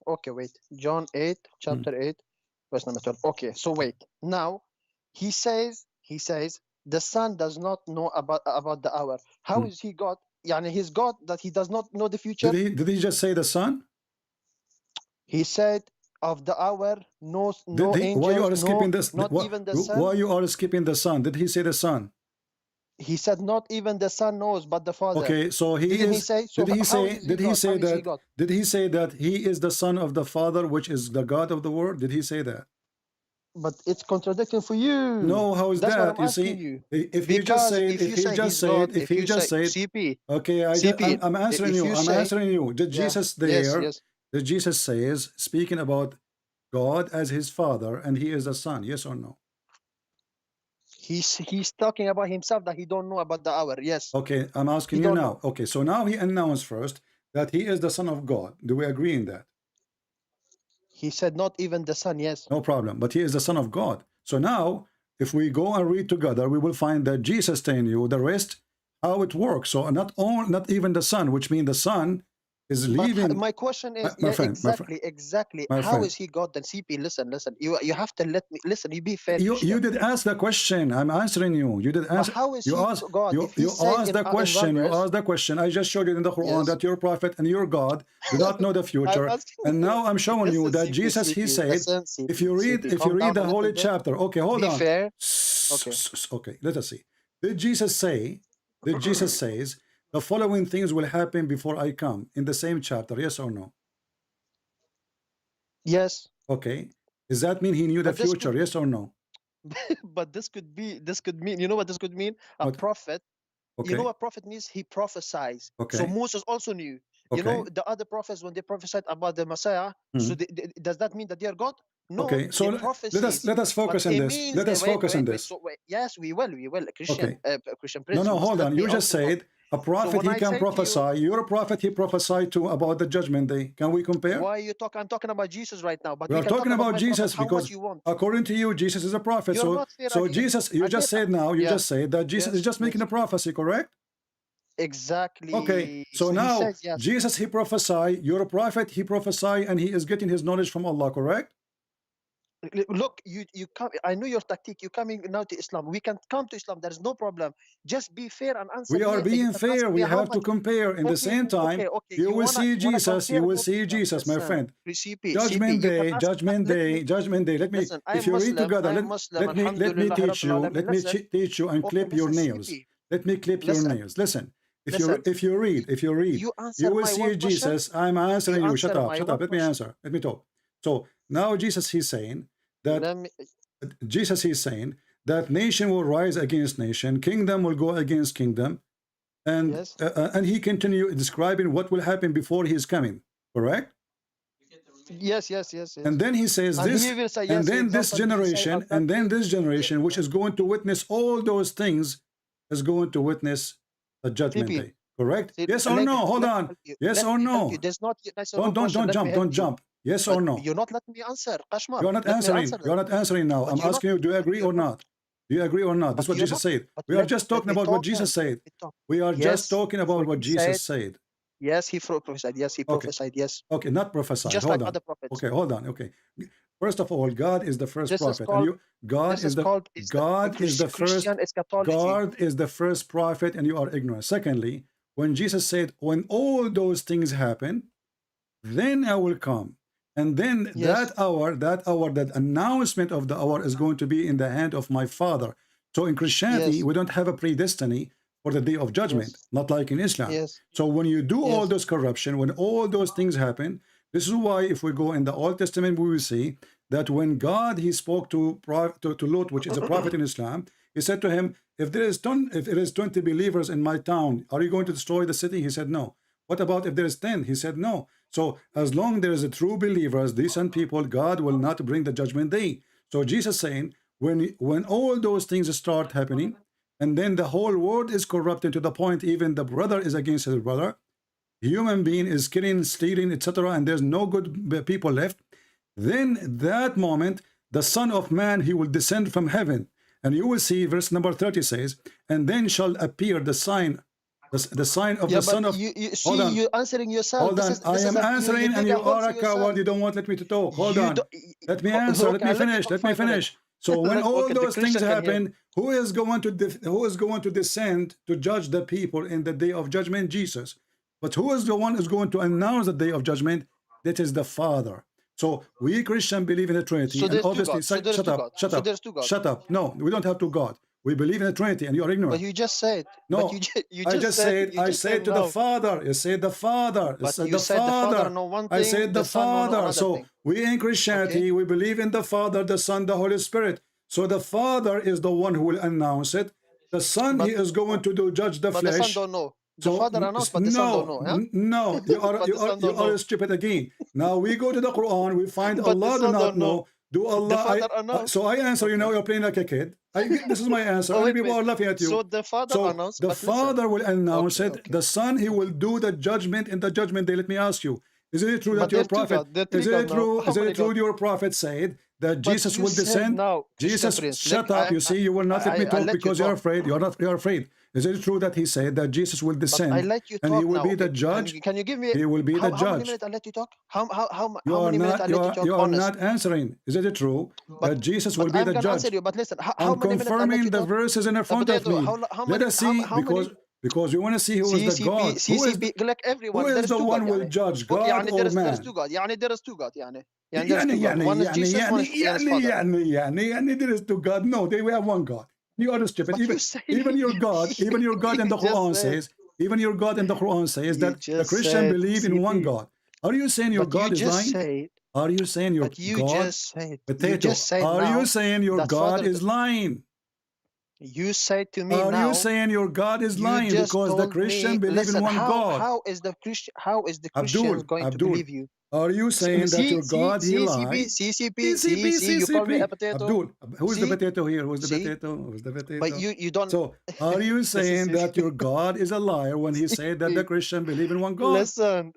Okay, wait. John 8, chapter 8, verse number 12. Okay, so wait. Now, he says, the Son does not know about the hour. How is he God? Yani he's God that he does not know the future? Did he just say the Son? He said, of the hour, no angels, why you are skipping this? not even the Son. Why you are skipping the Son? Did he say the Son? He said, not even the Son knows, but the Father. Okay, so he Didn't is. he say? So did he say? God? Did he How say is he that? God? Did he say that he is the Son of the Father, which is the God of the world? Did he say that? But it's contradicting for you. No, how is That's that? what I'm You asking see, you. if you just say, if you just say, if you just say, CP. okay, I'm answering you. I'm answering you. Did Jesus there? Yes. Did Jesus says speaking about God as his Father and he is the Son? Yes or no? He's talking about himself that he don't know about the hour. Yes. Okay, I'm asking you now. Okay, so now he announced first that he is the Son of God. Do we agree in that? He said not even the Son. Yes. No problem. But he is the Son of God. So now, if we go and read together, we will find that Jesus telling you the rest, how it works. So not even the Son, which means the Son is leaving. My question is exactly. My How friend. is he God? Then CP, listen. You have to let me listen. You be fair. You did ask the question. I'm answering you. You did answer. How is you he asked, God? You, If he you says asked the question. You asked the question. I just showed you in the Quran that your prophet and your God do not know the future. And now I'm showing you that Jesus, he said, if you read the holy chapter. Okay, hold on. Fair. Okay, let us see. Did Jesus says the following things will happen before I come in the same chapter? Yes or no? Yes. Okay. Does that mean he knew the future? Yes or no? But this could mean, you know what this could mean? A prophet. Okay. You know what prophet means? He prophesies. Okay. So Moses also knew. You know, the other prophets, when they prophesied about the Messiah, so does that mean that they are God? No. Okay, so let us focus on this. Let us focus on this. So, yes, we will. Christian, Christian Prince. No, hold on. You just said a prophet, he can prophesy. You're a prophet, he prophesied to about the judgment day. Can we compare? Why you talk? I'm talking about Jesus right now. But we are talking about Jesus because according to you, Jesus is a prophet. So Jesus, you just said now, you just said that Jesus is just making a prophecy, correct? Exactly. Okay, so now he says, yes. Jesus, he prophesy, you're a prophet, he prophesy, and he is getting his knowledge from Allah, correct? Look, you come. I know your tactic. You're coming now to Islam. We can come to Islam. There's no problem. Just be fair and answer. We are being fair. We have to compare. In the same time, you will see Jesus. You will see Jesus, my friend. Judgment day. Judgment day. Judgment day. Let me. If you read together, let me teach you. Let me teach you and clip your nails. Let me clip your nails. Listen. If you read, you will see Jesus. I'm answering you. Shut up. Shut up. Let me answer. Let me talk. So now Jesus is saying that nation will rise against nation, kingdom will go against kingdom, and and he continue describing what will happen before he is coming. Correct? Yes. And then he says this, and then this generation, which is going to witness all those things, is going to witness the judgment day. Correct? Yes or no? Hold on. Yes or no? Don't jump. Yes or no? You're not letting me answer. Kashmar. You're not answering. You're not answering now. I'm asking you, do you agree or not? Do you agree or not? That's what Jesus said. We are just talking about what Jesus said. We are just talking about what Jesus said. Yes, he prophesied. Yes, he prophesied. Yes. Okay, not prophesied. Just hold like on. other prophets. Okay, hold on. Okay. First of all, God is the first prophet. God is the first prophet, and you are ignorant. Secondly, when Jesus said, when all those things happen, then I will come. And then that announcement of the hour is going to be in the hand of my Father. So in Christianity, we don't have a predestiny for the day of judgment, not like in Islam. So when you do all those corruption, when all those things happen, this is why if we go in the Old Testament, we will see that when God, he spoke to Lot, which is a prophet in Islam, he said to him, if there is 20 believers in my town, are you going to destroy the city? He said, no. What about if there is 10? He said, no. So as long there is a true believers, decent people, God will not bring the judgment day. So Jesus saying, when all those things start happening, and then the whole world is corrupted to the point even the brother is against his brother, human being is killing, stealing, etc., and there's no good people left, then that moment the Son of Man, he will descend from heaven. And you will see verse number 30 says, and then shall appear the sign, the sign of the Son of... you Hold on. you're answering yourself. Hold on. I am answering and you are a coward. You don't want let me to talk. Hold on. Let me answer. Let me finish. Let me finish. So when all those things happen, who is going to descend to judge the people in the day of judgment? Jesus. But who is the one who's going to announce the day of judgment? That is the Father. So we Christians believe in the Trinity. So And there's two obviously, gods. So there's shut two up, gods. shut So up, there's two gods. shut up. No, we don't have two God. We believe in the Trinity, and you are ignorant. But you just said. No, But you I just said. I said to the Father. You said the Father. But said you the said the Father. Father know one I thing, said the the Son know Father. another So thing. we in Christianity, we believe in the Father, the Son, the Holy Spirit. So the Father is the one who will announce it. The Son, he is going to do judge the But flesh. the Son don't know. The Father announced, but the Son don't know. Huh? No, you are But the Son you don't know. are stupid again. Now we go to the Quran, we find But the Allah do Son not don't know. know. Do The Allah? Father announced. So I answer. You know, you're playing like a kid. This is my answer. Oh, Other wait, people wait. are laughing at you. So the Father So announced. the but Father listen. will announce Okay, it. The Son, he will do the judgment in the judgment day. Let me ask you: is it true that But your there's two prophet? gods. There are three Is it gods now. true? How Is many it true? gods? Your prophet said that But Jesus you will said descend. now, Christian Jesus, Prince. shut up. You see, you will not let me I talk let you because you're talk. afraid. You're afraid. Is it true that he said that Jesus will But descend I let you and he talk will now. be the Okay. judge? Can you give me He will be the how many judge. minutes I let you talk? How You are many minutes I not. let you talk? You are Honest. not answering. Is it true that Jesus will But be I'm the gonna judge? answer you. But listen, how I'm many minutes I let you confirming the talk? verses in front of Potato, me. how Let many? us see, How many? because we want to see who is the God. CCP, like Who everyone. is There's the two one God. will يعني. judge, Okay, God يعني or there's man? two God. يعني there is two God. يعني there's two God. One is Jesus. One is Father. There is two God. No, we have one God. You are stupid. But you say Even your God in the you Quran just said. says, even your God in the Quran says You that the just Christian said believe in one CP. God. Are you saying your But you God is just lying? said. Are you saying your But you God? just said. You Potato. just said Are now you saying your that God Father. is lying? You said to me Are you now. saying your God is You lying just because the told Christian me. believe in Listen. one God? How is the Christians going to Abdul, believe you? are you saying that your God he lie? See, you call me a potato. Abdul, who is the See, potato here? Who's the see, potato? Who's the potato? but you don't. So, are you This is saying that your God is a liar when he said that the Christian believe in one God? Listen.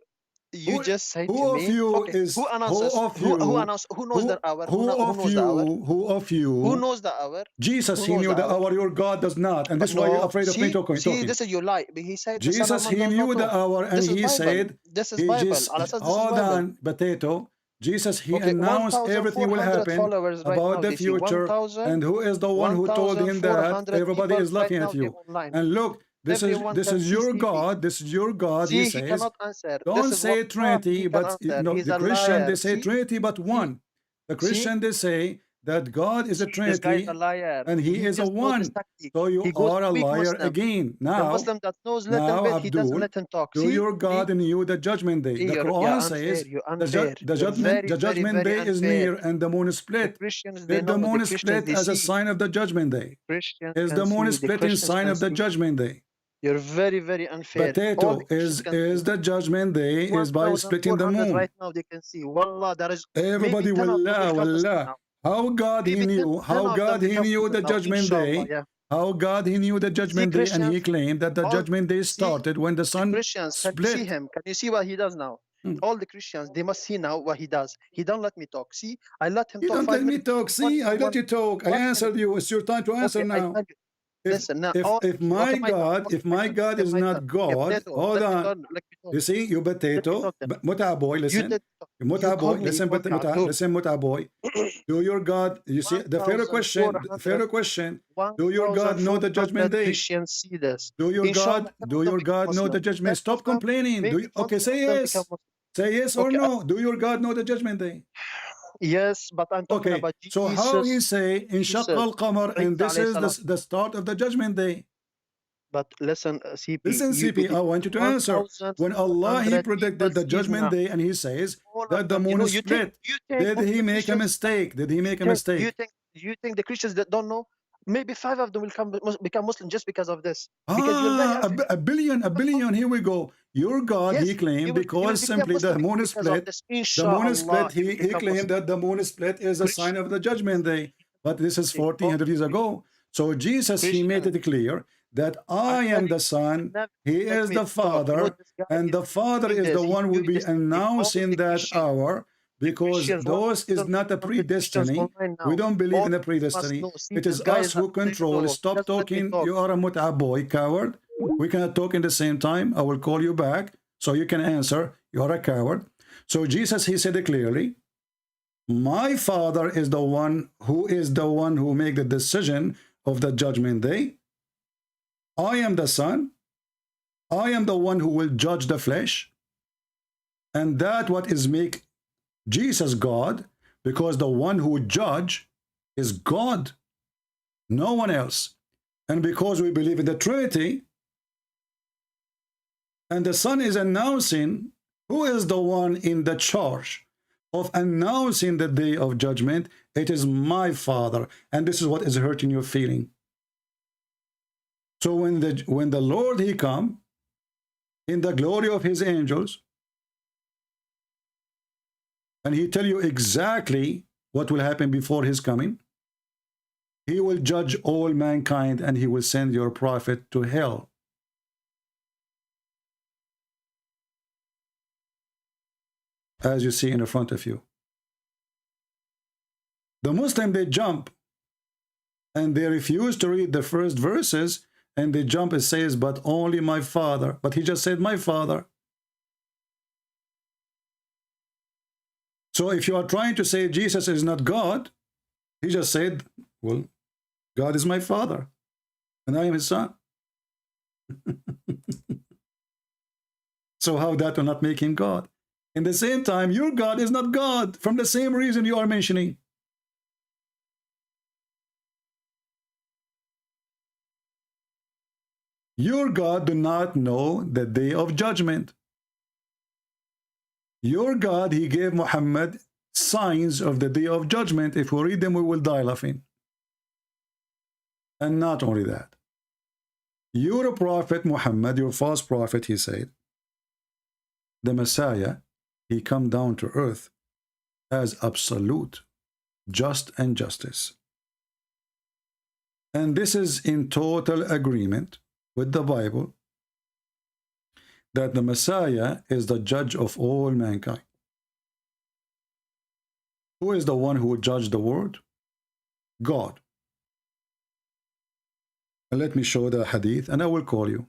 You just say to Who of me. you Okay. is Who announces? Who announces? Who knows the hour? Who knows the hour? who of you? Who knows the hour? Jesus, Who he knows knew the the hour? hour. Your God does not, and this is why you're No. afraid of me See, talking. this is your lie. But he said the Son of Jesus, Man he does knew not the know. hour, and This is he Bible. said, This is he Bible. just, Allah says this is hold Bible. on, potato. Jesus, he Okay, announced everything will 1,400 happen followers right about now. the They see future, and who is the one who told him that? 1,400 Everybody people is right laughing now. at They're you. online. And look, Everyone this can is see your CP. God. This is your God. He See, he says, cannot answer. don't This is say what Trinity, he can but answer. He's the a Christian they liar. say Trinity, but one. The See, Christian they say that God is a this guy's Trinity, a liar. and he is a just knows this one. tactic. So you He goes are a weak liar Muslim. again. The Muslim that knows little Now, bit, he doesn't Abdul, let him talk. do See, your God in you the judgment day. The you're Quran unfair. says You're unfair. the You're very, judgment very day is unfair. near and the moon is The split. Christians, they Did the know. The moon Christians, split they as a see. sign of the judgment day? Christians Is can the moon see. The split in Christians sign can of the see. judgment day? You're very, very unfair. All Potato the Christians can is see. the judgment day is by splitting the 1,400 moon. right now, they can see. Wallah, there is maybe Everybody 10 of them will come Muslim wallah. now. How God he Maybe 10 knew, how of them God he become knew the Muslim now. judgment Inshallah, day. yeah. How God he knew the See, judgment day, and he Christians, claimed that the all judgment day see started when the the sun Christians. Can you see split. him? Can you see what he does now? All the Christians, they must see now what he does. He don't let me talk. See, I let him You talk don't 5 let me minutes. talk. See, I let you talk. I 1 minute. answered you. It's your time to answer Okay, I now. tell you. Listen now. If my Okay, my turn. God, Okay, if my God okay, is my not turn. God, Potato, hold let me on. talk. Let me talk. You see, you Let me potato, talk then. muta boy, You listen. did talk. Muta You boy, called me. listen, You called me Abdul. listen, muta boy. Do your God, you see, the fairer question, 1,400 do your God know the judgment day? Christians see this. Do your Inshallah, God, do your God know the judgment? Stop complaining. maybe 20 Okay, say of them become yes. Muslim. Say yes or Okay, no. Do your God know the judgment day? yes, but I'm talking Okay, about so how he Jesus. say in Jesus. Shaqqa al-Qamar, and this Isa is alayhi salam. the start of the judgment day. But listen, CP. Listen, CP, I want you to answer. When Allah, he predicted the judgment day, and he says that the moon is split, did he make a mistake? Did he make a mistake? You think the Christians that don't know? Maybe 5 of them will become Muslim just because of this. Because you're very unfair. A billion, here we go. Your God, Yes, he claimed, he will because become simply the Muslim moon is because of split. this. The moon is Inshallah, split. He claimed that the moon is split is a sign of the judgment day. But this is 1400 years ago. So Jesus, he made it clear that I am the Son, he is the Father, and the Father is the one who will be announcing that hour, because Christians, those is not a predestiny. We don't believe in a predestiny. It is us who control. Stop talking. You are a mut'a boy, coward. We cannot talk in the same time. I will call you back so you can answer. You are a coward. So Jesus, he said it clearly. My Father is the one who make the decision of the judgment day. I am the Son. I am the one who will judge the flesh. And that what is make Jesus God, because the one who judge is God, no one else. And because we believe in the Trinity, and the Son is announcing who is the one in the charge of announcing the day of judgment, it is my Father. And this is what is hurting your feeling. So when the Lord he come in the glory of his angels, and he tell you exactly what will happen before his coming, he will judge all mankind and he will send your prophet to hell. As you see in the front of you. The Muslim, they jump and they refuse to read the first verses, and they jump and says, but only my Father. But he just said, my Father. So if you are trying to say Jesus is not God, he just said, well, God is my Father, and I am his Son. So how that will not make him God? In the same time, your God is not God, from the same reason you are mentioning. Your God do not know the day of judgment. Your God, he gave Muhammad signs of the day of judgment. If we read them, we will die laughing. And not only that, your prophet Muhammad, your false prophet, he said, the Messiah, he come down to earth as absolute just and justice. And this is in total agreement with the Bible, that the Messiah is the judge of all mankind. Who is the one who will judge the world? God. And let me show the hadith and I will call you.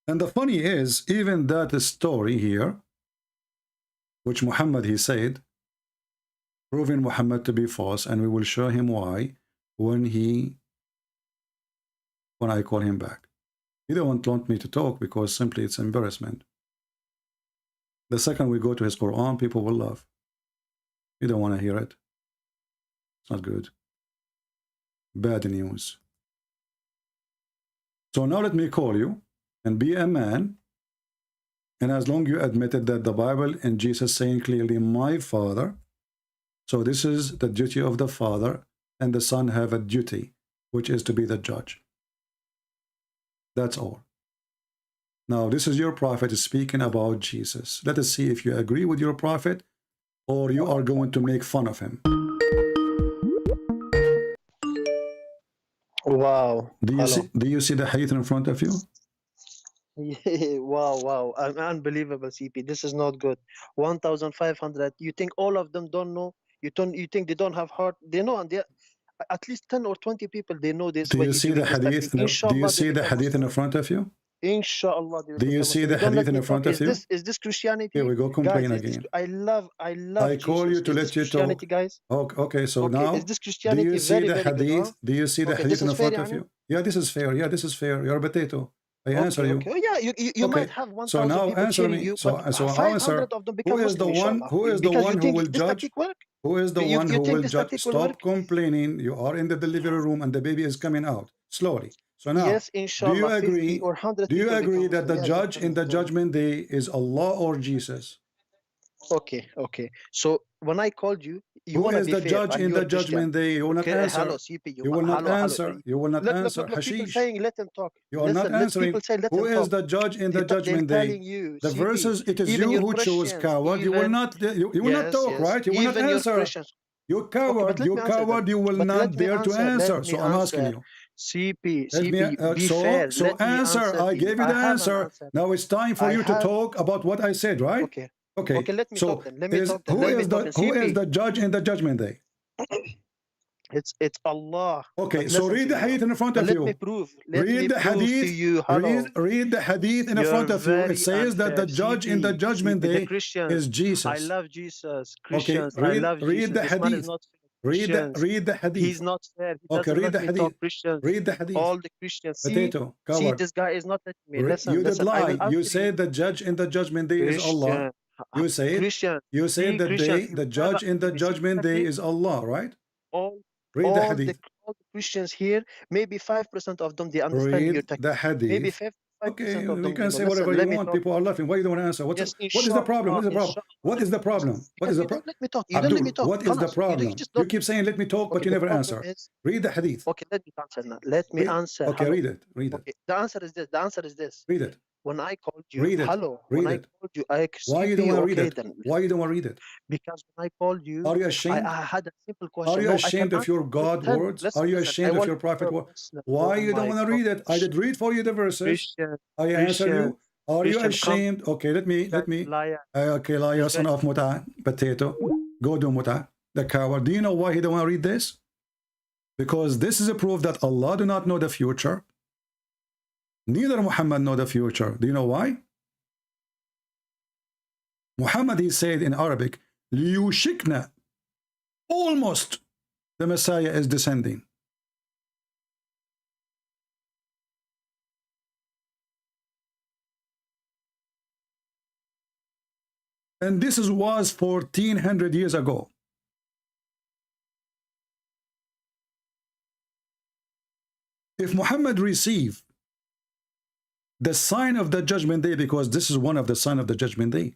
And the funny is, even that story here, which Muhammad, he said, proving Muhammad to be false, and we will show him why when I call him back. He don't want me to talk because simply it's embarrassment. The second we go to his Quran, people will laugh. You don't want to hear it. It's not good. Bad news. So now let me call you and be a man, and as long you admitted that the Bible and Jesus saying clearly, my Father, so this is the duty of the Father, and the Son have a duty, which is to be the judge. That's all. Now, this is your prophet speaking about Jesus. Let us see if you agree with your prophet or you are going to make fun of him. Wow. Do you see the hadith in front of you? Wow. Unbelievable, CP. This is not good. 1,500. You think all of them don't know? You think they don't have heart? They know, and they at least 10 or 20 people, they know this. Do you see the hadith? Do you see the hadith in front of you? Inshallah. Do you see the hadith in front of you? Is this Christianity? Here we go, complain guys, again. I love I call you to let you talk. Guys? Okay, so now, is this Christianity? do you see very, the very hadith? good, huh? Do you see the hadith in front of you? Yeah, this is fair. Yeah, this is fair. You're a potato. I answer you. Okay. Yeah, you might have 1,000 so now people answer me. you, so I'll answer. of them become Who is the Muslim, one? Who is the one who will judge? Who is the one who will judge? Stop complaining. You are in the delivery room and the baby is coming out slowly. So now, yes, inshallah, do you agree? Or 100 do you agree that the Muslim? judge in the judgment day is Allah or Jesus? Okay. So when I called you, who is the judge in the judgment day? You will not answer. Hello, CP, you will not answer. You will not answer. Look, people Hashish. saying, let them talk. You are not answering. Who is the judge in the judgment day? The verses, it is you who chose coward. You will not. You will not talk, right? You will not answer. You coward. You coward. You will not dare to answer. So I'm asking you. CP, Let me, CP, be fair. so Let me answer. I you. gave you I the have an answer. answer. Now it's time for I you to have. talk about what I said, right? Okay. Okay. Okay, let me So talk then. Let me talk then. who Let me is talk the then. who is CP. the judge in the judgment day? It's Allah. Okay, But so listen read to the me hadith now. in front But of let me you. prove. Let me Read the prove to hadith. you. Hello. Read the hadith in You're front of you. It very says that unfair. the judge in the CP, judgment CP, the day Christians. is I Jesus. love Jesus. Okay, Christians, I love read Jesus. the This man is hadith. not fair. Christians, Read the hadith. he's not fair. He Okay, doesn't read the let me talk. hadith. Christians, Read the hadith. all the Christians. Potato, See, coward. this guy is not letting me. Listen, You did listen. I lie. will You answer you. said the judge in the judgment day is Allah. Christian, You said Christian. you said See, that Christians. the judge in the judgment day is Allah, right? All, Read the all the hadith. all the Christians here, maybe 5% of them they understand your Read the technique. Maybe hadith. 5% Okay, of you them they can know. say whatever Listen, you let me want. talk. People are laughing. Why you don't want to answer? Yes, What is the problem? What is the problem? What is the problem? What Because is the you problem? don't let me talk. You don't let Abdul, me talk. what is the Khalas. You problem? just You don't. keep saying let me talk, but Okay, you the never problem answer. is. Read the hadith. Okay, let me answer now. Let me answer. Okay, Hello. read it. Read it. Okay, the answer is this. The answer is this. Read it. When I called you, Read it. hello. Read When I it. called you, I Why you CP. don't want to read Okay, it? then. Why you don't want to read it? Because when I called you, Are you I ashamed? had a simple Are question. you No, I can ashamed of answer. your God Tell me. words? Listen, Are you listen. I ashamed of want your prophet your word? Muslim. Why Oh you don't my want to read it? I did read for you the verses. Christian, I answered Christian, you. Are you Christian, come. ashamed? Okay, let me. Liar. Okay, liar, son of muta, potato. Go do muta. The coward. Do you know why he don't want to read this? Because this is a proof that Allah do not know the future. Neither Muhammad know the future. Do you know why? Muhammad, he said in Arabic, liyushikna, almost the Messiah is descending. And this was 1400 years ago. If Muhammad received the sign of the judgment day, because this is one of the sign of the judgment day,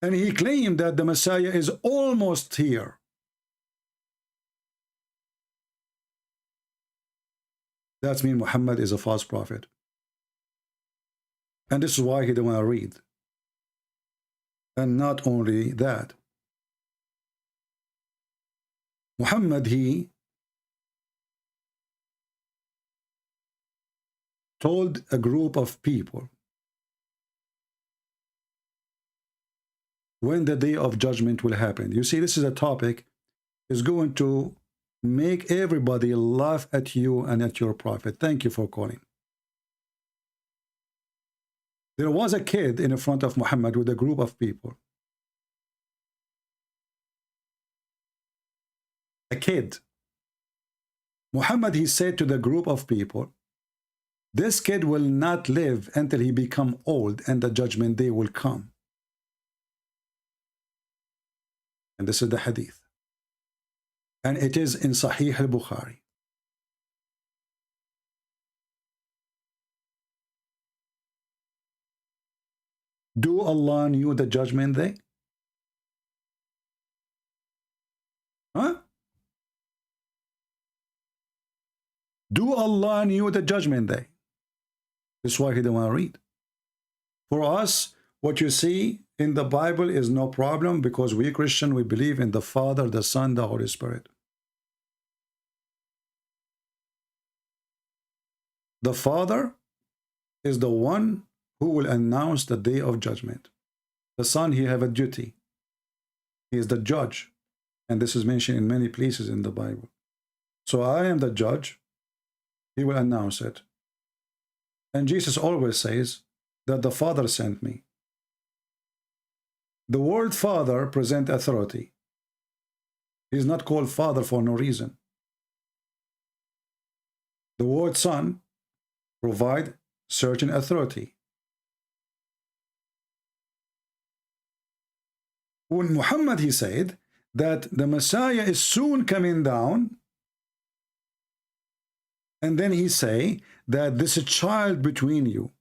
and he claimed that the Messiah is almost here, that means Muhammad is a false prophet. And this is why he didn't want to read. And not only that, Muhammad, he told a group of people when the day of judgment will happen. You see, this is a topic is going to make everybody laugh at you and at your prophet. Thank you for calling. There was a kid in front of Muhammad with a group of people. A kid. Muhammad, he said to the group of people, this kid will not live until he become old and the judgment day will come. And this is the hadith. And it is in Sahih al-Bukhari. Do Allah knew the judgment day? Huh? Do Allah knew the judgment day? That's why he didn't want to read. For us, what you see in the Bible is no problem, because we Christian, we believe in the Father, the Son, the Holy Spirit. The Father is the one who will announce the day of judgment. The Son, he have a duty. He is the judge. And this is mentioned in many places in the Bible. So I am the judge. He will announce it. And Jesus always says that the Father sent me. The word Father presents authority. He is not called Father for no reason. The word Son provides certain authority. When Muhammad, he said that the Messiah is soon coming down, and then he say that this child between you,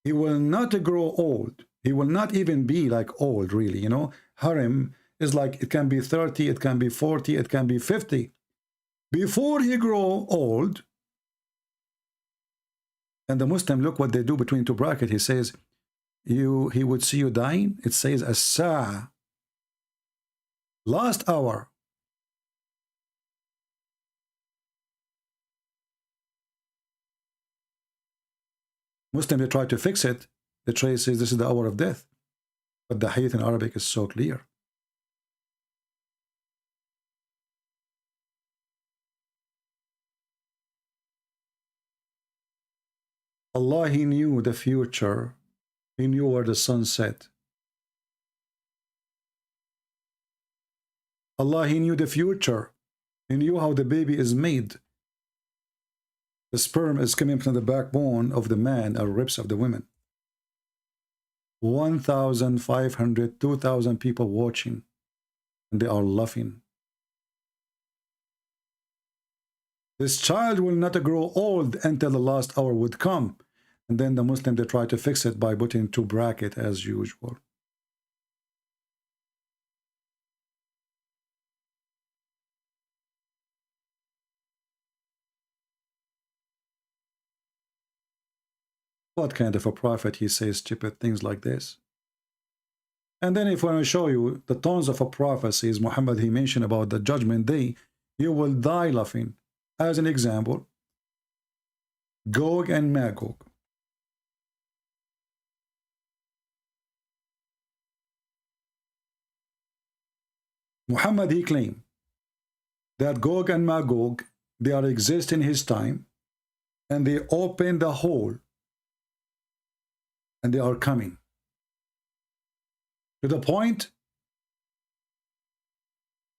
he will not grow old. He will not even be like old, really. You know, harem is like, it can be 30, it can be 40, it can be 50. Before he grow old, and the Muslim, look what they do between two brackets. He says, he would see you dying. It says, as-sa'a, last hour. Muslim, they try to fix it. The tray says this is the hour of death. But the hadith in Arabic is so clear. Allah, He knew the future. He knew where the sun set. Allah, He knew the future. He knew how the baby is made. The sperm is coming from the backbone of the man or ribs of the women. 1,500, 2,000 people watching, and they are laughing. This child will not grow old until the last hour would come. And then the Muslim, they try to fix it by putting two brackets as usual. What kind of a prophet he says stupid things like this? And then if I want to show you the tons of prophecies Muhammad he mentioned about the judgment day, you will die laughing. As an example, Gog and Magog. Muhammad he claimed that Gog and Magog, they are exist in his time, and they open the hole, and they are coming. To the point,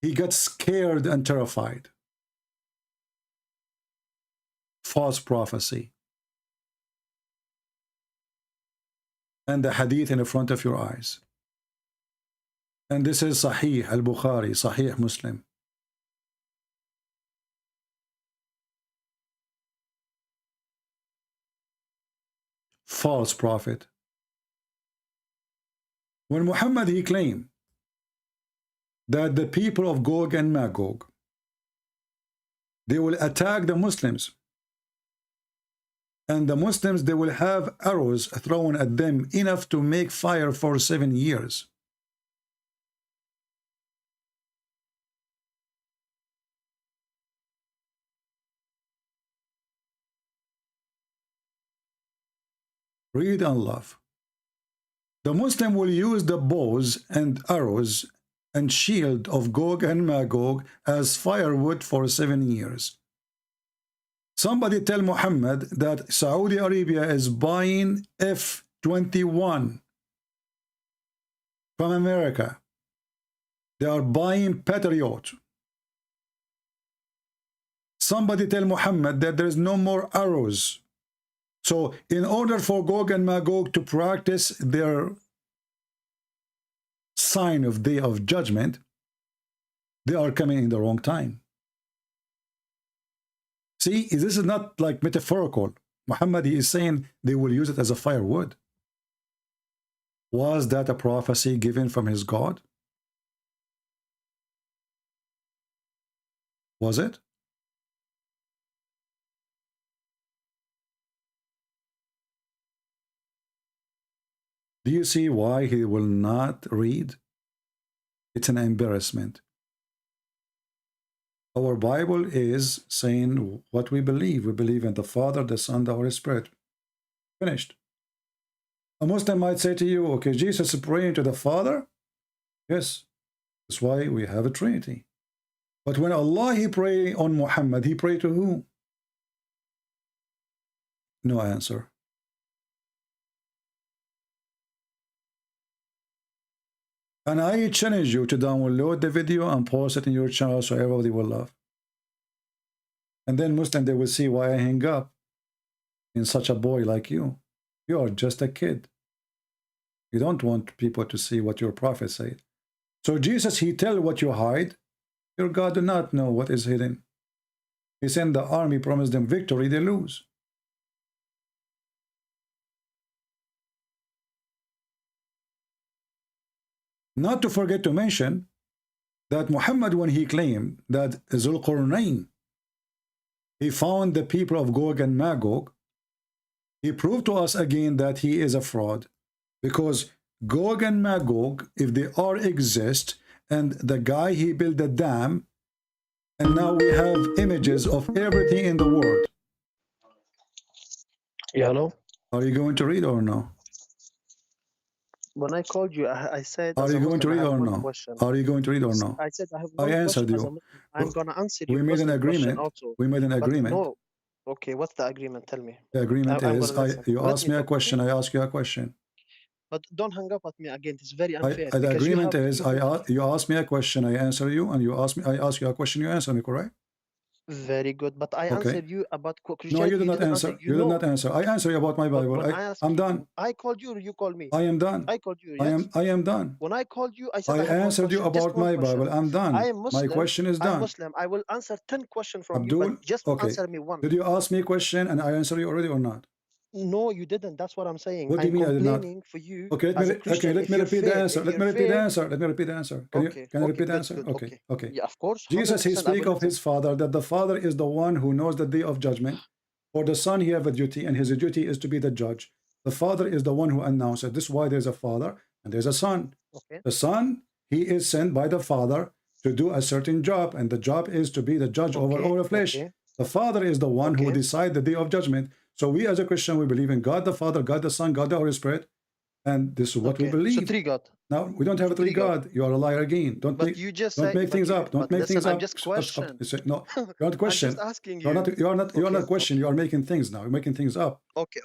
he got scared and terrified. False prophecy. And the hadith in the front of your eyes. And this is Sahih al-Bukhari, Sahih Muslim. False prophet. When Muhammad he claimed that the people of Gog and Magog, they will attack the Muslims, and the Muslims, they will have arrows thrown at them enough to make fire for 7 years. Read and love. The Muslim will use the bows and arrows and shield of Gog and Magog as firewood for 7 years. Somebody tell Muhammad that Saudi Arabia is buying F-21 from America. They are buying Patriot. Somebody tell Muhammad that there is no more arrows. So in order for Gog and Magog to practice their sign of Day of Judgment, they are coming in the wrong time. See, this is not like metaphorical. Muhammad is saying they will use it as a firewood. Was that a prophecy given from his God? Was it? Do you see why he will not read? It's an embarrassment. Our Bible is saying what we believe. We believe in the Father, the Son, the Holy Spirit. Finished. A Muslim might say to you, okay, Jesus is praying to the Father? Yes. That's why we have a Trinity. But when Allah, he prayed on Muhammad, he prayed to who? No answer. And I challenge you to download the video and post it in your channel so everybody will love. And then Muslim, they will see why I hang up in such a boy like you. You are just a kid. You don't want people to see what your prophet said. So Jesus, he tell what you hide. Your God do not know what is hidden. He sent the army, promised them victory, they lose. Not to forget to mention that Muhammad, when he claimed that Zulqarnain, he found the people of Gog and Magog, he proved to us again that he is a fraud. Because Gog and Magog, if they are exist, and the guy, he built a dam, and now we have images of everything in the world. Yeah, hello? Are you going to read or no? When I called you, I said, Are as you a going to Muslim, I read have or one no? question. Are you going to read or no? I said I have I one answered question as a you. Muslim. I'm gonna answer your We made an Muslim question agreement. also. We made an But agreement. no. Okay, what's the agreement? Tell me. The agreement I'm is gonna listen. you Let ask me me a talk, question, okay? I ask you a question. But don't hang up at me again. It's very unfair The because you agreement have is you ask me a question, I answer you, and I ask you a question, you answer me, correct? very good. But I Okay. answered you about No, Christianity. you did You not didn't answer. answer. You did not answer. I answer you about my But Bible. when I asked I'm you, done. I called you or you called me? I am done. I called you, yes? I am done. When I called you, I said I I have one answered you question, just about one my question. Bible. I'm done. I am My Muslim. question is I'm done. Muslim. I will answer 10 questions from you, Abdul, but just okay. answer me one. Did you ask me a question and I answer you already or not? No, you didn't. That's what I'm saying. What do you I'm mean I did not? complaining for you Okay, as a Christian. let If me you're repeat the fair, answer. if Let me you're repeat the fair, answer. Let me repeat the answer. Can okay, you okay, repeat the good, answer? good, Okay, okay. okay. Yeah, of course. Jesus, he 100%. I speak will of his listen. Father, that the Father is the one who knows the day of judgment. For the Son, he have a duty, and his duty is to be the judge. The Father is the one who announces. This is why there's a Father and there's a Son. Okay. The Son, he is sent by the Father to do a certain job, and the job is to be the judge over all the flesh. Okay. The Father is the one who decides the day of judgment. So we as a Christian, we believe in God the Father, God the Son, God the Holy Spirit, and this is what we believe. So three God. Now we don't have a three God. You are a liar again. Don't But make you just don't say, make but things you, up. Don't but make listen, things I'm up. just question. No, you're not question. I'm just asking you. You're not Okay, question. You are making things now. You're making things up. Okay.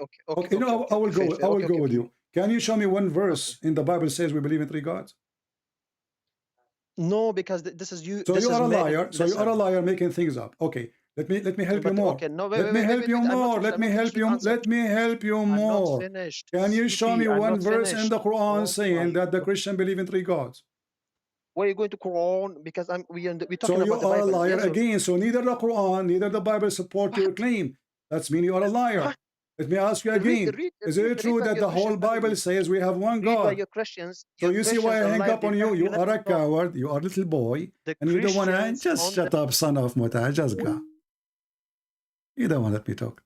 You know, I will go. I will go with you. Can you show me one verse in the Bible says we believe in three gods? No, because this is you. So this you is are a made, liar. So you listen. are a liar making things up. Okay. Let me help you more. Okay, no, Let me help you more. Let me help you. Let me help you I'm not more. finished. Can you show me I'm one not verse in finished. the Quran Oh saying my that the God. Christian believe in three gods? Where are you going to Quran? Because we're So talking you about the are a Bible. liar Yes or... again. So neither the Quran, neither the Bible support your claim. That's mean you are a liar. Let me ask you again. Is it true that the whole Bible says we have one Read by God? your Christians. So you see why I hang up on you? You are a coward. You are a little boy. And you don't want to just shut up, son of Muta. Just go. You don't want to let me talk.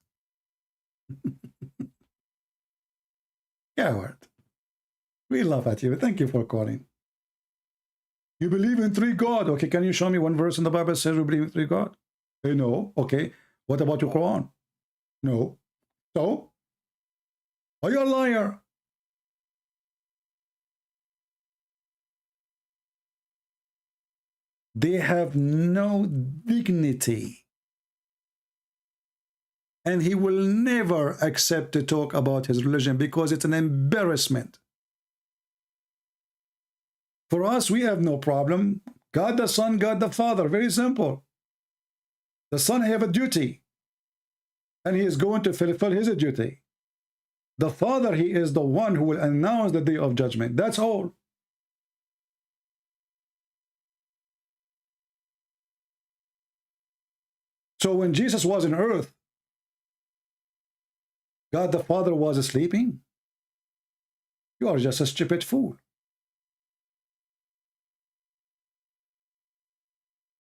Coward. We laugh at you. Thank you for calling. You believe in three God. Okay, can you show me one verse in the Bible that says we believe in three God? No. Okay. What about your Quran? No. So? Are you a liar? They have no dignity. And he will never accept to talk about his religion because it's an embarrassment. For us, we have no problem. God the Son, God the Father. Very simple. The Son have a duty. And he is going to fulfill his duty. The Father, he is the one who will announce the day of judgment. That's all. So when Jesus was on earth, God the Father was sleeping. You are just a stupid fool.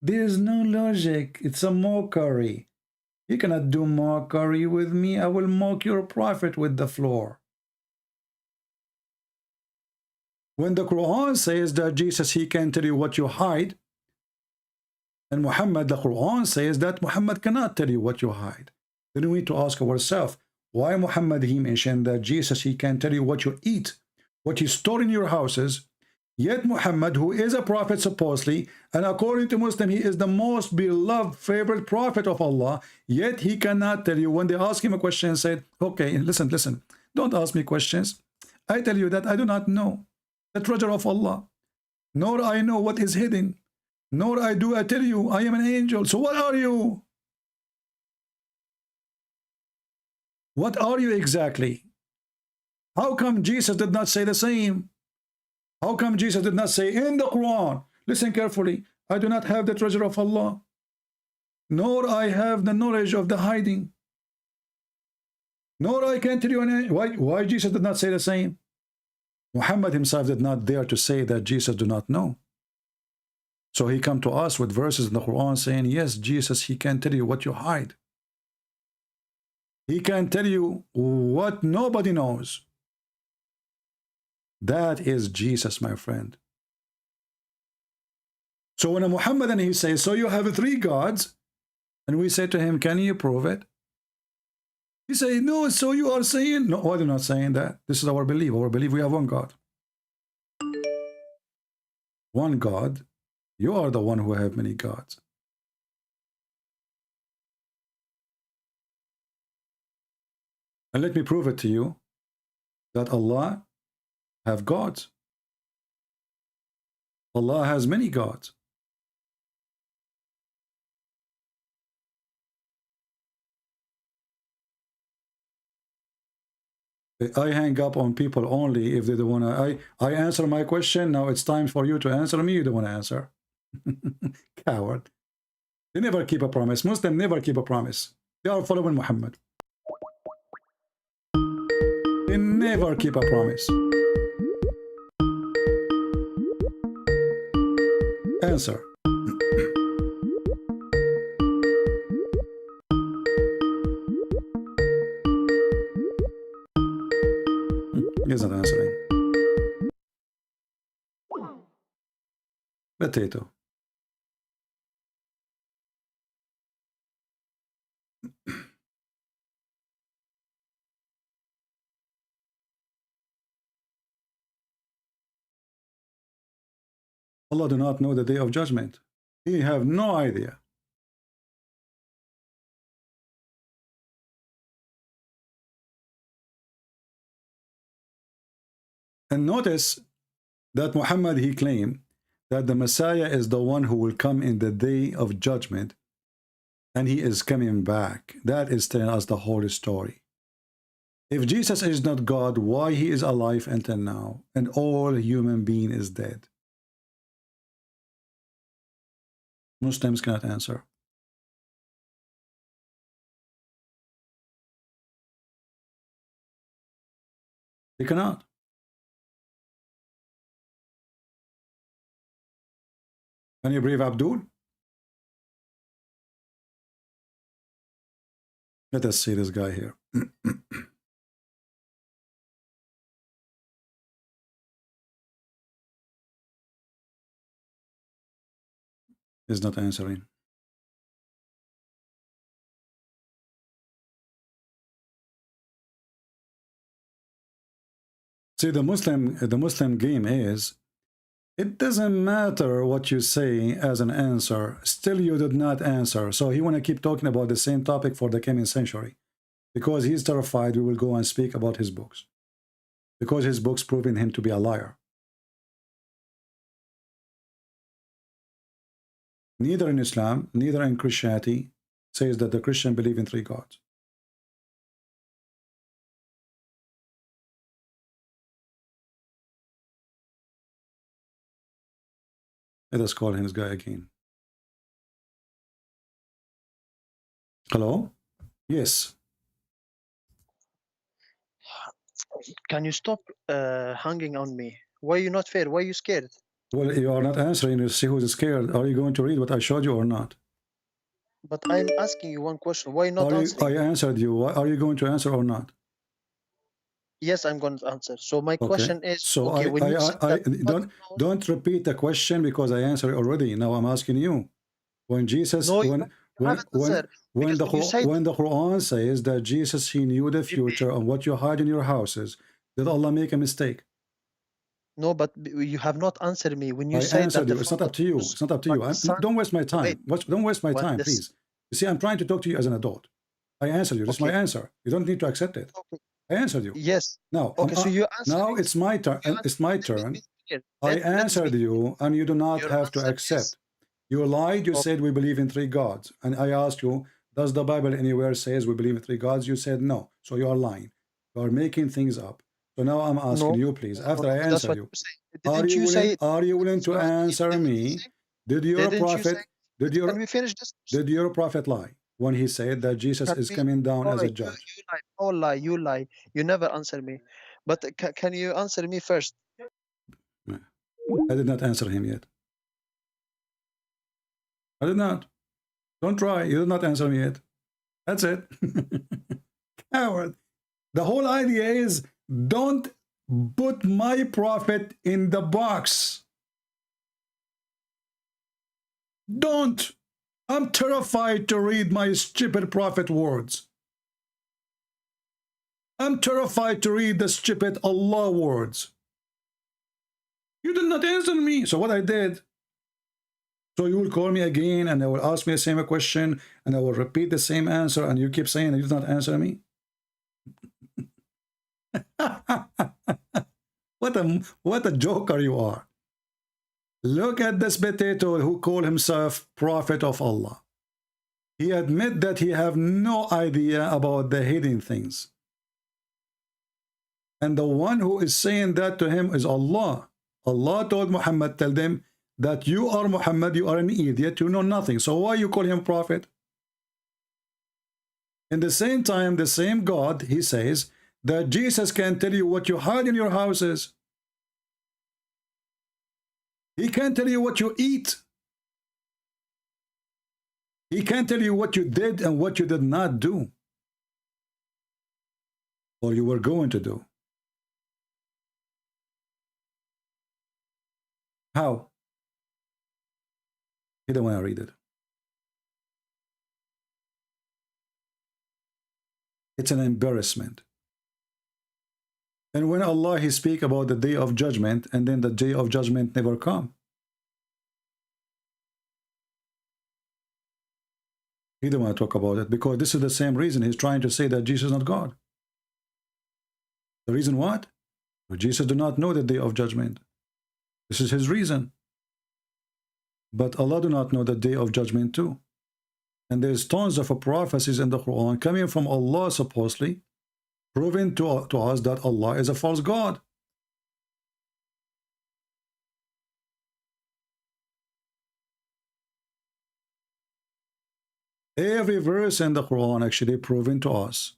There is no logic. It's a mockery. You cannot do mockery with me. I will mock your prophet with the floor. When the Quran says that Jesus, he can tell you what you hide, and Muhammad, the Quran says that Muhammad cannot tell you what you hide. Then we need to ask ourselves, why Muhammad, he mentioned that Jesus, he can tell you what you eat, what you store in your houses, yet Muhammad, who is a prophet supposedly, and according to Muslim, he is the most beloved, favorite prophet of Allah, yet he cannot tell you. When they ask him a question and said, okay, listen, don't ask me questions. I tell you that I do not know the treasure of Allah, nor I know what is hidden, nor I tell you I am an angel. So what are you? What are you exactly? How come Jesus did not say the same? How come Jesus did not say in the Quran, listen carefully, I do not have the treasure of Allah, nor I have the knowledge of the hiding, nor I can tell you any... Why Jesus did not say the same? Muhammad himself did not dare to say that Jesus do not know. So he come to us with verses in the Quran saying, yes, Jesus, he can tell you what you hide. He can tell you what nobody knows. That is Jesus, my friend. So when a Muhammadan, he says, so you have three gods, and we say to him, can you prove it? He say, no, so you are saying, no, I'm not saying that. This is our belief. Our belief, we have one God. One God. You are the one who have many gods. And let me prove it to you that Allah have gods. Allah has many gods. I hang up on people only if they don't want to. I answer my question. Now it's time for you to answer me. You don't want to answer. Coward. They never keep a promise. Muslims never keep a promise. They are following Muhammad. They never keep a promise. Answer. He's not answering. Potato. Allah do not know the day of judgment. He have no idea. And notice that Muhammad, he claimed that the Messiah is the one who will come in the day of judgment, and he is coming back. That is telling us the whole story. If Jesus is not God, why he is alive until now, and all human being is dead? Muslims cannot answer. They cannot. Can you believe Abdul? Let us see this guy here. He's not answering. See, the Muslim game is, it doesn't matter what you say as an answer, still you did not answer. So he want to keep talking about the same topic for the coming century. Because he's terrified we will go and speak about his books. Because his books proving him to be a liar. Neither in Islam, neither in Christianity says that the Christian believe in three gods. Let us call him this guy again. Hello? Yes. Can you stop hanging on me? Why are you not fair? Why are you scared? Well, you are not answering. You see who's scared. Are you going to read what I showed you or not? But I'm asking you one question. Why not answering? I answered you. Are you going to answer or not? Yes, I'm going to answer. So my question is, so okay, when you said that don't repeat the question because I answered already. Now I'm asking you. When Jesus, when the Quran says that Jesus, he knew the future and what you hide in your houses, did Allah make a mistake? No, but you have not answered me when you I said answered that. You. It's not up to you. It's not up to you. Don't waste my time. Don't waste my time, please. You see, I'm trying to talk to you as an adult. I answered you. That's my answer. You don't need to accept it. Okay. I answered you. Yes. Now, so you answered. Now it's my turn. It's my turn. I answered you, and you do not have to accept. You lied. You said we believe in three gods, and I asked you, does the Bible anywhere says we believe in three gods? You said no. So you are lying. You are making things up. So now I'm asking you, please. After I answer you, are you willing to answer me? Did your prophet? Can we finish this? Did your prophet lie when he said that Jesus is coming down as a judge? You lie. You never answer me. But can you answer me first? I did not answer him yet. I did not. Don't try. You did not answer me yet. That's it. Coward. The whole idea is don't put my prophet in the box. Don't. I'm terrified to read my stupid prophet words. I'm terrified to read the stupid Allah words. You did not answer me. So what I did, so you will call me again and they will ask me the same question and I will repeat the same answer and you keep saying you did not answer me. What a joker you are. Look at this potato who called himself prophet of Allah. He admit that he have no idea about the hidden things. And the one who is saying that to him is Allah. Allah told Muhammad, tell them that you are Muhammad, you are an idiot, you know nothing. So why you call him prophet? In the same time, the same God, he says that Jesus can tell you what you hide in your houses. He can't tell you what you eat. He can't tell you what you did and what you did not do, or you were going to do. How? He don't want to read it. It's an embarrassment. And when Allah, he speak about the day of judgment, and then the day of judgment never come. He don't want to talk about it because this is the same reason he's trying to say that Jesus is not God. The reason what? Jesus do not know the day of judgment. This is his reason. But Allah do not know the day of judgment too. And there's tons of prophecies in the Quran coming from Allah supposedly, proving to us that Allah is a false God. Every verse in the Quran actually proving to us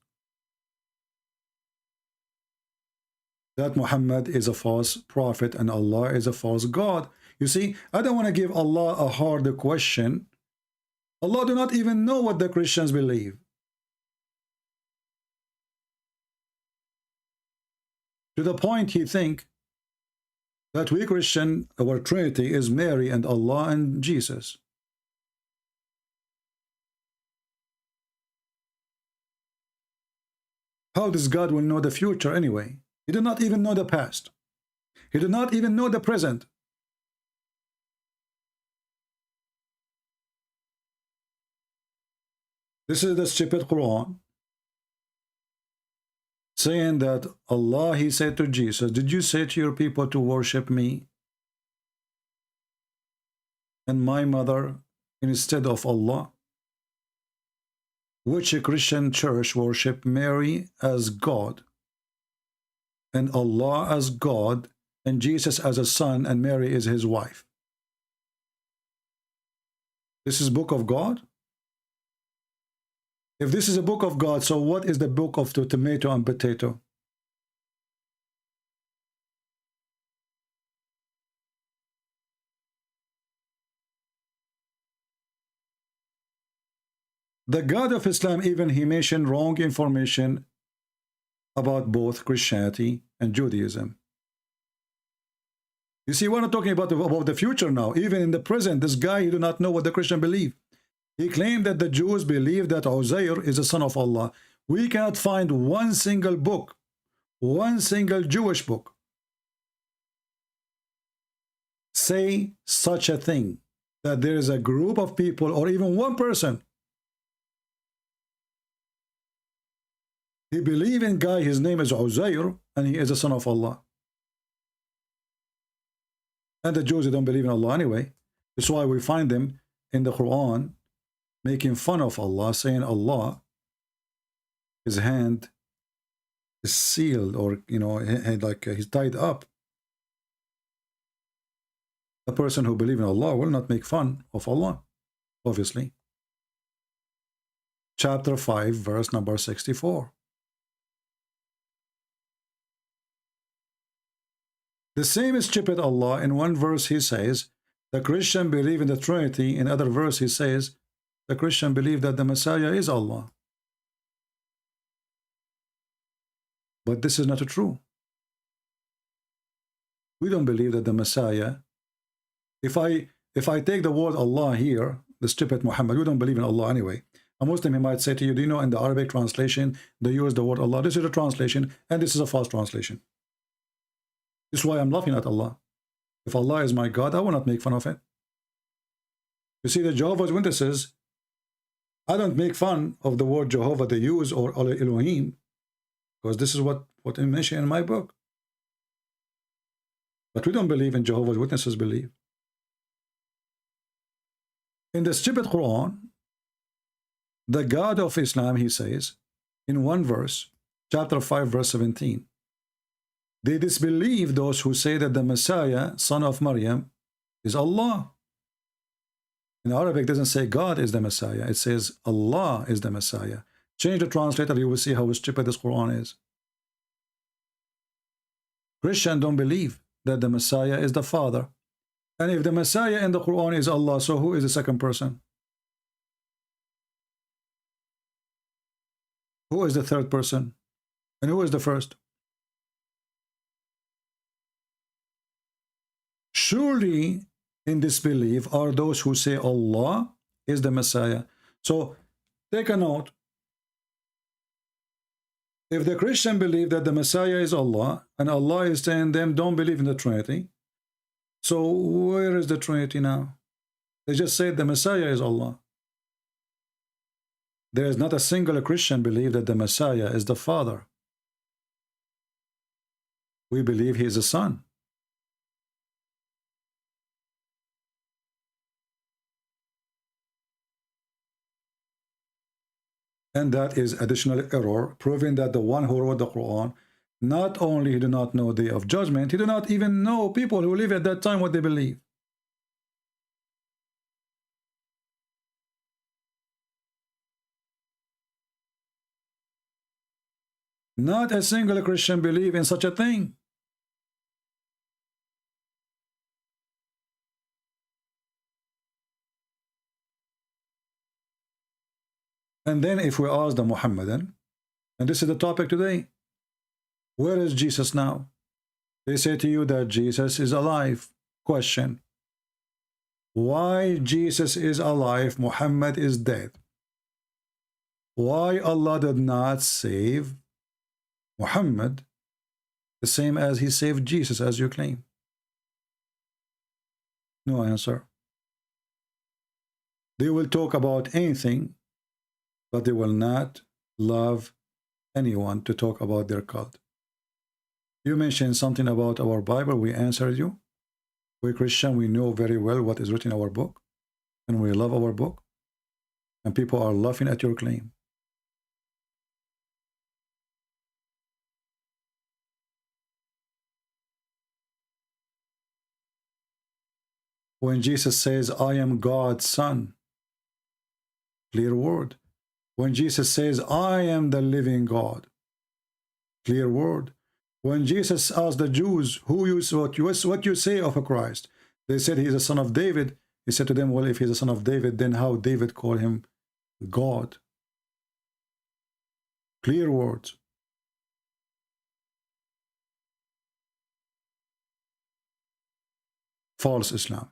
that Muhammad is a false prophet and Allah is a false God. You see, I don't want to give Allah a harder question. Allah do not even know what the Christians believe. To the point he think that we Christian, our Trinity is Mary and Allah and Jesus. How does God will know the future anyway? He did not even know the past. He did not even know the present. This is the stupid Quran saying that Allah, he said to Jesus, did you say to your people to worship me and my mother instead of Allah? Which Christian church worship Mary as God and Allah as God and Jesus as a son and Mary is his wife? This is book of God? If this is a book of God, so what is the book of the tomato and potato? The God of Islam, even he mentioned wrong information about both Christianity and Judaism. You see, we're not talking about the future now. Even in the present, this guy, he do not know what the Christian believe. He claimed that the Jews believe that Uzair is the son of Allah. We cannot find one single book, one single Jewish book, say such a thing, that there is a group of people or even one person. He believe in guy, his name is Uzair, and he is a son of Allah. And the Jews, they don't believe in Allah anyway. That's why we find them in the Quran making fun of Allah, saying Allah, his hand is sealed, or like he's tied up. The person who believes in Allah will not make fun of Allah, obviously. Chapter 5, verse number 64. The same is stupid Allah. In one verse he says, the Christian believe in the Trinity. In other verse he says, the Christian believe that the Messiah is Allah. But this is not true. We don't believe that the Messiah, if I take the word Allah here, the stupid Muhammad, we don't believe in Allah anyway. A Muslim, he might say to you, do you know in the Arabic translation, they use the word Allah. This is a translation, and this is a false translation. This is why I'm laughing at Allah. If Allah is my God, I will not make fun of it. You see, the Jehovah's Witnesses, I don't make fun of the word Jehovah they use or Elohim, because this is what I mention in my book. But we don't believe in Jehovah's Witnesses believe. In the stupid Quran, the God of Islam, he says, in one verse, chapter 5, verse 17, they disbelieve those who say that the Messiah, son of Maryam, is Allah. In Arabic, it doesn't say God is the Messiah. It says Allah is the Messiah. Change the translator, you will see how stupid this Quran is. Christians don't believe that the Messiah is the Father. And if the Messiah in the Quran is Allah, so who is the second person? Who is the third person? And who is the first? Surely in disbelief are those who say Allah is the Messiah. So take a note. If the Christian believe that the Messiah is Allah, and Allah is saying them don't believe in the Trinity, so where is the Trinity now? They just say the Messiah is Allah. There is not a single Christian believe that the Messiah is the Father. We believe he is the Son. And that is additional error, proving that the one who wrote the Quran, not only he did not know the day of judgment, he did not even know people who live at that time what they believe. Not a single Christian believe in such a thing. And then if we ask the Muhammadan, and this is the topic today, where is Jesus now? They say to you that Jesus is alive. Question: why Jesus is alive, Muhammad is dead? Why Allah did not save Muhammad the same as he saved Jesus, as you claim? No answer. They will talk about anything, but they will not love anyone to talk about their cult. You mentioned something about our Bible, we answered you. We Christian, we know very well what is written in our book, and we love our book, and people are laughing at your claim. When Jesus says, I am God's son, clear word. When Jesus says, I am the living God, clear word. When Jesus asked the Jews, what you say of a Christ? They said he is a son of David. He said to them, well, if he's a son of David, then how David called him God? Clear words. False Islam.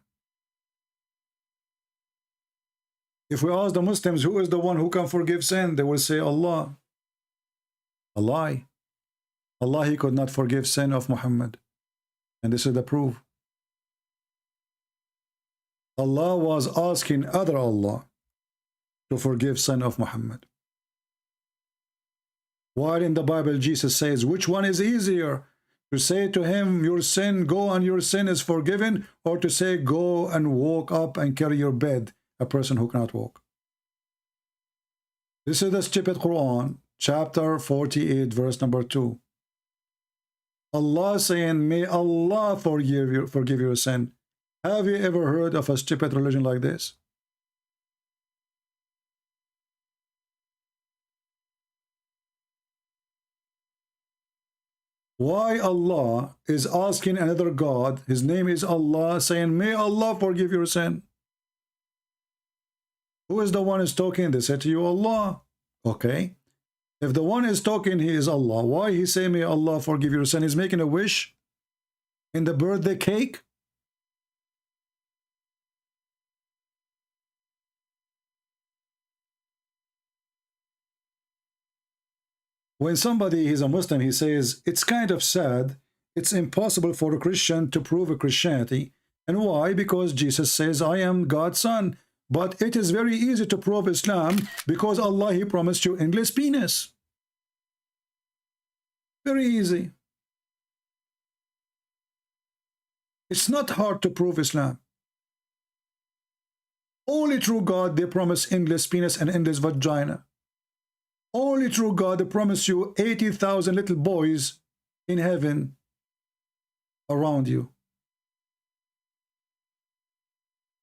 If we ask the Muslims, who is the one who can forgive sin? They will say Allah. A lie. Allah, he could not forgive sin of Muhammad. And this is the proof. Allah was asking other Allah to forgive sin of Muhammad. While in the Bible, Jesus says, which one is easier? To say to him, your sin, go and your sin is forgiven, or to say, go and walk up and carry your bed, a person who cannot walk. This is the stupid Quran, chapter 48, verse number 2. Allah saying, may Allah forgive your sin. Have you ever heard of a stupid religion like this? Why Allah is asking another God, his name is Allah, saying, may Allah forgive your sin? Who is the one who's talking? They said to you, Allah. Okay. If the one is talking, he is Allah. Why he say, may Allah forgive your sin? He's making a wish in the birthday cake. when somebody is a Muslim, he says, it's kind of sad. It's impossible for a Christian to prove a Christianity. And why? Because Jesus says, I am God's son. But it is very easy to prove Islam because Allah, He promised you endless penis. Very easy. It's not hard to prove Islam. Only through God they promise endless penis and endless vagina. Only through God they promise you 80,000 little boys in heaven around you.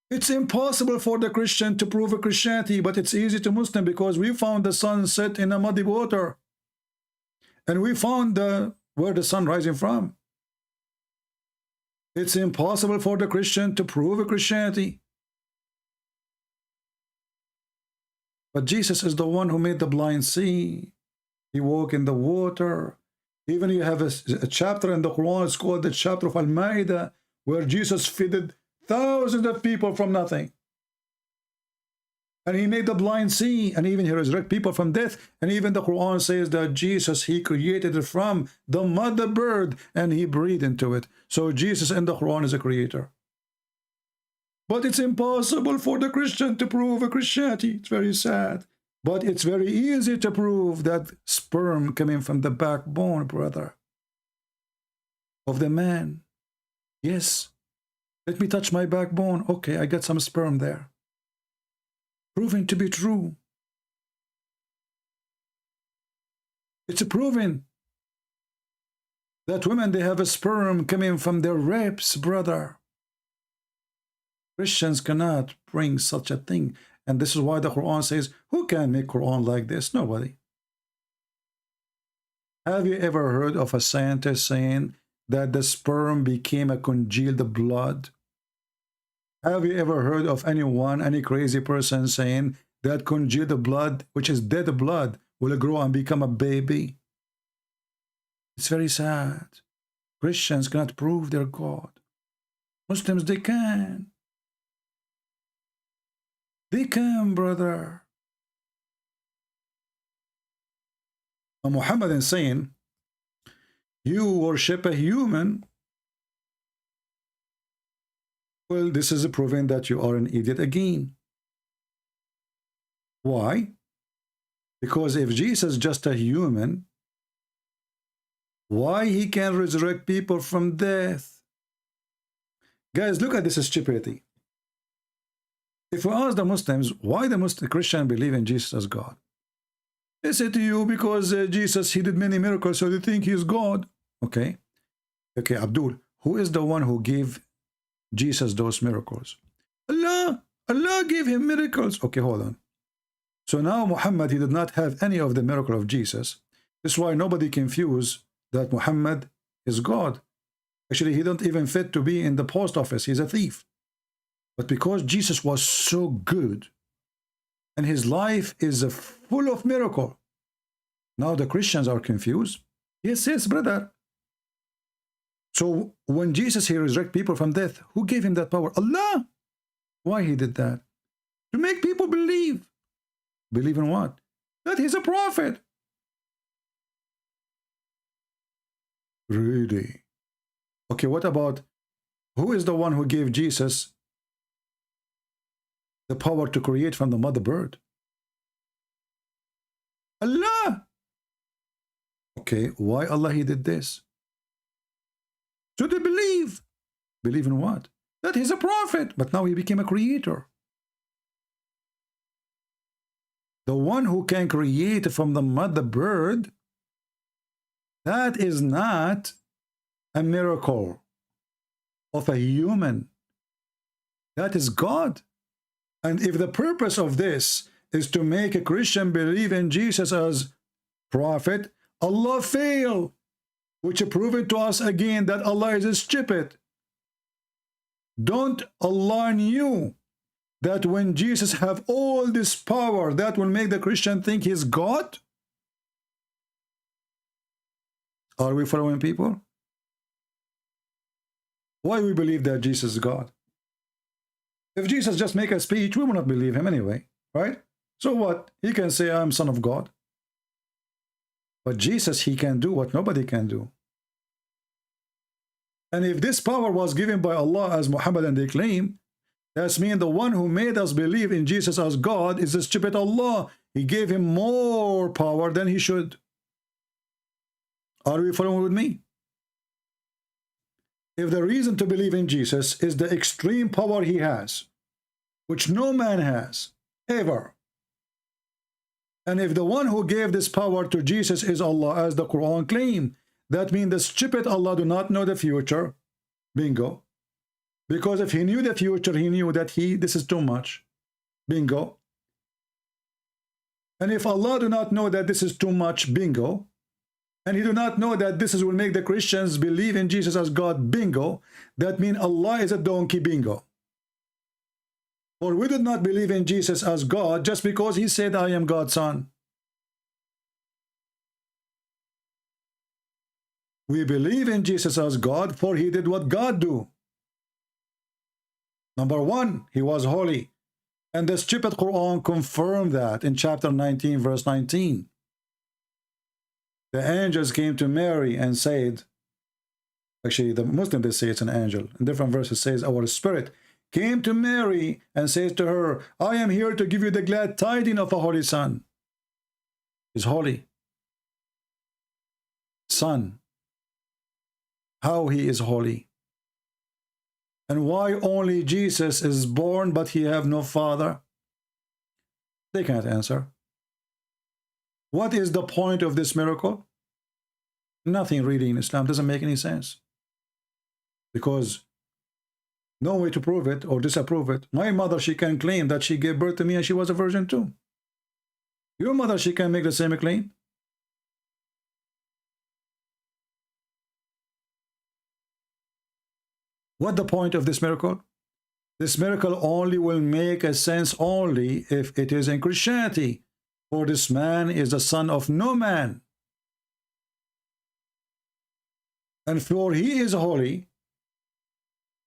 It's impossible for the Christian to prove a Christianity, but it's easy to Muslim because we found the sun set in a muddy water. And we found where the sun rising from. It's impossible for the Christian to prove a Christianity. But Jesus is the one who made the blind see. He walked in the water. Even you have a chapter in the Quran, it's called the chapter of Al-Ma'idah, where Jesus fed thousands of people from nothing. And he made the blind see, and even he resurrected people from death. And even the Quran says that Jesus, he created it from the mother bird, and he breathed into it. So Jesus in the Quran is a creator. But it's impossible for the Christian to prove a Christianity. It's very sad. But it's very easy to prove that sperm coming from the backbone, brother, of the man. Yes. Let me touch my backbone. Okay, I got some sperm there. Proven to be true. It's proven that women, they have a sperm coming from their ribs, brother. Christians cannot bring such a thing. And this is why the Quran says, who can make Quran like this? Nobody. Have you ever heard of a scientist saying that the sperm became a congealed blood? Have you ever heard of anyone, any crazy person saying that congealed blood, which is dead blood, will grow and become a baby? It's very sad. Christians cannot prove their God. Muslims, they can. They can, brother. And Muhammad is saying, you worship a human. Well, this is proving that you are an idiot again. Why? Because if Jesus is just a human, why he can resurrect people from death? Guys, look at this stupidity. If we ask the Muslims, why the Muslim Christian believe in Jesus as God? They say to you, because Jesus, he did many miracles, so they think he is God. Okay. Okay, Abdul, who is the one who gave Jesus those miracles? Allah. Allah gave him miracles. Okay, hold on. So now Muhammad, he did not have any of the miracle of Jesus. This is why nobody confused that Muhammad is God. Actually, he don't even fit to be in the post office. He's a thief. But because Jesus was so good, and his life is full of miracle, now the Christians are confused. Yes, yes, brother. So when Jesus, he resurrected people from death, who gave him that power? Allah. Why he did that? To make people believe. Believe in what? That he's a prophet. Really? Okay, what about, who is the one who gave Jesus the power to create from the mother bird? Allah. Okay, why Allah he did this? So they believe. Believe in what? That he's a prophet, but now he became a creator. The one who can create from the mother bird, that is not a miracle of a human. That is God. And if the purpose of this is to make a Christian believe in Jesus as prophet, Allah failed, which proved to us again that Allah is stupid. Don't Allah knew that when Jesus have all this power, that will make the Christian think he's God? Are we following people? Why we believe that Jesus is God? If Jesus just make a speech, we will not believe him anyway, right? So what? He can say, I'm son of God. But Jesus, he can do what nobody can do. And if this power was given by Allah as Muhammad and they claim, that means the one who made us believe in Jesus as God is the stupid Allah. He gave him more power than he should. Are we following with me? If the reason to believe in Jesus is the extreme power he has, which no man has, ever, and if the one who gave this power to Jesus is Allah, as the Quran claims, that means the stupid Allah do not know the future. Bingo. Because if he knew the future, he knew that this is too much. Bingo. And if Allah do not know that this is too much, bingo. And he do not know that this will make the Christians believe in Jesus as God, bingo. That means Allah is a donkey, bingo. Or we did not believe in Jesus as God just because he said, I am God's son. We believe in Jesus as God, for he did what God do. Number one, he was holy. And the stupid Quran confirmed that in chapter 19, verse 19. The angels came to Mary and said, actually the Muslim, they say it's an angel. In different verses says, our spirit came to Mary and says to her, I am here to give you the glad tidings of a holy son. He's holy. Son. How he is holy. And why only Jesus is born but he have no father? They can't answer. What is the point of this miracle? Nothing really in Islam. Doesn't make any sense. Because no way to prove it or disapprove it. My mother, she can claim that she gave birth to me and she was a virgin too. Your mother, she can make the same claim. What the point of this miracle? This miracle only will make a sense only if it is in Christianity. For this man is the son of no man. And for he is holy,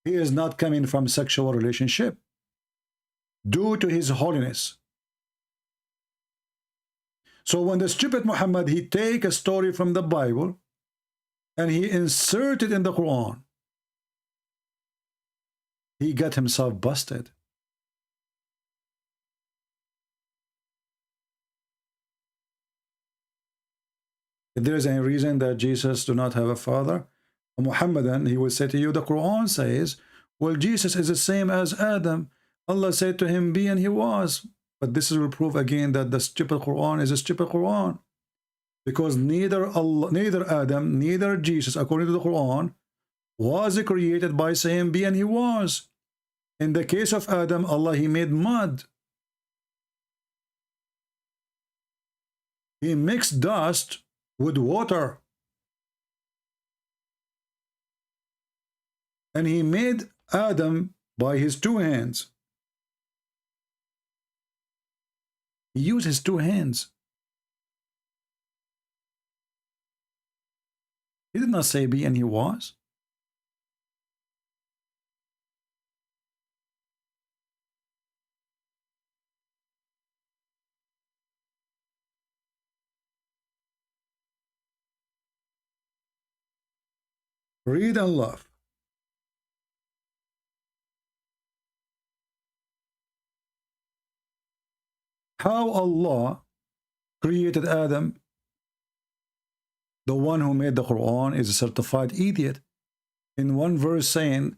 he is not coming from sexual relationship due to his holiness. So when the stupid Muhammad, he take a story from the Bible and he insert it in the Quran, he got himself busted. If there is any reason that Jesus do not have a father, a Muhammadan, he will say to you, the Quran says, well, Jesus is the same as Adam. Allah said to him, be, and he was. But this will prove again that the stupid Quran is a stupid Quran. Because neither Allah, neither Adam, neither Jesus, according to the Quran, was created by saying, be, and he was. In the case of Adam, Allah, he made mud. He mixed dust with water. And he made Adam by his two hands. He used his two hands. He did not say be and he was. Read and love. How Allah created Adam, the one who made the Quran, is a certified idiot. In one verse saying,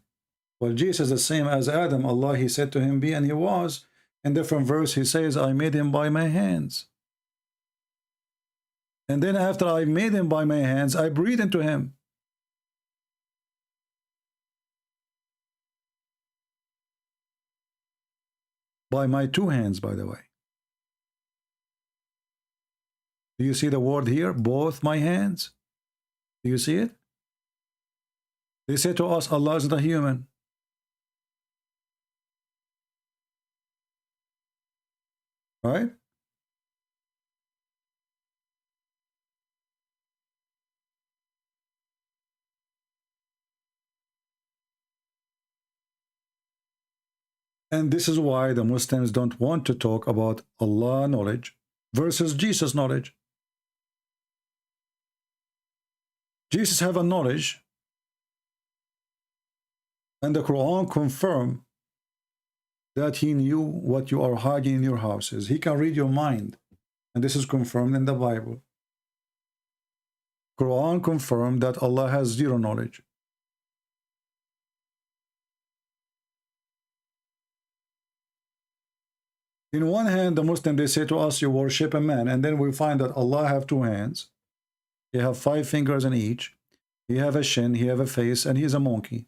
well, Jesus is the same as Adam. Allah, he said to him, be, and he was. In different verse, he says, I made him by my hands. And then after I made him by my hands, I breathed into him. By my two hands, by the way. Do you see the word here? Both my hands. Do you see it? They say to us, Allah is not a human. Right? And this is why the Muslims don't want to talk about Allah knowledge versus Jesus knowledge. Jesus have a knowledge, and the Quran confirm that he knew what you are hiding in your houses. He can read your mind, and this is confirmed in the Bible. Quran confirmed that Allah has zero knowledge. In one hand, the Muslim, they say to us, you worship a man, and then we find that Allah have two hands. He have 5 fingers in each. He have a shin, he have a face, and he is a monkey.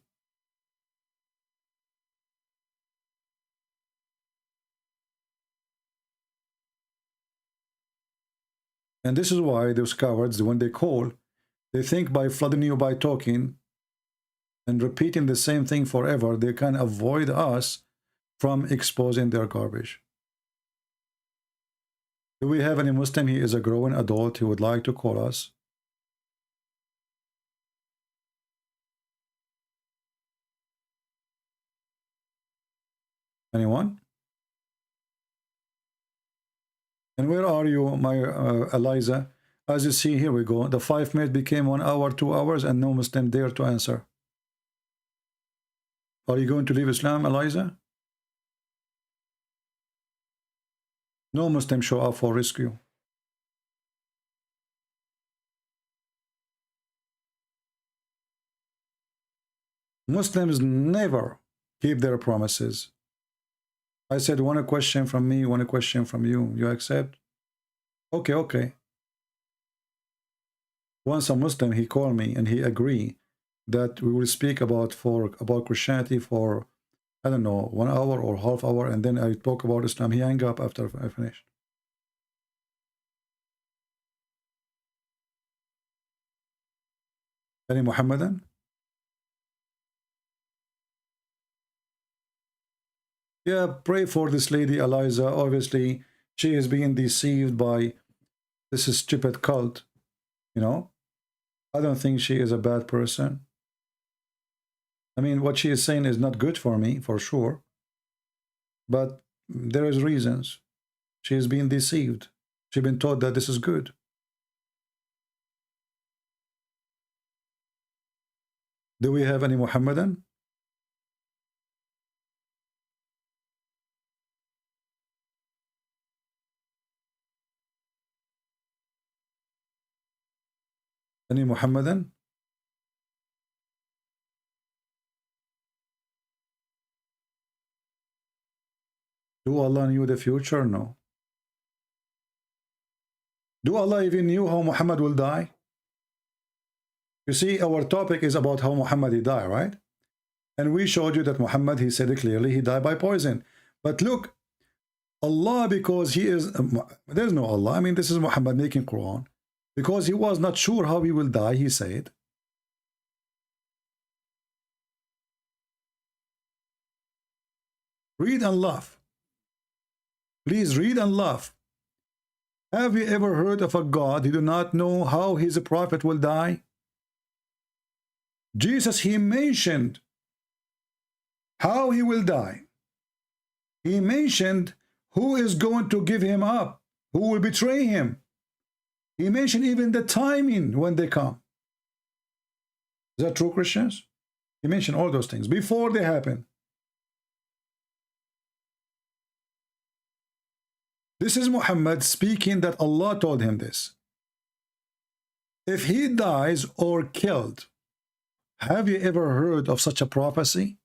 And this is why those cowards, when they call, they think by flooding you by talking and repeating the same thing forever, they can avoid us from exposing their garbage. Do we have any Muslim? He is a growing adult. He would like to call us. Anyone? And where are you, my Eliza? As you see, here we go. The 5 minutes became 1 hour, 2 hours, and no Muslim dare to answer. Are you going to leave Islam, Eliza? No Muslim show up for rescue. Muslims never keep their promises. I said, one question from me, one question from you. You accept? Okay, okay. Once a Muslim, he called me and he agreed that we will speak about Christianity for, I don't know, 1 hour or half hour, and then I talk about Islam. He hung up after I finished. Any Muhammadan? Yeah, pray for this lady, Eliza. Obviously, she is being deceived by this stupid cult. You know, I don't think she is a bad person. I mean, what she is saying is not good for me, for sure. But there is reasons. She is being deceived. She's been told that this is good. Do we have any Muhammadan? Any Muhammadan? Do Allah knew the future? No. Do Allah even knew how Muhammad will die? You see, our topic is about how Muhammad he died, right? And we showed you that Muhammad, he said it clearly, he died by poison. But look, Allah, because he is, there's no Allah. I mean, this is Muhammad making Quran. Because he was not sure how he will die, he said, read and laugh. Please read and laugh. Have you ever heard of a God who do not know how his prophet will die? Jesus, he mentioned how he will die. He mentioned who is going to give him up, who will betray him. He mentioned even the timing when they come. Is that true, Christians? He mentioned all those things before they happen. This is Muhammad speaking that Allah told him this. If he dies or killed, have you ever heard of such a prophecy?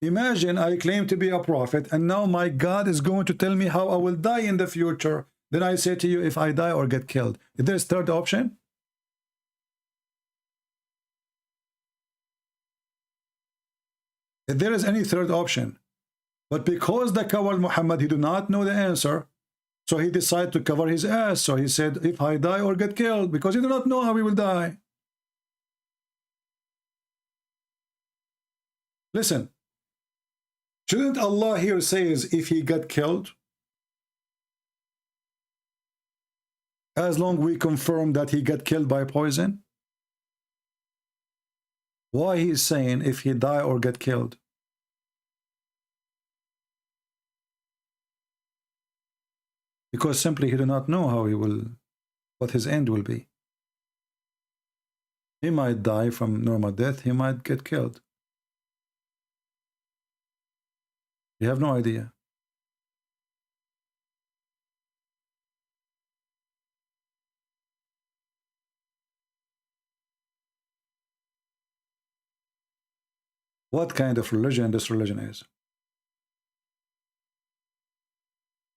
Imagine I claim to be a prophet and now my God is going to tell me how I will die in the future. Then I say to you, if I die or get killed. Is there a third option? If there is any third option. But because the coward Muhammad, he do not know the answer, so he decided to cover his ass. So he said, if I die or get killed, because he do not know how he will die. Listen. Shouldn't Allah here says if he got killed? As long we confirm that he got killed by poison? Why he is saying if he die or get killed? because simply he do not know how he will, what his end will be. He might die from normal death, he might get killed. You have no idea. What kind of religion this religion is?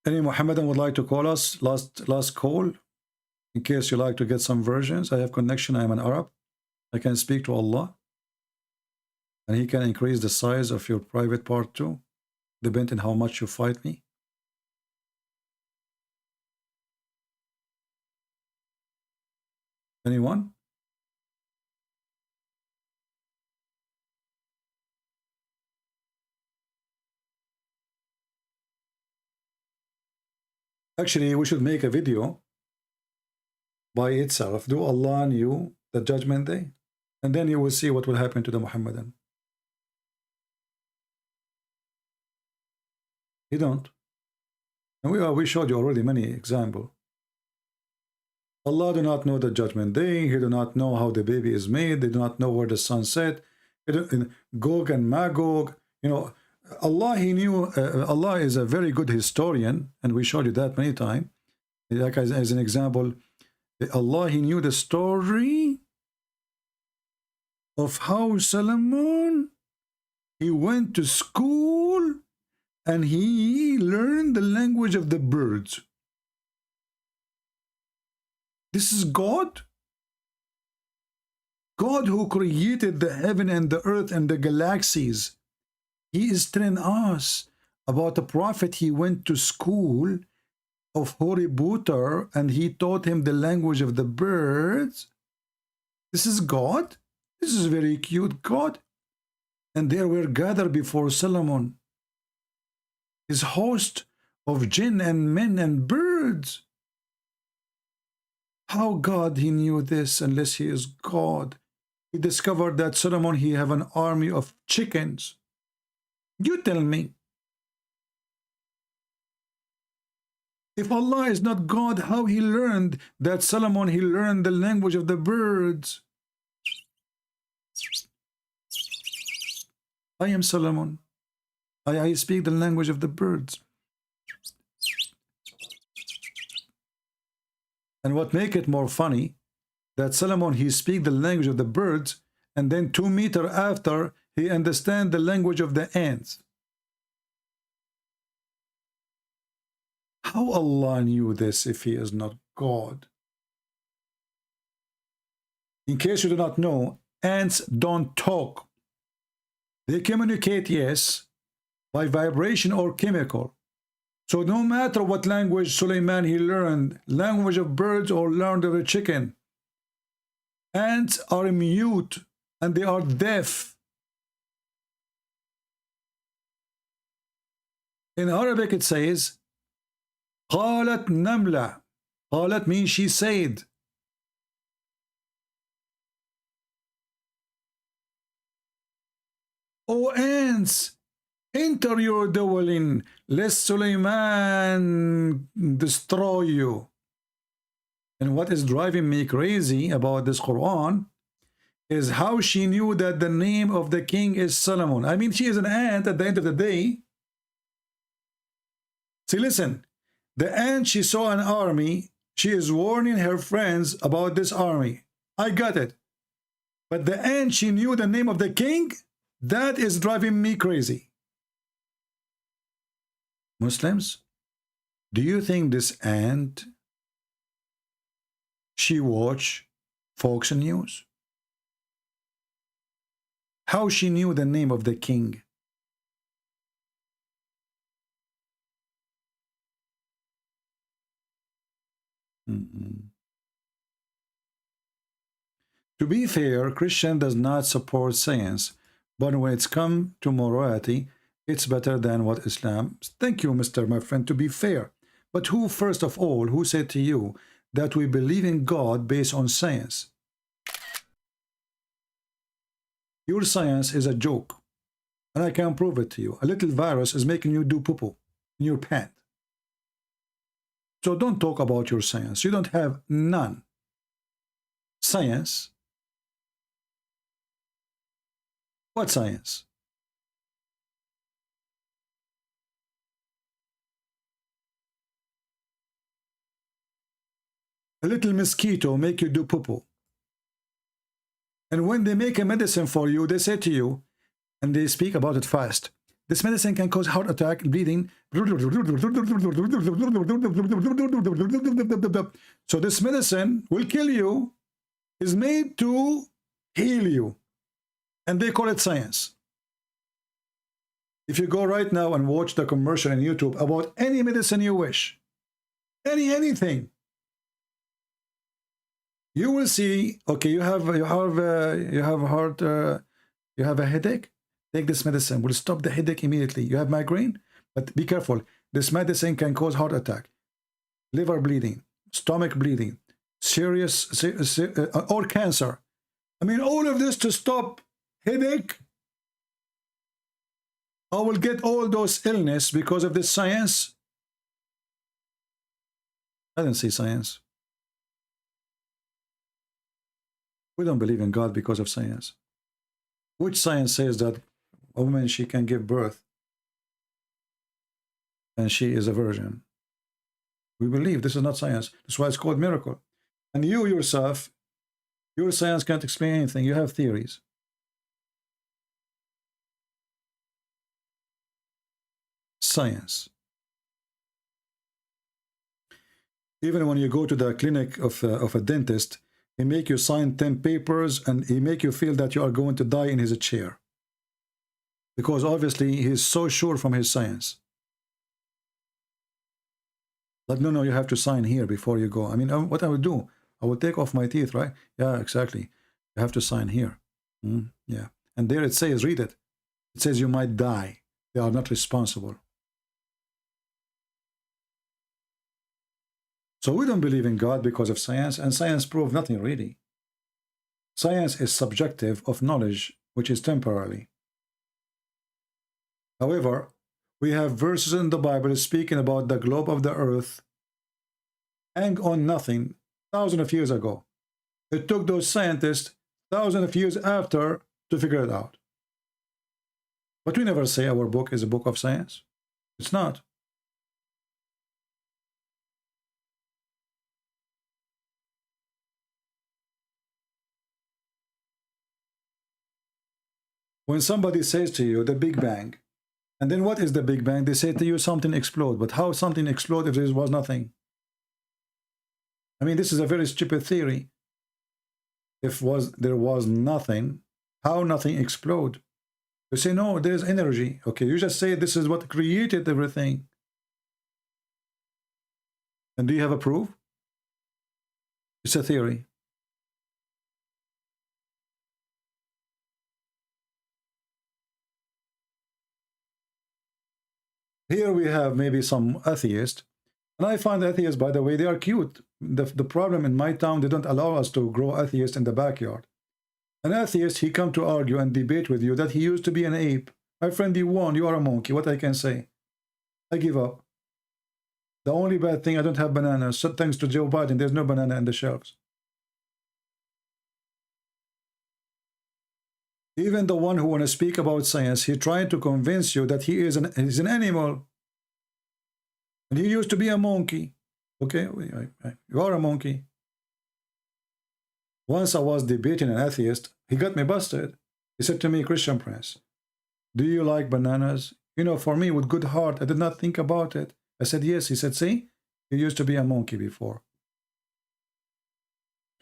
Any Muhammadan would like to call us? Last call, in case you like to get some versions. I have connection. I am an Arab. I can speak to Allah, and He can increase the size of your private part too, depending on how much you fight me. Anyone? Actually, we should make a video by itself. Do Allah knew the judgment day? And then you will see what will happen to the Muhammadan. He don't. And we showed you already many examples. Allah do not know the judgment day. He do not know how the baby is made. They do not know where the sun set. Gog and Magog, you know, Allah, He knew. Allah is a very good historian, and we showed you that many times. Like as an example, Allah, He knew the story of how Solomon, he went to school and he learned the language of the birds. This is God. God who created the heaven and the earth and the galaxies. He is telling us about the prophet. He went to school of Hoributar and he taught him the language of the birds. This is God. This is very cute God. And they were gathered before Solomon, his host of jinn and men and birds. How God he knew this unless he is God? He discovered that Solomon, he have an army of chickens. You tell me. If Allah is not God, how he learned that Solomon, he learned the language of the birds? I am Solomon. I speak the language of the birds. And what make it more funny, that Solomon, he speak the language of the birds, and then 2 meters after, he understand the language of the ants. How Allah knew this if he is not God? In case you do not know, ants don't talk. They communicate, yes, by vibration or chemical. So no matter what language Suleiman he learned, language of birds or learned of a chicken, ants are mute and they are deaf. In Arabic it says, قالت نملة. قالت means she said. O ants, enter your dwelling, lest Suleiman destroy you. And what is driving me crazy about this Quran is how she knew that the name of the king is Solomon. I mean, she is an ant at the end of the day. See, listen, the ant, she saw an army. She is warning her friends about this army. I got it. But the ant, she knew the name of the king. That is driving me crazy. Muslims, do you think this ant, she watch Fox News? How she knew the name of the king? To be fair, Christian does not support science, but when it's come to morality, it's better than what Islam. Thank you, Mr. my friend, to be fair. But who, first of all, who said to you that we believe in God based on science? Your science is a joke, and I can prove it to you. A little virus is making you do poo-poo in your pant. So don't talk about your science. You don't have none. Science? What science? A little mosquito make you do poo-poo. And when they make a medicine for you, they say to you, and they speak about it fast, this medicine can cause heart attack, bleeding. So this medicine will kill you, is made to heal you. And they call it science. If you go right now and watch the commercial on YouTube about any medicine you wish, anything, you will see, okay, you have a headache. Take this medicine. Will stop the headache immediately. You have migraine, but be careful. This medicine can cause heart attack, liver bleeding, stomach bleeding, serious or cancer. I mean, all of this to stop headache. I will get all those illness because of this science. I didn't see science. We don't believe in God because of science. Which science says that a woman, she can give birth and she is a virgin? We believe this is not science. That's why it's called miracle. And you yourself, your science can't explain anything. You have theories. Science. Even when you go to the clinic of a dentist, he make you sign 10 papers and he make you feel that you are going to die in his chair. Because obviously he is so sure from his science. Like, no, you have to sign here before you go. I mean, what I would do, I would take off my teeth, right? Yeah, exactly. You have to sign here. Yeah. And there it says, read it. It says you might die. They are not responsible. So we don't believe in God because of science, and science proves nothing really. Science is subjective of knowledge, which is temporary. However, we have verses in the Bible speaking about the globe of the earth hang on nothing thousands of years ago. It took those scientists thousands of years after to figure it out. But we never say our book is a book of science. It's not. When somebody says to you the Big Bang, and then what is the Big Bang? They say to you something explode. But how something explode if there was nothing? I mean, this is a very stupid theory. If there was nothing, how nothing explode? You say, no, there is energy. Okay, you just say this is what created everything. And do you have a proof? It's a theory. Here we have maybe some atheists. And I find atheists, by the way, they are cute. The problem in my town, they don't allow us to grow atheists in the backyard. An atheist, he come to argue and debate with you that he used to be an ape. My friend, you won. You are a monkey. What I can say? I give up. The only bad thing, I don't have bananas. So thanks to Joe Biden, there's no banana in the shelves. Even the one who want to speak about science, he trying to convince you that he's an animal. And he used to be a monkey. Okay, you are a monkey. Once I was debating an atheist, he got me busted. He said to me, Christian Prince, do you like bananas? You know, for me, with good heart, I did not think about it. I said, yes. He said, see, you used to be a monkey before.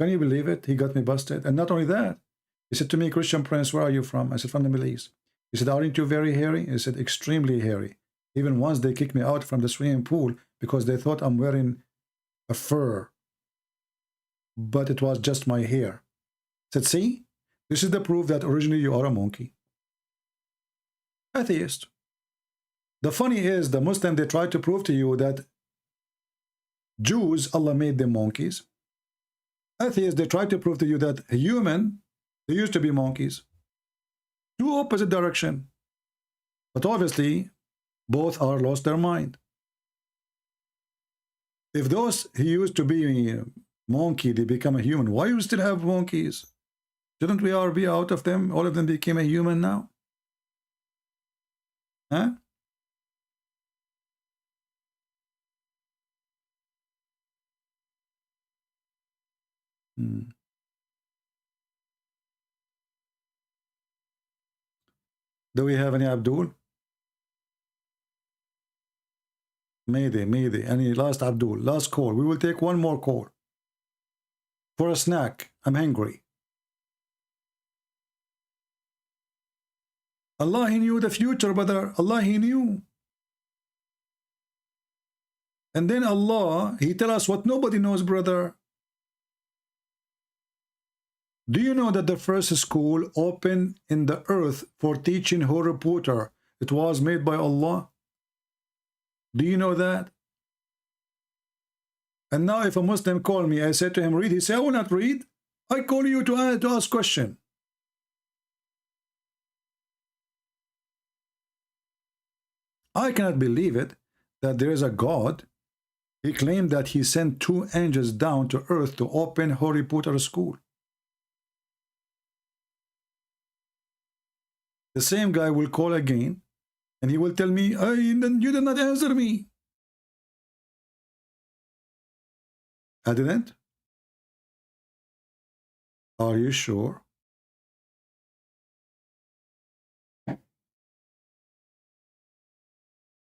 Can you believe it? He got me busted. And not only that, he said to me, Christian Prince, where are you from? I said, from the Middle East. He said, aren't you very hairy? He said, extremely hairy. Even once they kicked me out from the swimming pool because they thought I'm wearing a fur. But it was just my hair. I said, see, this is the proof that originally you are a monkey. Atheist. The funny is, the Muslim, they try to prove to you that Jews, Allah made them monkeys. Atheists, they try to prove to you that human, they used to be monkeys. Two opposite direction. But obviously, both are lost their mind. If those he used to be a monkey, they become a human, why you still have monkeys? Shouldn't we all be out of them? All of them became a human now? Huh? Do we have any Abdul? Mayday. Any last Abdul? Last call. We will take one more call. For a snack. I'm hungry. Allah, He knew the future, brother. Allah, He knew. And then Allah, He tell us what nobody knows, brother. Do you know that the first school opened in the earth for teaching Harry Potter, it was made by Allah? Do you know that? And now if a Muslim call me, I say to him, read. He say, I will not read. I call you to ask question. I cannot believe it that there is a God. He claimed that he sent 2 angels down to earth to open Harry Potter school. The same guy will call again and he will tell me, you did not answer me. I didn't? Are you sure?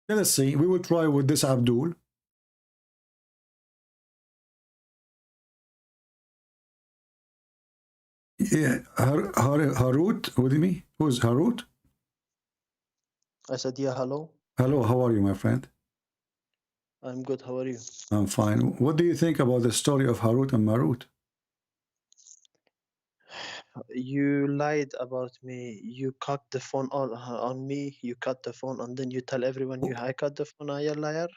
Let us see. We will try with this Abdul. Yeah, Harut with me? Who's Harut? I said, yeah, hello. Hello, how are you, my friend? I'm good. How are you? I'm fine. What do you think about the story of Harut and Marut? You lied about me. You cut the phone on me. You cut the phone and then you tell everyone I cut the phone. Are you a liar?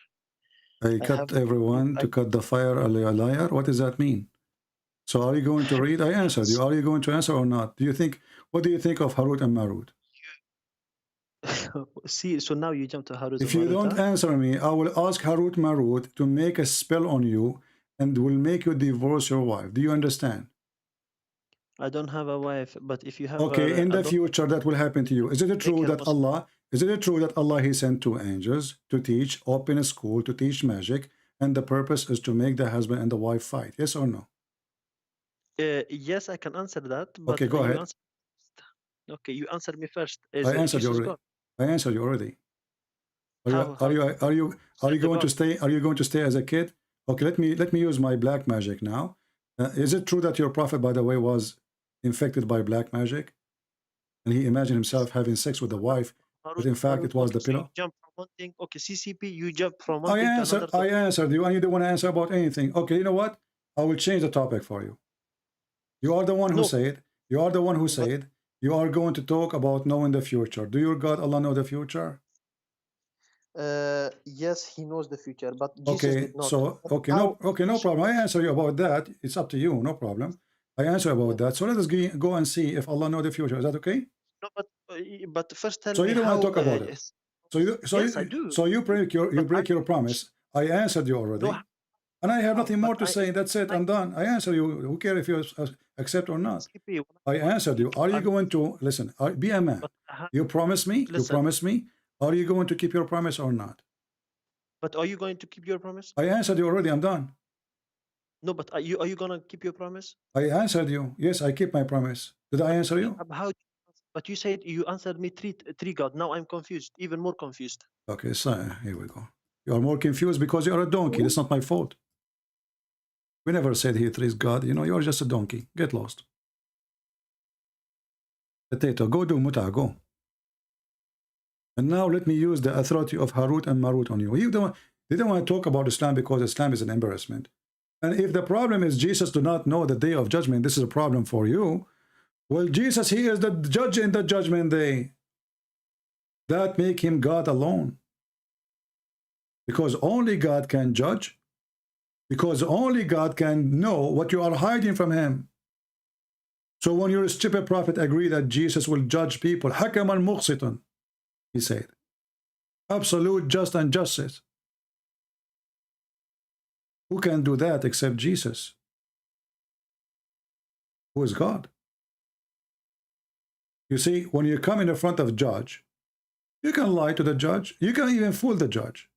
I cut everyone to cut the fire, a liar? What does that mean? So are you going to read? I answered you. Are you going to answer or not? What do you think of Harut and Marut? See, so now you jump to Harut. If you don't answer me, I will ask Harut Marut to make a spell on you and will make you divorce your wife. Do you understand? I don't have a wife, but if you have in the future that will happen to you. Is it true that Allah He sent 2 angels to teach, open a school to teach magic, and the purpose is to make the husband and the wife fight? Yes or no? Yes, I can answer that. But okay, go ahead. Okay, you answered me first. I answered you already. I answered you already. Are you going to stay? Are you going to stay as a kid? Okay, let me use my black magic now. Is it true that your prophet, by the way, was infected by black magic, and he imagined himself having sex with a wife, but in fact it was the pillow? Jump from one thing. Okay, CCP, you jump from one I thing answered. to another. I answered you, and you don't want to answer about anything. Okay, you know what? I will change the topic for you. You are the one who said. You are the one who said. You are going to talk about knowing the future. Do your God Allah know the future? Yes, He knows the future, but Jesus okay, did not. So no problem. I answer you about that. It's up to you, no problem. I answer about that. So let us go and see if Allah know the future. Is that okay? No, but first tell me. So you don't want to talk about it. Yes, I do. So you break your promise. I answered you already. No, and I have nothing more to say. That's it. I'm done. I answer you. Who cares if you accept or not? I answered you. Are you going to listen? Be a man. You promise me. You promise me. Are you going to keep your promise or not? But are you going to keep your promise? I answered you already. I'm done. No, but are you going to keep your promise? I answered you. Yes, I keep my promise. Did I answer you? How? But you said you answered me three God. Now I'm confused, even more confused. Okay, so here we go. You are more confused because you are a donkey. That's not my fault. We never said he is God. You know, you are just a donkey. Get lost. Potato, go do muta, go. And now let me use the authority of Harut and Marut on you. They don't want to talk about Islam because Islam is an embarrassment. And if the problem is Jesus do not know the day of judgment, this is a problem for you. Well, Jesus, he is the judge in the judgment day. That make him God alone. Because only God can judge. Because only God can know what you are hiding from him. So when your stupid prophet agree that Jesus will judge people, hakaman muqsitan, he said, absolute just and justice. Who can do that except Jesus, who is God? You see, when you come in front of a judge, you can lie to the judge. You can even fool the judge.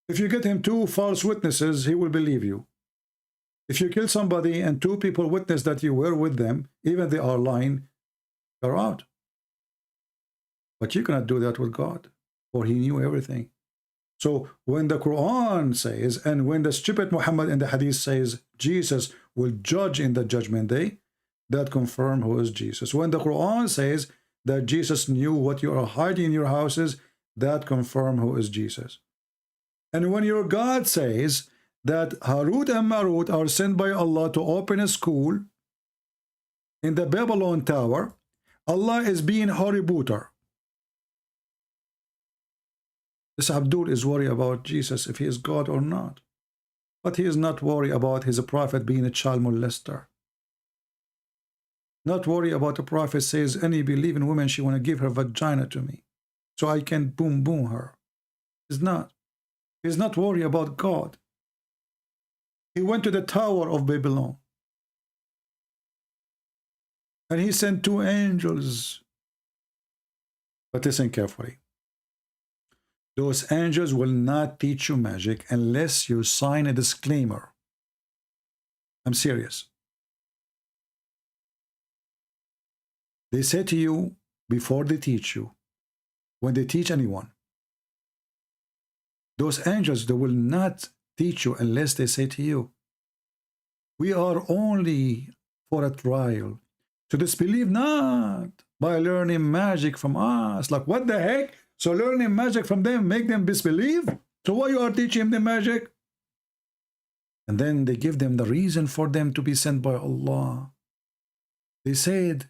If you get him 2 false witnesses, he will believe you. If you kill somebody and 2 people witness that you were with them, even they are lying, you're out. But you cannot do that with God, for he knew everything. So when the Quran says, and when the stupid Muhammad in the Hadith says, Jesus will judge in the judgment day, that confirm who is Jesus. When the Quran says that Jesus knew what you are hiding in your houses, that confirm who is Jesus. And when your God says that Harut and Marut are sent by Allah to open a school in the Babylon Tower, Allah is being horributer. This Abdul is worried about Jesus, if he is God or not. But he is not worried about his prophet being a child molester. Not worried about the prophet says, any believing woman, she want to give her vagina to me, so I can boom boom her. He's not. He's not worried about God. He went to the Tower of Babylon. And he sent 2 angels. But listen carefully. Those angels will not teach you magic unless you sign a disclaimer. I'm serious. They say to you before they teach you, when they teach anyone, those angels, they will not teach you unless they say to you, we are only for a trial, to disbelieve not by learning magic from us. Like, what the heck? So learning magic from them make them disbelieve? So why you are teaching them magic? And then they give them the reason for them to be sent by Allah. They said,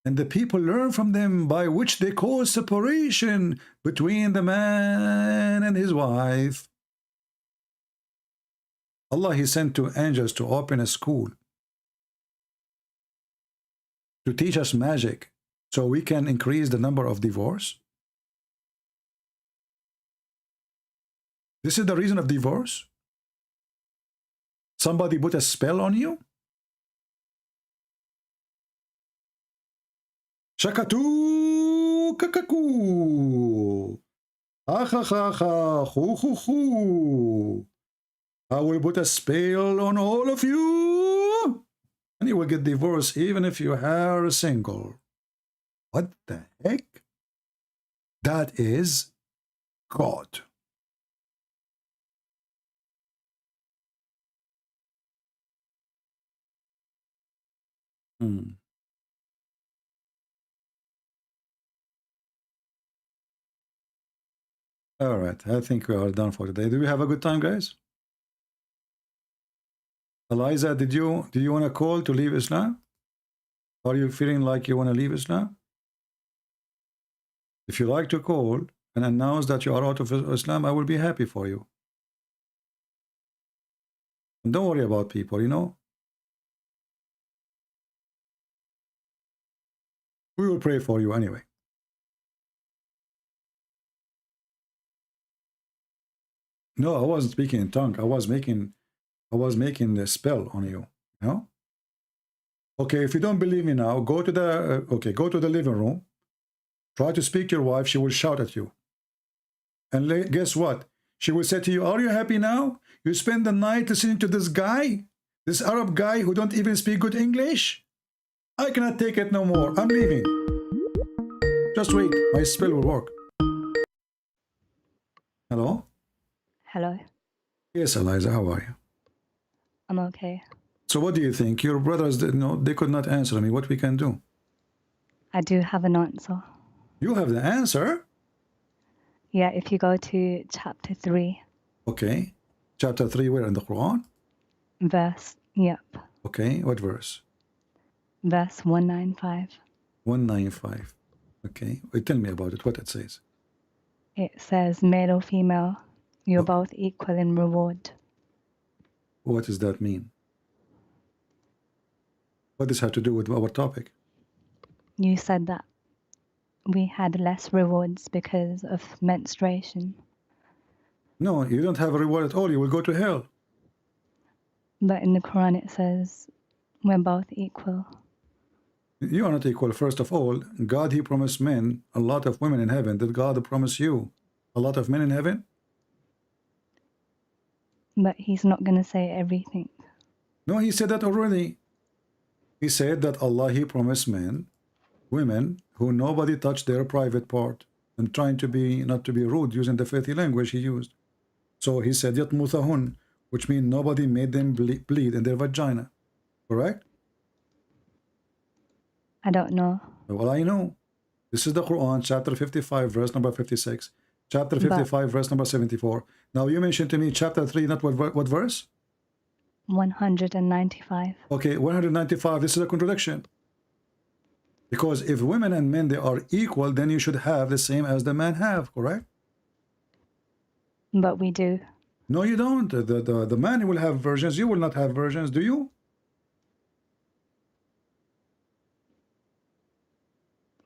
and the people learn from them, by which they cause separation between the man and his wife. Allah, he sent 2 angels to open a school to teach us magic, so we can increase the number of divorce. This is the reason of divorce? Somebody put a spell on you? Shakatu kakaku. Ha ha ha ha. Hu hu hu. I will put a spell on all of you, and you will get divorced even if you are single. What the heck? That is God. All right, I think we are done for today. Do we have a good time, guys? Eliza, did you want to call to leave Islam? Are you feeling like you want to leave Islam? If you like to call and announce that you are out of Islam, I will be happy for you. And don't worry about people, you know. We will pray for you anyway. No, I wasn't speaking in tongue. I was making the spell on you. You know? Okay, if you don't believe me now, go to the living room. Try to speak to your wife. She will shout at you. And guess what? She will say to you, are you happy now? You spend the night listening to this guy, this Arab guy who don't even speak good English? I cannot take it no more. I'm leaving. Just wait. My spell will work. Hello? Hello. Yes, Eliza, how are you? I'm okay. So what do you think? Your brothers, they could not answer me. What we can do? I do have an answer. You have the answer? Yeah, if you go to chapter 3. Okay. Chapter 3, where in the Quran? Yep. Okay, what verse? Verse 195. 195. Okay. Tell me about it, what it says. It says, male or female, you're both equal in reward. What does that mean? What does this have to do with our topic? You said that we had less rewards because of menstruation. No, you don't have a reward at all. You will go to hell. But in the Quran it says we're both equal. You are not equal. First of all, God, he promised men a lot of women in heaven. Did God promise you a lot of men in heaven? But he's not going to say everything. No, he said that already. He said that Allah, he promised men, women, who nobody touched their private part, and trying to be, not to be rude, using the filthy language he used. So he said, Yatmuthahun, which means nobody made them bleed in their vagina. Correct? I don't know. Well, I know. This is the Quran, chapter 55, verse number 56. Chapter 55, verse number 74. Now, you mentioned to me chapter 3, not what verse? 195. Okay, 195. This is a contradiction. Because if women and men, they are equal, then you should have the same as the men have, correct? But we do. No, you don't. The man will have virgins. You will not have virgins, do you?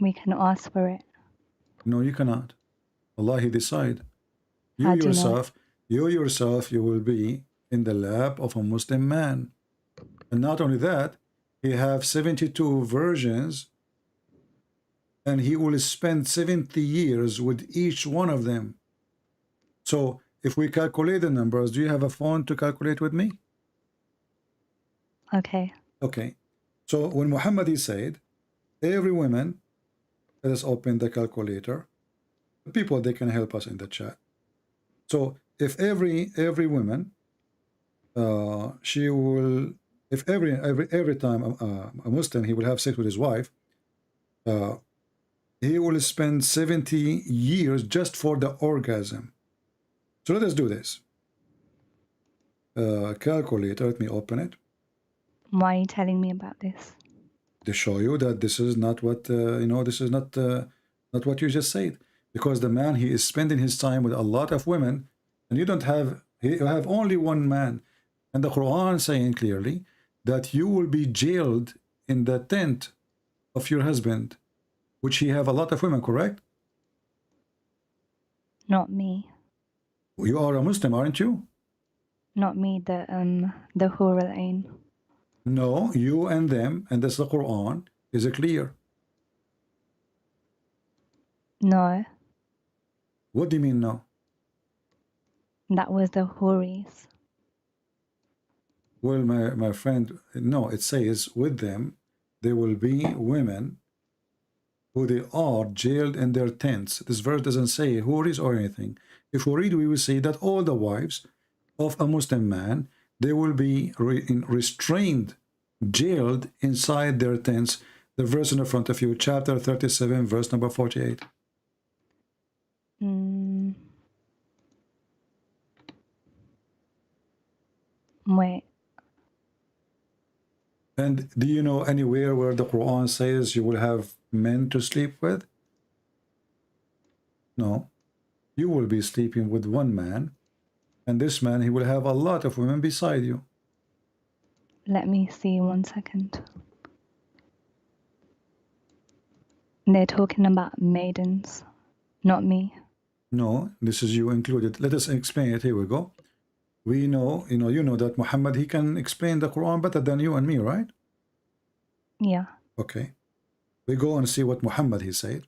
We can ask for it. No, you cannot. Allah, he decide. How do You yourself, you will be in the lap of a Muslim man. And not only that, he have 72 virgins, and he will spend 70 years with each one of them. So if we calculate the numbers, do you have a phone to calculate with me? Okay. Okay. So when Muhammad, he said, every woman, let us open the calculator. The people, they can help us in the chat. So if every woman, she will, if every time a Muslim, he will have sex with his wife, he will spend 70 years just for the orgasm. So let us do this. Calculator, let me open it. Why are you telling me about this? To show you that this is not what this is not what you just said. Because the man, he is spending his time with a lot of women, and you have only one man. And the Quran saying clearly that you will be jailed in the tent of your husband, which he have a lot of women, correct? Not me. You are a Muslim, aren't you? Not me, the Hur al-Ain. No, you and them, and that's the Quran. Is it clear? No. What do you mean no? That was the Huris. Well, my friend, no, it says with them, there will be women who they are jailed in their tents. This verse doesn't say Huris or anything. If we read, we will see that all the wives of a Muslim man, they will be restrained, jailed inside their tents. The verse in the front of you, chapter 37, verse number 48. Wait. And do you know anywhere where the Quran says you will have men to sleep with? No. You will be sleeping with one man, and this man, he will have a lot of women beside you. Let me see 1 second. They're talking about maidens, not me. No, this is you included. Let us explain it. Here we go. We know, you know that Muhammad, he can explain the Quran better than you and me, right? Yeah. Okay. We go and see what Muhammad, he said.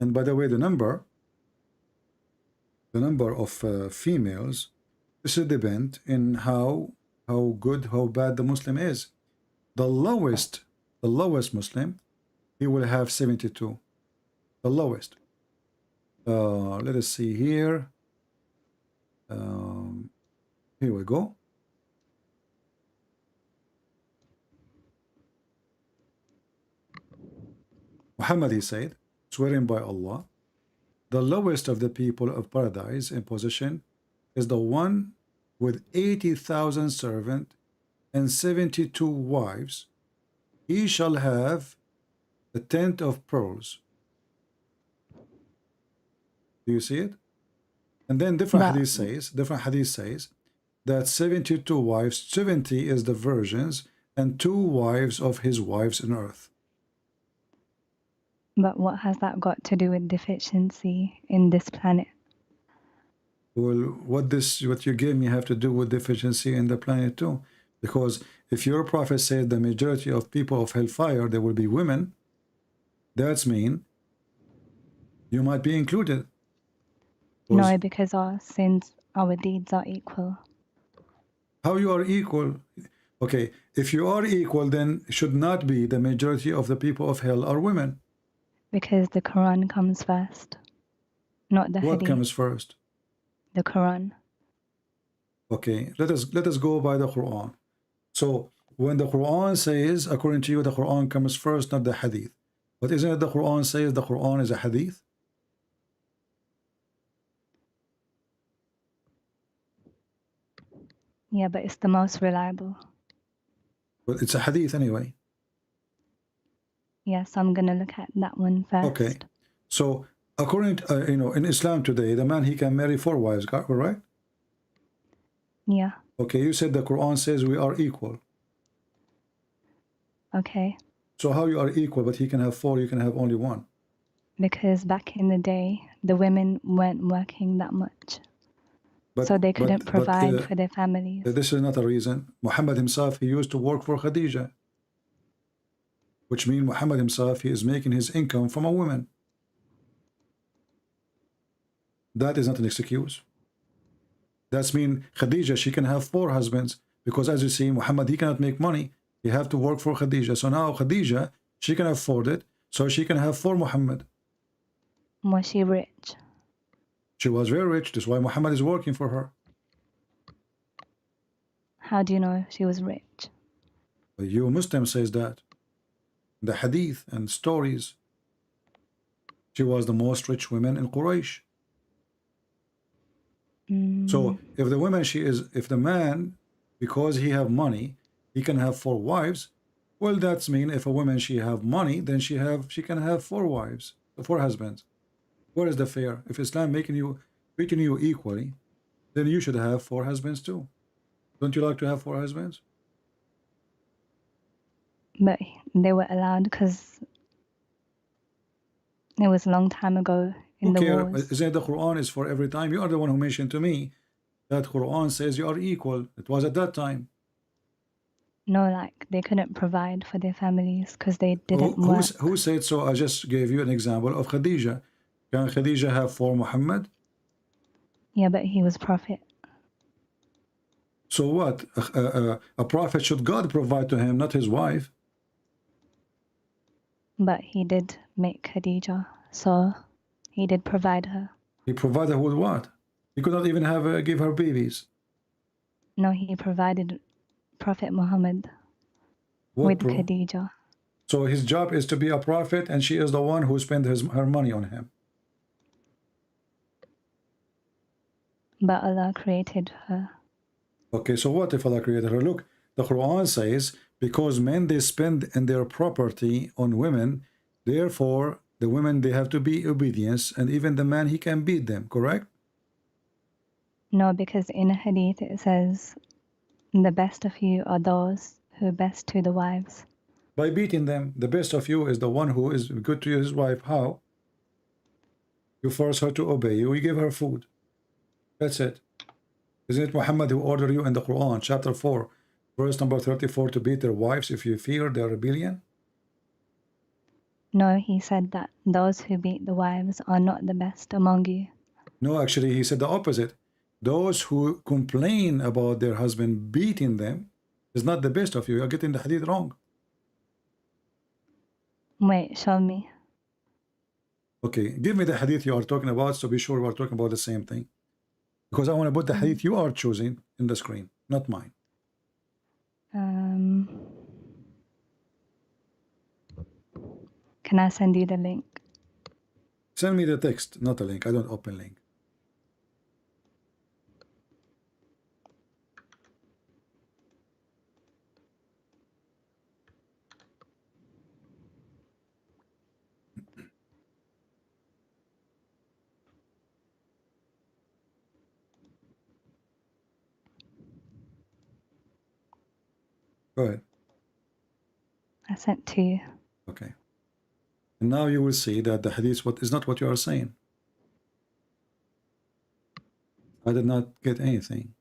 And by the way, the number of females, this will depend in how good, how bad the Muslim is. The lowest Muslim, he will have 72. The lowest. Let us see here. Here we go. Muhammad, he said, swearing by Allah, the lowest of the people of paradise in position is the one with 80,000 servants and 72 wives. He shall have a tent of pearls. Do you see it? And then different hadith says that 72 wives, 70 is the virgins, and 2 wives of his wives on earth. But what has that got to do with deficiency in this planet? Well, what you gave me have to do with deficiency in the planet too. Because if your prophet said the majority of people of hellfire, there will be women, that's mean you might be included. No, because our sins, our deeds are equal. How you are equal? Okay, if you are equal, then should not be the majority of the people of hell are women. Because the Quran comes first, not the What Hadith. comes first? The Quran. Okay, let us go by the Quran. So when the Quran says, according to you, the Quran comes first, not the Hadith. But isn't it the Quran says the Quran is a Hadith? Yeah, but it's the most reliable. But it's a Hadith anyway. Yes, I'm gonna look at that one first. Okay, so according to, in Islam today, the man, he can marry 4 wives, right? Yeah. Okay, you said the Quran says we are equal. Okay. So how you are equal, but he can have 4, you can have only 1? Because back in the day, the women weren't working that much. So they couldn't provide for their families. This is not a reason. Muhammad himself, he used to work for Khadija. Which means Muhammad himself, he is making his income from a woman. That is not an excuse. That's mean Khadija, she can have 4 husbands. Because as you see, Muhammad, he cannot make money. He have to work for Khadija. So now Khadija, she can afford it. So she can have 4 Muhammad. Was she rich? She was very rich. That's why Muhammad is working for her. How do you know she was rich? You Muslim says that. The hadith and stories. She was the most rich woman in Quraysh. So if the woman, if the man, because he have money, he can have 4 wives, well, that's mean if a woman, she have money, then she can have 4 wives, 4 husbands. Where is the fair? If Islam treating you equally, then you should have 4 husbands too. Don't you like to have 4 husbands? But they were allowed because it was a long time ago in the wars. Isn't the Quran is for every time? You are the one who mentioned to me that Quran says you are equal. It was at that time. No, like they couldn't provide for their families because they didn't work. Who said so? I just gave you an example of Khadija. Can Khadija have 4 Muhammad? Yeah, but he was prophet. So what? A prophet, should God provide to him, not his wife? But he did make Khadija, so he did provide her. He provided her with what? He could not even give her babies. No, he provided Prophet Muhammad with Khadija. So his job is to be a prophet, and she is the one who spent her money on him. But Allah created her. Okay, so what if Allah created her? Look, the Quran says, because men, they spend in their property on women, therefore the women, they have to be obedience, and even the man, he can beat them, correct? No, because in a hadith it says, the best of you are those who are best to the wives. By beating them. The best of you is the one who is good to his wife. How? You force her to obey you, you give her food. That's it. Isn't it Muhammad who ordered you in the Quran, chapter 4, verse number 34, to beat their wives if you fear their rebellion? No, he said that those who beat the wives are not the best among you. No, actually, he said the opposite. Those who complain about their husband beating them is not the best of you. You're getting the hadith wrong. Wait, show me. Okay, give me the hadith you are talking about, so be sure we are talking about the same thing. Because I want to put the hadith you are choosing in the screen, not mine. Can I send you the link? Send me the text, not a link. I don't open link. Go ahead. I sent 2. Okay. And now you will see that the hadith is not what you are saying. I did not get anything.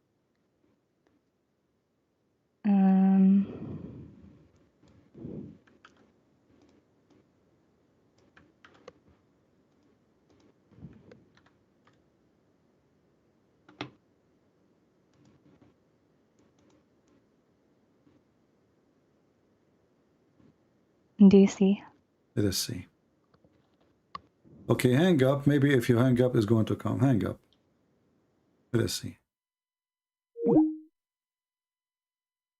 Do you see? Let us see. Okay, hang up. Maybe if you hang up, it's going to come. Hang up. Let us see.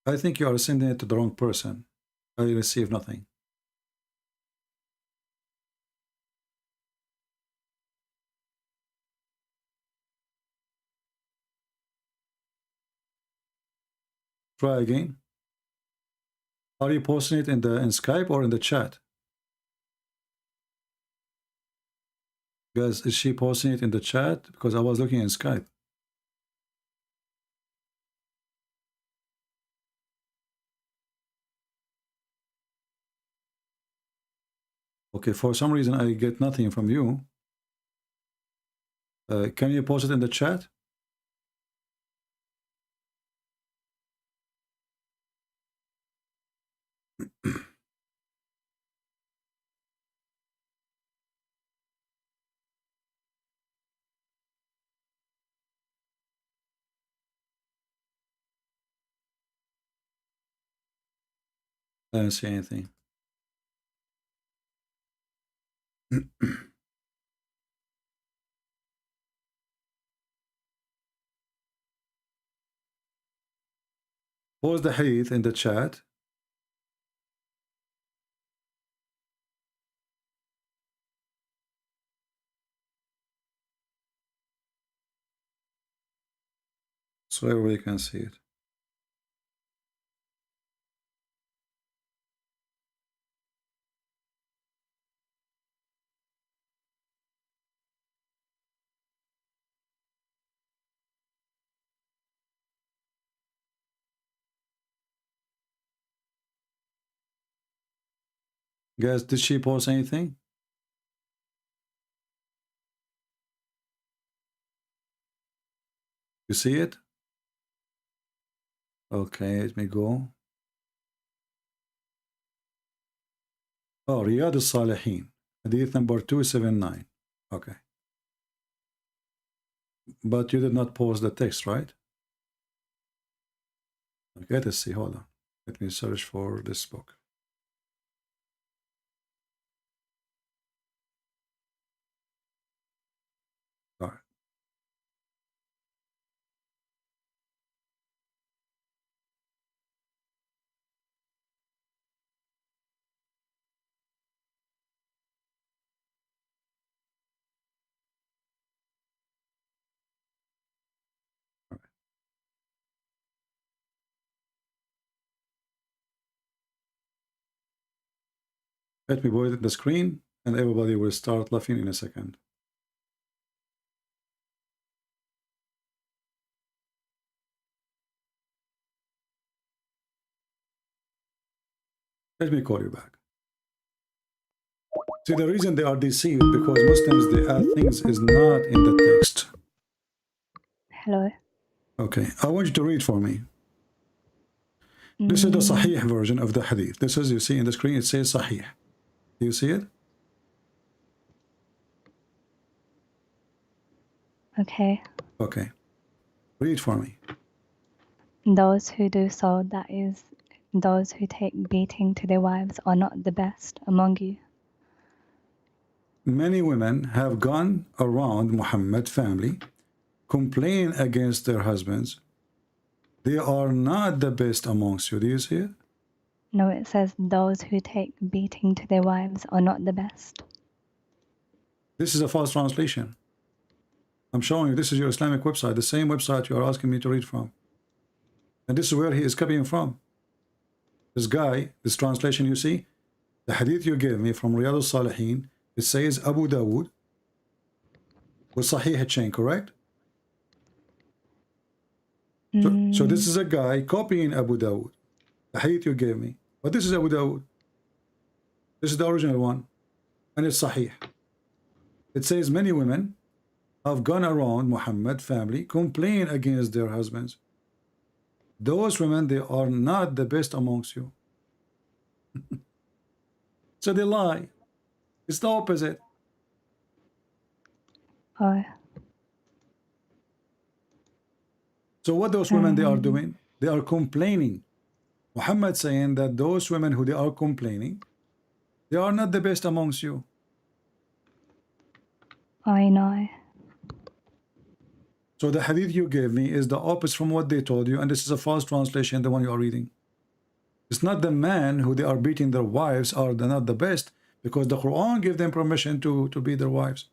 I think you are sending it to the wrong person. I receive nothing. Try again. Are you posting it in Skype or in the chat? Guys, is she posting it in the chat? Because I was looking in Skype. Okay, for some reason I get nothing from you. Can you post it in the chat? I don't see anything. Post the hadith in the chat. So everybody can see it. Guys, did she post anything? You see it? Okay, let me go. Oh, Riyadh al-Salihin. Hadith number 279. Okay. But you did not post the text, right? Okay, let's see. Hold on. Let me search for this book. All right. Let me put it in the screen and everybody will start laughing in a second. Let me call you back. See, the reason they are deceived because Muslims, they add things is not in the text. Hello. Okay, I want you to read for me. This is the Sahih version of the Hadith. This is, you see in the screen, it says Sahih. Do you see it? Okay. Okay. Read for me. Those who do so, that is, those who take beating to their wives, are not the best among you. Many women have gone around Muhammad family complaining against their husbands. They are not the best amongst you. Do you see it? No, it says those who take beating to their wives are not the best. This is a false translation. I'm showing you, this is your Islamic website, the same website you are asking me to read from. And this is where he is copying from. This guy, this translation you see, the hadith you gave me from Riyadh al-Salihin, it says Abu Dawood with Sahih chain, correct? So this is a guy copying Abu Dawood. The hadith you gave me. But this is Abu Dawud. This is the original one. And it's Sahih. It says many women have gone around Muhammad family complain against their husbands. Those women, they are not the best amongst you. So they lie. It's the opposite. Oh. So what those women they are doing? They are complaining. Muhammad saying that those women who they are complaining, they are not the best amongst you. I know. So the hadith you gave me is the opposite from what they told you, and this is a false translation, the one you are reading. It's not the men who they are beating their wives are not the best, because the Quran gave them permission to beat their wives.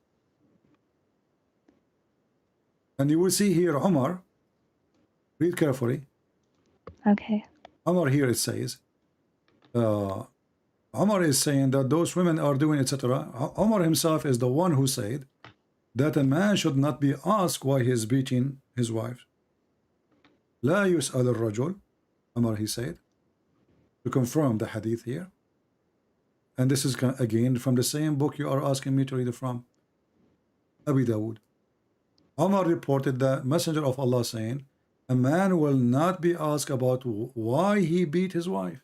And you will see here Umar, read carefully. Okay. Umar here it says, Umar is saying that those women are doing etc. Umar himself is the one who said that a man should not be asked why he is beating his wife. لا يسأل الرجل, Umar he said, to confirm the hadith here. And this is again from the same book you are asking me to read it from, Abu Dawud. Umar reported the Messenger of Allah saying, a man will not be asked about why he beat his wife.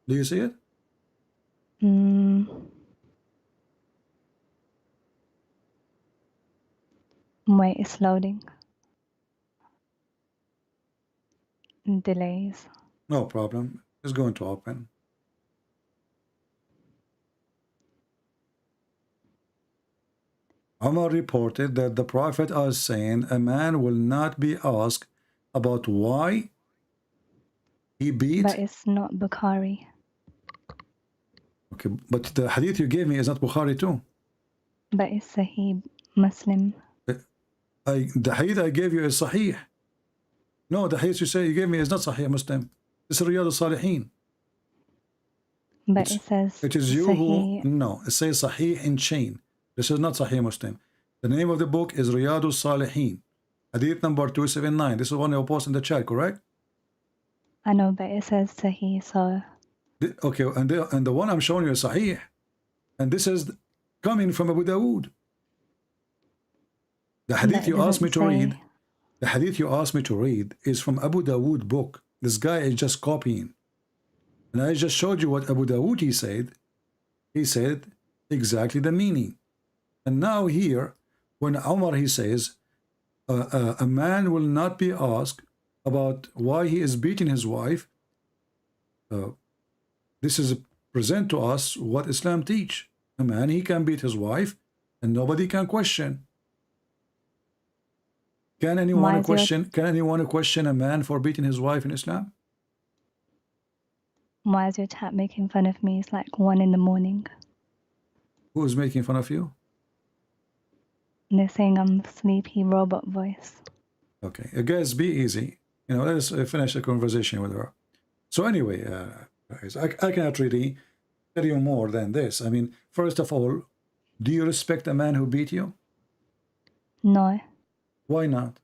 Do you see it? Wait, it's loading. Delays. No problem. It's going to open. Umar reported that the Prophet is saying a man will not be asked about why he beat. But it's not Bukhari. Okay, but the hadith you gave me is not Bukhari too. But it's Sahih Muslim. The hadith I gave you is Sahih. No, the hadith you gave me is not Sahih Muslim. This is Riyadh al-Salihin. But it says it is you Sahih. who, no, it says Sahih in chain. This is not Sahih Muslim. The name of the book is Riyadh al-Salihin. Hadith number 279. This is one you post in the chat, correct? I know, but it says Sahih, so... Okay, and the one I'm showing you is Sahih. And this is coming from Abu Dawood. The hadith you asked me to read, the hadith you asked me to read is from Abu Dawood book. This guy is just copying. And I just showed you what Abu Dawood he said. He said exactly the meaning. And now here, when Umar he says, a man will not be asked about why he is beating his wife, this is present to us what Islam teach. A man, he can beat his wife and nobody can question. Can anyone question a man for beating his wife in Islam? Why is your chat making fun of me? It's like 1 in the morning. Who is making fun of you? And they're saying I'm sleepy robot voice. Okay, guys, be easy. You know, let's finish the conversation with her. So anyway, guys, I cannot really tell you more than this. I mean, first of all, do you respect a man who beat you? No. Why not?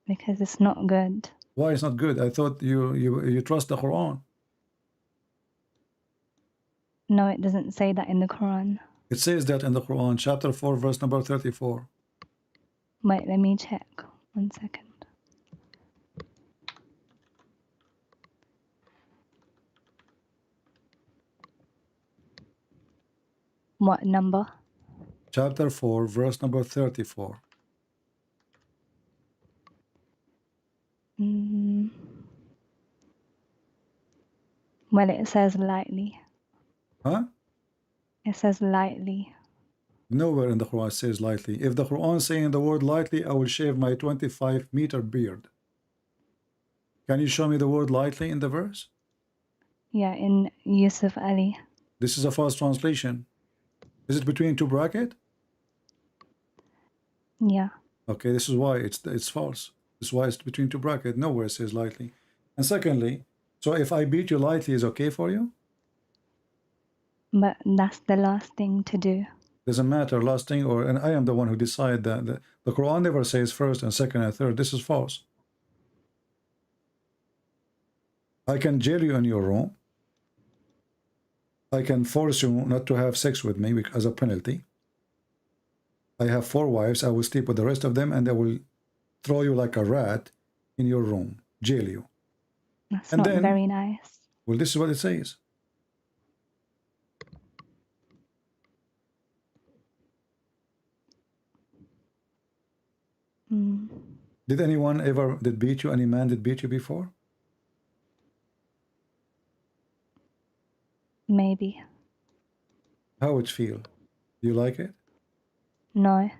Because it's not good. Why it's not good? I thought you trust the Quran. No, it doesn't say that in the Quran. It says that in the Quran, chapter 4, verse number 34. Wait, let me check. 1 second. What number? Chapter 4, verse number 34. Well, it says lightly. Huh? It says lightly. Nowhere in the Quran it says lightly. If the Quran is saying the word lightly, I will shave my 25-meter beard. Can you show me the word lightly in the verse? Yeah, in Yusuf Ali. This is a false translation. Is it between two brackets? Yeah. Okay, this is why it's false. This is why it's between two brackets. Nowhere it says lightly. And secondly, so if I beat you lightly, is okay for you? But that's the last thing to do. Doesn't matter, last thing, and I am the one who decide that. The Quran never says first and second and third. This is false. I can jail you in your room. I can force you not to have sex with me as a penalty. I have 4 wives. I will sleep with the rest of them, and I will throw you like a rat in your room, jail you. That's And not then, very nice. well, this is what it says. Mm, Did anyone ever beat you? Any man did beat you before? maybe. How it feel? Do you like it? No.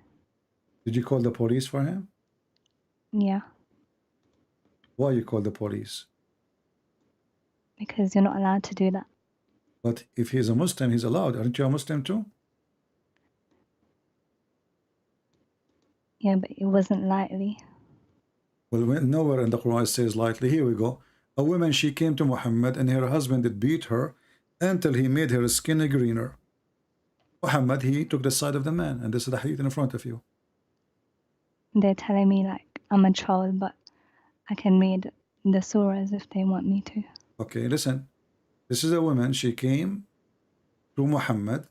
Did you call the police for him? Yeah. Why you call the police? Because you're not allowed to do that. But if he's a Muslim, he's allowed. Aren't you a Muslim too? Yeah, but it wasn't lightly. Well, nowhere in the Quran it says lightly. Here we go. A woman, she came to Muhammad, and her husband did beat her until he made her skin greener. Muhammad, he took the side of the man, and this is the hadith in front of you. They're telling me like I'm a child, but I can read the surahs if they want me to. Okay, listen. This is a woman, she came to Muhammad,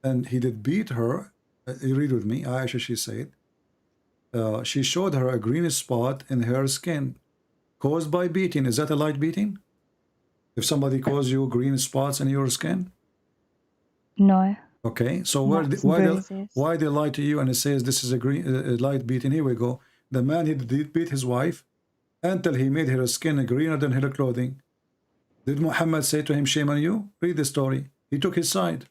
and he did beat her. You read with me, Aisha, she said. She showed her a green spot in her skin caused by beating. Is that a light beating? If somebody caused you green spots in your skin? No. Okay, so why they lie to you and it says this is a light beating? Here we go. The man, he did beat his wife until he made her skin greener than her clothing. Did Muhammad say to him, shame on you? Read the story. He took his side.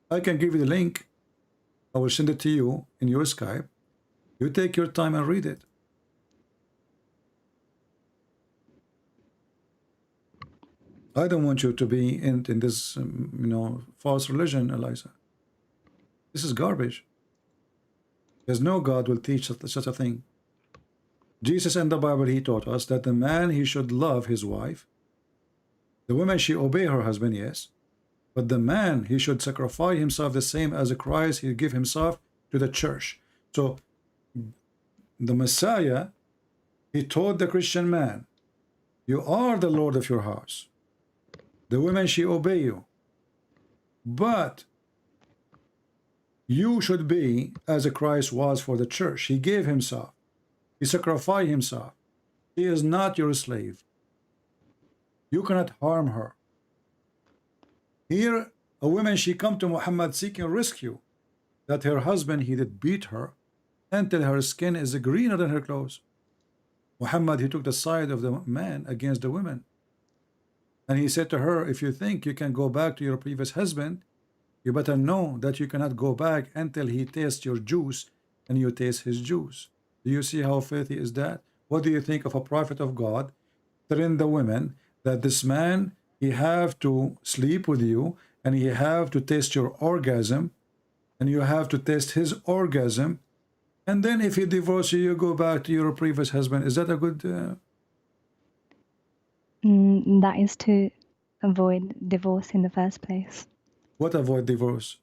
I can give you the link. I will send it to you in your Skype. You take your time and read it. I don't want you to be in this, false religion, Eliza. This is garbage. There's no God will teach such a thing. Jesus in the Bible, he taught us that the man, he should love his wife. The woman, she obey her husband, yes. But the man, he should sacrifice himself the same as Christ, he give himself to the church. So the Messiah, he told the Christian man, you are the Lord of your house. The women, she obey you. But you should be as Christ was for the church. He gave himself. He sacrificed himself. He is not your slave. You cannot harm her. Here, a woman, she come to Muhammad seeking rescue, that her husband, he did beat her until her skin is greener than her clothes. Muhammad, he took the side of the man against the women. And he said to her, if you think you can go back to your previous husband, you better know that you cannot go back until he tastes your juice and you taste his juice. Do you see how filthy is that? What do you think of a prophet of God telling the women that this man, he have to sleep with you and he have to taste your orgasm and you have to taste his orgasm, and then if he divorces you, you go back to your previous husband? Is that a good... That is to avoid divorce in the first place. What avoid divorce?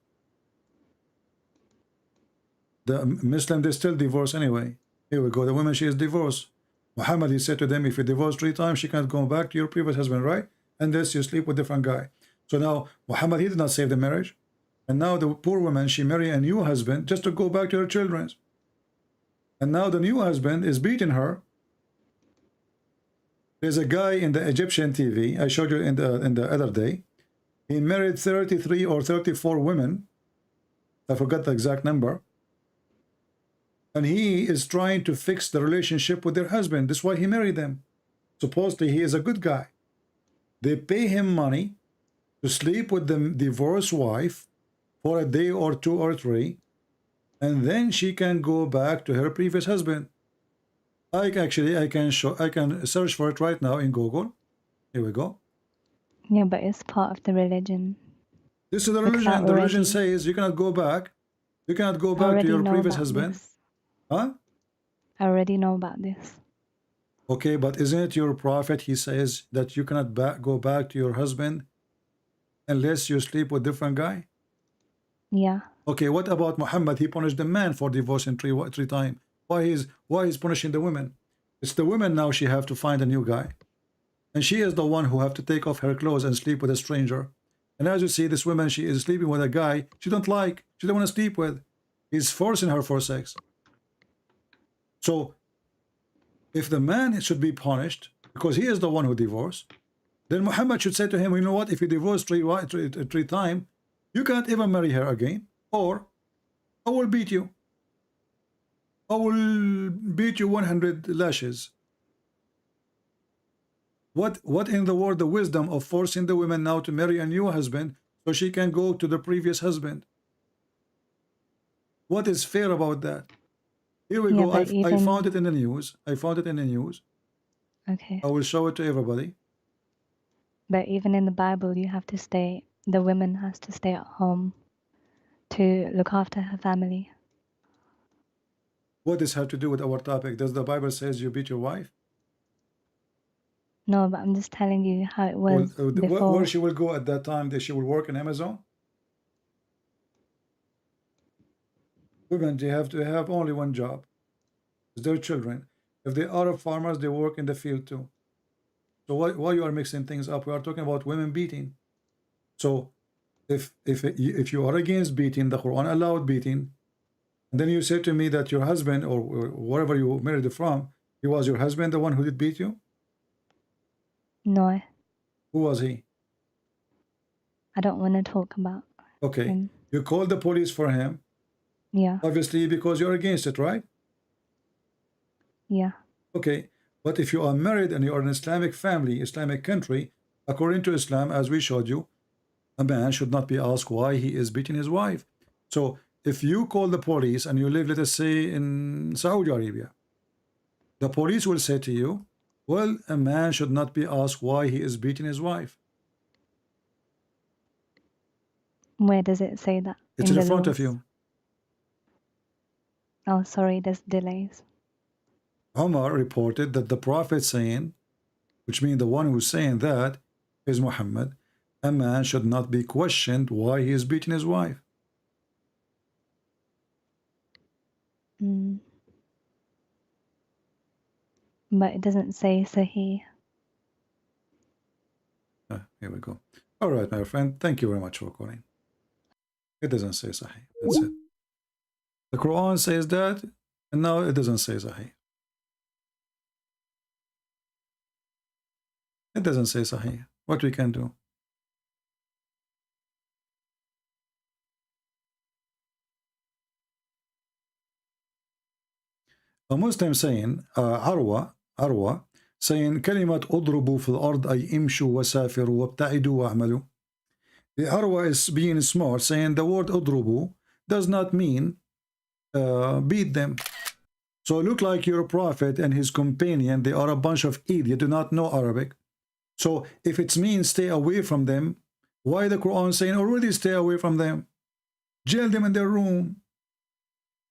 The Muslim, they still divorce anyway. Here we go. The woman, she is divorced. Muhammad, he said to them, if you divorce 3 times, she can't go back to your previous husband, right? Unless you sleep with a different guy. So now, Muhammad, he did not save the marriage. And now the poor woman, she married a new husband just to go back to her children. And now the new husband is beating her. There's a guy in the Egyptian TV, I showed you in the other day. He married 33 or 34 women. I forgot the exact number. And he is trying to fix the relationship with their husband. That's why he married them. Supposedly he is a good guy. They pay him money to sleep with the divorced wife for a day or 2 or 3, and then she can go back to her previous husband. I can search for it right now in Google. Here we go. Yeah, but it's part of the religion. This is the religion. The religion says you cannot go back. You cannot go back to your previous husband. Huh? I already know about this. Okay, but isn't it your prophet? He says that you cannot go back to your husband unless you sleep with a different guy. Yeah. Okay, what about Muhammad? He punished the man for divorcing three times Why he's punishing the women? It's the women now. She have to find a new guy, and she is the one who have to take off her clothes and sleep with a stranger. And as you see, this woman, she is sleeping with a guy she don't like. She don't want to sleep with. He's forcing her for sex. So, if the man should be punished because he is the one who divorced, then Muhammad should say to him, you know what? If you divorce three times, you can't even marry her again, or I will beat you. I will beat you 100 lashes. What in the world the wisdom of forcing the women now to marry a new husband so she can go to the previous husband? What is fair about that? Here we go. I found it in the news. I found it in the news. Okay. I will show it to everybody. But even in the Bible, you have to stay, the woman has to stay at home to look after her family. What does have to do with our topic? Does the Bible says you beat your wife? No, but I'm just telling you how it was before. Where she will go at that time? That she will work in Amazon? Women, they have to have only one job. It's their children. If they are farmers, they work in the field too. So why you are mixing things up? We are talking about women beating. So if you are against beating, the Quran allowed beating, and then you say to me that your husband or wherever you married from, he was your husband, the one who did beat you? No. Who was he? I don't want to talk about Okay. him. You called the police for him. Yeah. Obviously because you're against it, right? Yeah. Okay. But if you are married and you are an Islamic family, Islamic country, according to Islam, as we showed you, a man should not be asked why he is beating his wife. So if you call the police and you live, let us say, in Saudi Arabia, the police will say to you, well, a man should not be asked why he is beating his wife. Where does it say that? It's in front of you. Oh, sorry, there's delays. Umar reported that the Prophet saying, which means the one who's saying that is Muhammad, a man should not be questioned why he is beating his wife. But it doesn't say Sahih. Here we go. All right, my friend. Thank you very much for calling. It doesn't say Sahih. That's it. The Quran says that, and now it doesn't say Sahih. It doesn't say Sahih. What we can do? A Muslim saying, Arwa, saying, كلمة اضربوا في الأرض أي امشوا وسافروا وابتعدوا واعملوا. The Arwa is being smart, saying the word اضربوا does not mean beat them. So look like your prophet and his companion, they are a bunch of idiots, do not know Arabic. So if it means stay away from them, why the Quran saying already stay away from them? Jail them in their room.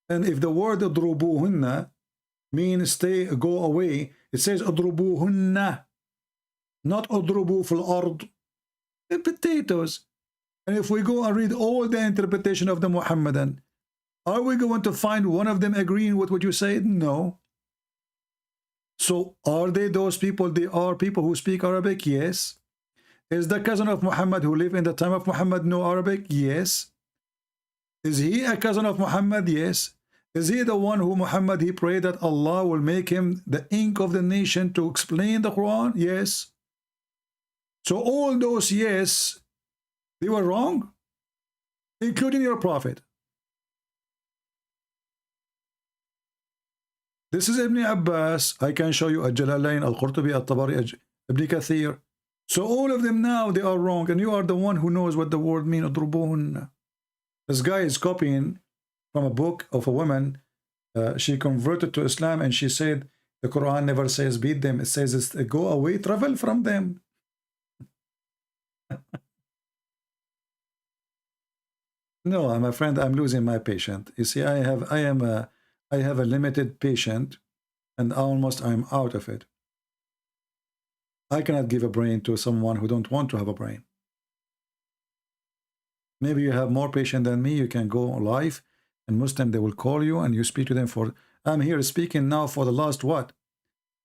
And if the word اضربوهن means go away, it says اضربوهن, not اضربوا في الأرض. The potatoes. And if we go and read all the interpretation of the Muhammadan, are we going to find one of them agreeing with what you said? No. So are they those people? They are people who speak Arabic? Yes. Is the cousin of Muhammad who lived in the time of Muhammad know Arabic? Yes. Is he a cousin of Muhammad? Yes. Is he the one who Muhammad, he prayed that Allah will make him the ink of the nation to explain the Quran? Yes. So all those yes, they were wrong, including your prophet. This is Ibn Abbas. I can show you Al-Jalalain, Al-Qurtubi, Al-Tabari, Ibn Kathir. So all of them now, they are wrong, and you are the one who knows what the word means. This guy is copying from a book of a woman. She converted to Islam, and she said the Quran never says beat them. It says go away, travel from them. No, my friend, I'm losing my patient. You see, I have a limited patient, and almost I'm out of it. I cannot give a brain to someone who don't want to have a brain. Maybe you have more patient than me. You can go live, and Muslim, they will call you, and you speak to them for I'm here speaking now for the last what?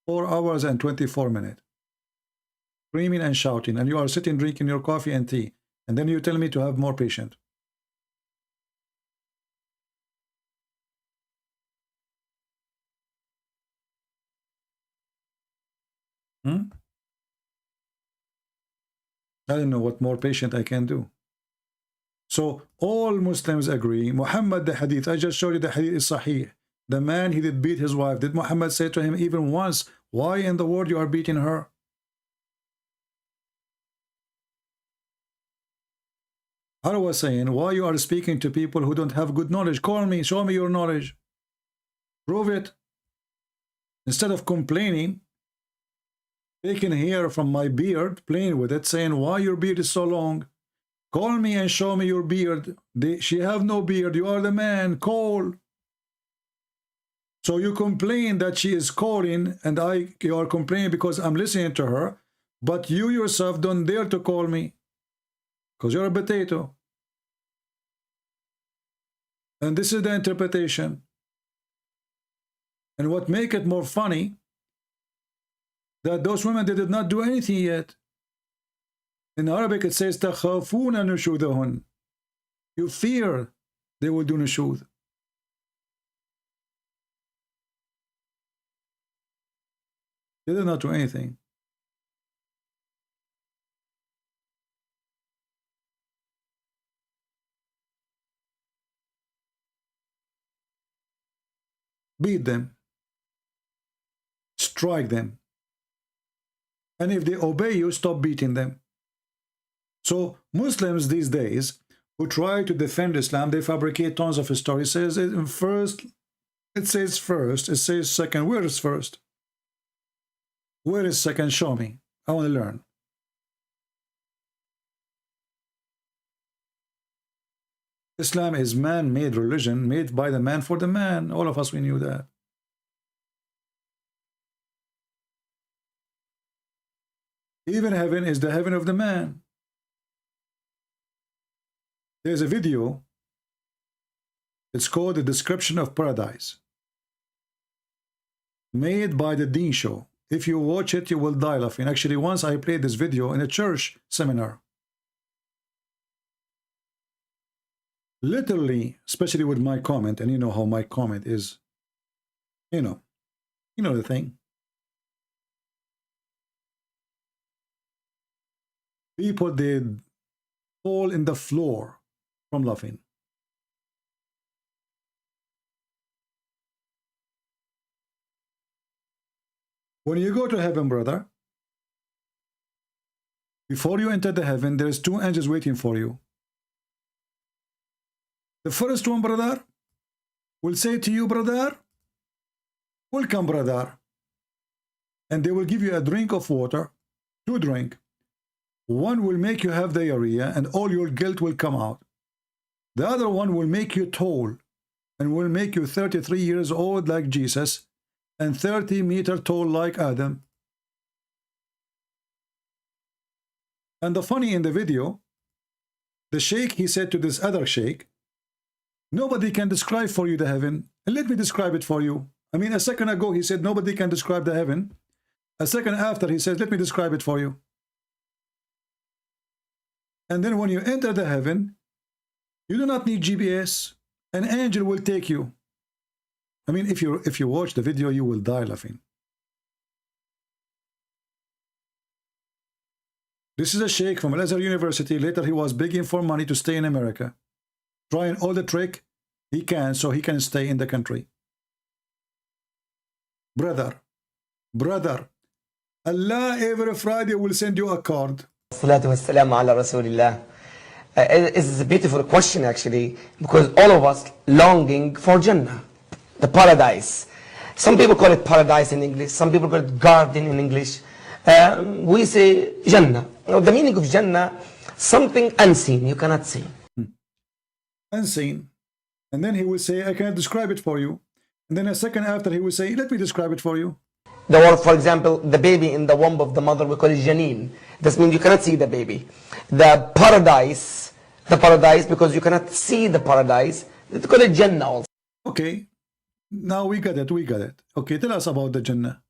4 hours and 24 minutes. Screaming and shouting, and you are sitting drinking your coffee and tea, and then you tell me to have more patience. I don't know what more patient I can do. So all Muslims agree, Muhammad, the hadith, I just showed you the hadith is sahih. The man, he did beat his wife. Did Muhammad say to him even once, why in the world you are beating her? I was saying, why you are speaking to people who don't have good knowledge? Call me, show me your knowledge. Prove it. Instead of complaining, taking hair from my beard, playing with it, saying, why your beard is so long? Call me and show me your beard. She have no beard. You are the man. Call. So you complain that she is calling, and you are complaining because I'm listening to her, but you yourself don't dare to call me because you're a potato. And this is the interpretation. And what make it more funny, that those women, they did not do anything yet. In Arabic it says تَخَافُونَ نُشُوذَهُنْ. You fear they will do nushud. They did not do anything. Beat them. Strike them. And if they obey you, stop beating them. So Muslims these days who try to defend Islam, they fabricate tons of stories. It says first, it says first, it says second. Where is first? Where is second? Show me. I want to learn. Islam is man-made religion, made by the man for the man. All of us, we knew that. Even heaven is the heaven of the man. There's a video. It's called The Description of Paradise, made by the Deen Show. If you watch it, you will die laughing. Actually, once I played this video in a church seminar. Literally, especially with my comment, and you know how my comment is, you know the thing. People did fall in the floor from laughing. When you go to heaven, brother, before you enter the heaven, there's 2 angels waiting for you. The first one, brother, will say to you, brother, welcome, brother. And they will give you a drink of water, 2 drinks. One will make you have diarrhea and all your guilt will come out. The other one will make you tall and will make you 33 years old like Jesus and 30-meter tall like Adam. And the funny in the video, the sheikh, he said to this other sheikh, nobody can describe for you the heaven. And let me describe it for you. I mean, a second ago he said nobody can describe the heaven. A second after he says, let me describe it for you. And then when you enter the heaven, you do not need GPS. An angel will take you. I mean, if you watch the video, you will die laughing. This is a sheikh from Al-Azhar University. Later, he was begging for money to stay in America, trying all the trick he can so he can stay in the country. Brother, Allah every Friday will send you a card. Salatu wassalamu ala Rasulillah. It's a beautiful question actually, because all of us longing for Jannah, the paradise. Some people call it paradise in English, some people call it garden in English. We say Jannah. Now, the meaning of Jannah, something unseen, you cannot see. Unseen. And then he will say, I cannot describe it for you. And then a second after he will say, let me describe it for you. The word, for example, the baby in the womb of the mother, we call it janeen. This means you cannot see the baby. The paradise, because you cannot see the paradise, we call it Jannah also. Okay. Now we got it. We got it. Okay, tell us about the Jannah.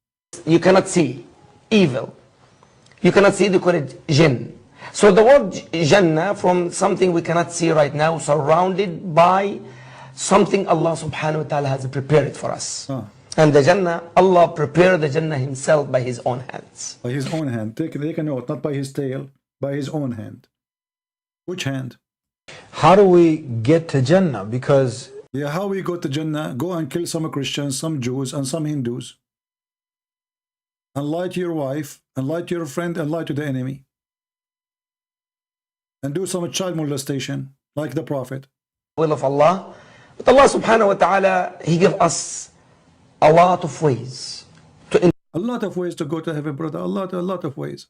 You cannot see evil. You cannot see, they call it jinn. So the word Jannah, from something we cannot see right now, surrounded by something Allah subhanahu wa ta'ala has prepared for us. And the Jannah, Allah prepared the Jannah himself by his own hands. By his own hand. Take a note, not by his tail, by his own hand. Which hand? How do we get to Jannah? Because yeah, how we go to Jannah? Go and kill some Christians, some Jews, and some Hindus. And lie to your wife, and lie to your friend, and lie to the enemy. And do some child molestation, like the Prophet. Will of Allah. But Allah subhanahu wa ta'ala, He gave us a lot of ways. A lot of ways to go to heaven, brother. A lot of ways.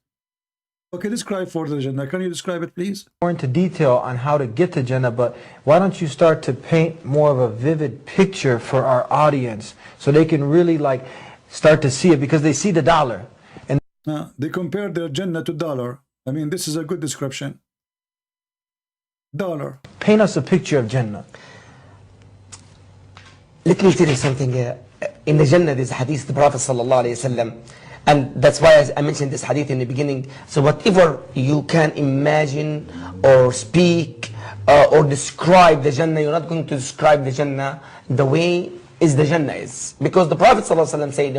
Okay, describe for the Jannah. Can you describe it, please? More into detail on how to get to Jannah, but why don't you start to paint more of a vivid picture for our audience so they can really like start to see it, because they see the dollar. And they compare their Jannah to dollar. I mean, this is a good description. Dollar. Paint us a picture of Jannah. Let me tell you something. In the Jannah, there's a hadith, the Prophet sallallahu alayhi wasallam, and that's why I mentioned this hadith in the beginning. So whatever you can imagine or speak or describe the Jannah, you're not going to describe the Jannah the way is the Jannah is. Because the Prophet sallallahu alayhi wasallam said,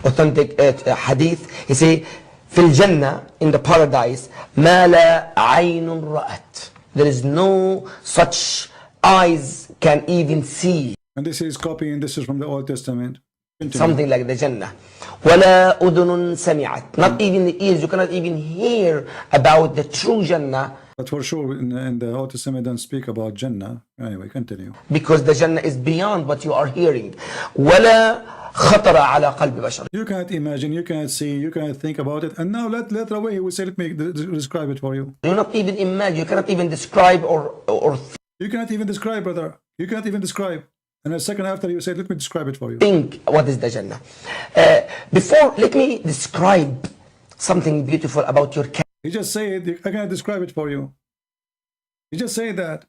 authentic hadith, he say, في الجنة, in the paradise, ما لا عين رأت. There is no such eyes can even see. And this is copying, this is from the Old Testament. Continue. Something like the Jannah. ولا أذن سمعت. Not even the ears, you cannot even hear about the true Jannah. But for sure, in the Old Testament, don't speak about Jannah. Anyway, continue. Because the Jannah is beyond what you are hearing. ولا خطر على قلب بشر. You can't imagine, you can't see, you can't think about it. And now let away, he will say, let me describe it for you. You not even imagine, you cannot even describe or you cannot even describe, brother. You can't even describe. And a second after you said, let me describe it for you. Think what is the Jannah. Before, let me describe something beautiful about your castle. He just said, I can't describe it for you. He just said that.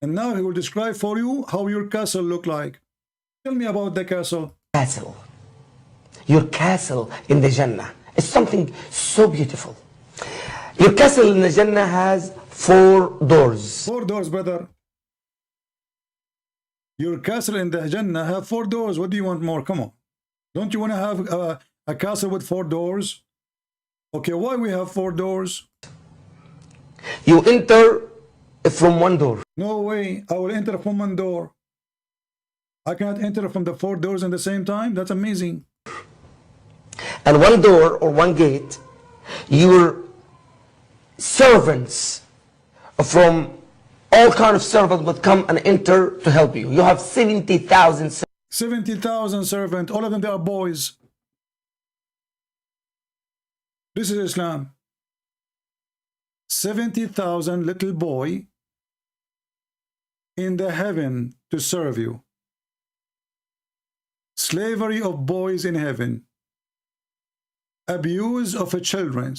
And now he will describe for you how your castle look like. Tell me about the castle. Castle. Your castle in the Jannah is something so beautiful. Your castle in the Jannah has 4 doors. 4 doors, brother. Your castle in the Jannah have 4 doors. What do you want more? Come on. Don't you want to have a castle with 4 doors? Okay, why we have 4 doors? You enter from one door. No way. I will enter from one door. I cannot enter from the 4 doors at the same time? That's amazing. And one door or one gate, your servants from all kind of servants would come and enter to help you. You have 70,000 servants. 70,000 servants. All of them, they are boys. This is Islam. 70,000 little boy in the heaven to serve you. Slavery of boys in heaven. Abuse of children.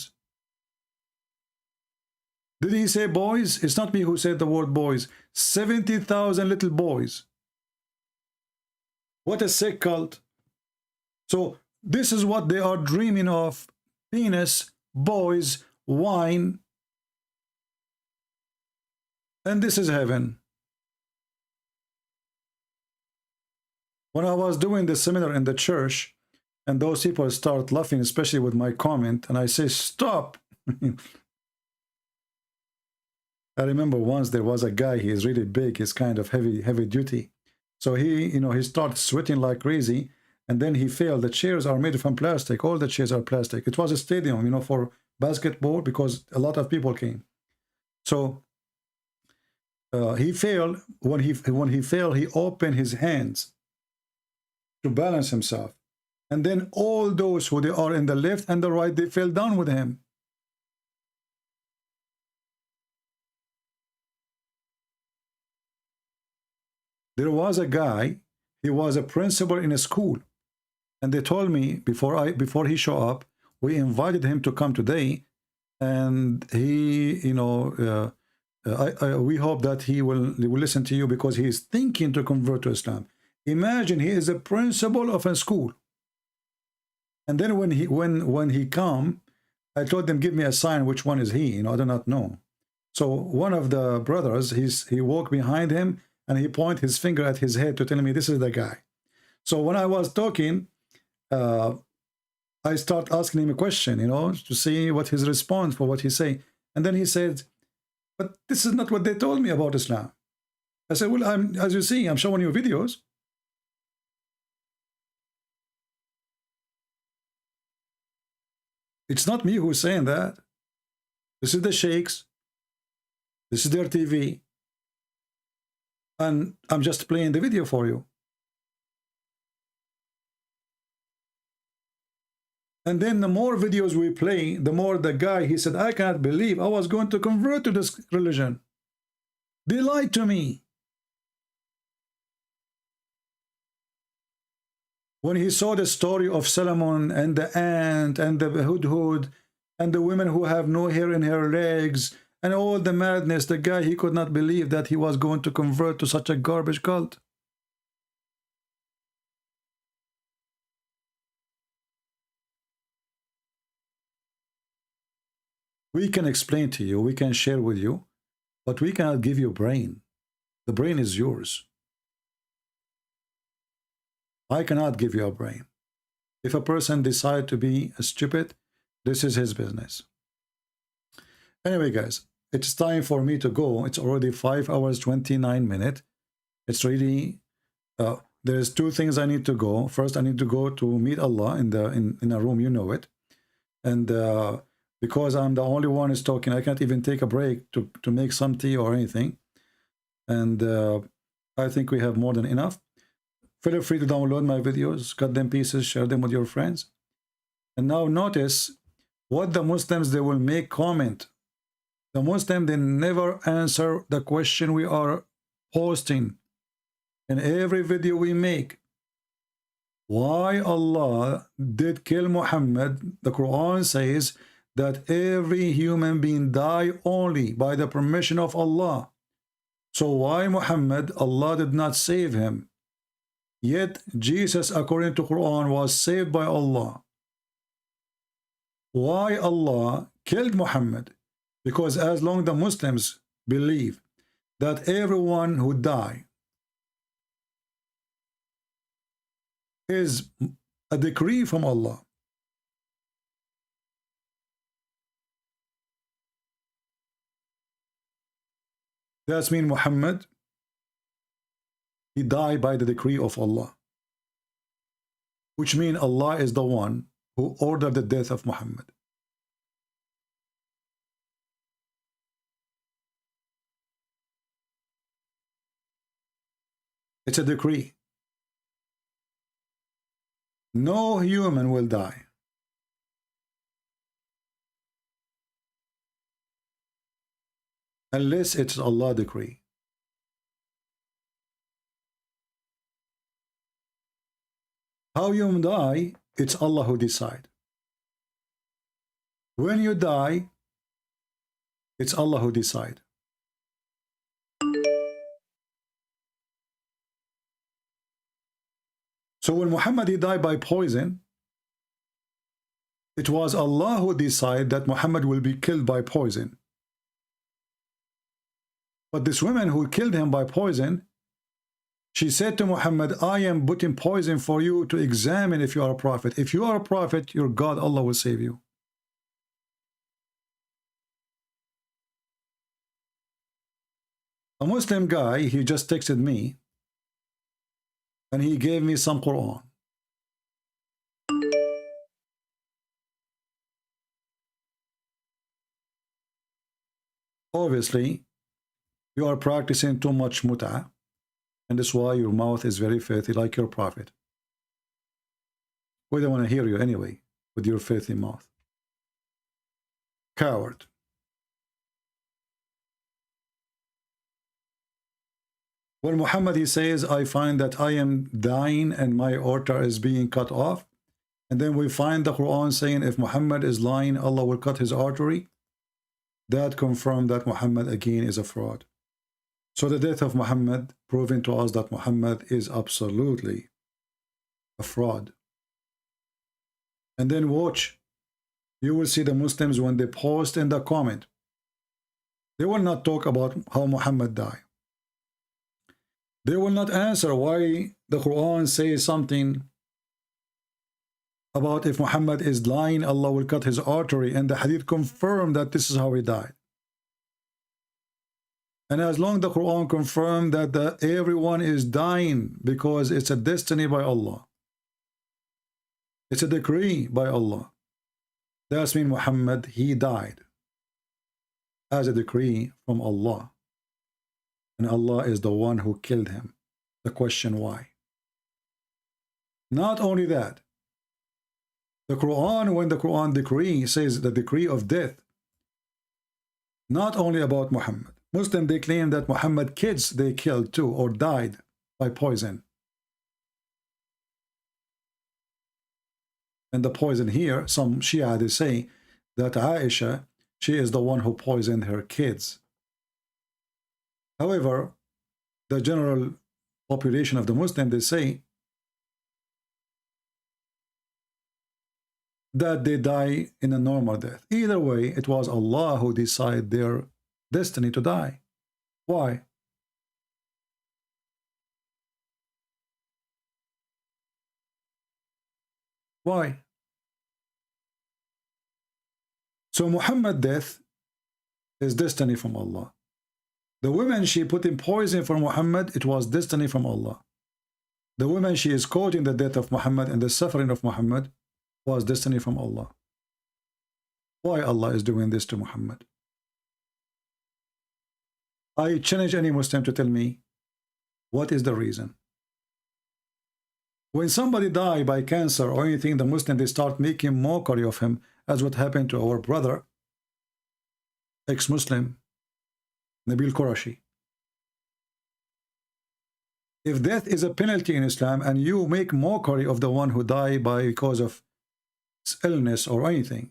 Did he say boys? It's not me who said the word boys. 70,000 little boys. What a sick cult. So this is what they are dreaming of. Penis, boys, wine. And this is heaven. When I was doing the seminar in the church, and those people start laughing, especially with my comment, and I say, stop. I remember once there was a guy, he is really big, he's kind of heavy duty. So he started sweating like crazy, and then he failed. The chairs are made from plastic. All the chairs are plastic. It was a stadium, for basketball, because a lot of people came. So he failed. When he failed, he opened his hands to balance himself. And then all those who they are in the left and the right, they fell down with him. There was a guy, he was a principal in a school. And they told me before he showed up, we invited him to come today. And he, we hope that he will listen to you, because he is thinking to convert to Islam. Imagine he is a principal of a school. And then when he come, I told them, give me a sign, which one is he? I do not know. So one of the brothers, he walked behind him and he pointed his finger at his head to tell me this is the guy. So when I was talking, I start asking him a question, to see what his response for what he say. And then he said, but this is not what they told me about Islam. I said, well, as you see, I'm showing you videos. It's not me who's saying that. This is the sheikhs. This is their TV. And I'm just playing the video for you. And then the more videos we play, the more the guy, he said, I cannot believe I was going to convert to this religion. They lied to me. When he saw the story of Solomon and the ant and the hudhud and the women who have no hair in her legs and all the madness, the guy, he could not believe that he was going to convert to such a garbage cult. We can explain to you, we can share with you, but we cannot give you a brain. The brain is yours. I cannot give you a brain. If a person decides to be stupid, this is his business. Anyway, guys, it's time for me to go. It's already 5 hours, 29 minutes. It's really, there's two things I need to go. First, I need to go to meet Allah in a room, you know it. And because I'm the only one who's talking, I can't even take a break to make some tea or anything. And I think we have more than enough. Feel free to download my videos, cut them pieces, share them with your friends. And now notice what the Muslims, they will make comment. The Muslim, they never answer the question we are posting in every video we make. Why Allah did kill Muhammad? The Quran says that every human being die only by the permission of Allah. So why Muhammad, Allah did not save him? Yet Jesus, according to Quran, was saved by Allah. Why Allah killed Muhammad? Because as long as the Muslims believe that everyone who die is a decree from Allah, that means Muhammad, he died by the decree of Allah, which means Allah is the one who ordered the death of Muhammad. It's a decree. No human will die. Unless it's Allah's decree. How you die, it's Allah who decide. When you die, it's Allah who decide. So when Muhammad, he died by poison, it was Allah who decided that Muhammad will be killed by poison. But this woman who killed him by poison, she said to Muhammad, I am putting poison for you to examine if you are a prophet. If you are a prophet, your God, Allah, will save you. A Muslim guy, he just texted me, and he gave me some Quran. Obviously, you are practicing too much mut'ah, and that's why your mouth is very filthy like your prophet. We don't want to hear you anyway with your filthy mouth. Coward. When Muhammad, he says, I find that I am dying and my altar is being cut off. And then we find the Quran saying if Muhammad is lying, Allah will cut his artery. That confirms that Muhammad again is a fraud. So the death of Muhammad proving to us that Muhammad is absolutely a fraud. And then watch, you will see the Muslims when they post in the comment, they will not talk about how Muhammad died. They will not answer why the Quran says something about if Muhammad is lying, Allah will cut his artery, and the hadith confirm that this is how he died. And as long as the Quran confirmed that everyone is dying because it's a destiny by Allah, it's a decree by Allah, that's mean Muhammad, he died as a decree from Allah, and Allah is the one who killed him. The question why? Not only that, the Quran, when the Quran decree says the decree of death, not only about Muhammad. Muslims, they claim that Muhammad kids they killed too or died by poison. And the poison here, some Shia, they say that Aisha, she is the one who poisoned her kids. However, the general population of the Muslim, they say that they die in a normal death. Either way, it was Allah who decided their destiny to die. Why? Why? So Muhammad's death is destiny from Allah. The woman she put in poison for Muhammad, it was destiny from Allah. The woman she is causing the death of Muhammad and the suffering of Muhammad was destiny from Allah. Why Allah is doing this to Muhammad? I challenge any Muslim to tell me what is the reason. When somebody dies by cancer or anything, the Muslim, they start making mockery of him, as what happened to our brother, ex-Muslim, Nabil Qurashi. If death is a penalty in Islam and you make mockery of the one who died because of illness or anything,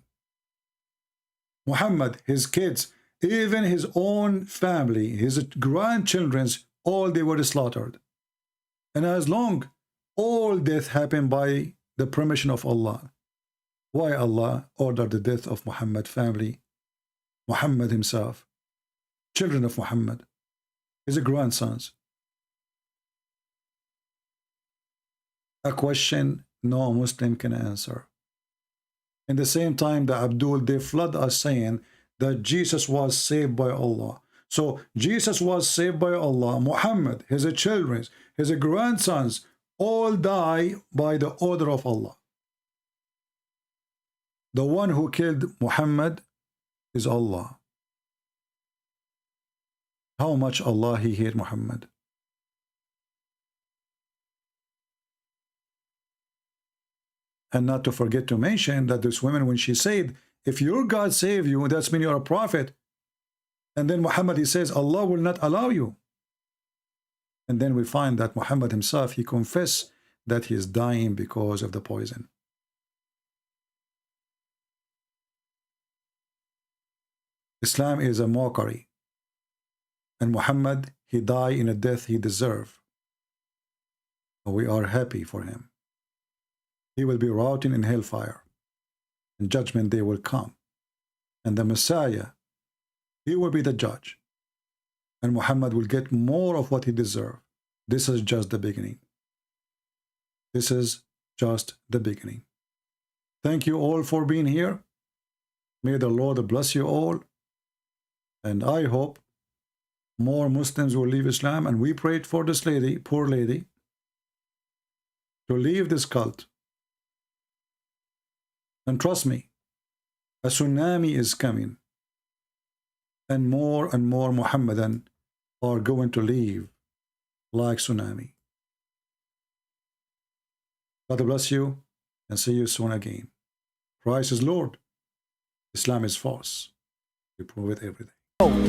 Muhammad, his kids, even his own family, his grandchildren's, all they were slaughtered. And as long all death happened by the permission of Allah, why Allah ordered the death of Muhammad family, Muhammad himself, children of Muhammad, his grandsons? A question no Muslim can answer. In the same time, the Abdul, they flood us saying that Jesus was saved by Allah. So Jesus was saved by Allah. Muhammad, his children, his grandsons, all die by the order of Allah. The one who killed Muhammad is Allah. How much Allah he hated Muhammad. And not to forget to mention that this woman, when she said, if your God save you, that's mean you're a prophet. And then Muhammad, he says, Allah will not allow you. And then we find that Muhammad himself, he confessed that he is dying because of the poison. Islam is a mockery. And Muhammad, he died in a death he deserved. We are happy for him. He will be rotting in hellfire. And judgment day will come. And the Messiah, he will be the judge. And Muhammad will get more of what he deserves. This is just the beginning. This is just the beginning. Thank you all for being here. May the Lord bless you all. And I hope more Muslims will leave Islam. And we prayed for this lady, poor lady, to leave this cult. And trust me, a tsunami is coming. And more Muhammadan are going to leave like tsunami. God bless you and see you soon again. Christ is Lord. Islam is false. We prove it every day.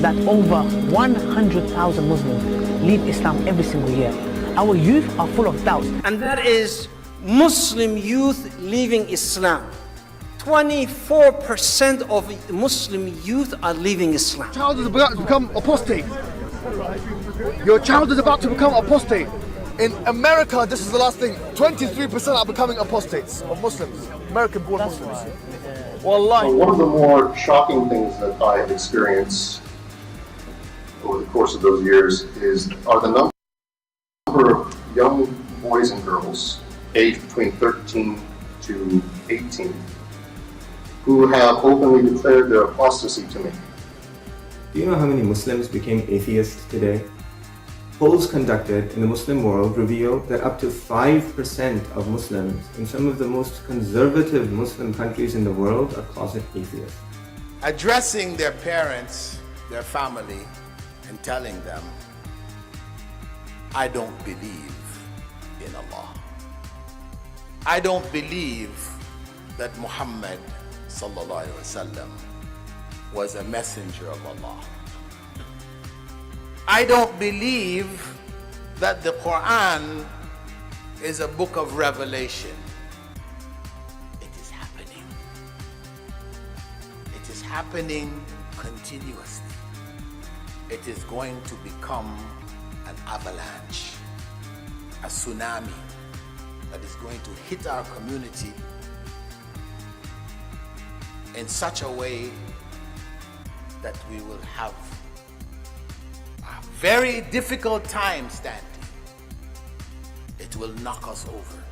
That over 100,000 Muslims leave Islam every single year. Our youth are full of doubts. And that is Muslim youth leaving Islam. 24% of Muslim youth are leaving Islam. Child is about to become apostate. Your child is about to become apostate. In America, this is the last thing. 23% are becoming apostates of Muslims, American-born Muslims. Wallahi. One of the more shocking things that I have experienced over the course of those years are the number of young boys and girls aged between 13 to 18 who have openly declared their apostasy to me. Do you know how many Muslims became atheists today? Polls conducted in the Muslim world reveal that up to 5% of Muslims in some of the most conservative Muslim countries in the world are closet atheists. Addressing their parents, their family, and telling them, I don't believe in Allah. I don't believe that Muhammad sallallahu alaihi wasallam was a messenger of Allah. I don't believe that the Quran is a book of revelation. It is happening. It is happening continuously. It is going to become an avalanche, a tsunami that is going to hit our community in such a way that we will have a very difficult time standing. It will knock us over.